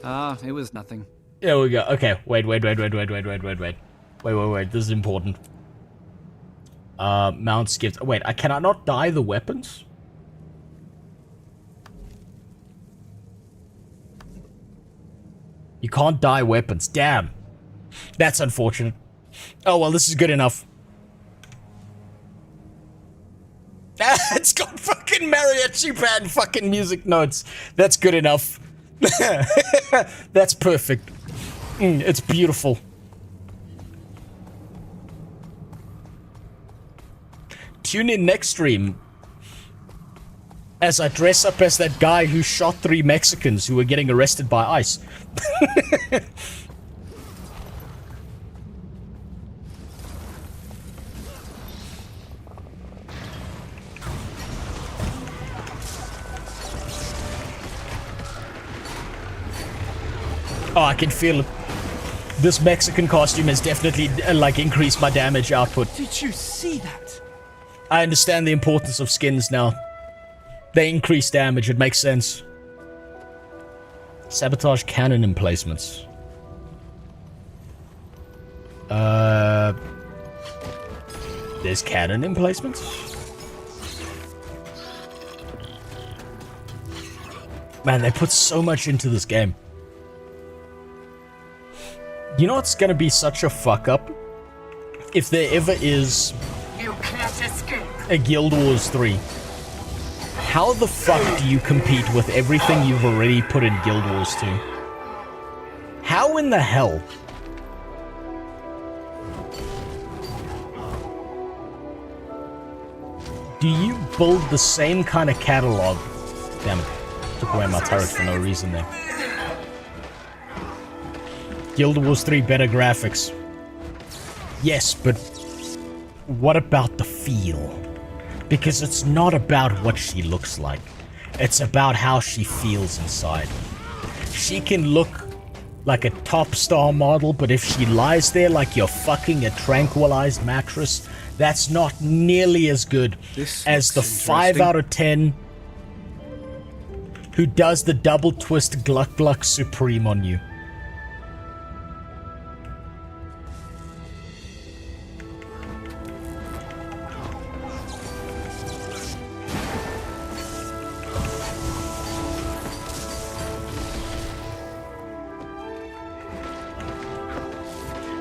Ah, it was nothing. There we go. Okay, wait. Wait. This is important. Mount skipped. Wait, can I not dye the weapons? You can't dye weapons. Damn. That's unfortunate. Oh, well, this is good enough. It's got fucking mariachi band fucking music notes. That's good enough. That's perfect. It's beautiful. Tune in next stream as I dress up as that guy who shot 3 Mexicans who were getting arrested by ICE. Oh, I can feel it. This Mexican costume has definitely, like, increased my damage output. Did you see that? I understand the importance of skins now. They increase damage, it makes sense. Sabotage cannon emplacements. There's cannon emplacements? Man, they put so much into this game. You know what's gonna be such a fuck up? If there ever is You can't escape. a Guild Wars 3. How the fuck do you compete with everything you've already put in Guild Wars 2? How in the hell? Do you build the same kind of catalog? Damn it. Took away my turret for no reason there. Guild Wars 3 better graphics. Yes, but what about the feel? Because it's not about what she looks like. It's about how she feels inside. She can look like a top star model, but if she lies there like you're fucking a tranquilized mattress, that's not nearly as good as the 5 out of 10 who does the double twist Gluck Gluck Supreme on you.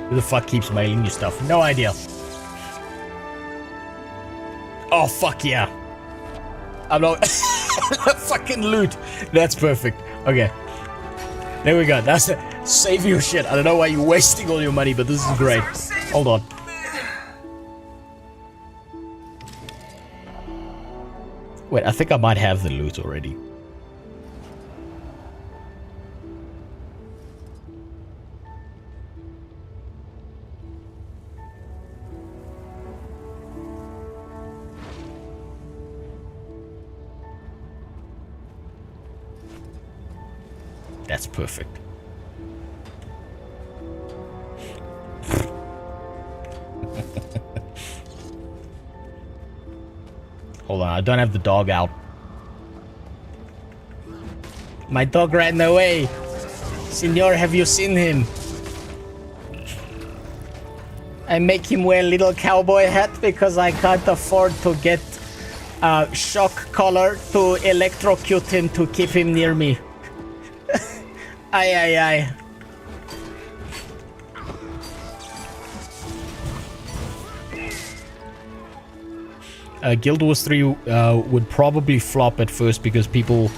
Who the fuck keeps mailing you stuff? No idea. Oh, fuck yeah. I'm not... fucking loot. That's perfect. Okay. There we go. That's it. Save your shit. I don't know why you're wasting all your money, but this is great. Hold on. Wait, I think I might have the loot already. That's perfect. Hold on, I don't have the dog out. My dog ran away. Senor, have you seen him? I make him wear a little cowboy hat because I can't afford to get a shock collar to electrocute him to keep him near me. Aye, aye, aye. Guild Wars 3 would probably flop at first because people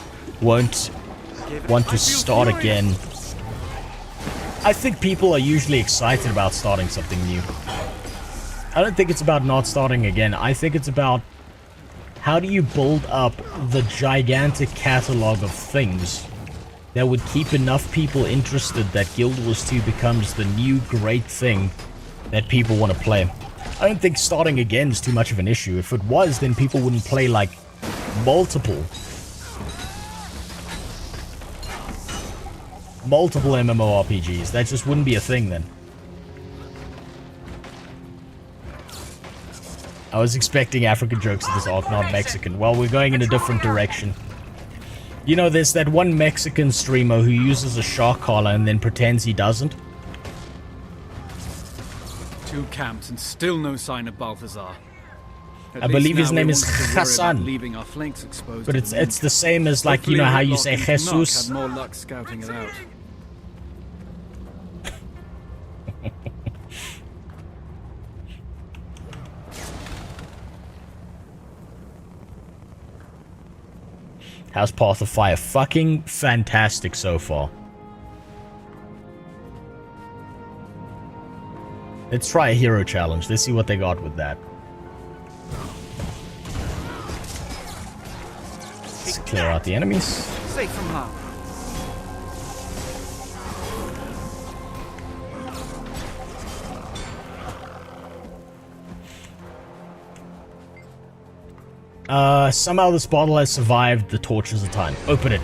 won't want to start again. I think people are usually excited about starting something new. I don't think it's about not starting again. I think it's about how do you build up the gigantic catalog of things that would keep enough people interested that Guild Wars 2 becomes the new great thing that people want to play. I don't think starting again is too much of an issue. If it was, then people wouldn't play, like, multiple MMORPGs. That just wouldn't be a thing then. I was expecting African jokes at this arc, not Mexican. Well, we're going in a different direction. You know, there's that one Mexican streamer who uses a shark collar and then pretends he doesn't. 2 camps and still no sign of Balthazar. I believe his name is Hassan. Leaving our flanks exposed, but it's the same as, like, you know how you say Jesus. Had more luck scouting it out. How's Path of Fire? Fucking fantastic so far. Let's try a hero challenge. Let's see what they got with that. Let's clear out the enemies. Safe from harm. Somehow this bottle has survived the torches of time. Open it.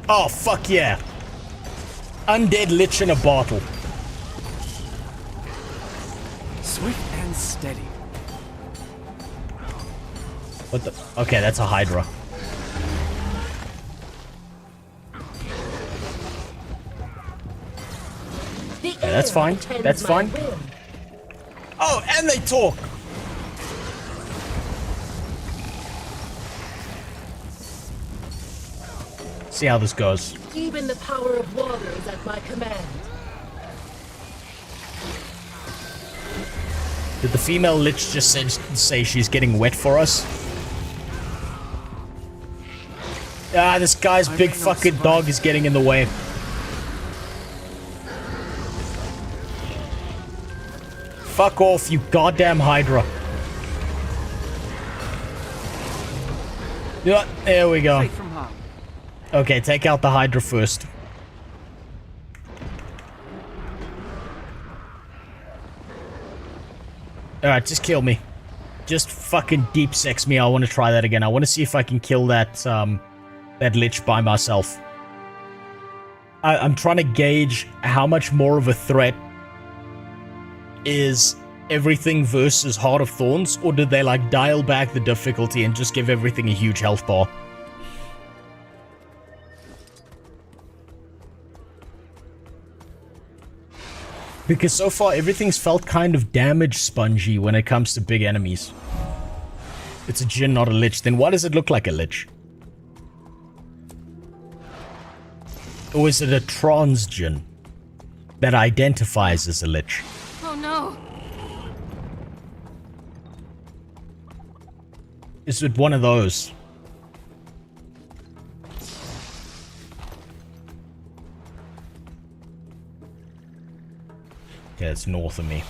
Oh, fuck yeah. Undead Lich in a bottle. Swift and steady. What the? Okay, that's a Hydra. Okay, that's fine. That's fine. Oh, and they talk. See how this goes. Even the power of water is at my command. Did the female lich just say she's getting wet for us? Ah, this guy's big fucking dog is getting in the way. Fuck off, you goddamn Hydra. Yeah, there we go. Okay, take out the Hydra first. Alright, just kill me. Just fucking deep sex me. I want to try that again. I want to see if I can kill that, that lich by myself. I'm trying to gauge how much more of a threat is everything versus Heart of Thorns, or did they, like, dial back the difficulty and just give everything a huge health bar? Because so far, everything's felt kind of damage spongy when it comes to big enemies. It's a Jinn, not a Lich. Then why does it look like a Lich? Or is it a trans Jinn that identifies as a Lich? Oh no. Is it one of those? Yeah, it's north of me.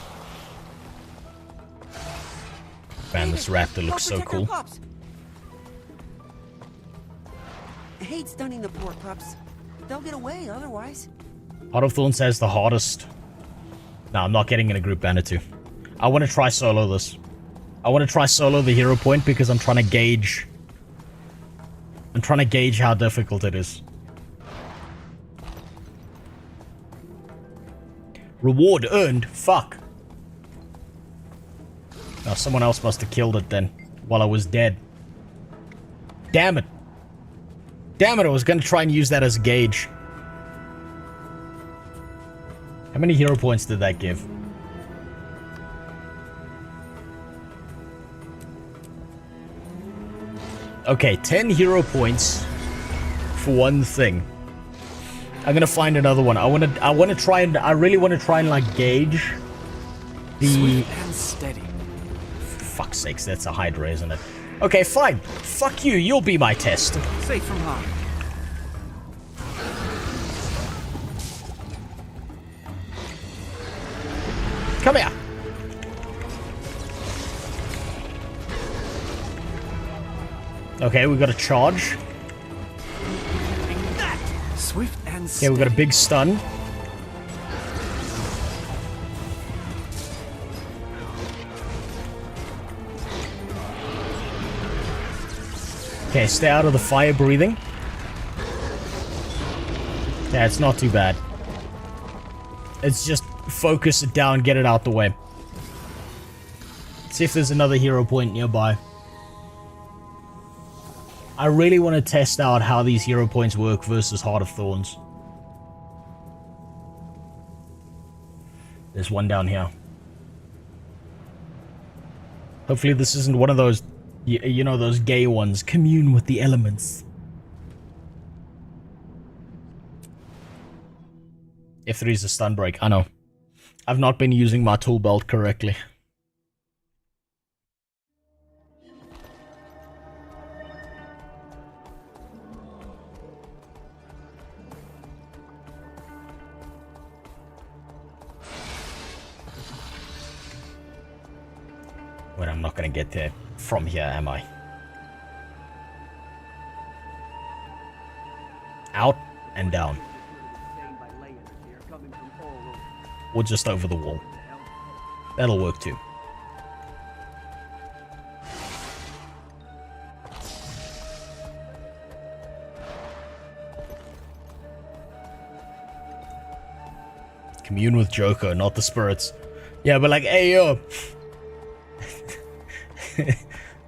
Man, this raptor looks so cool. I hate stunning the poor pups. They'll get away otherwise. Heart of Thorns has the hardest. No, I'm not getting in a group banner 2. I want to try solo this. I want to try solo the hero point because I'm trying to gauge... I'm trying to gauge how difficult it is. Reward earned? Fuck. Now someone else must have killed it then, while I was dead. Damn it. Damn it, I was gonna try and use that as a gauge. How many hero points did that give? Okay, 10 hero points for one thing. I'm gonna find another one. I wanna try and I really wanna try and like gauge the Sweet and steady. For fuck's sakes, that's a Hydra, isn't it? Okay, fine. Fuck you, you'll be my test. Safe from harm. Come here. Okay, we got a charge. Swift and Okay, we got a big stun. Okay, stay out of the fire breathing. Yeah, it's not too bad. It's just focus it down, get it out the way. See if there's another hero point nearby. I really want to test out how these hero points work versus Heart of Thorns. There's one down here. Hopefully this isn't one of those, you know, those gay ones. Commune with the elements. F3 is a stun break. I know. I've not been using my tool belt correctly. Well, I'm not gonna get there from here, am I? Out and down. Or just over the wall. That'll work too. Commune with Joker, not the spirits. Yeah, but like, hey, yo.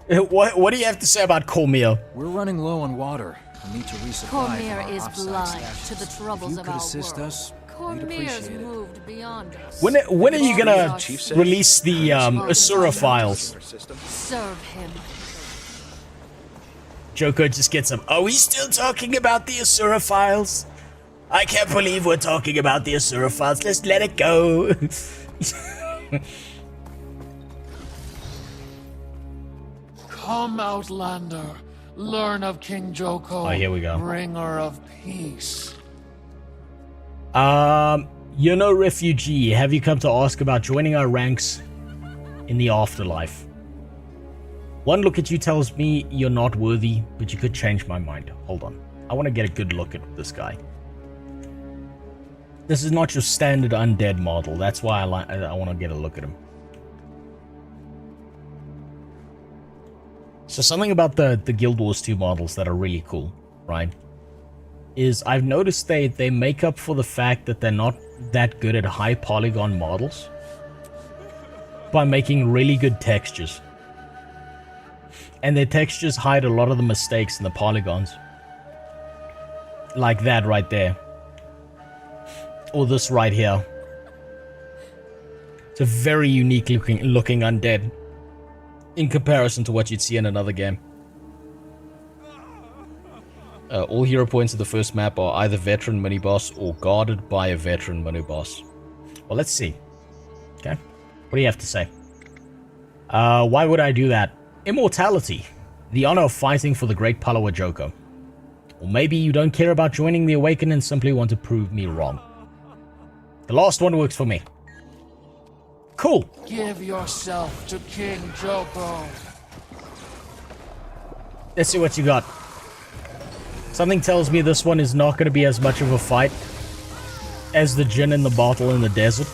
What do you have to say about Cormier? We're running low on water. We need to resupply. Cormier is blind to the troubles of our assist world. us, Cormier's moved beyond us. When are you gonna release the Asura files? Serve him. Joko just gets him. Are we still talking about the Asura files? I can't believe we're talking about the Asura files. Just let it go. Come, Outlander. Learn of King Joko. Oh, here we go. Bringer of peace. You're no refugee. Have you come to ask about joining our ranks in the afterlife? One look at you tells me you're not worthy, but you could change my mind. Hold on. I want to get a good look at this guy. This is not your standard undead model. That's why I want to get a look at him. So something about the Guild Wars 2 models that are really cool, right? Is I've noticed they make up for the fact that they're not that good at high polygon models by making really good textures. And their textures hide a lot of the mistakes in the polygons. Like that right there. Or this right here. It's a very unique looking undead in comparison to what you'd see in another game. All hero points of the first map are either veteran mini-boss or guarded by a veteran mini-boss. Well, let's see. Okay. What do you have to say? Why would I do that? Immortality. The honor of fighting for the great Palawa Joko. Or maybe you don't care about joining the Awakened and simply want to prove me wrong. The last one works for me. Cool. Give yourself to King Joko. Let's see what you got. Something tells me this one is not going to be as much of a fight as the gin in the bottle in the desert.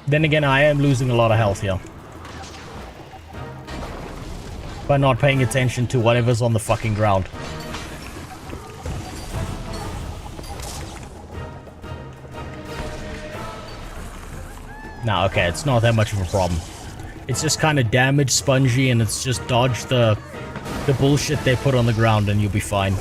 Then again, I am losing a lot of health here. By not paying attention to whatever's on the fucking ground. Nah, okay, it's not that much of a problem. It's just kind of damage spongy, and it's just dodge the bullshit they put on the ground and you'll be fine.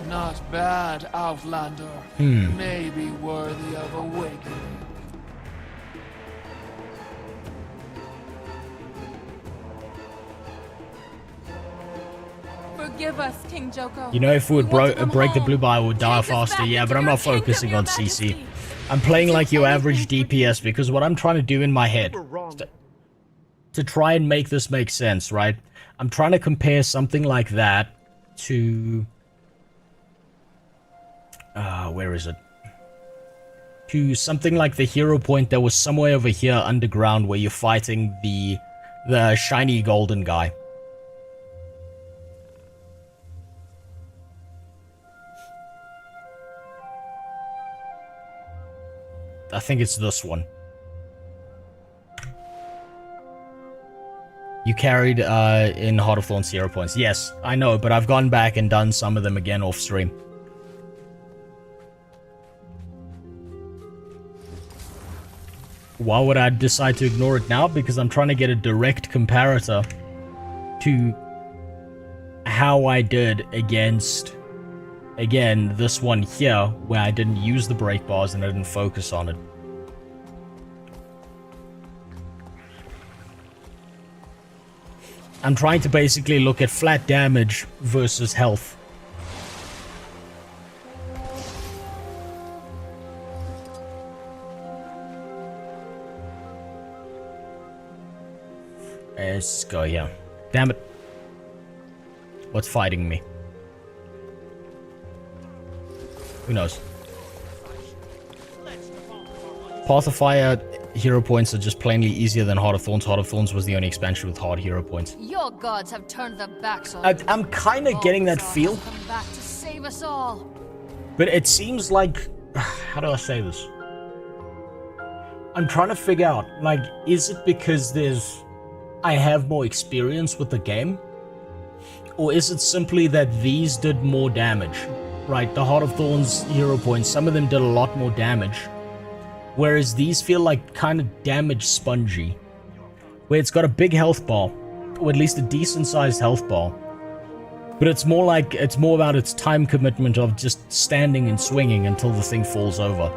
Not bad, Outlander. Maybe worthy of awakening. Forgive us, King Joko. You know, if we would break the blue bar, we would die faster. Yeah, but I'm not focusing on CC. I'm playing like your average DPS because what I'm trying to do in my head to try and make this make sense, right? I'm trying to compare something like that to where is it? To something like the hero point that was somewhere over here underground where you're fighting the shiny golden guy. I think it's this one. You carried in Heart of Thorns hero points. Yes, I know, but I've gone back and done some of them again off stream. Why would I decide to ignore it now? Because I'm trying to get a direct comparator to how I did against, again, this one here, where I didn't use the break bars and I didn't focus on it. I'm trying to basically look at flat damage versus health. Let's go here. Damn it. What's fighting me? Who knows? Path of Fire hero points are just plainly easier than Heart of Thorns. Heart of Thorns was the only expansion with hard hero points. Your gods have turned their backs on I'm kind of getting that feel. come back to save us all. But it seems like... How do I say this? I'm trying to figure out, like, is it because I have more experience with the game? Or is it simply that these did more damage? Right, the Heart of Thorns hero points, some of them did a lot more damage. Whereas these feel like kind of damage spongy. Where it's got a big health bar, or at least a decent sized health bar. But it's more about its time commitment of just standing and swinging until the thing falls over.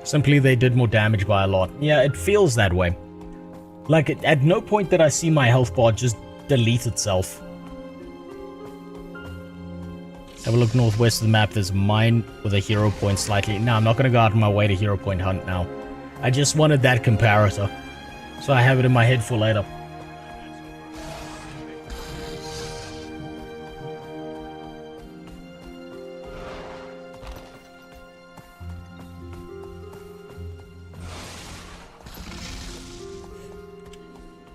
Simply, they did more damage by a lot. Yeah, it feels that way. Like, at no point did I see my health bar just delete itself. Have a look northwest of the map. There's a mine with a hero point slightly. No, I'm not going to go out of my way to hero point hunt now. I just wanted that comparator. So I have it in my head for later.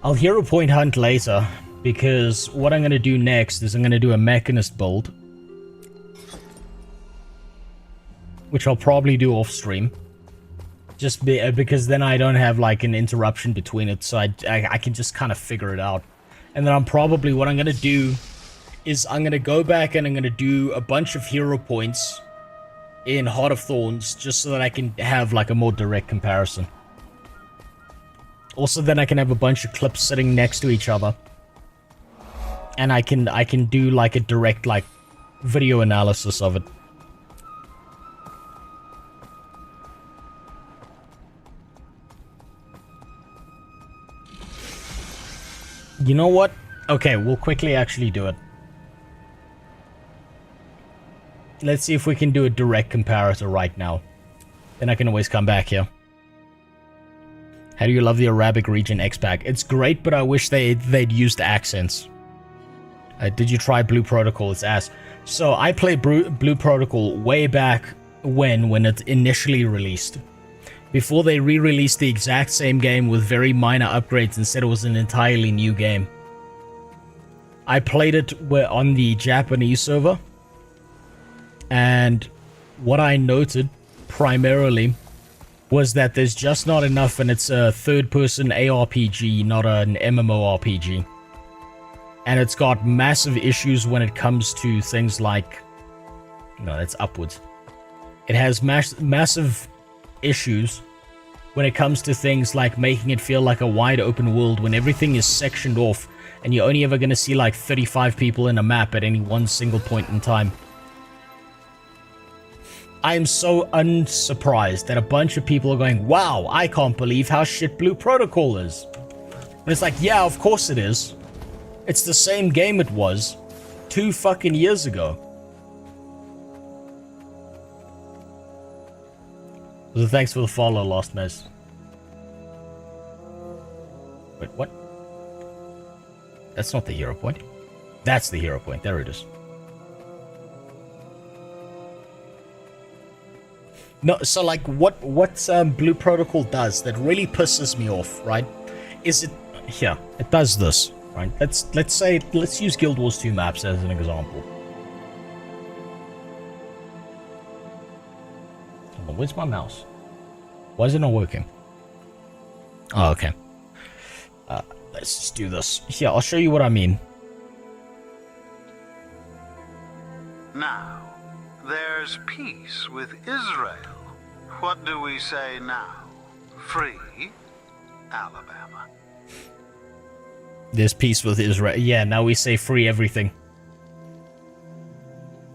I'll hero point hunt later, because what I'm going to do next is I'm going to do a mechanist build. Which I'll probably do off stream. Just because then I don't have like an interruption between it, so I can just kind of figure it out. And then what I'm going to do is I'm going to go back and I'm going to do a bunch of hero points in Heart of Thorns, just so that I can have like a more direct comparison. Also, then I can have a bunch of clips sitting next to each other. And I can do like a direct like video analysis of it. You know what? Okay, we'll quickly actually do it. Let's see if we can do a direct comparator right now. Then I can always come back here. How do you love the Arabic region X-Pack? It's great, but I wish they'd used accents. Did you try Blue Protocol? It's ass. So I played Blue Protocol way back when it initially released. Before they re-released the exact same game with very minor upgrades and said it was an entirely new game. I played it on the Japanese server. And what I noted primarily was that there's just not enough, and it's a third-person ARPG, not an MMORPG. And it's got massive issues when it comes to things like... No, that's upwards. It has massive issues when it comes to things like making it feel like a wide open world when everything is sectioned off, and you're only ever going to see like 35 people in a map at any one single point in time. I am so unsurprised that a bunch of people are going, wow, I can't believe how shit Blue Protocol is. And it's like, yeah, of course it is. It's the same game it was 2 fucking years ago. So thanks for the follow, Lost Mez. Wait, what? That's not the hero point. That's the hero point. There it is. No, so like what Blue Protocol does that really pisses me off, right? Is it here? It does this, right? Let's use Guild Wars 2 maps as an example. Hold on, where's my mouse? Why is it not working? Oh, okay. Let's just do this. Here, I'll show you what I mean. Now, there's peace with Israel. What do we say now? Free Alabama. There's peace with Israel. Yeah, now we say free everything.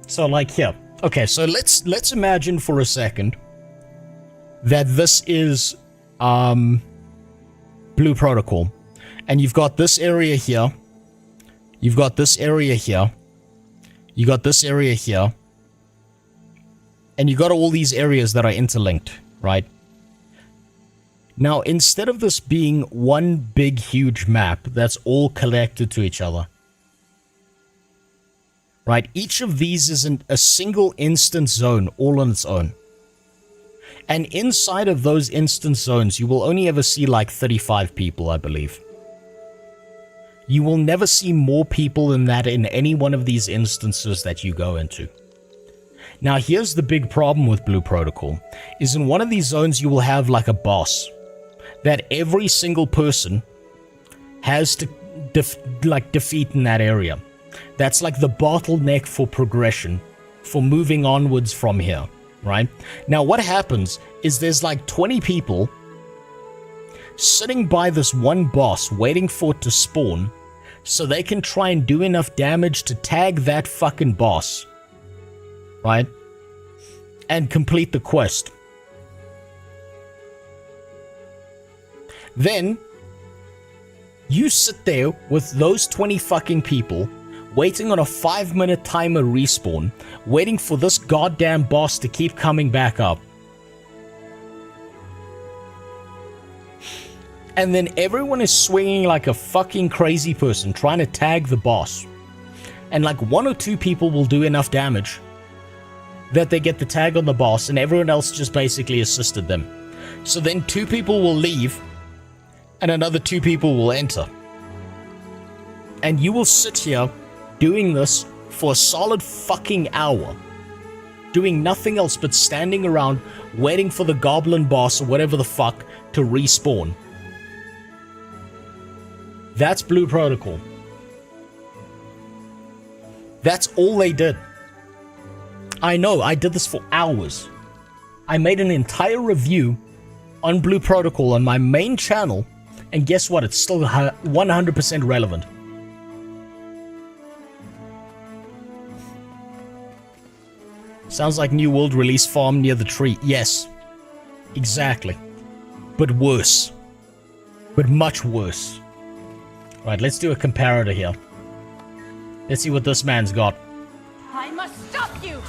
So, like, here. Okay, so let's imagine for a second that this is Blue Protocol. And you've got this area here. You've got this area here. You got this area here. And you got all these areas that are interlinked, right? Now, instead of this being one big, huge map that's all connected to each other, right? Each of these is a single instance zone all on its own. And inside of those instance zones, you will only ever see like 35 people, I believe. You will never see more people than that in any one of these instances that you go into. Now, here's the big problem with Blue Protocol, is in one of these zones you will have like a boss that every single person has to defeat in that area. That's like the bottleneck for progression, for moving onwards from here, right? Now, what happens is there's like 20 people sitting by this one boss waiting for it to spawn so they can try and do enough damage to tag that fucking boss, right? And complete the quest. Then you sit there with those 20 fucking people waiting on a 5-minute timer respawn, waiting for this goddamn boss to keep coming back up. And then everyone is swinging like a fucking crazy person trying to tag the boss. And like 1 or 2 people will do enough damage that they get the tag on the boss, and everyone else just basically assisted them. So then 2 people will leave and another 2 people will enter. And you will sit here doing this for a solid fucking hour, doing nothing else but standing around waiting for the goblin boss or whatever the fuck to respawn. That's Blue Protocol. That's all they did. I know, I did this for hours. I made an entire review on Blue Protocol on my main channel, and guess what? It's still 100% relevant. Sounds like New World release farm near the tree. Yes, exactly. But worse. But much worse. Right, let's do a comparator here. Let's see what this man's got. I must stop you!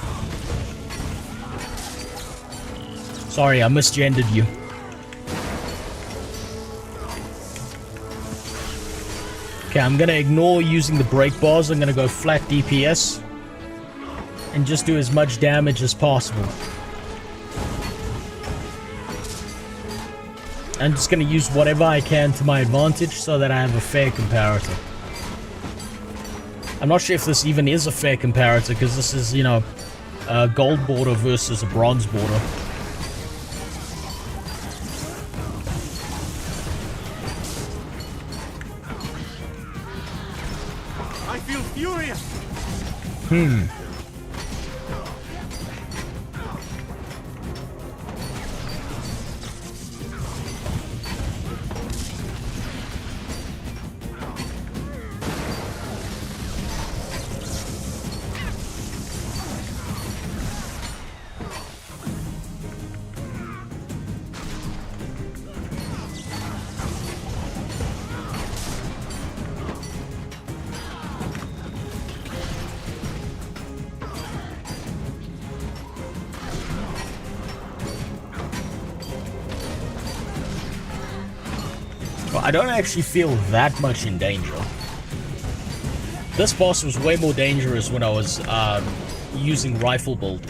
Sorry, I misgendered you. Okay, I'm gonna ignore using the break bars. I'm gonna go flat DPS and just do as much damage as possible. I'm just gonna use whatever I can to my advantage so that I have a fair comparator. I'm not sure if this even is a fair comparator, because this is, you know, a gold border versus a bronze border. I feel furious. I don't actually feel that much in danger. This boss was way more dangerous when I was using rifle build.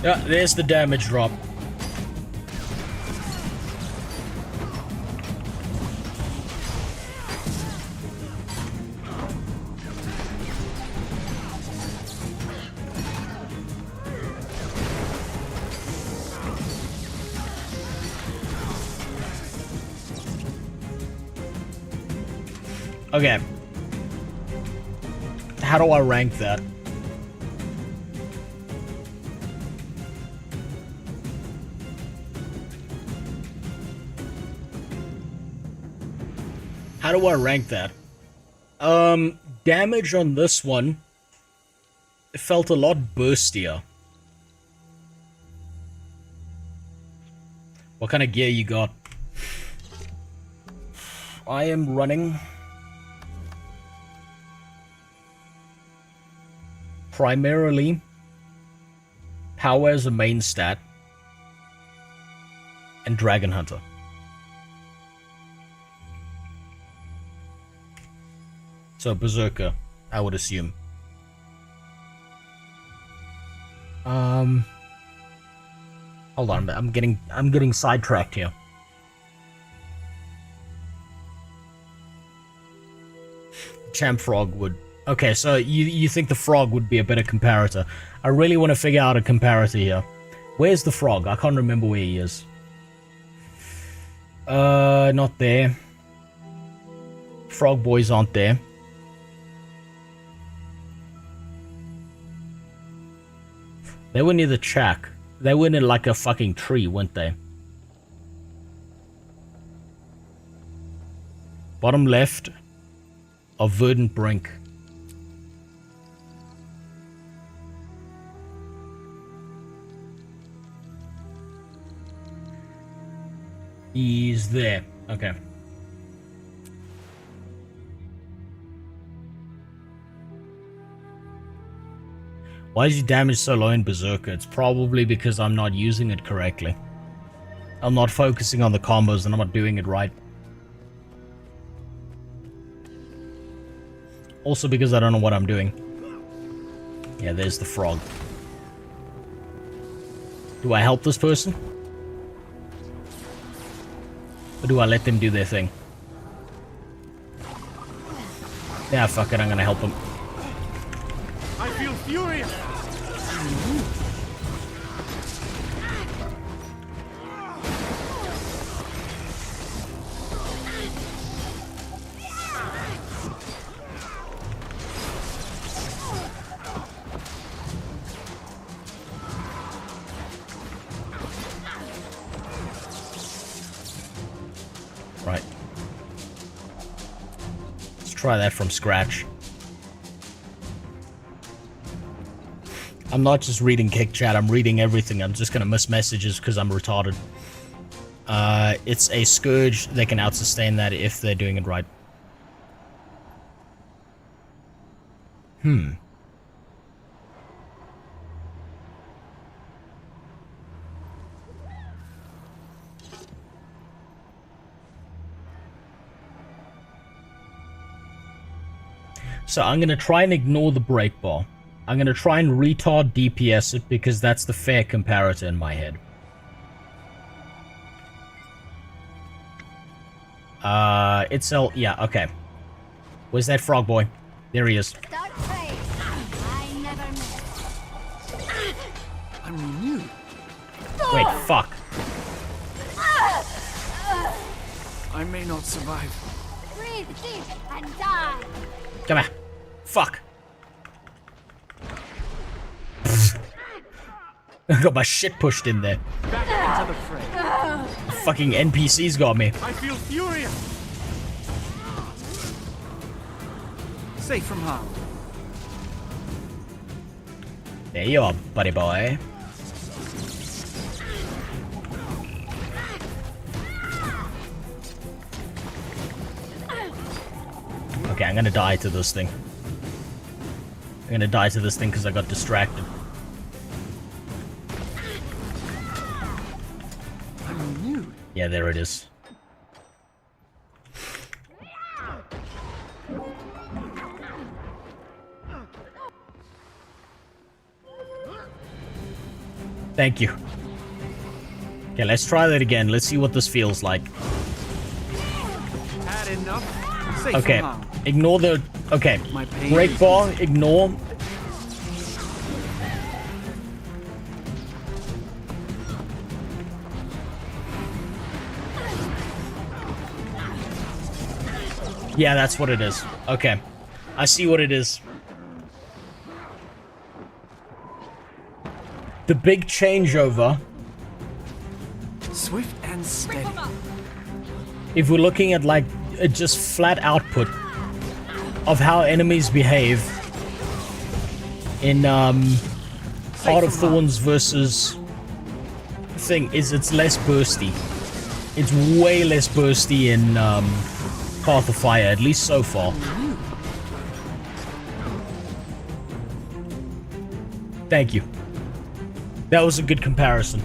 Yeah, there's the damage drop. Okay. How do I rank that? How do I rank that? Damage on this one, it felt a lot burstier. What kind of gear you got? I am running primarily power as a main stat and Dragon Hunter. So Berserker, I would assume. Hold on, I'm getting sidetracked here. Champ Frog would Okay, so you think the frog would be a better comparator. I really want to figure out a comparator here. Where's the frog? I can't remember where he is. Not there. Frog boys aren't there. They were near the shack. They were in like a fucking tree, weren't they? Bottom left of Verdant Brink. He's there. Okay. Why is your damage so low in Berserker? It's probably because I'm not using it correctly. I'm not focusing on the combos and I'm not doing it right. Also because I don't know what I'm doing. Yeah, there's the frog. Do I help this person? Or do I let them do their thing? Yeah, fuck it, I'm gonna help them. I feel furious. Right. Let's try that from scratch. I'm not just reading kick chat, I'm reading everything. I'm just gonna miss messages because I'm retarded. It's a Scourge. They can out-sustain that if they're doing it right. So I'm gonna try and ignore the break bar. I'm gonna try and retard DPS it because that's the fair comparator in my head. Yeah, okay. Where's that frog boy? There he is. I'm renewed. Wait, fuck. I may not survive. Breathe deep and die. Come here. Fuck. I got my shit pushed in there. Back into the fray. The fucking NPCs got me. I feel furious. Safe from harm. There you are, buddy boy. Okay, I'm gonna die to this thing. I'm gonna die to this thing because I got distracted. I'm renewed. Yeah, there it is. Thank you. Okay, let's try that again. Let's see what this feels like. Had enough. Safe Okay, from harm. ignore the... Okay, My pain break is bar, ignore. Yeah, that's what it is. Okay, I see what it is. The big changeover, Swift and steady. if we're looking at like just flat output of how enemies behave in Heart of Thorns versus thing, is it's less bursty. It's way less bursty in Path of Fire, at least so far. Thank you. That was a good comparison.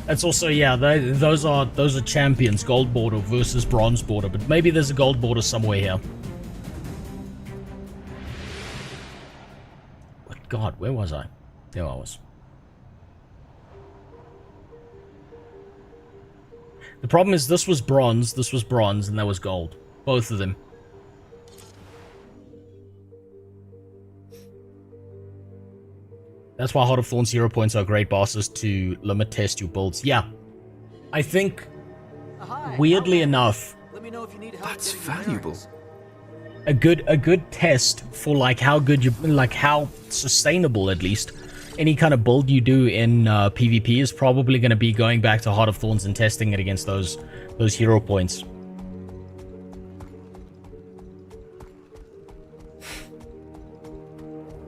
That's also, yeah, those are champions, gold border versus bronze border, but maybe there's a gold border somewhere here. What God, where was I? There I was. The problem is this was bronze, and that was gold. Both of them. That's why Heart of Thorns hero points are great bosses to limit test your builds. Yeah. I think, weirdly enough, That's valuable. a good test for like how good you, like how sustainable at least any kind of build you do in PvP is probably going to be going back to Heart of Thorns and testing it against those hero points.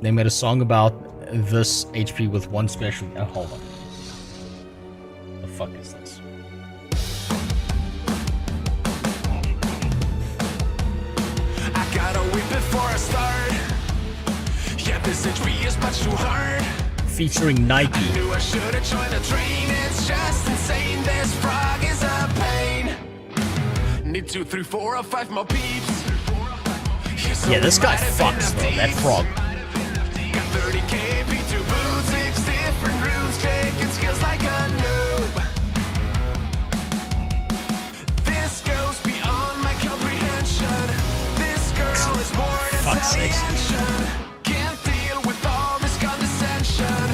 They made a song about this HP with one special. Oh, hold on. The fuck is this? I gotta wait before I start. Yeah, this HP is much too hard. Featuring Nike. I knew I should have joined the train. It's just insane. This frog is a pain. Need 2, 3, 4, or 5 more peeps. Yeah, this guy fucks, bro. That frog. Got 30k, V2 boots, 6 different runes, taking skills like a noob. This goes beyond my comprehension. This girl is more than intelligent. Can't deal with all this condescension.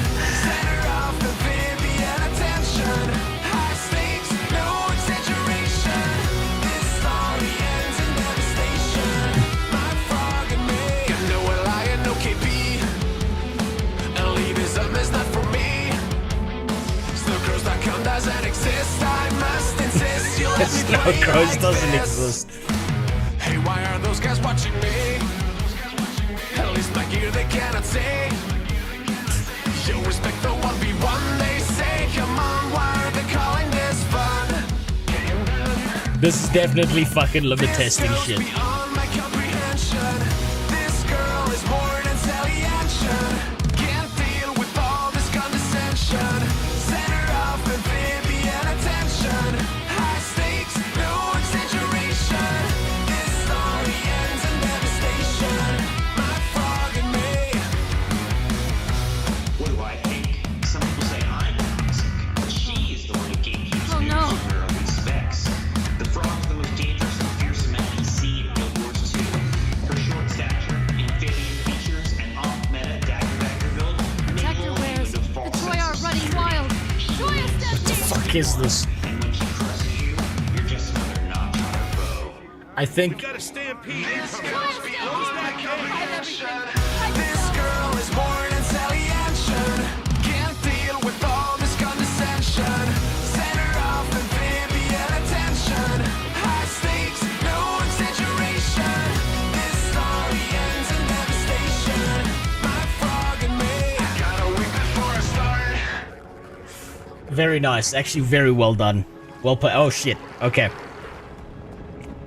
Center of amphibian attention. High stakes, no exaggeration. This story ends in devastation. My frog and me, no lion, no KP. Elitism is not for me. Snowcrows.com doesn't exist. I must insist you let me play Snowcrows like doesn't this. exist. Hey, why are those guys watching me? At least my gear they cannot see. You respect the 1v1 they say. Come on, why are they calling this fun? This is definitely fucking limit testing shit. Beyond my comprehension. This girl is more than intelligent. Can't deal with all this condescension. Center of amphibian attention. High stakes, no exaggeration. This story ends in devastation. My frog and me. What do I think? Some people say I'm toxic, but she is the one who gatekeeps Oh, news no. from her own specs. The frog's the most dangerous and fearsome NPC in Guild Wars 2. Her short stature, amphibian features, and off-meta dagger build Protect your wares. The Troy are running wild. Joy is What the fuck is this? And when she crushes you, you're just another notch on her bow. I think Got a stampede. This goes beyond my comprehension. This girl is more than intelligent. Can't deal with all this condescension. Center of amphibian attention. High stakes, no exaggeration. This story ends in devastation. My frog and me. I gotta wait before I start. very nice. Actually, very well done. Well played. Oh shit. Okay.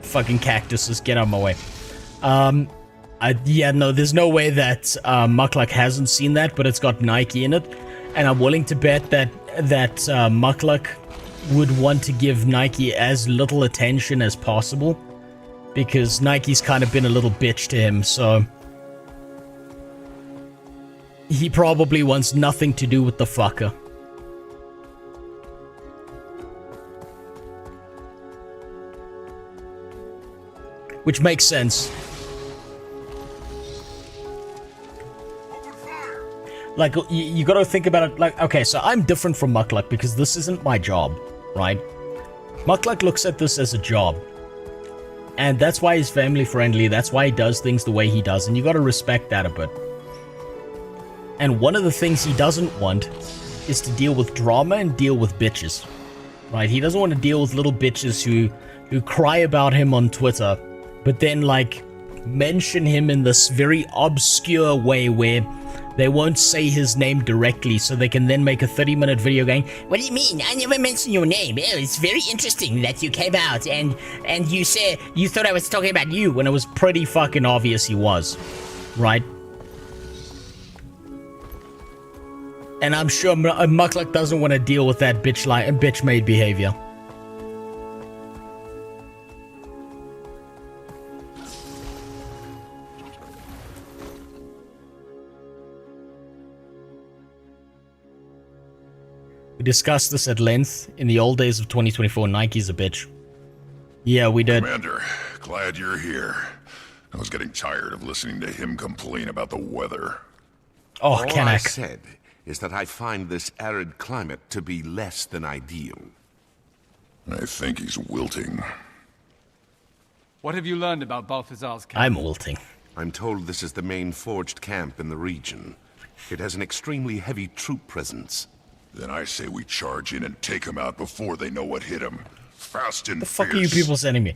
Fucking cactuses, get out of my way. Yeah, no, there's no way that Mukluk hasn't seen that, but it's got Nike in it, and I'm willing to bet that Mukluk would want to give Nike as little attention as possible, because Nike's kind of been a little bitch to him, so he probably wants nothing to do with the fucker. Which makes sense. Like, you gotta think about it, like, okay, so I'm different from Mukluk because this isn't my job, right? Mukluk looks at this as a job. And that's why he's family friendly, that's why he does things the way he does, and you gotta respect that a bit. And one of the things he doesn't want is to deal with drama and deal with bitches, right? He doesn't want to deal with little bitches who cry about him on Twitter, but then, like, mention him in this very obscure way where they won't say his name directly, so they can then make a 30-minute video going, "What do you mean? I never mentioned your name. Oh, it's very interesting that you came out and you said you thought I was talking about you." when it was pretty fucking obvious he was, right? And I'm sure Mukluk doesn't want to deal with that bitch-made behavior. We discussed this at length in the old days of 2024. Nike's a bitch. Yeah, we did. Commander, glad you're here. I was getting tired of listening to him complain about the weather. Oh, All I Kanak. said is that I find this arid climate to be less than ideal. I think he's wilting. What have you learned about Balthazar's camp? I'm wilting. I'm told this is the main forged camp in the region. It has an extremely heavy troop presence. Then I say we charge in and take him out before they know what hit him. Fast and The fuck are you people sending me?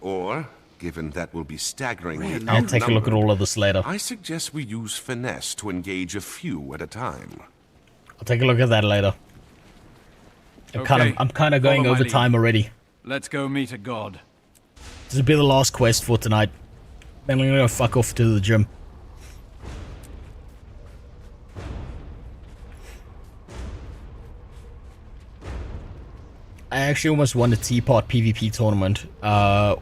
Or, given that will be staggeringly I'll take a look at all of this later. I suggest we use finesse to engage a few at a time. I'll take a look at that later. I'm kind of going over time already. Let's go meet a god. This will be the last quest for tonight. Then I'm gonna fuck off to the gym. I actually almost won a Teapot PvP tournament.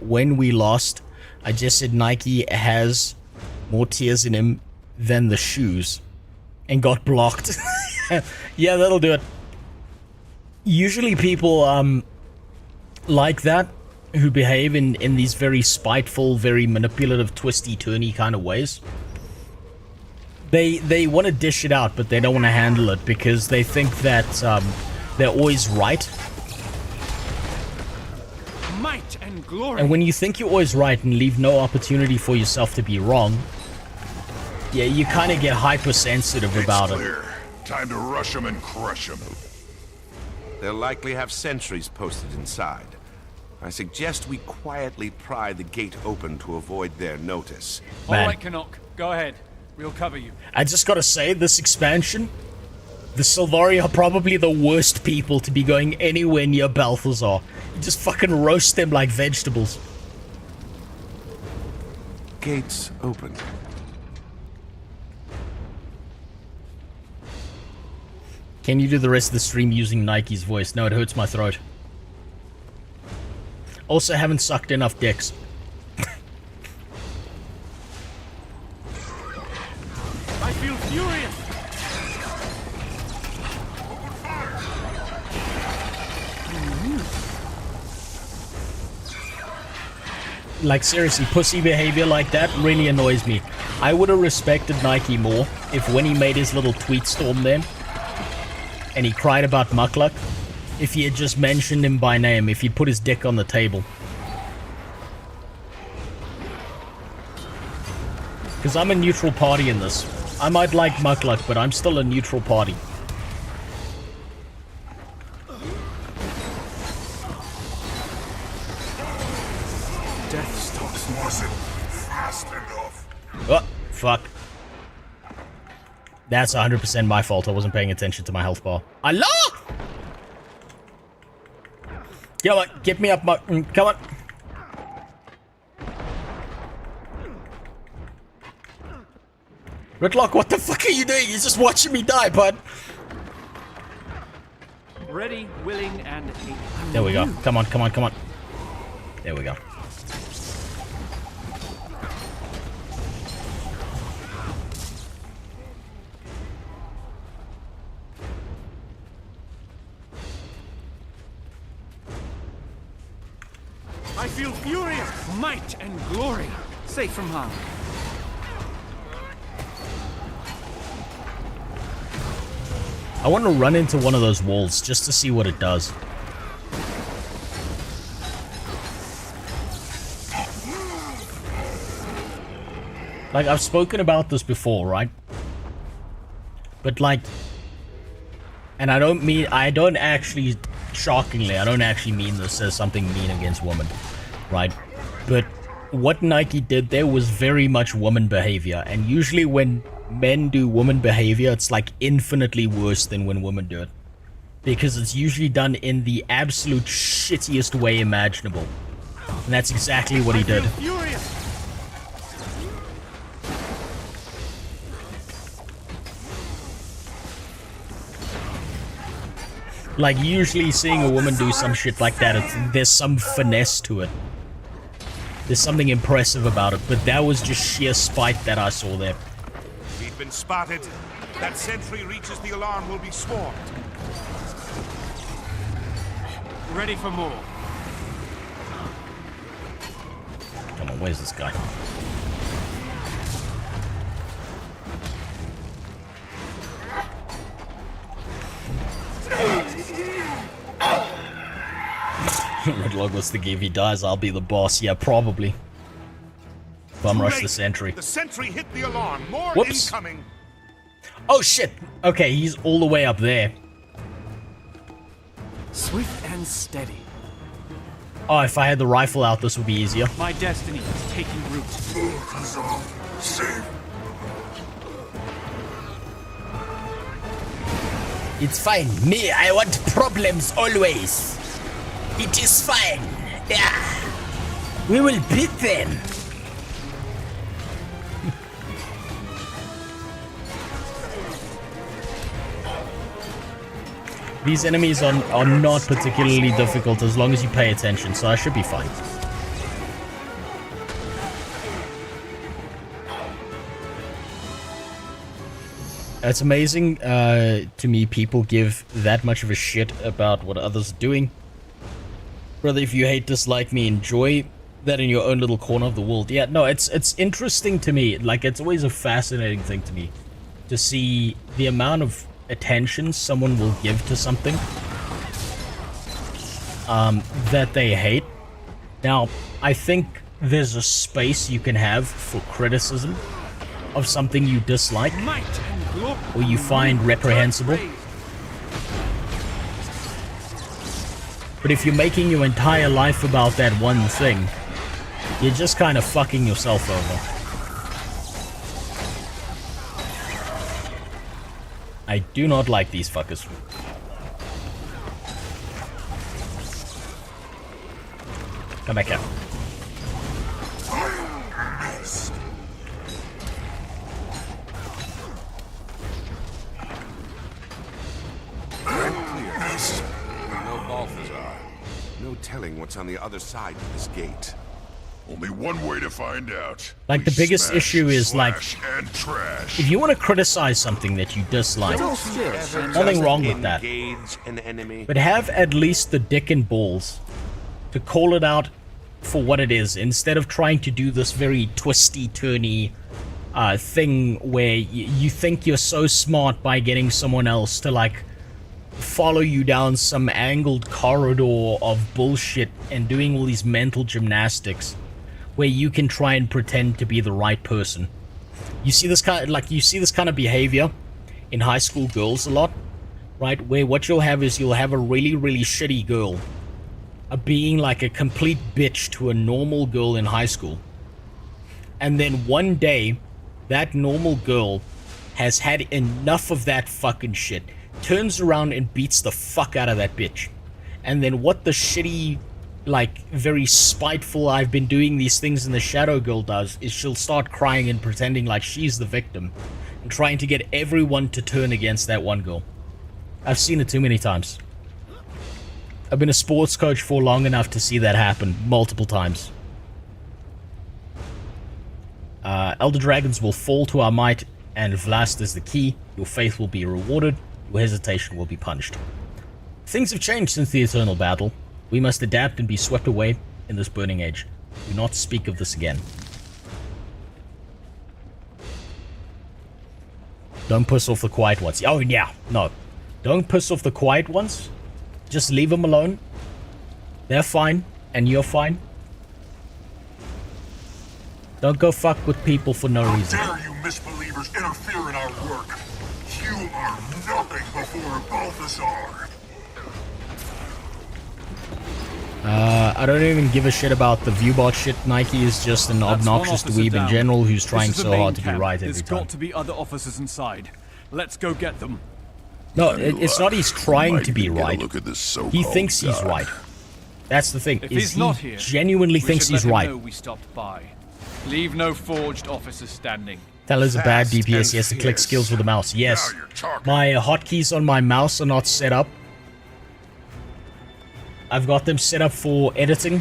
When we lost, I just said Nike has more tears in him than the shoes. And got blocked. Yeah, that'll do it. Usually people, like that, who behave in these very spiteful, very manipulative, twisty-turny kind of ways. They want to dish it out, but they don't want to handle it because they think that, they're always right. Might and glory. And when you think you're always right and leave no opportunity for yourself to be wrong, yeah, you kind of get hypersensitive about it. Time to rush him and crush him. They'll likely have sentries posted inside. I suggest we quietly pry the gate open to avoid their notice. Man. Alright, Canuck, go ahead. We'll cover you. I just gotta say, this expansion, the Sylvari are probably the worst people to be going anywhere near Balthazar. You just fucking roast them like vegetables. Gates open. Can you do the rest of the stream using Nike's voice? No, it hurts my throat. Also, haven't sucked enough dicks. I feel furious. Like, seriously, pussy behavior like that really annoys me. I would have respected Nike more if when he made his little tweet storm then, and he cried about Muckluck, if he had just mentioned him by name, if he'd put his dick on the table. Because I'm a neutral party in this. I might like Muckluck, but I'm still a neutral party. Death stalks wasn't fast enough. Oh, fuck. That's 100% my fault. I wasn't paying attention to my health bar. Allah! Come on, get me up, come on. Ritlock, what the fuck are you doing? You're just watching me die, bud. Ready, willing, and able. There we go. Come on, come on, come on. There we go. I feel furious. Might and glory. Safe from harm. I want to run into one of those walls just to see what it does. Like, I've spoken about this before, right? But like, and I don't actually, shockingly, I don't actually mean this as something mean against women, right? But what Nike did there was very much woman behavior, and usually when men do woman behavior, it's like infinitely worse than when women do it. Because it's usually done in the absolute shittiest way imaginable. And that's exactly what he did. Like, usually seeing a woman do some shit like that, there's some finesse to it. There's something impressive about it, but that was just sheer spite that I saw there. We've been spotted. That sentry reaches the alarm, will be swarmed. Ready for more. Come on, where's this guy? log was thinking if he dies, I'll be the boss. Yeah, probably. Bum rush the sentry. The sentry hit the alarm. More Whoops. incoming. Oh shit! Okay, he's all the way up there. Swift and steady. Oh, if I had the rifle out, this would be easier. My destiny is taking root. It's fine. Me, I want problems always. It is fine. Yeah. We will beat them. These enemies are not particularly difficult as long as you pay attention, so I should be fine. It's amazing to me people give that much of a shit about what others are doing. Whether if you hate, dislike me, enjoy that in your own little corner of the world. Yeah, no, it's interesting to me. Like, it's always a fascinating thing to me to see the amount of attention someone will give to something that they hate. Now, I think there's a space you can have for criticism of something you dislike or you find reprehensible. But if you're making your entire life about that one thing, you're just kind of fucking yourself over. I do not like these fuckers. Come back here. No Balthazar. No telling what's on the other side of this gate. Only one way to find out. Like, the biggest Smash, issue is, like, and trash. if you want to criticize something that you dislike, nothing wrong with that. An enemy. But have at least the dick and balls to call it out for what it is, instead of trying to do this very twisty-turny thing where you think you're so smart by getting someone else to, like, follow you down some angled corridor of bullshit and doing all these mental gymnastics where you can try and pretend to be the right person. You see this kind of behavior in high school girls a lot, right? Where what you'll have is you'll have a really, really shitty girl being like a complete bitch to a normal girl in high school. And then one day, that normal girl has had enough of that fucking shit, turns around and beats the fuck out of that bitch. And then what the shitty, like, very spiteful, I've been doing these things in the shadow girl does is she'll start crying and pretending like she's the victim and trying to get everyone to turn against that one girl. I've seen it too many times. I've been a sports coach for long enough to see that happen multiple times. Elder dragons will fall to our might, and Vlast is the key. Your faith will be rewarded, your hesitation will be punished. Things have changed since the eternal battle. We must adapt and be swept away in this burning age. Do not speak of this again. Don't piss off the quiet ones. Oh yeah, no. Don't piss off the quiet ones. Just leave them alone. They're fine, and you're fine. Don't go fuck with people for no reason. How dare you misbelievers interfere in our work? You are nothing before Balthazar. I don't even give a shit about the viewbot shit. Nike is just an obnoxious dweeb in general who's trying so hard to be right every There's time. got to be other officers inside. Let's go get them. No, it's not he's trying to be right. Look at this so-called He thinks he's guy. right. That's the thing. If Is he's he not here, genuinely we thinks should he's let him right. know we stopped by. Leave no forged officers standing. Tell us a bad Fast DPS. and He has to click fierce. skills with the mouse. Yes. Now you're talking. My hotkeys on my mouse are not set up. I've got them set up for editing.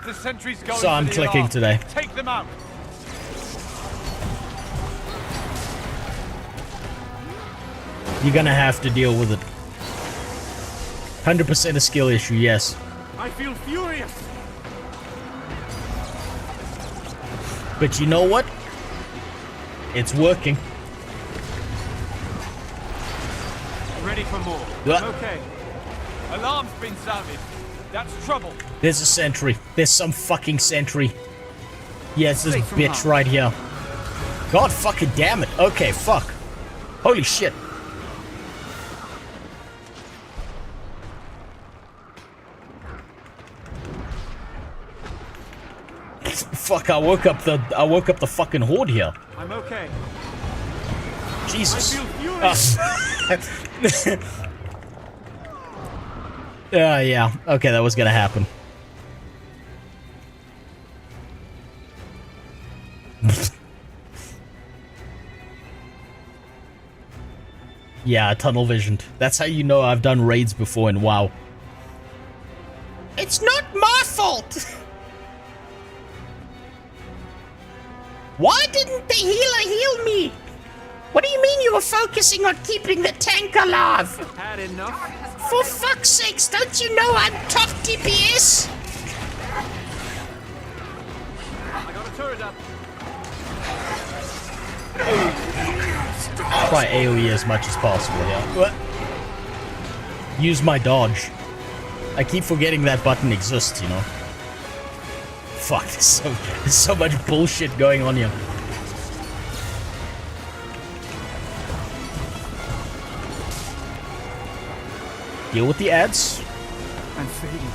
The sentry's going So I'm for the clicking alarm. today. Take them out. You're gonna have to deal with it. 100% a skill issue, yes. I feel furious. But you know what? It's working. Ready for more. Yeah. Okay. Alarm's been sounded. That's trouble. There's a sentry. There's some fucking sentry. Yeah, it's this bitch right here. God fucking damn it. Okay, fuck. Holy shit. Fuck, I woke up the fucking horde here. I'm okay. Jesus. I feel furious. Yeah. Okay, that was gonna happen. Yeah, tunnel visioned. That's how you know I've done raids before in WoW. It's not my fault! Why didn't the healer heal me? What do you mean you were focusing on keeping the tank alive? Had enough? For fuck's sakes, don't you know I'm top DPS? I got a turret up. Try AoE as much as possible, yeah. Use my dodge. I keep forgetting that button exists, you know. Fuck, there's so much bullshit going on here. Deal with the ads. I'm fading.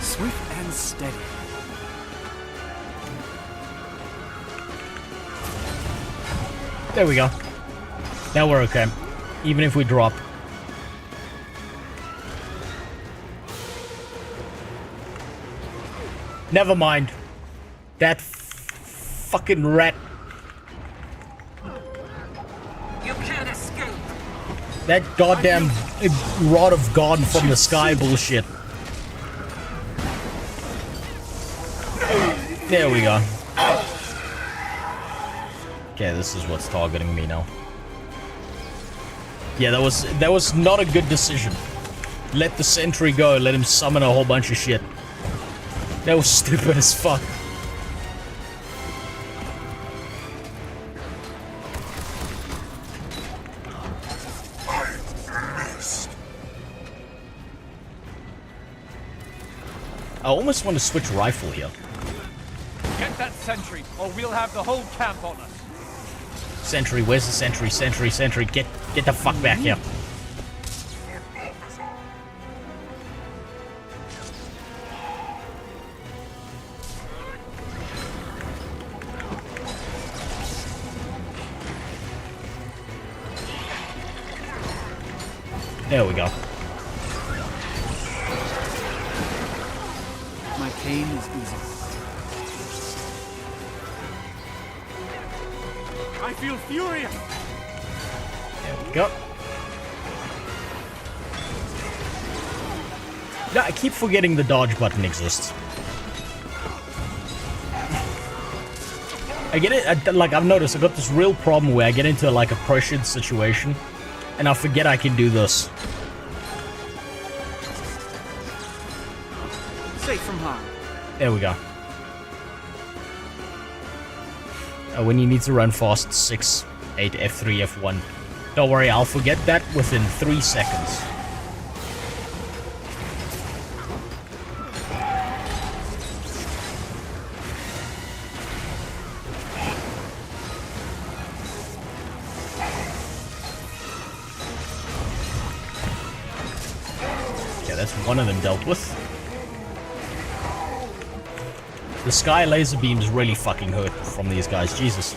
Swift and steady. There we go. Now we're okay. Even if we drop. Never mind. That fucking rat. You can't escape. That goddamn rod of God from the sky bullshit. There we go. Okay, this is what's targeting me now. Yeah, that was not a good decision. Let the sentry go, let him summon a whole bunch of shit. That was stupid as fuck. I almost want to switch rifle here. Get that sentry, or we'll have the whole camp on us. Sentry, where's the sentry? Sentry, get the fuck back here. There we go. My pain is easy. I feel furious. There we go. Yeah, I keep forgetting the dodge button exists. I get it, like I've noticed, I've got this real problem where I get into like a pressured situation and I forget I can do this. Safe from harm. There we go. When you need to run fast, 6, 8, F3, F1. Don't worry, I'll forget that within 3 seconds. Okay, that's one of them dealt with. The sky laser beams really fucking hurt from these guys, Jesus.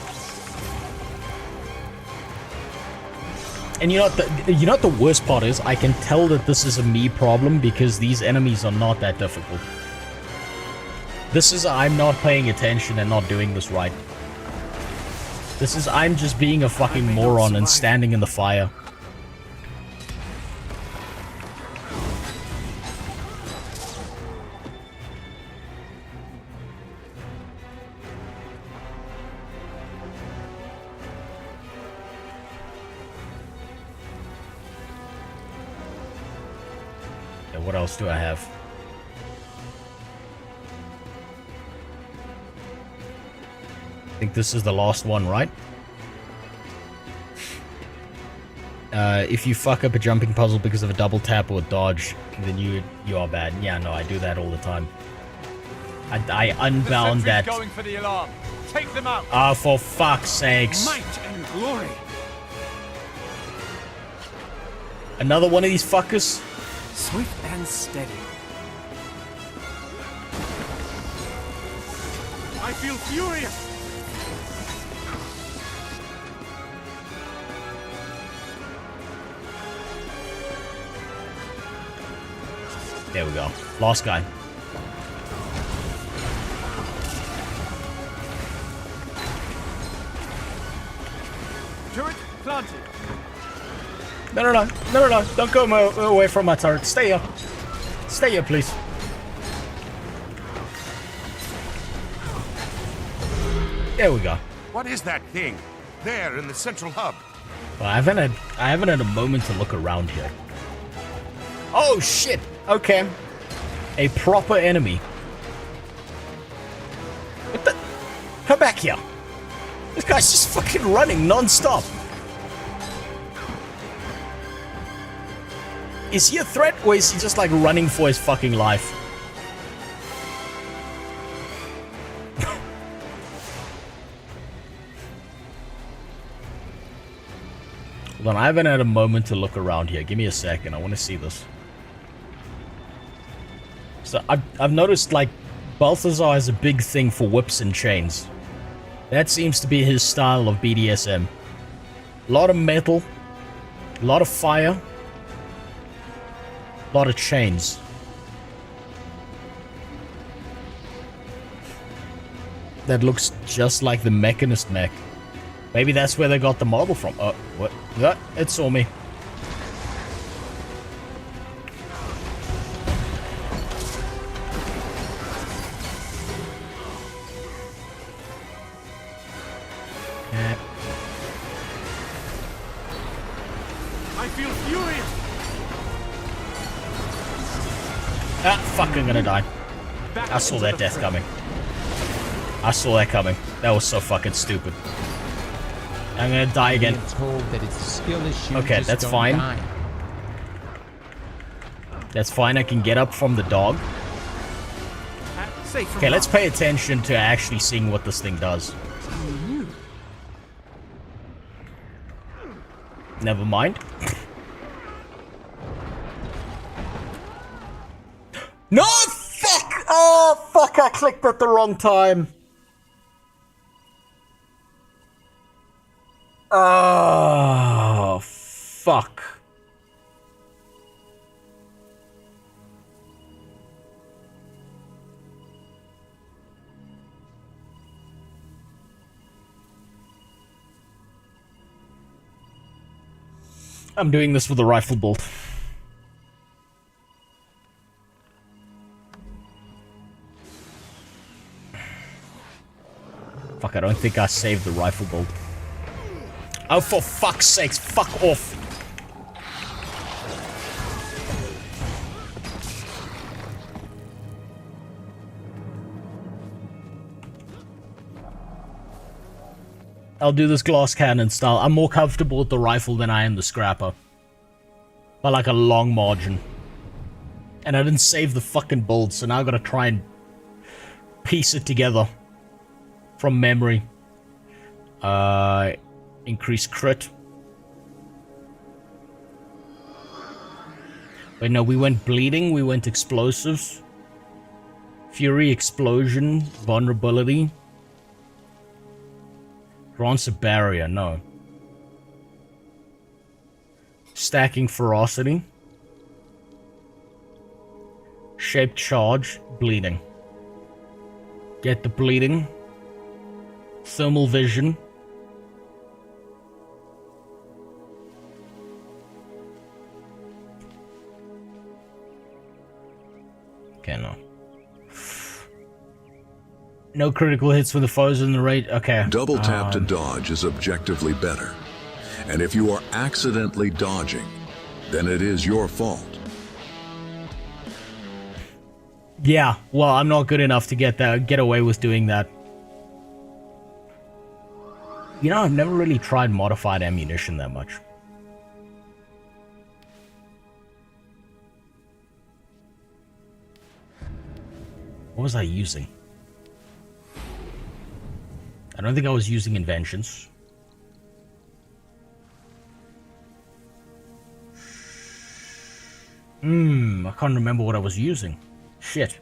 And you know what the worst part is? I can tell that this is a me problem because these enemies are not that difficult. This is I'm not paying attention and not doing this right. This is I'm just being a fucking moron and standing in the fire. What else do I have? I think this is the last one, right? If you fuck up a jumping puzzle because of a double tap or dodge, then you are bad. Yeah, no, I do that all the time. I unbound that. Going for the alarm. Take them out. Ah, for fuck's sakes. Might and glory. Another one of these fuckers? Swift and steady. I feel furious. There we go. Last guy. Turret planted. No. Don't go away from my turret. Stay here. Stay here, please. There we go. What is that thing? There in the central hub. Well, I haven't had a moment to look around here. Oh shit! Okay. A proper enemy. What the? Come back here. This guy's just fucking running non-stop. Is he a threat or is he just like running for his fucking life? Hold on, I haven't had a moment to look around here. Give me a second. I want to see this. So I've noticed like Balthazar has a big thing for whips and chains. That seems to be his style of BDSM. A lot of metal, a lot of fire, a lot of chains. That looks just like the Mechanist mech. Maybe that's where they got the model from. Oh, what? That, it saw me. I feel furious. Ah, fuck, I'm gonna die. I saw that death coming. I saw that coming. That was so fucking stupid. I'm gonna die again. Okay, that's fine. That's fine, I can get up from the dog. Okay, let's pay attention to actually seeing what this thing does. Never mind. No! Fuck! Oh, fuck, I clicked at the wrong time. Oh, fuck. I'm doing this with a rifle bolt. Fuck, I don't think I saved the rifle bolt. Oh, for fuck's sakes, fuck off. I'll do this glass cannon style. I'm more comfortable with the rifle than I am the scrapper. By like a long margin. And I didn't save the fucking bolt, so now I gotta try and piece it together. From memory. Increase crit. Wait, no, we went bleeding, we went explosives. Fury, explosion, vulnerability. Grants a barrier, no. Stacking ferocity. Shaped charge, bleeding. Get the bleeding. Thermal vision. Okay, no. No critical hits when the foes in the raid. Okay. Double tap to dodge is objectively better. And if you are accidentally dodging, then it is your fault. Yeah, well, I'm not good enough to get away with doing that. You know, I've never really tried modified ammunition that much. What was I using? I don't think I was using inventions. I can't remember what I was using. Shit.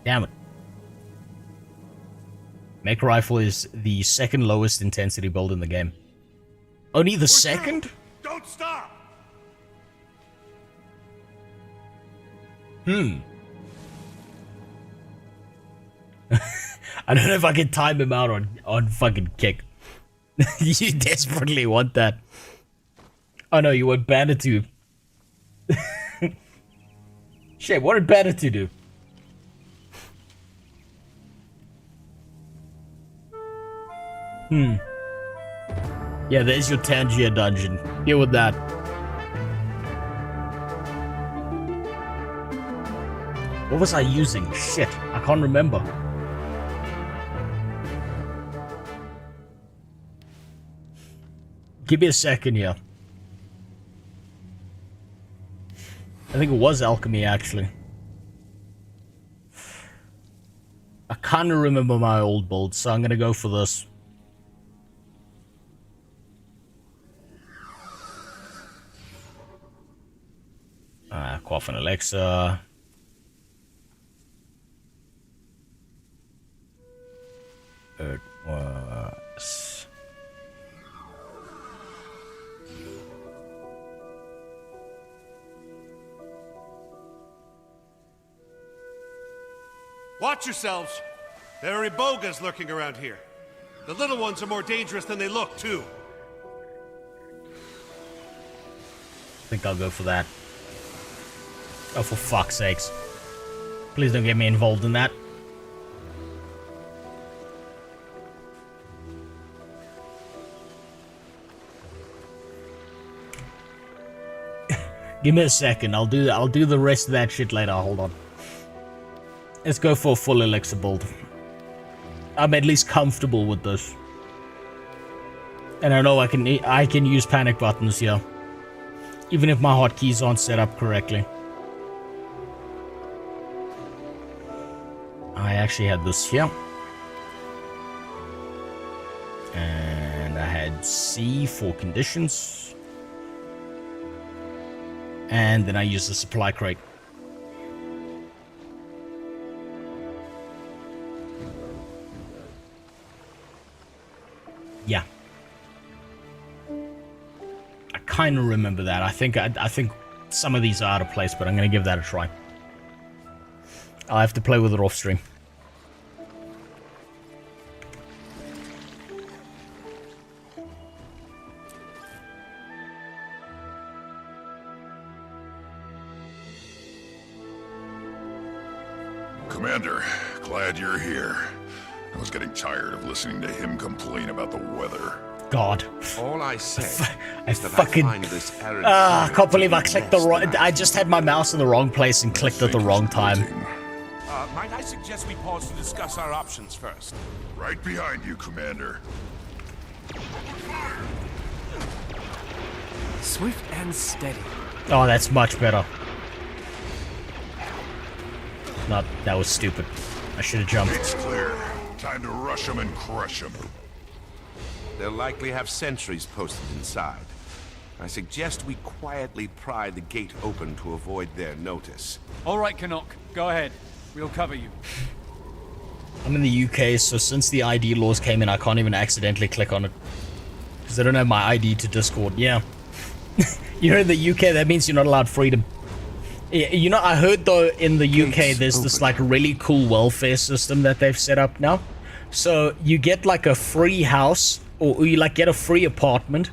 Damn it. Mech Rifle is the second lowest intensity build in the game. Only the second? Don't stop! I don't know if I can time him out on fucking kick. You desperately want that. Oh no, you want Banditu. Shit, what did Banditu do? Yeah, there's your Tangier dungeon. Deal with that. What was I using? Shit, I can't remember. Give me a second here. I think it was alchemy, actually. I kind of remember my old build, so I'm gonna go for this. Quaff and Alexa. It was... Watch yourselves. There are ibogas lurking around here. The little ones are more dangerous than they look, too. I think I'll go for that. Oh, for fuck's sakes. Please don't get me involved in that. Give me a second. I'll do the rest of that shit later. Hold on. Let's go for a full elixir build. I'm at least comfortable with this. And I know I can use panic buttons here. Even if my hotkeys aren't set up correctly. I actually had this here. And I had C for conditions. And then I used the supply crate. Yeah. I kind of remember that. I think some of these are out of place, but I'm going to give that a try. I'll have to play with it off stream. Commander, glad you're here. I was getting tired of listening to him complain about the weather. God. All I say I is that fucking... I find this arid I can't believe I clicked the wrong... I just had my mouse in the wrong place and clicked at the wrong time. Might I suggest we pause to discuss our options first? Right behind you, Commander. Swift and steady. Oh, that's much better. Not, that was stupid. I should have jumped. It's clear. Time to rush them and crush them. They'll likely have sentries posted inside. I suggest we quietly pry the gate open to avoid their notice. All right, Canuck. Go ahead. We'll cover you. I'm in the UK, so since the ID laws came in, I can't even accidentally click on it. Because I don't have my ID to Discord. Yeah. You're in the UK, that means you're not allowed freedom. You know, I heard though in the UK there's this like really cool welfare system that they've set up now. So you get like a free house, or you like get a free apartment.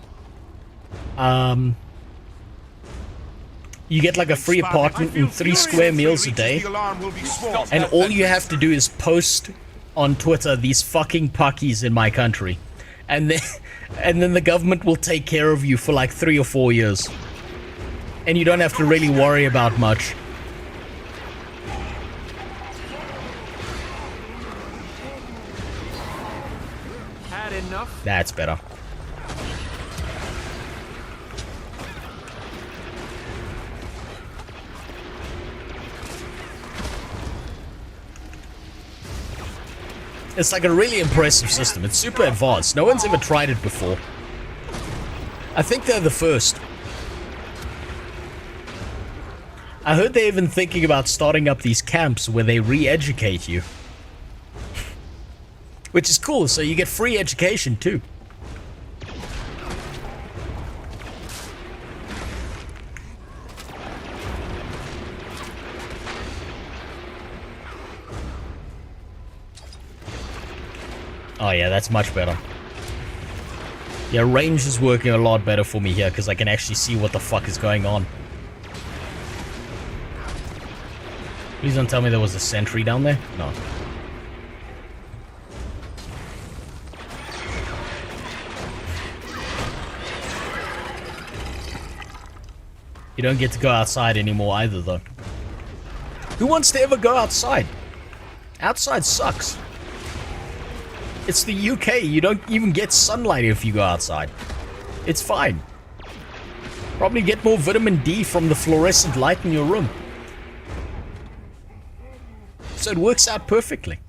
You get like a free apartment and 3 square meals a day. And all you have to do is post on Twitter these fucking puckies in my country. And then the government will take care of you for like 3 or 4 years. And you don't have to really worry about much. Had enough enough? That's better. It's like a really impressive system. It's super advanced. No one's ever tried it before. I think they're the first. I heard they're even thinking about starting up these camps where they re-educate you. Which is cool, so you get free education too. Oh yeah, that's much better. Yeah, range is working a lot better for me here because I can actually see what the fuck is going on. Please don't tell me there was a sentry down there. No. You don't get to go outside anymore either, though. Who wants to ever go outside? Outside sucks. It's the UK. You don't even get sunlight if you go outside. It's fine. Probably get more vitamin D from the fluorescent light in your room. So it works out perfectly.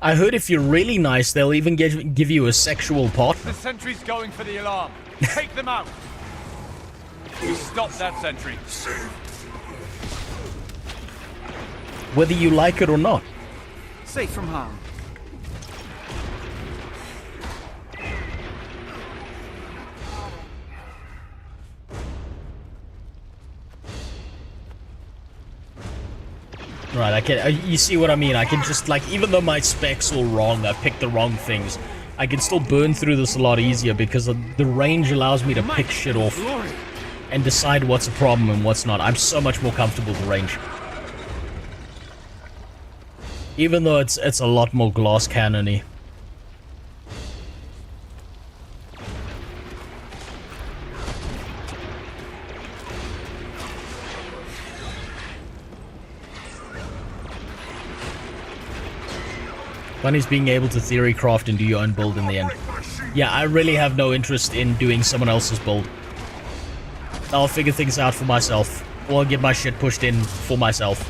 I heard if you're really nice, they'll even give you a sexual partner. The sentry's going for the alarm. Take them out. Stop that sentry. Whether you like it or not. Safe from harm. Right, I can. You see what I mean? I can just, like, even though my specs are wrong, I picked the wrong things, I can still burn through this a lot easier because the range allows me to pick shit off and decide what's a problem and what's not. I'm so much more comfortable with range. Even though it's a lot more glass cannon-y. Fun is being able to theory craft and do your own build in the end. Yeah, I really have no interest in doing someone else's build. I'll figure things out for myself, or get my shit pushed in for myself.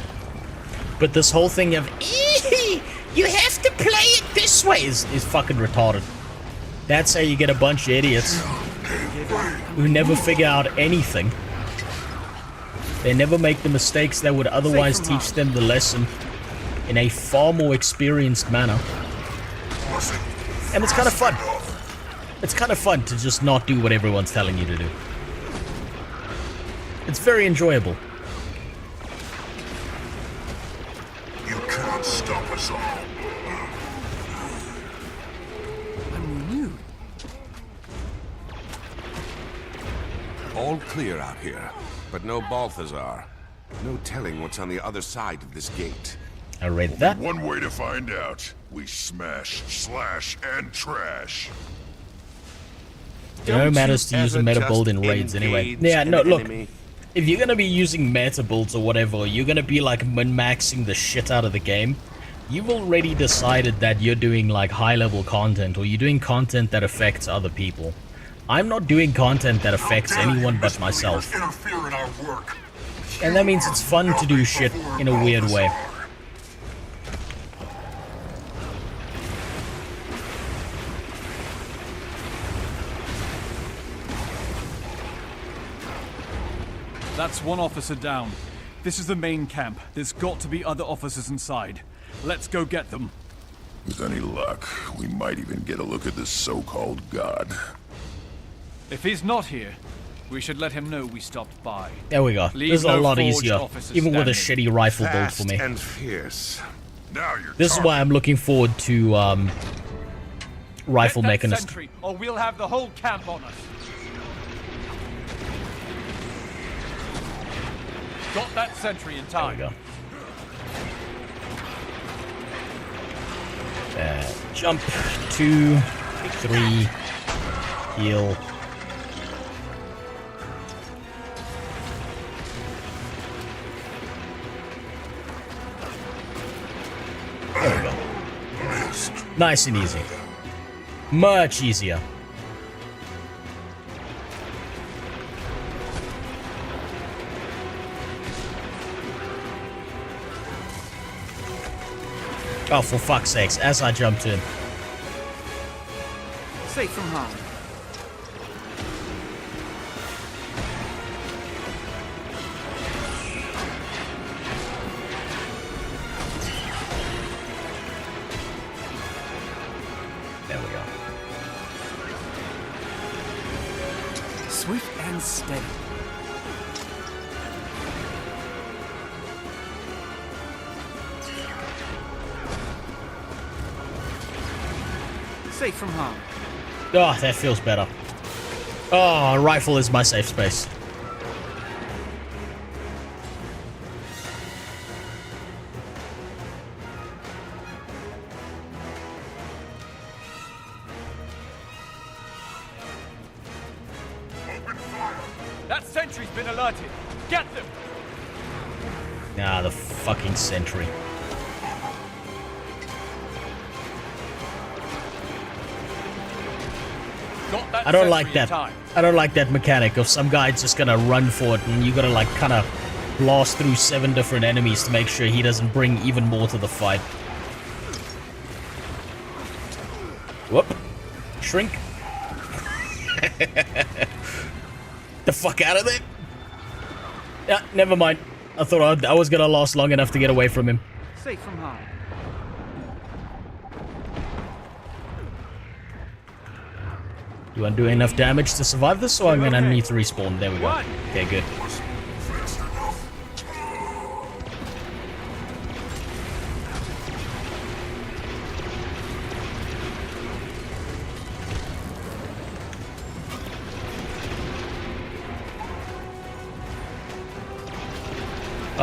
But this whole thing of, you have to play it this way is fucking retarded. That's how you get a bunch of idiots who never figure out anything. They never make the mistakes that would otherwise teach them the lesson in a far more experienced manner. And it's kind of fun. It's kind of fun to just not do what everyone's telling you to do. It's very enjoyable. You can't stop us all. I'm renewed. All clear out here, but no Balthazar. No telling what's on the other side of this gate. I read that. One way to find out. We smash, slash, and trash. It only matters to use a meta build in raids anyway. Yeah, no, look. If you're gonna be using meta builds or whatever, you're gonna be like min-maxing the shit out of the game. You've already decided that you're doing like high-level content, or you're doing content that affects other people. I'm not doing content that affects anyone but myself. And that means it's fun to do shit in a weird way. That's one officer down. This is the main camp. There's got to be other officers inside. Let's go get them. With any luck, we might even get a look at this so-called god. If he's not here, we should let him know we stopped by. There we go. This is a lot easier, even with a shitty rifle build for me. Fast and fierce. Now you're This is why I'm looking forward to rifle mechanist. Sentry, or we'll have the whole camp on us. Got that sentry in time. There we go. Jump, 2, 3, heal. There we go. Nice and easy. Much easier. Oh, for fuck's sakes, as I jumped in. Safe from harm. There we go. Swift and steady. Safe from harm. Oh, that feels better. Oh, rifle is my safe space. That sentry's been alerted. Get them! Nah, the fucking sentry. I don't like that. I don't like that mechanic of some guy just gonna run for it and you gotta like kind of blast through 7 different enemies to make sure he doesn't bring even more to the fight. Whoop. Shrink. The fuck out of there. Yeah, never mind. I thought I was gonna last long enough to get away from him. Safe from harm. Do I do enough damage to survive this, or I'm gonna need to respawn? There we go. Okay, good.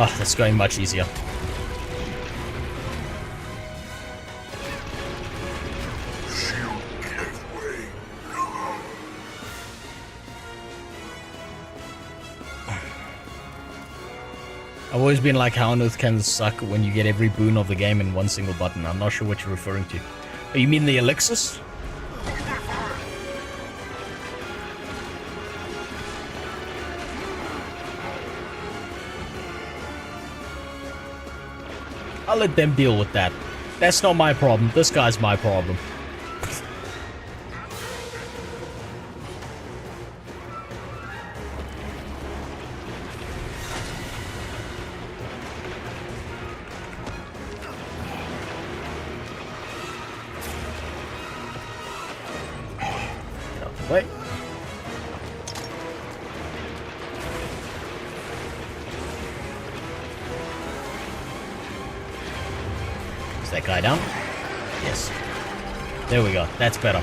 Oh, that's going much easier. I've always been like, how on earth can this suck when you get every boon of the game in one single button? I'm not sure what you're referring to. Oh, you mean the elixirs? I'll let them deal with that. That's not my problem. This guy's my problem. Wait. Is that guy down? Yes. There we go. That's better.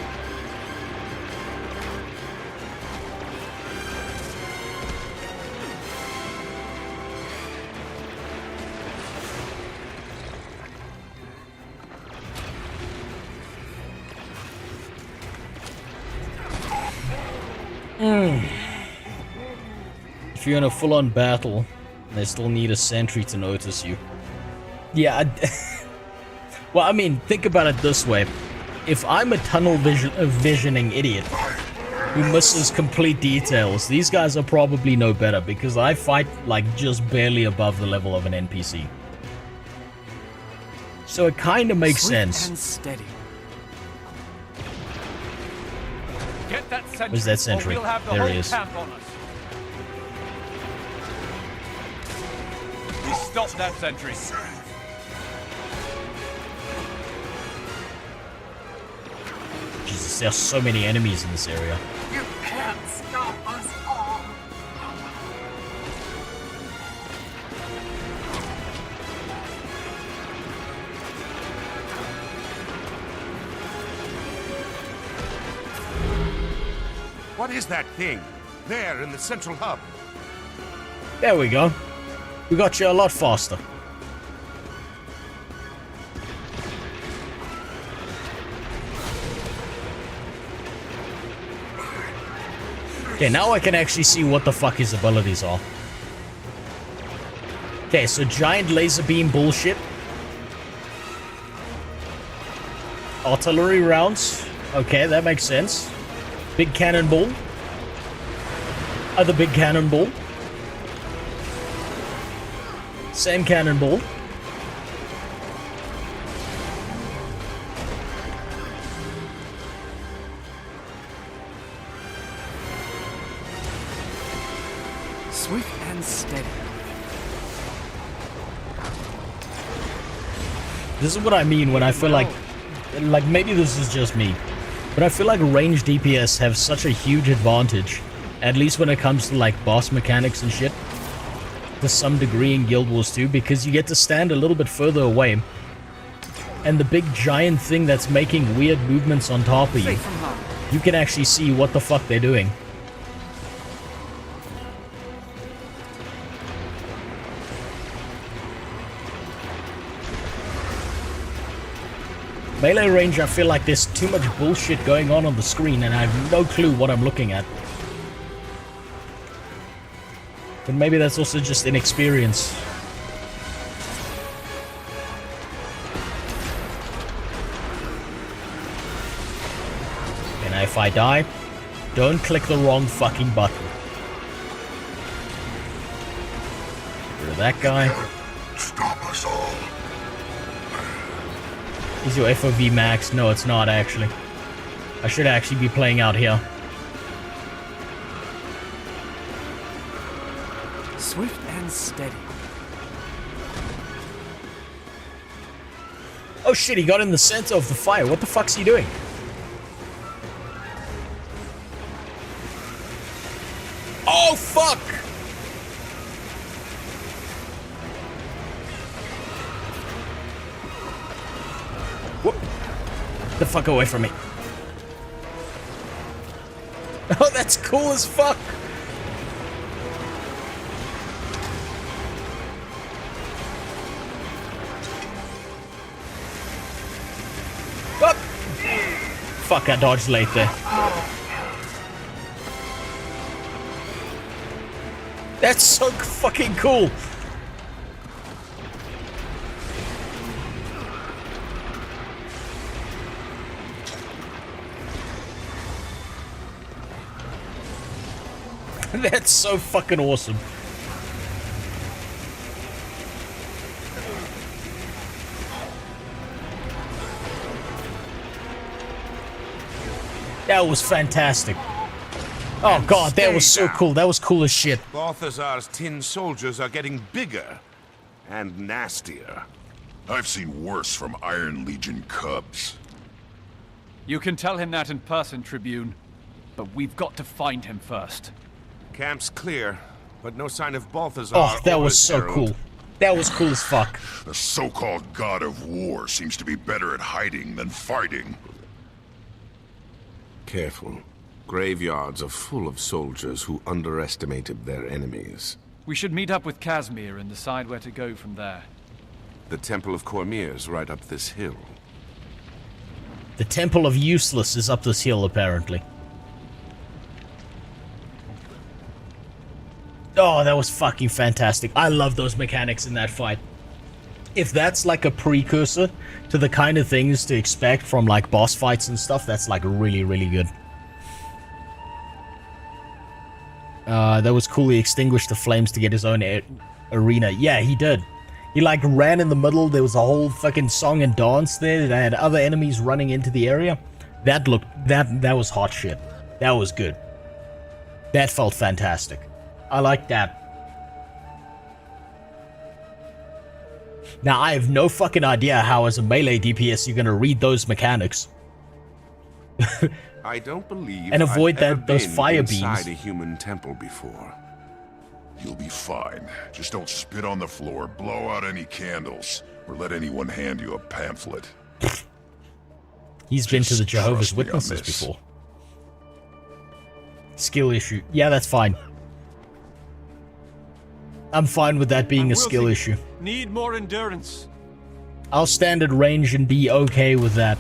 If you're in a full-on battle, they still need a sentry to notice you. Yeah, well, I mean, think about it this way. If I'm a tunnel visioning idiot who misses complete details, these guys are probably no better because I fight like just barely above the level of an NPC. So it kind of makes sense. And steady. Get that sentry. Where's that sentry? Or we'll have the There whole he is. camp on us. We stop that sentry. Jesus, there's so many enemies in this area. You can't stop us all. What is that thing? There in the central hub. There we go. We got you a lot faster. Okay, now I can actually see what the fuck his abilities are. Okay, so giant laser beam bullshit. Artillery rounds. Okay, that makes sense. Big cannonball. Other big cannonball. Same cannonball. Swift and steady. This is what I mean when I feel like maybe this is just me, but I feel like ranged DPS have such a huge advantage, at least when it comes to like boss mechanics and shit, to some degree in Guild Wars 2, because you get to stand a little bit further away, and the big giant thing that's making weird movements on top of you, you can actually see what the fuck they're doing. Melee range, I feel like there's too much bullshit going on the screen and I have no clue what I'm looking at. But maybe that's also just inexperience. And if I die, don't click the wrong fucking button. Get rid of that guy. Stop us all. Is your FOV max? No, it's not actually. I should actually be playing out here. Swift and steady. Oh shit, he got in the center of the fire. What the fuck's he doing? Oh fuck! Whoop. The fuck away from me. Oh, that's cool as fuck. Whoop. Fuck, I dodged late there. That's so fucking cool. That's so fucking awesome. That was fantastic. Oh god, that was so cool. That was cool as shit. Balthazar's tin soldiers are getting bigger and nastier. I've seen worse from Iron Legion cubs. You can tell him that in person, Tribune. But we've got to find him first. Camp's clear, but no sign of Balthazar. Oh, that or was his so herald. cool. That was cool as fuck. The so-called god of war seems to be better at hiding than fighting. Careful. Graveyards are full of soldiers who underestimated their enemies. We should meet up with Casimir and decide where to go from there. The Temple of Cormyr's right up this hill. The Temple of Useless is up this hill, apparently. Oh, that was fucking fantastic. I love those mechanics in that fight. If that's like a precursor to the kind of things to expect from like boss fights and stuff, that's like really, really good. That was cool. He extinguished the flames to get his own arena. Yeah, he did. He like ran in the middle. There was a whole fucking song and dance there. They had other enemies running into the area. That was hot shit. That was good. That felt fantastic. I like that. Now, I have no fucking idea how as a melee DPS you're gonna read those mechanics. I don't believe and avoid I've ever those been fire inside beams. a human temple before. You'll be fine. Just don't spit on the floor, blow out any candles, or let anyone hand you a pamphlet. He's been to the Just Jehovah's trust me on Witnesses this. before. Skill issue. Yeah, that's fine. I'm fine with that being a skill issue. Need more endurance. I'll stand at range and be okay with that.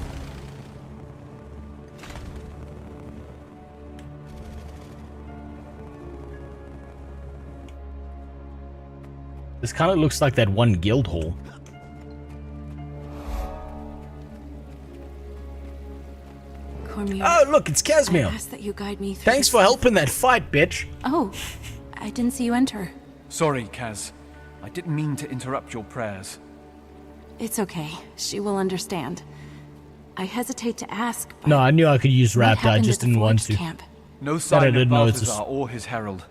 This kind of looks like that one guild hall. Cormier. Oh, look, it's I Casimir. ask that you guide me through Thanks this for helping that fight, bitch. Oh, I didn't see you enter. Sorry, Kaz. I didn't mean to interrupt your prayers. It's okay. She will understand. I hesitate to ask, but No, I knew I could use what Raptor, I happened just at the didn't want Forge to. camp? No That I sign of didn't know it's Balthazar or his herald.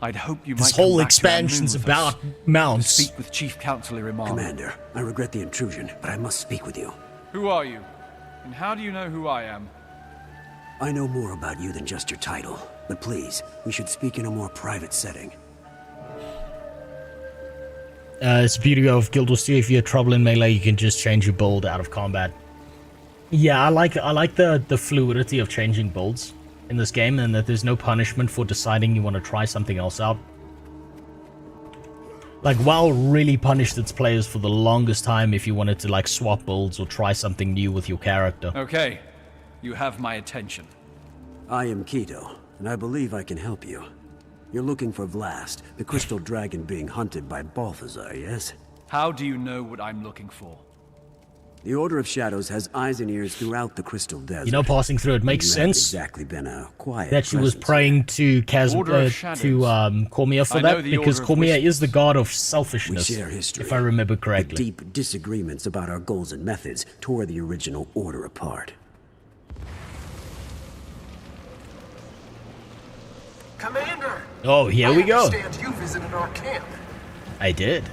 I'd hope you This might come whole back to expansion's Elmoon with about us mounts. to speak with Chief Counselor Imam. Commander, I regret the intrusion, but I must speak with you. Who are you? And how do you know who I am? I know more about you than just your title, but please, we should speak in a more private setting. It's the beauty of Guild Wars 2. If you have trouble in melee, you can just change your build out of combat. Yeah, I like the fluidity of changing builds in this game, and that there's no punishment for deciding you want to try something else out. Like, WoW really punished its players for the longest time if you wanted to, like, swap builds or try something new with your character. Okay, you have my attention. I am Keto, and I believe I can help you. You're looking for Vlast, the crystal dragon being hunted by Balthazar, yes? How do you know what I'm looking for? The Order of Shadows has eyes and ears throughout the Crystal Desert. You know, passing through it makes You haven't sense. exactly been a quiet That she was presence. praying to Cormier for I know that, the because Order of Cormier Whispers. is the god of We selfishness, share history. if I remember The correctly. deep disagreements about our goals and methods tore the original Order apart. Commander! Oh, here we go. I understand you visited our camp. I did.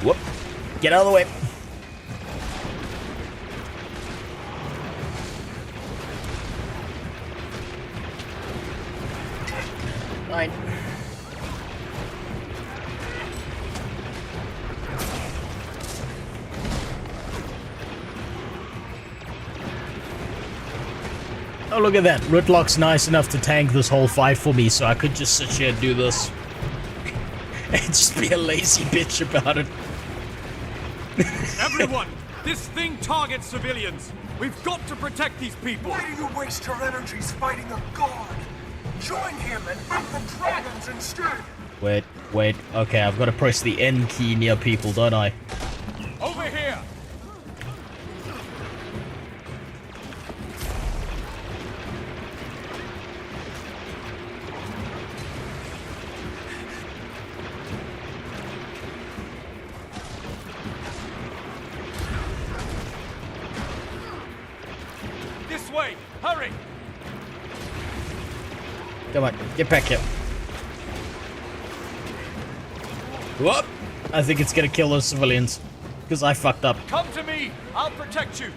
Whoop. Get out of the way. Fine. Oh, look at that. Rootlock's nice enough to tank this whole fight for me, so I could just sit here and do this. And just be a lazy bitch about it. Everyone, this thing targets civilians. We've got to protect these people. Why do you waste your energies fighting a god? Join him and fight the dragons instead. Wait. Okay, I've got to press the N key near people, don't I? Over here. This way. Hurry. Come on, get back here. Whoop! I think it's gonna kill those civilians. Because I fucked up. Come to me. I'll protect you.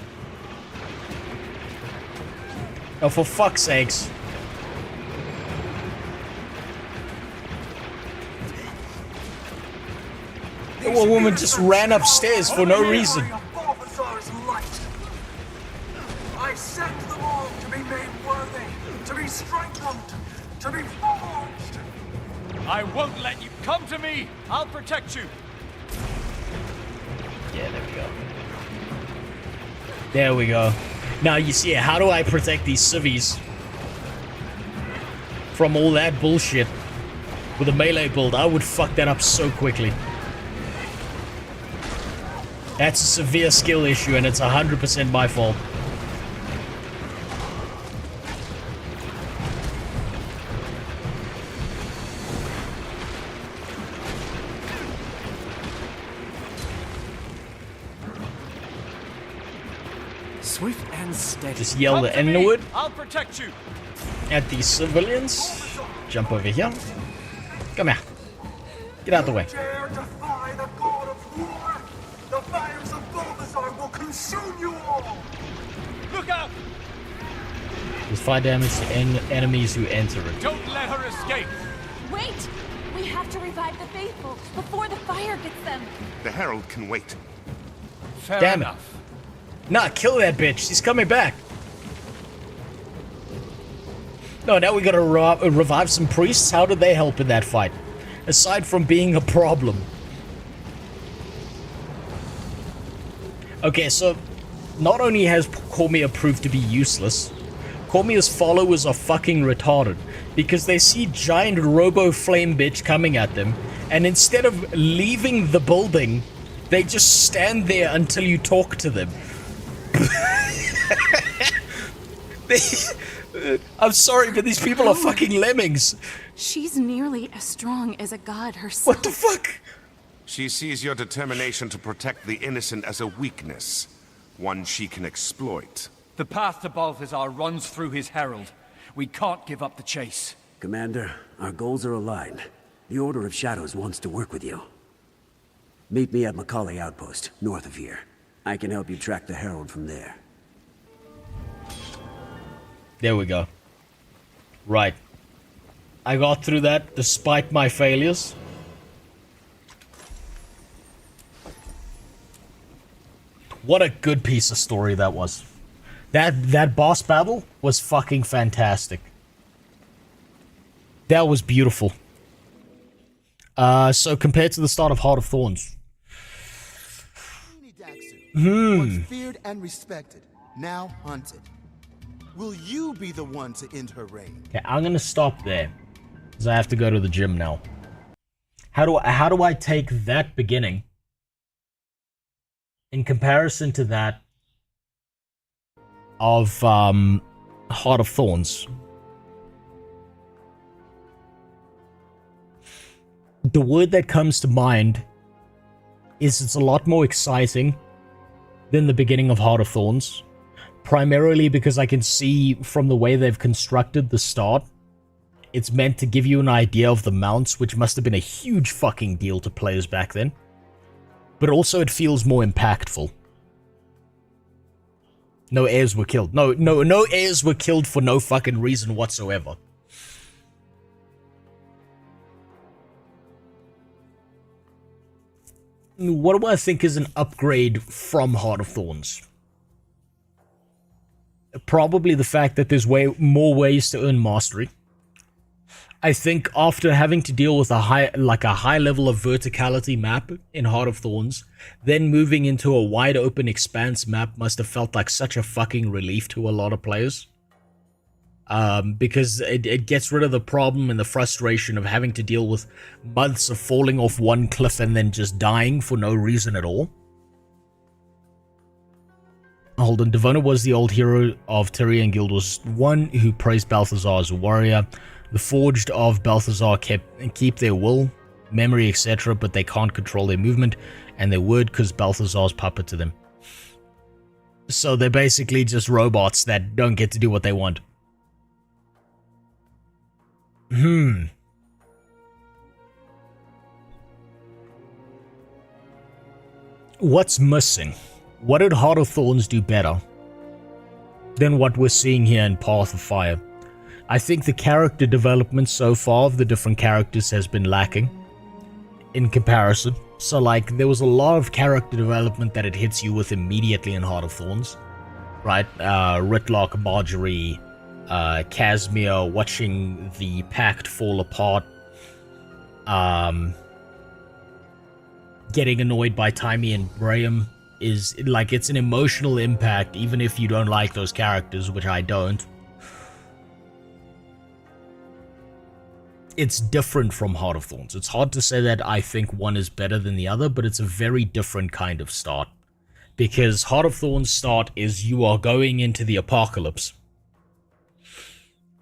Oh, for fuck's sakes. The woman just ran upstairs for no reason. Balthazar's light. I send them all to be made worthy, to be strengthened, to be forged. I won't let you. Come to me. I'll protect you. Yeah, there we go. There we go. Now you see, how do I protect these civvies from all that bullshit? With a melee build, I would fuck that up so quickly. That's a severe skill issue, and it's 100% my fault. Swift and steady. Just yell the N-word I'll protect you. at these civilians. Jump over here. Come here. Get out the way. Dare defy the god of war. The fires of Balthazar will consume you all. Look out. There's 5 damage to enemies who enter it. Don't let her escape. Wait! We have to revive the faithful before the fire gets them. The Herald can wait. Fair Damn enough. it. Nah, kill that bitch. She's coming back. No, now we gotta revive some priests. How did they help in that fight? Aside from being a problem. Okay, so not only has Cormier proved to be useless, Cormier's followers are fucking retarded because they see giant robo flame bitch coming at them, and instead of leaving the building They just stand there until you talk to them. I'm sorry, but these people are fucking lemmings. She's nearly as strong as a god herself. What the fuck? She sees your determination to protect the innocent as a weakness, one she can exploit. The path to Balthazar runs through his herald. We can't give up the chase. Commander, our goals are aligned. The Order of Shadows wants to work with you. Meet me at Macaulay Outpost, north of here. I can help you track the herald from there. There we go. Right. I got through that despite my failures. What a good piece of story that was. That boss battle was fucking fantastic. That was beautiful. So compared to the start of Heart of Thorns. Once feared and respected, now hunted. Will you be the one to end her reign? Okay, I'm gonna stop there, because I have to go to the gym now. How do I take that beginning in comparison to that of Heart of Thorns? The word that comes to mind is it's a lot more exciting than the beginning of Heart of Thorns. Primarily because I can see from the way they've constructed the start, it's meant to give you an idea of the mounts, which must have been a huge fucking deal to players back then. But also it feels more impactful. No heirs were killed. No heirs were killed for no fucking reason whatsoever. What do I think is an upgrade from Heart of Thorns? Probably the fact that there's way more ways to earn mastery. I think after having to deal with a high level of verticality map in Heart of Thorns, then moving into a wide open expanse map must have felt like such a fucking relief to a lot of players. Because it gets rid of the problem and the frustration of having to deal with months of falling off one cliff and then just dying for no reason at all. Hold on, Devona was the old hero of Tyria and Guild Wars 1 who praised Balthazar as a warrior. The Forged of Balthazar keep their will, memory, etc., but they can't control their movement and their word because Balthazar's puppet to them. So they're basically just robots that don't get to do what they want. What's missing? What did Heart of Thorns do better than what we're seeing here in Path of Fire? I think the character development so far of the different characters has been lacking in comparison. So like there was a lot of character development that it hits you with immediately in Heart of Thorns, right? Ritlock, Marjorie, Casimir, watching the pact fall apart, getting annoyed by Timmy and Graham is like, it's an emotional impact even if you don't like those characters, which I don't. It's different from Heart of Thorns. It's hard to say that I think one is better than the other, but it's a very different kind of start. Because Heart of Thorns start is you are going into the apocalypse.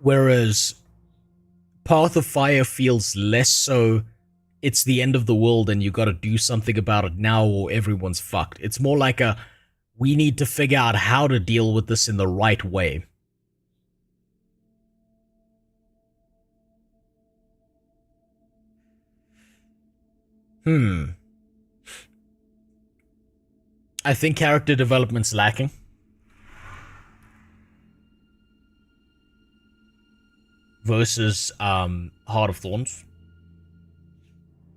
Whereas Path of Fire feels less so, it's the end of the world and you gotta do something about it now or everyone's fucked. It's more like a, we need to figure out how to deal with this in the right way. I think character development's lacking. Versus Heart of Thorns.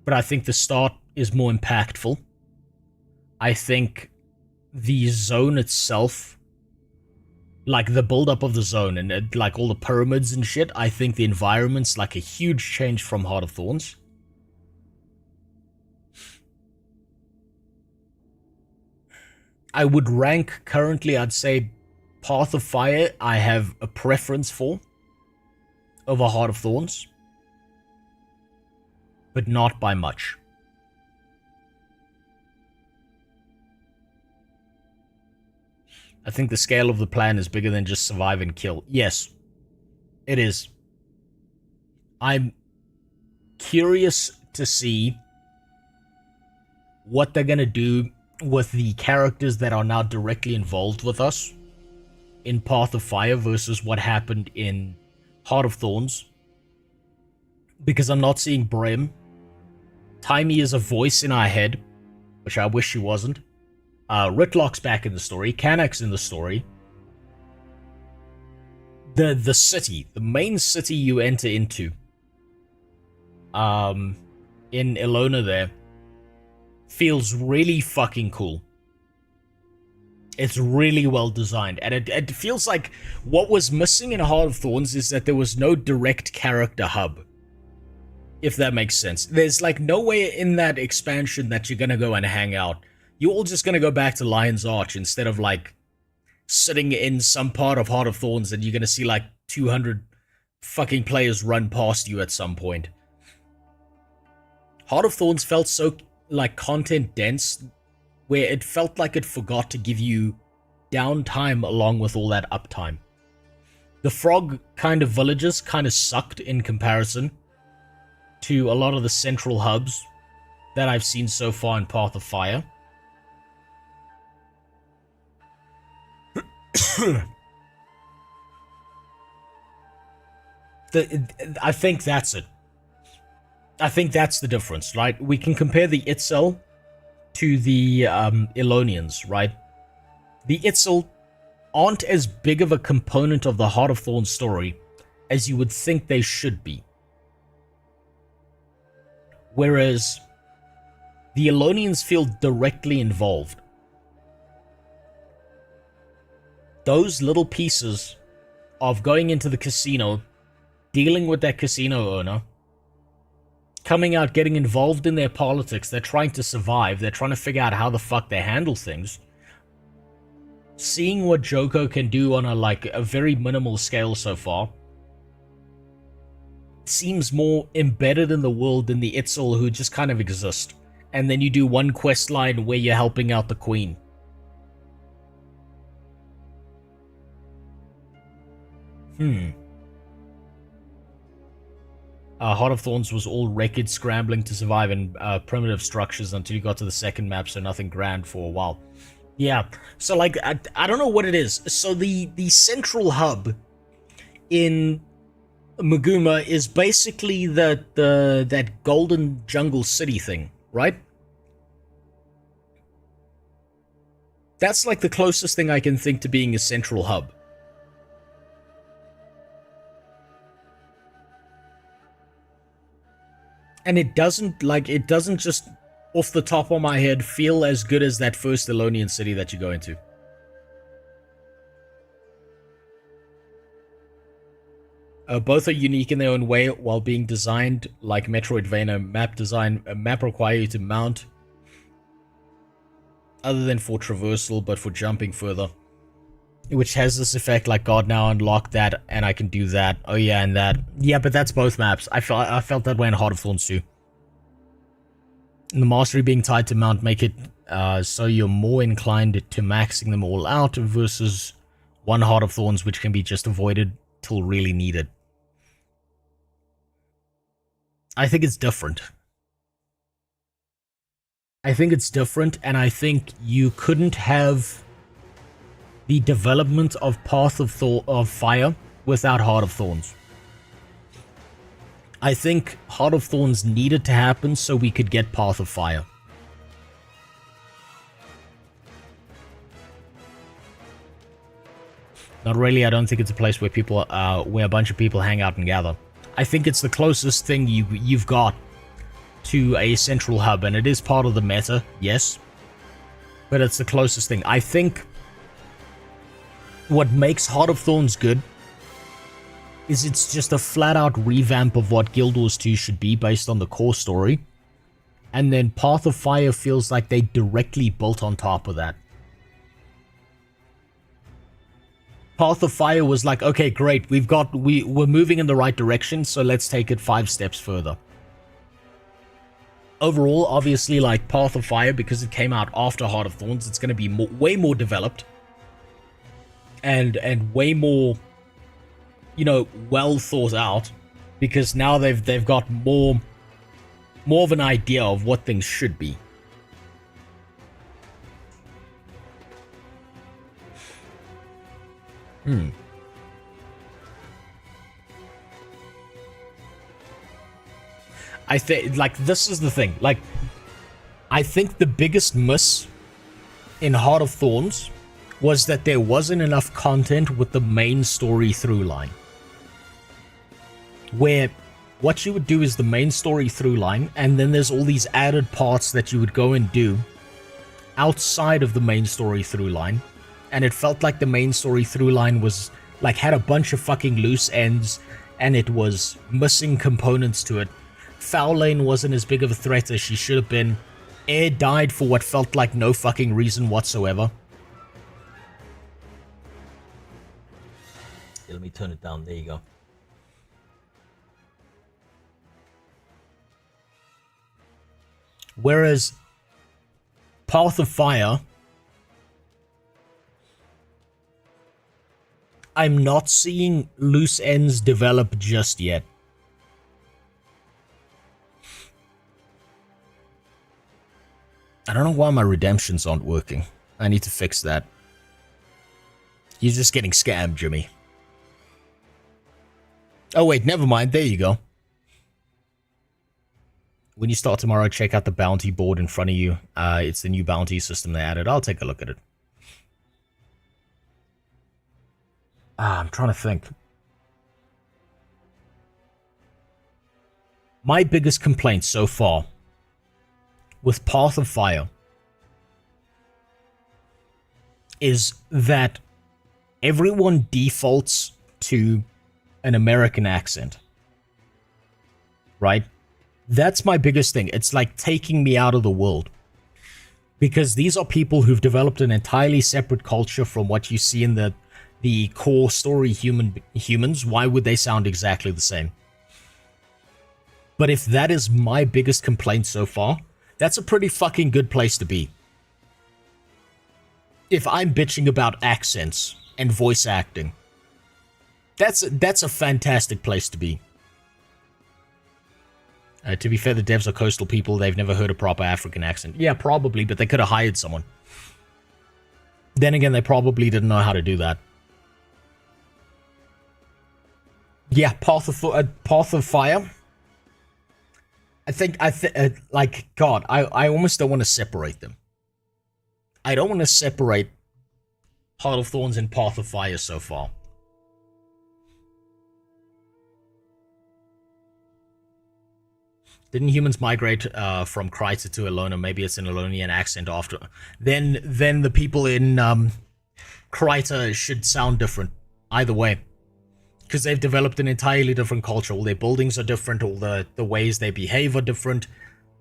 But I think the start is more impactful. I think the zone itself, like the build-up of the zone and like all the pyramids and shit, I think the environment's like a huge change from Heart of Thorns. I would rank currently, I'd say Path of Fire I have a preference for over Heart of Thorns, but not by much. I think the scale of the plan is bigger than just survive and kill. Yes, it is. I'm curious to see what they're gonna do with the characters that are now directly involved with us in Path of Fire versus what happened in Heart of Thorns. Because I'm not seeing Brim. Timey is a voice in our head, which I wish she wasn't. Ritlock's back in the story. Kanak's in the story. The city, the main city you enter into, in Ilona there, feels really fucking cool. It's really well designed, and it feels like what was missing in Heart of Thorns is that there was no direct character hub. If that makes sense. There's like nowhere in that expansion that you're gonna go and hang out. You're all just gonna go back to Lion's Arch instead of like sitting in some part of Heart of Thorns and you're gonna see like 200 fucking players run past you at some point. Heart of Thorns felt so like content dense where it felt like it forgot to give you downtime along with all that uptime. The frog kind of villages kind of sucked in comparison to a lot of the central hubs that I've seen so far in Path of Fire. I think that's it. I think that's the difference, right? We can compare the Itzel to the Ilonians, right? The Itzel aren't as big of a component of the Heart of Thorns story as you would think they should be. Whereas the Ilonians feel directly involved. Those little pieces of going into the casino, dealing with that casino owner, coming out, getting involved in their politics, they're trying to survive, they're trying to figure out how the fuck they handle things. Seeing what Joko can do on a very minimal scale so far seems more embedded in the world than the Itzel who just kind of exist. And then you do one quest line where you're helping out the queen. Heart of Thorns was all wreckage scrambling to survive in primitive structures until you got to the second map, so nothing grand for a while. Yeah, so like, I don't know what it is. So the central hub in Maguma is basically that golden jungle city thing, right? That's like the closest thing I can think to being a central hub. And it doesn't just off the top of my head feel as good as that first Ilonian city that you go into. Both are unique in their own way while being designed like Metroidvania map design. A map require you to mount other than for traversal, but for jumping further. Which has this effect like, God, now unlock that and I can do that. Oh yeah, and that. Yeah, but that's both maps. I felt that way in Heart of Thorns too. And the mastery being tied to mount make it so you're more inclined to maxing them all out versus one Heart of Thorns which can be just avoided till really needed. I think it's different. And I think you couldn't have the development of Path of Fire without Heart of Thorns. I think Heart of Thorns needed to happen so we could get Path of Fire. Not really, I don't think it's a place where people, where a bunch of people hang out and gather. I think it's the closest thing you've got to a central hub, and it is part of the meta, yes. But it's the closest thing. I think what makes Heart of Thorns good is it's just a flat-out revamp of what Guild Wars 2 should be based on the core story. And then Path of Fire feels like they directly built on top of that. Path of Fire was like, okay, great, we're moving in the right direction, so let's take it 5 steps further. Overall, obviously, like Path of Fire, because it came out after Heart of Thorns, it's going to be way more developed. and way more, you know, well thought out, because now they've got more of an idea of what things should be. I think, like, this is the thing. Like, I think the biggest miss in Heart of Thorns was that there wasn't enough content with the main story through line. Where what you would do is the main story through line, and then there's all these added parts that you would go and do outside of the main story through line. And it felt like the main story through line was, like, had a bunch of fucking loose ends, and it was missing components to it. Foul Lane wasn't as big of a threat as she should have been. Air died for what felt like no fucking reason whatsoever. Yeah, let me turn it down. There you go. Whereas Path of Fire, I'm not seeing loose ends develop just yet. I don't know why my redemptions aren't working. I need to fix that. You're just getting scammed, Jimmy. Oh wait, never mind. There you go. When you start tomorrow, check out the bounty board in front of you. It's the new bounty system they added. I'll take a look at it. I'm trying to think. My biggest complaint so far with Path of Fire is that everyone defaults to an American accent. Right? That's my biggest thing. It's like taking me out of the world. Because these are people who've developed an entirely separate culture from what you see in the core story humans. Why would they sound exactly the same? But if that is my biggest complaint so far, that's a pretty fucking good place to be. If I'm bitching about accents and voice acting, that's a fantastic place to be. To be fair, the devs are coastal people. They've never heard a proper African accent. Yeah, probably, but they could have hired someone. Then again, they probably didn't know how to do that. Yeah, Path of Fire. I think, like, God, I almost don't want to separate them. I don't want to separate Heart of Thorns and Path of Fire so far. Didn't humans migrate from Kryta to Elona? Maybe it's an Elonian accent after. Then the people in Kryta should sound different. Either way. Because they've developed an entirely different culture. All their buildings are different. All the ways they behave are different.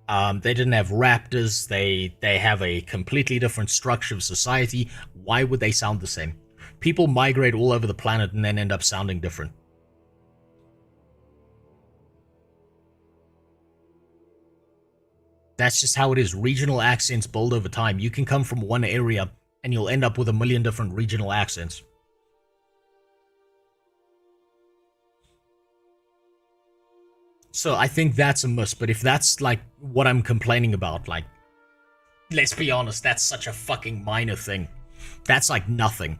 They didn't have raptors. They have a completely different structure of society. Why would they sound the same? People migrate all over the planet and then end up sounding different. That's just how it is. Regional accents build over time. You can come from one area and you'll end up with a million different regional accents. So I think that's a must, but if that's like what I'm complaining about, like, let's be honest, that's such a fucking minor thing. That's like nothing.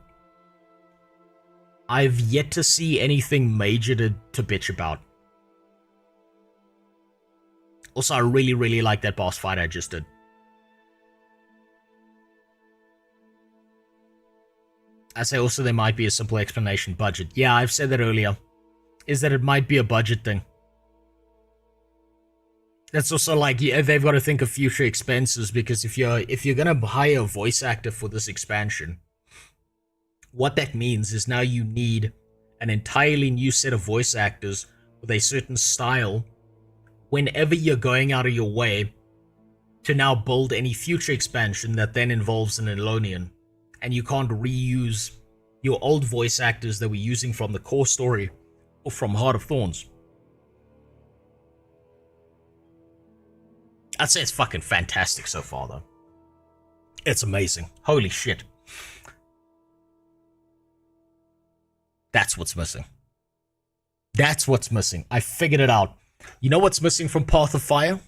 I've yet to see anything major to bitch about. Also, I really, really like that boss fight I just did. I say also there might be a simple explanation, budget. Yeah, I've said that earlier. Is that it might be a budget thing. That's also like, yeah, they've got to think of future expenses, because if you're gonna hire a voice actor for this expansion, what that means is now you need an entirely new set of voice actors with a certain style whenever you're going out of your way to now build any future expansion that then involves an Elonian. And you can't reuse your old voice actors that we're using from the core story or from Heart of Thorns. I'd say it's fucking fantastic so far, though. It's amazing. Holy shit. That's what's missing. That's what's missing. I figured it out. You know what's missing from Path of Fire?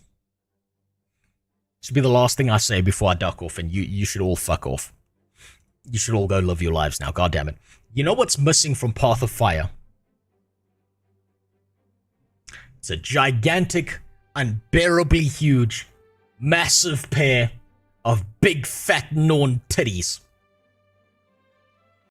Should be the last thing I say before I duck off, and you should all fuck off. You should all go live your lives now. God damn it. You know what's missing from Path of Fire? It's a gigantic, unbearably huge, massive pair of big fat Norn titties.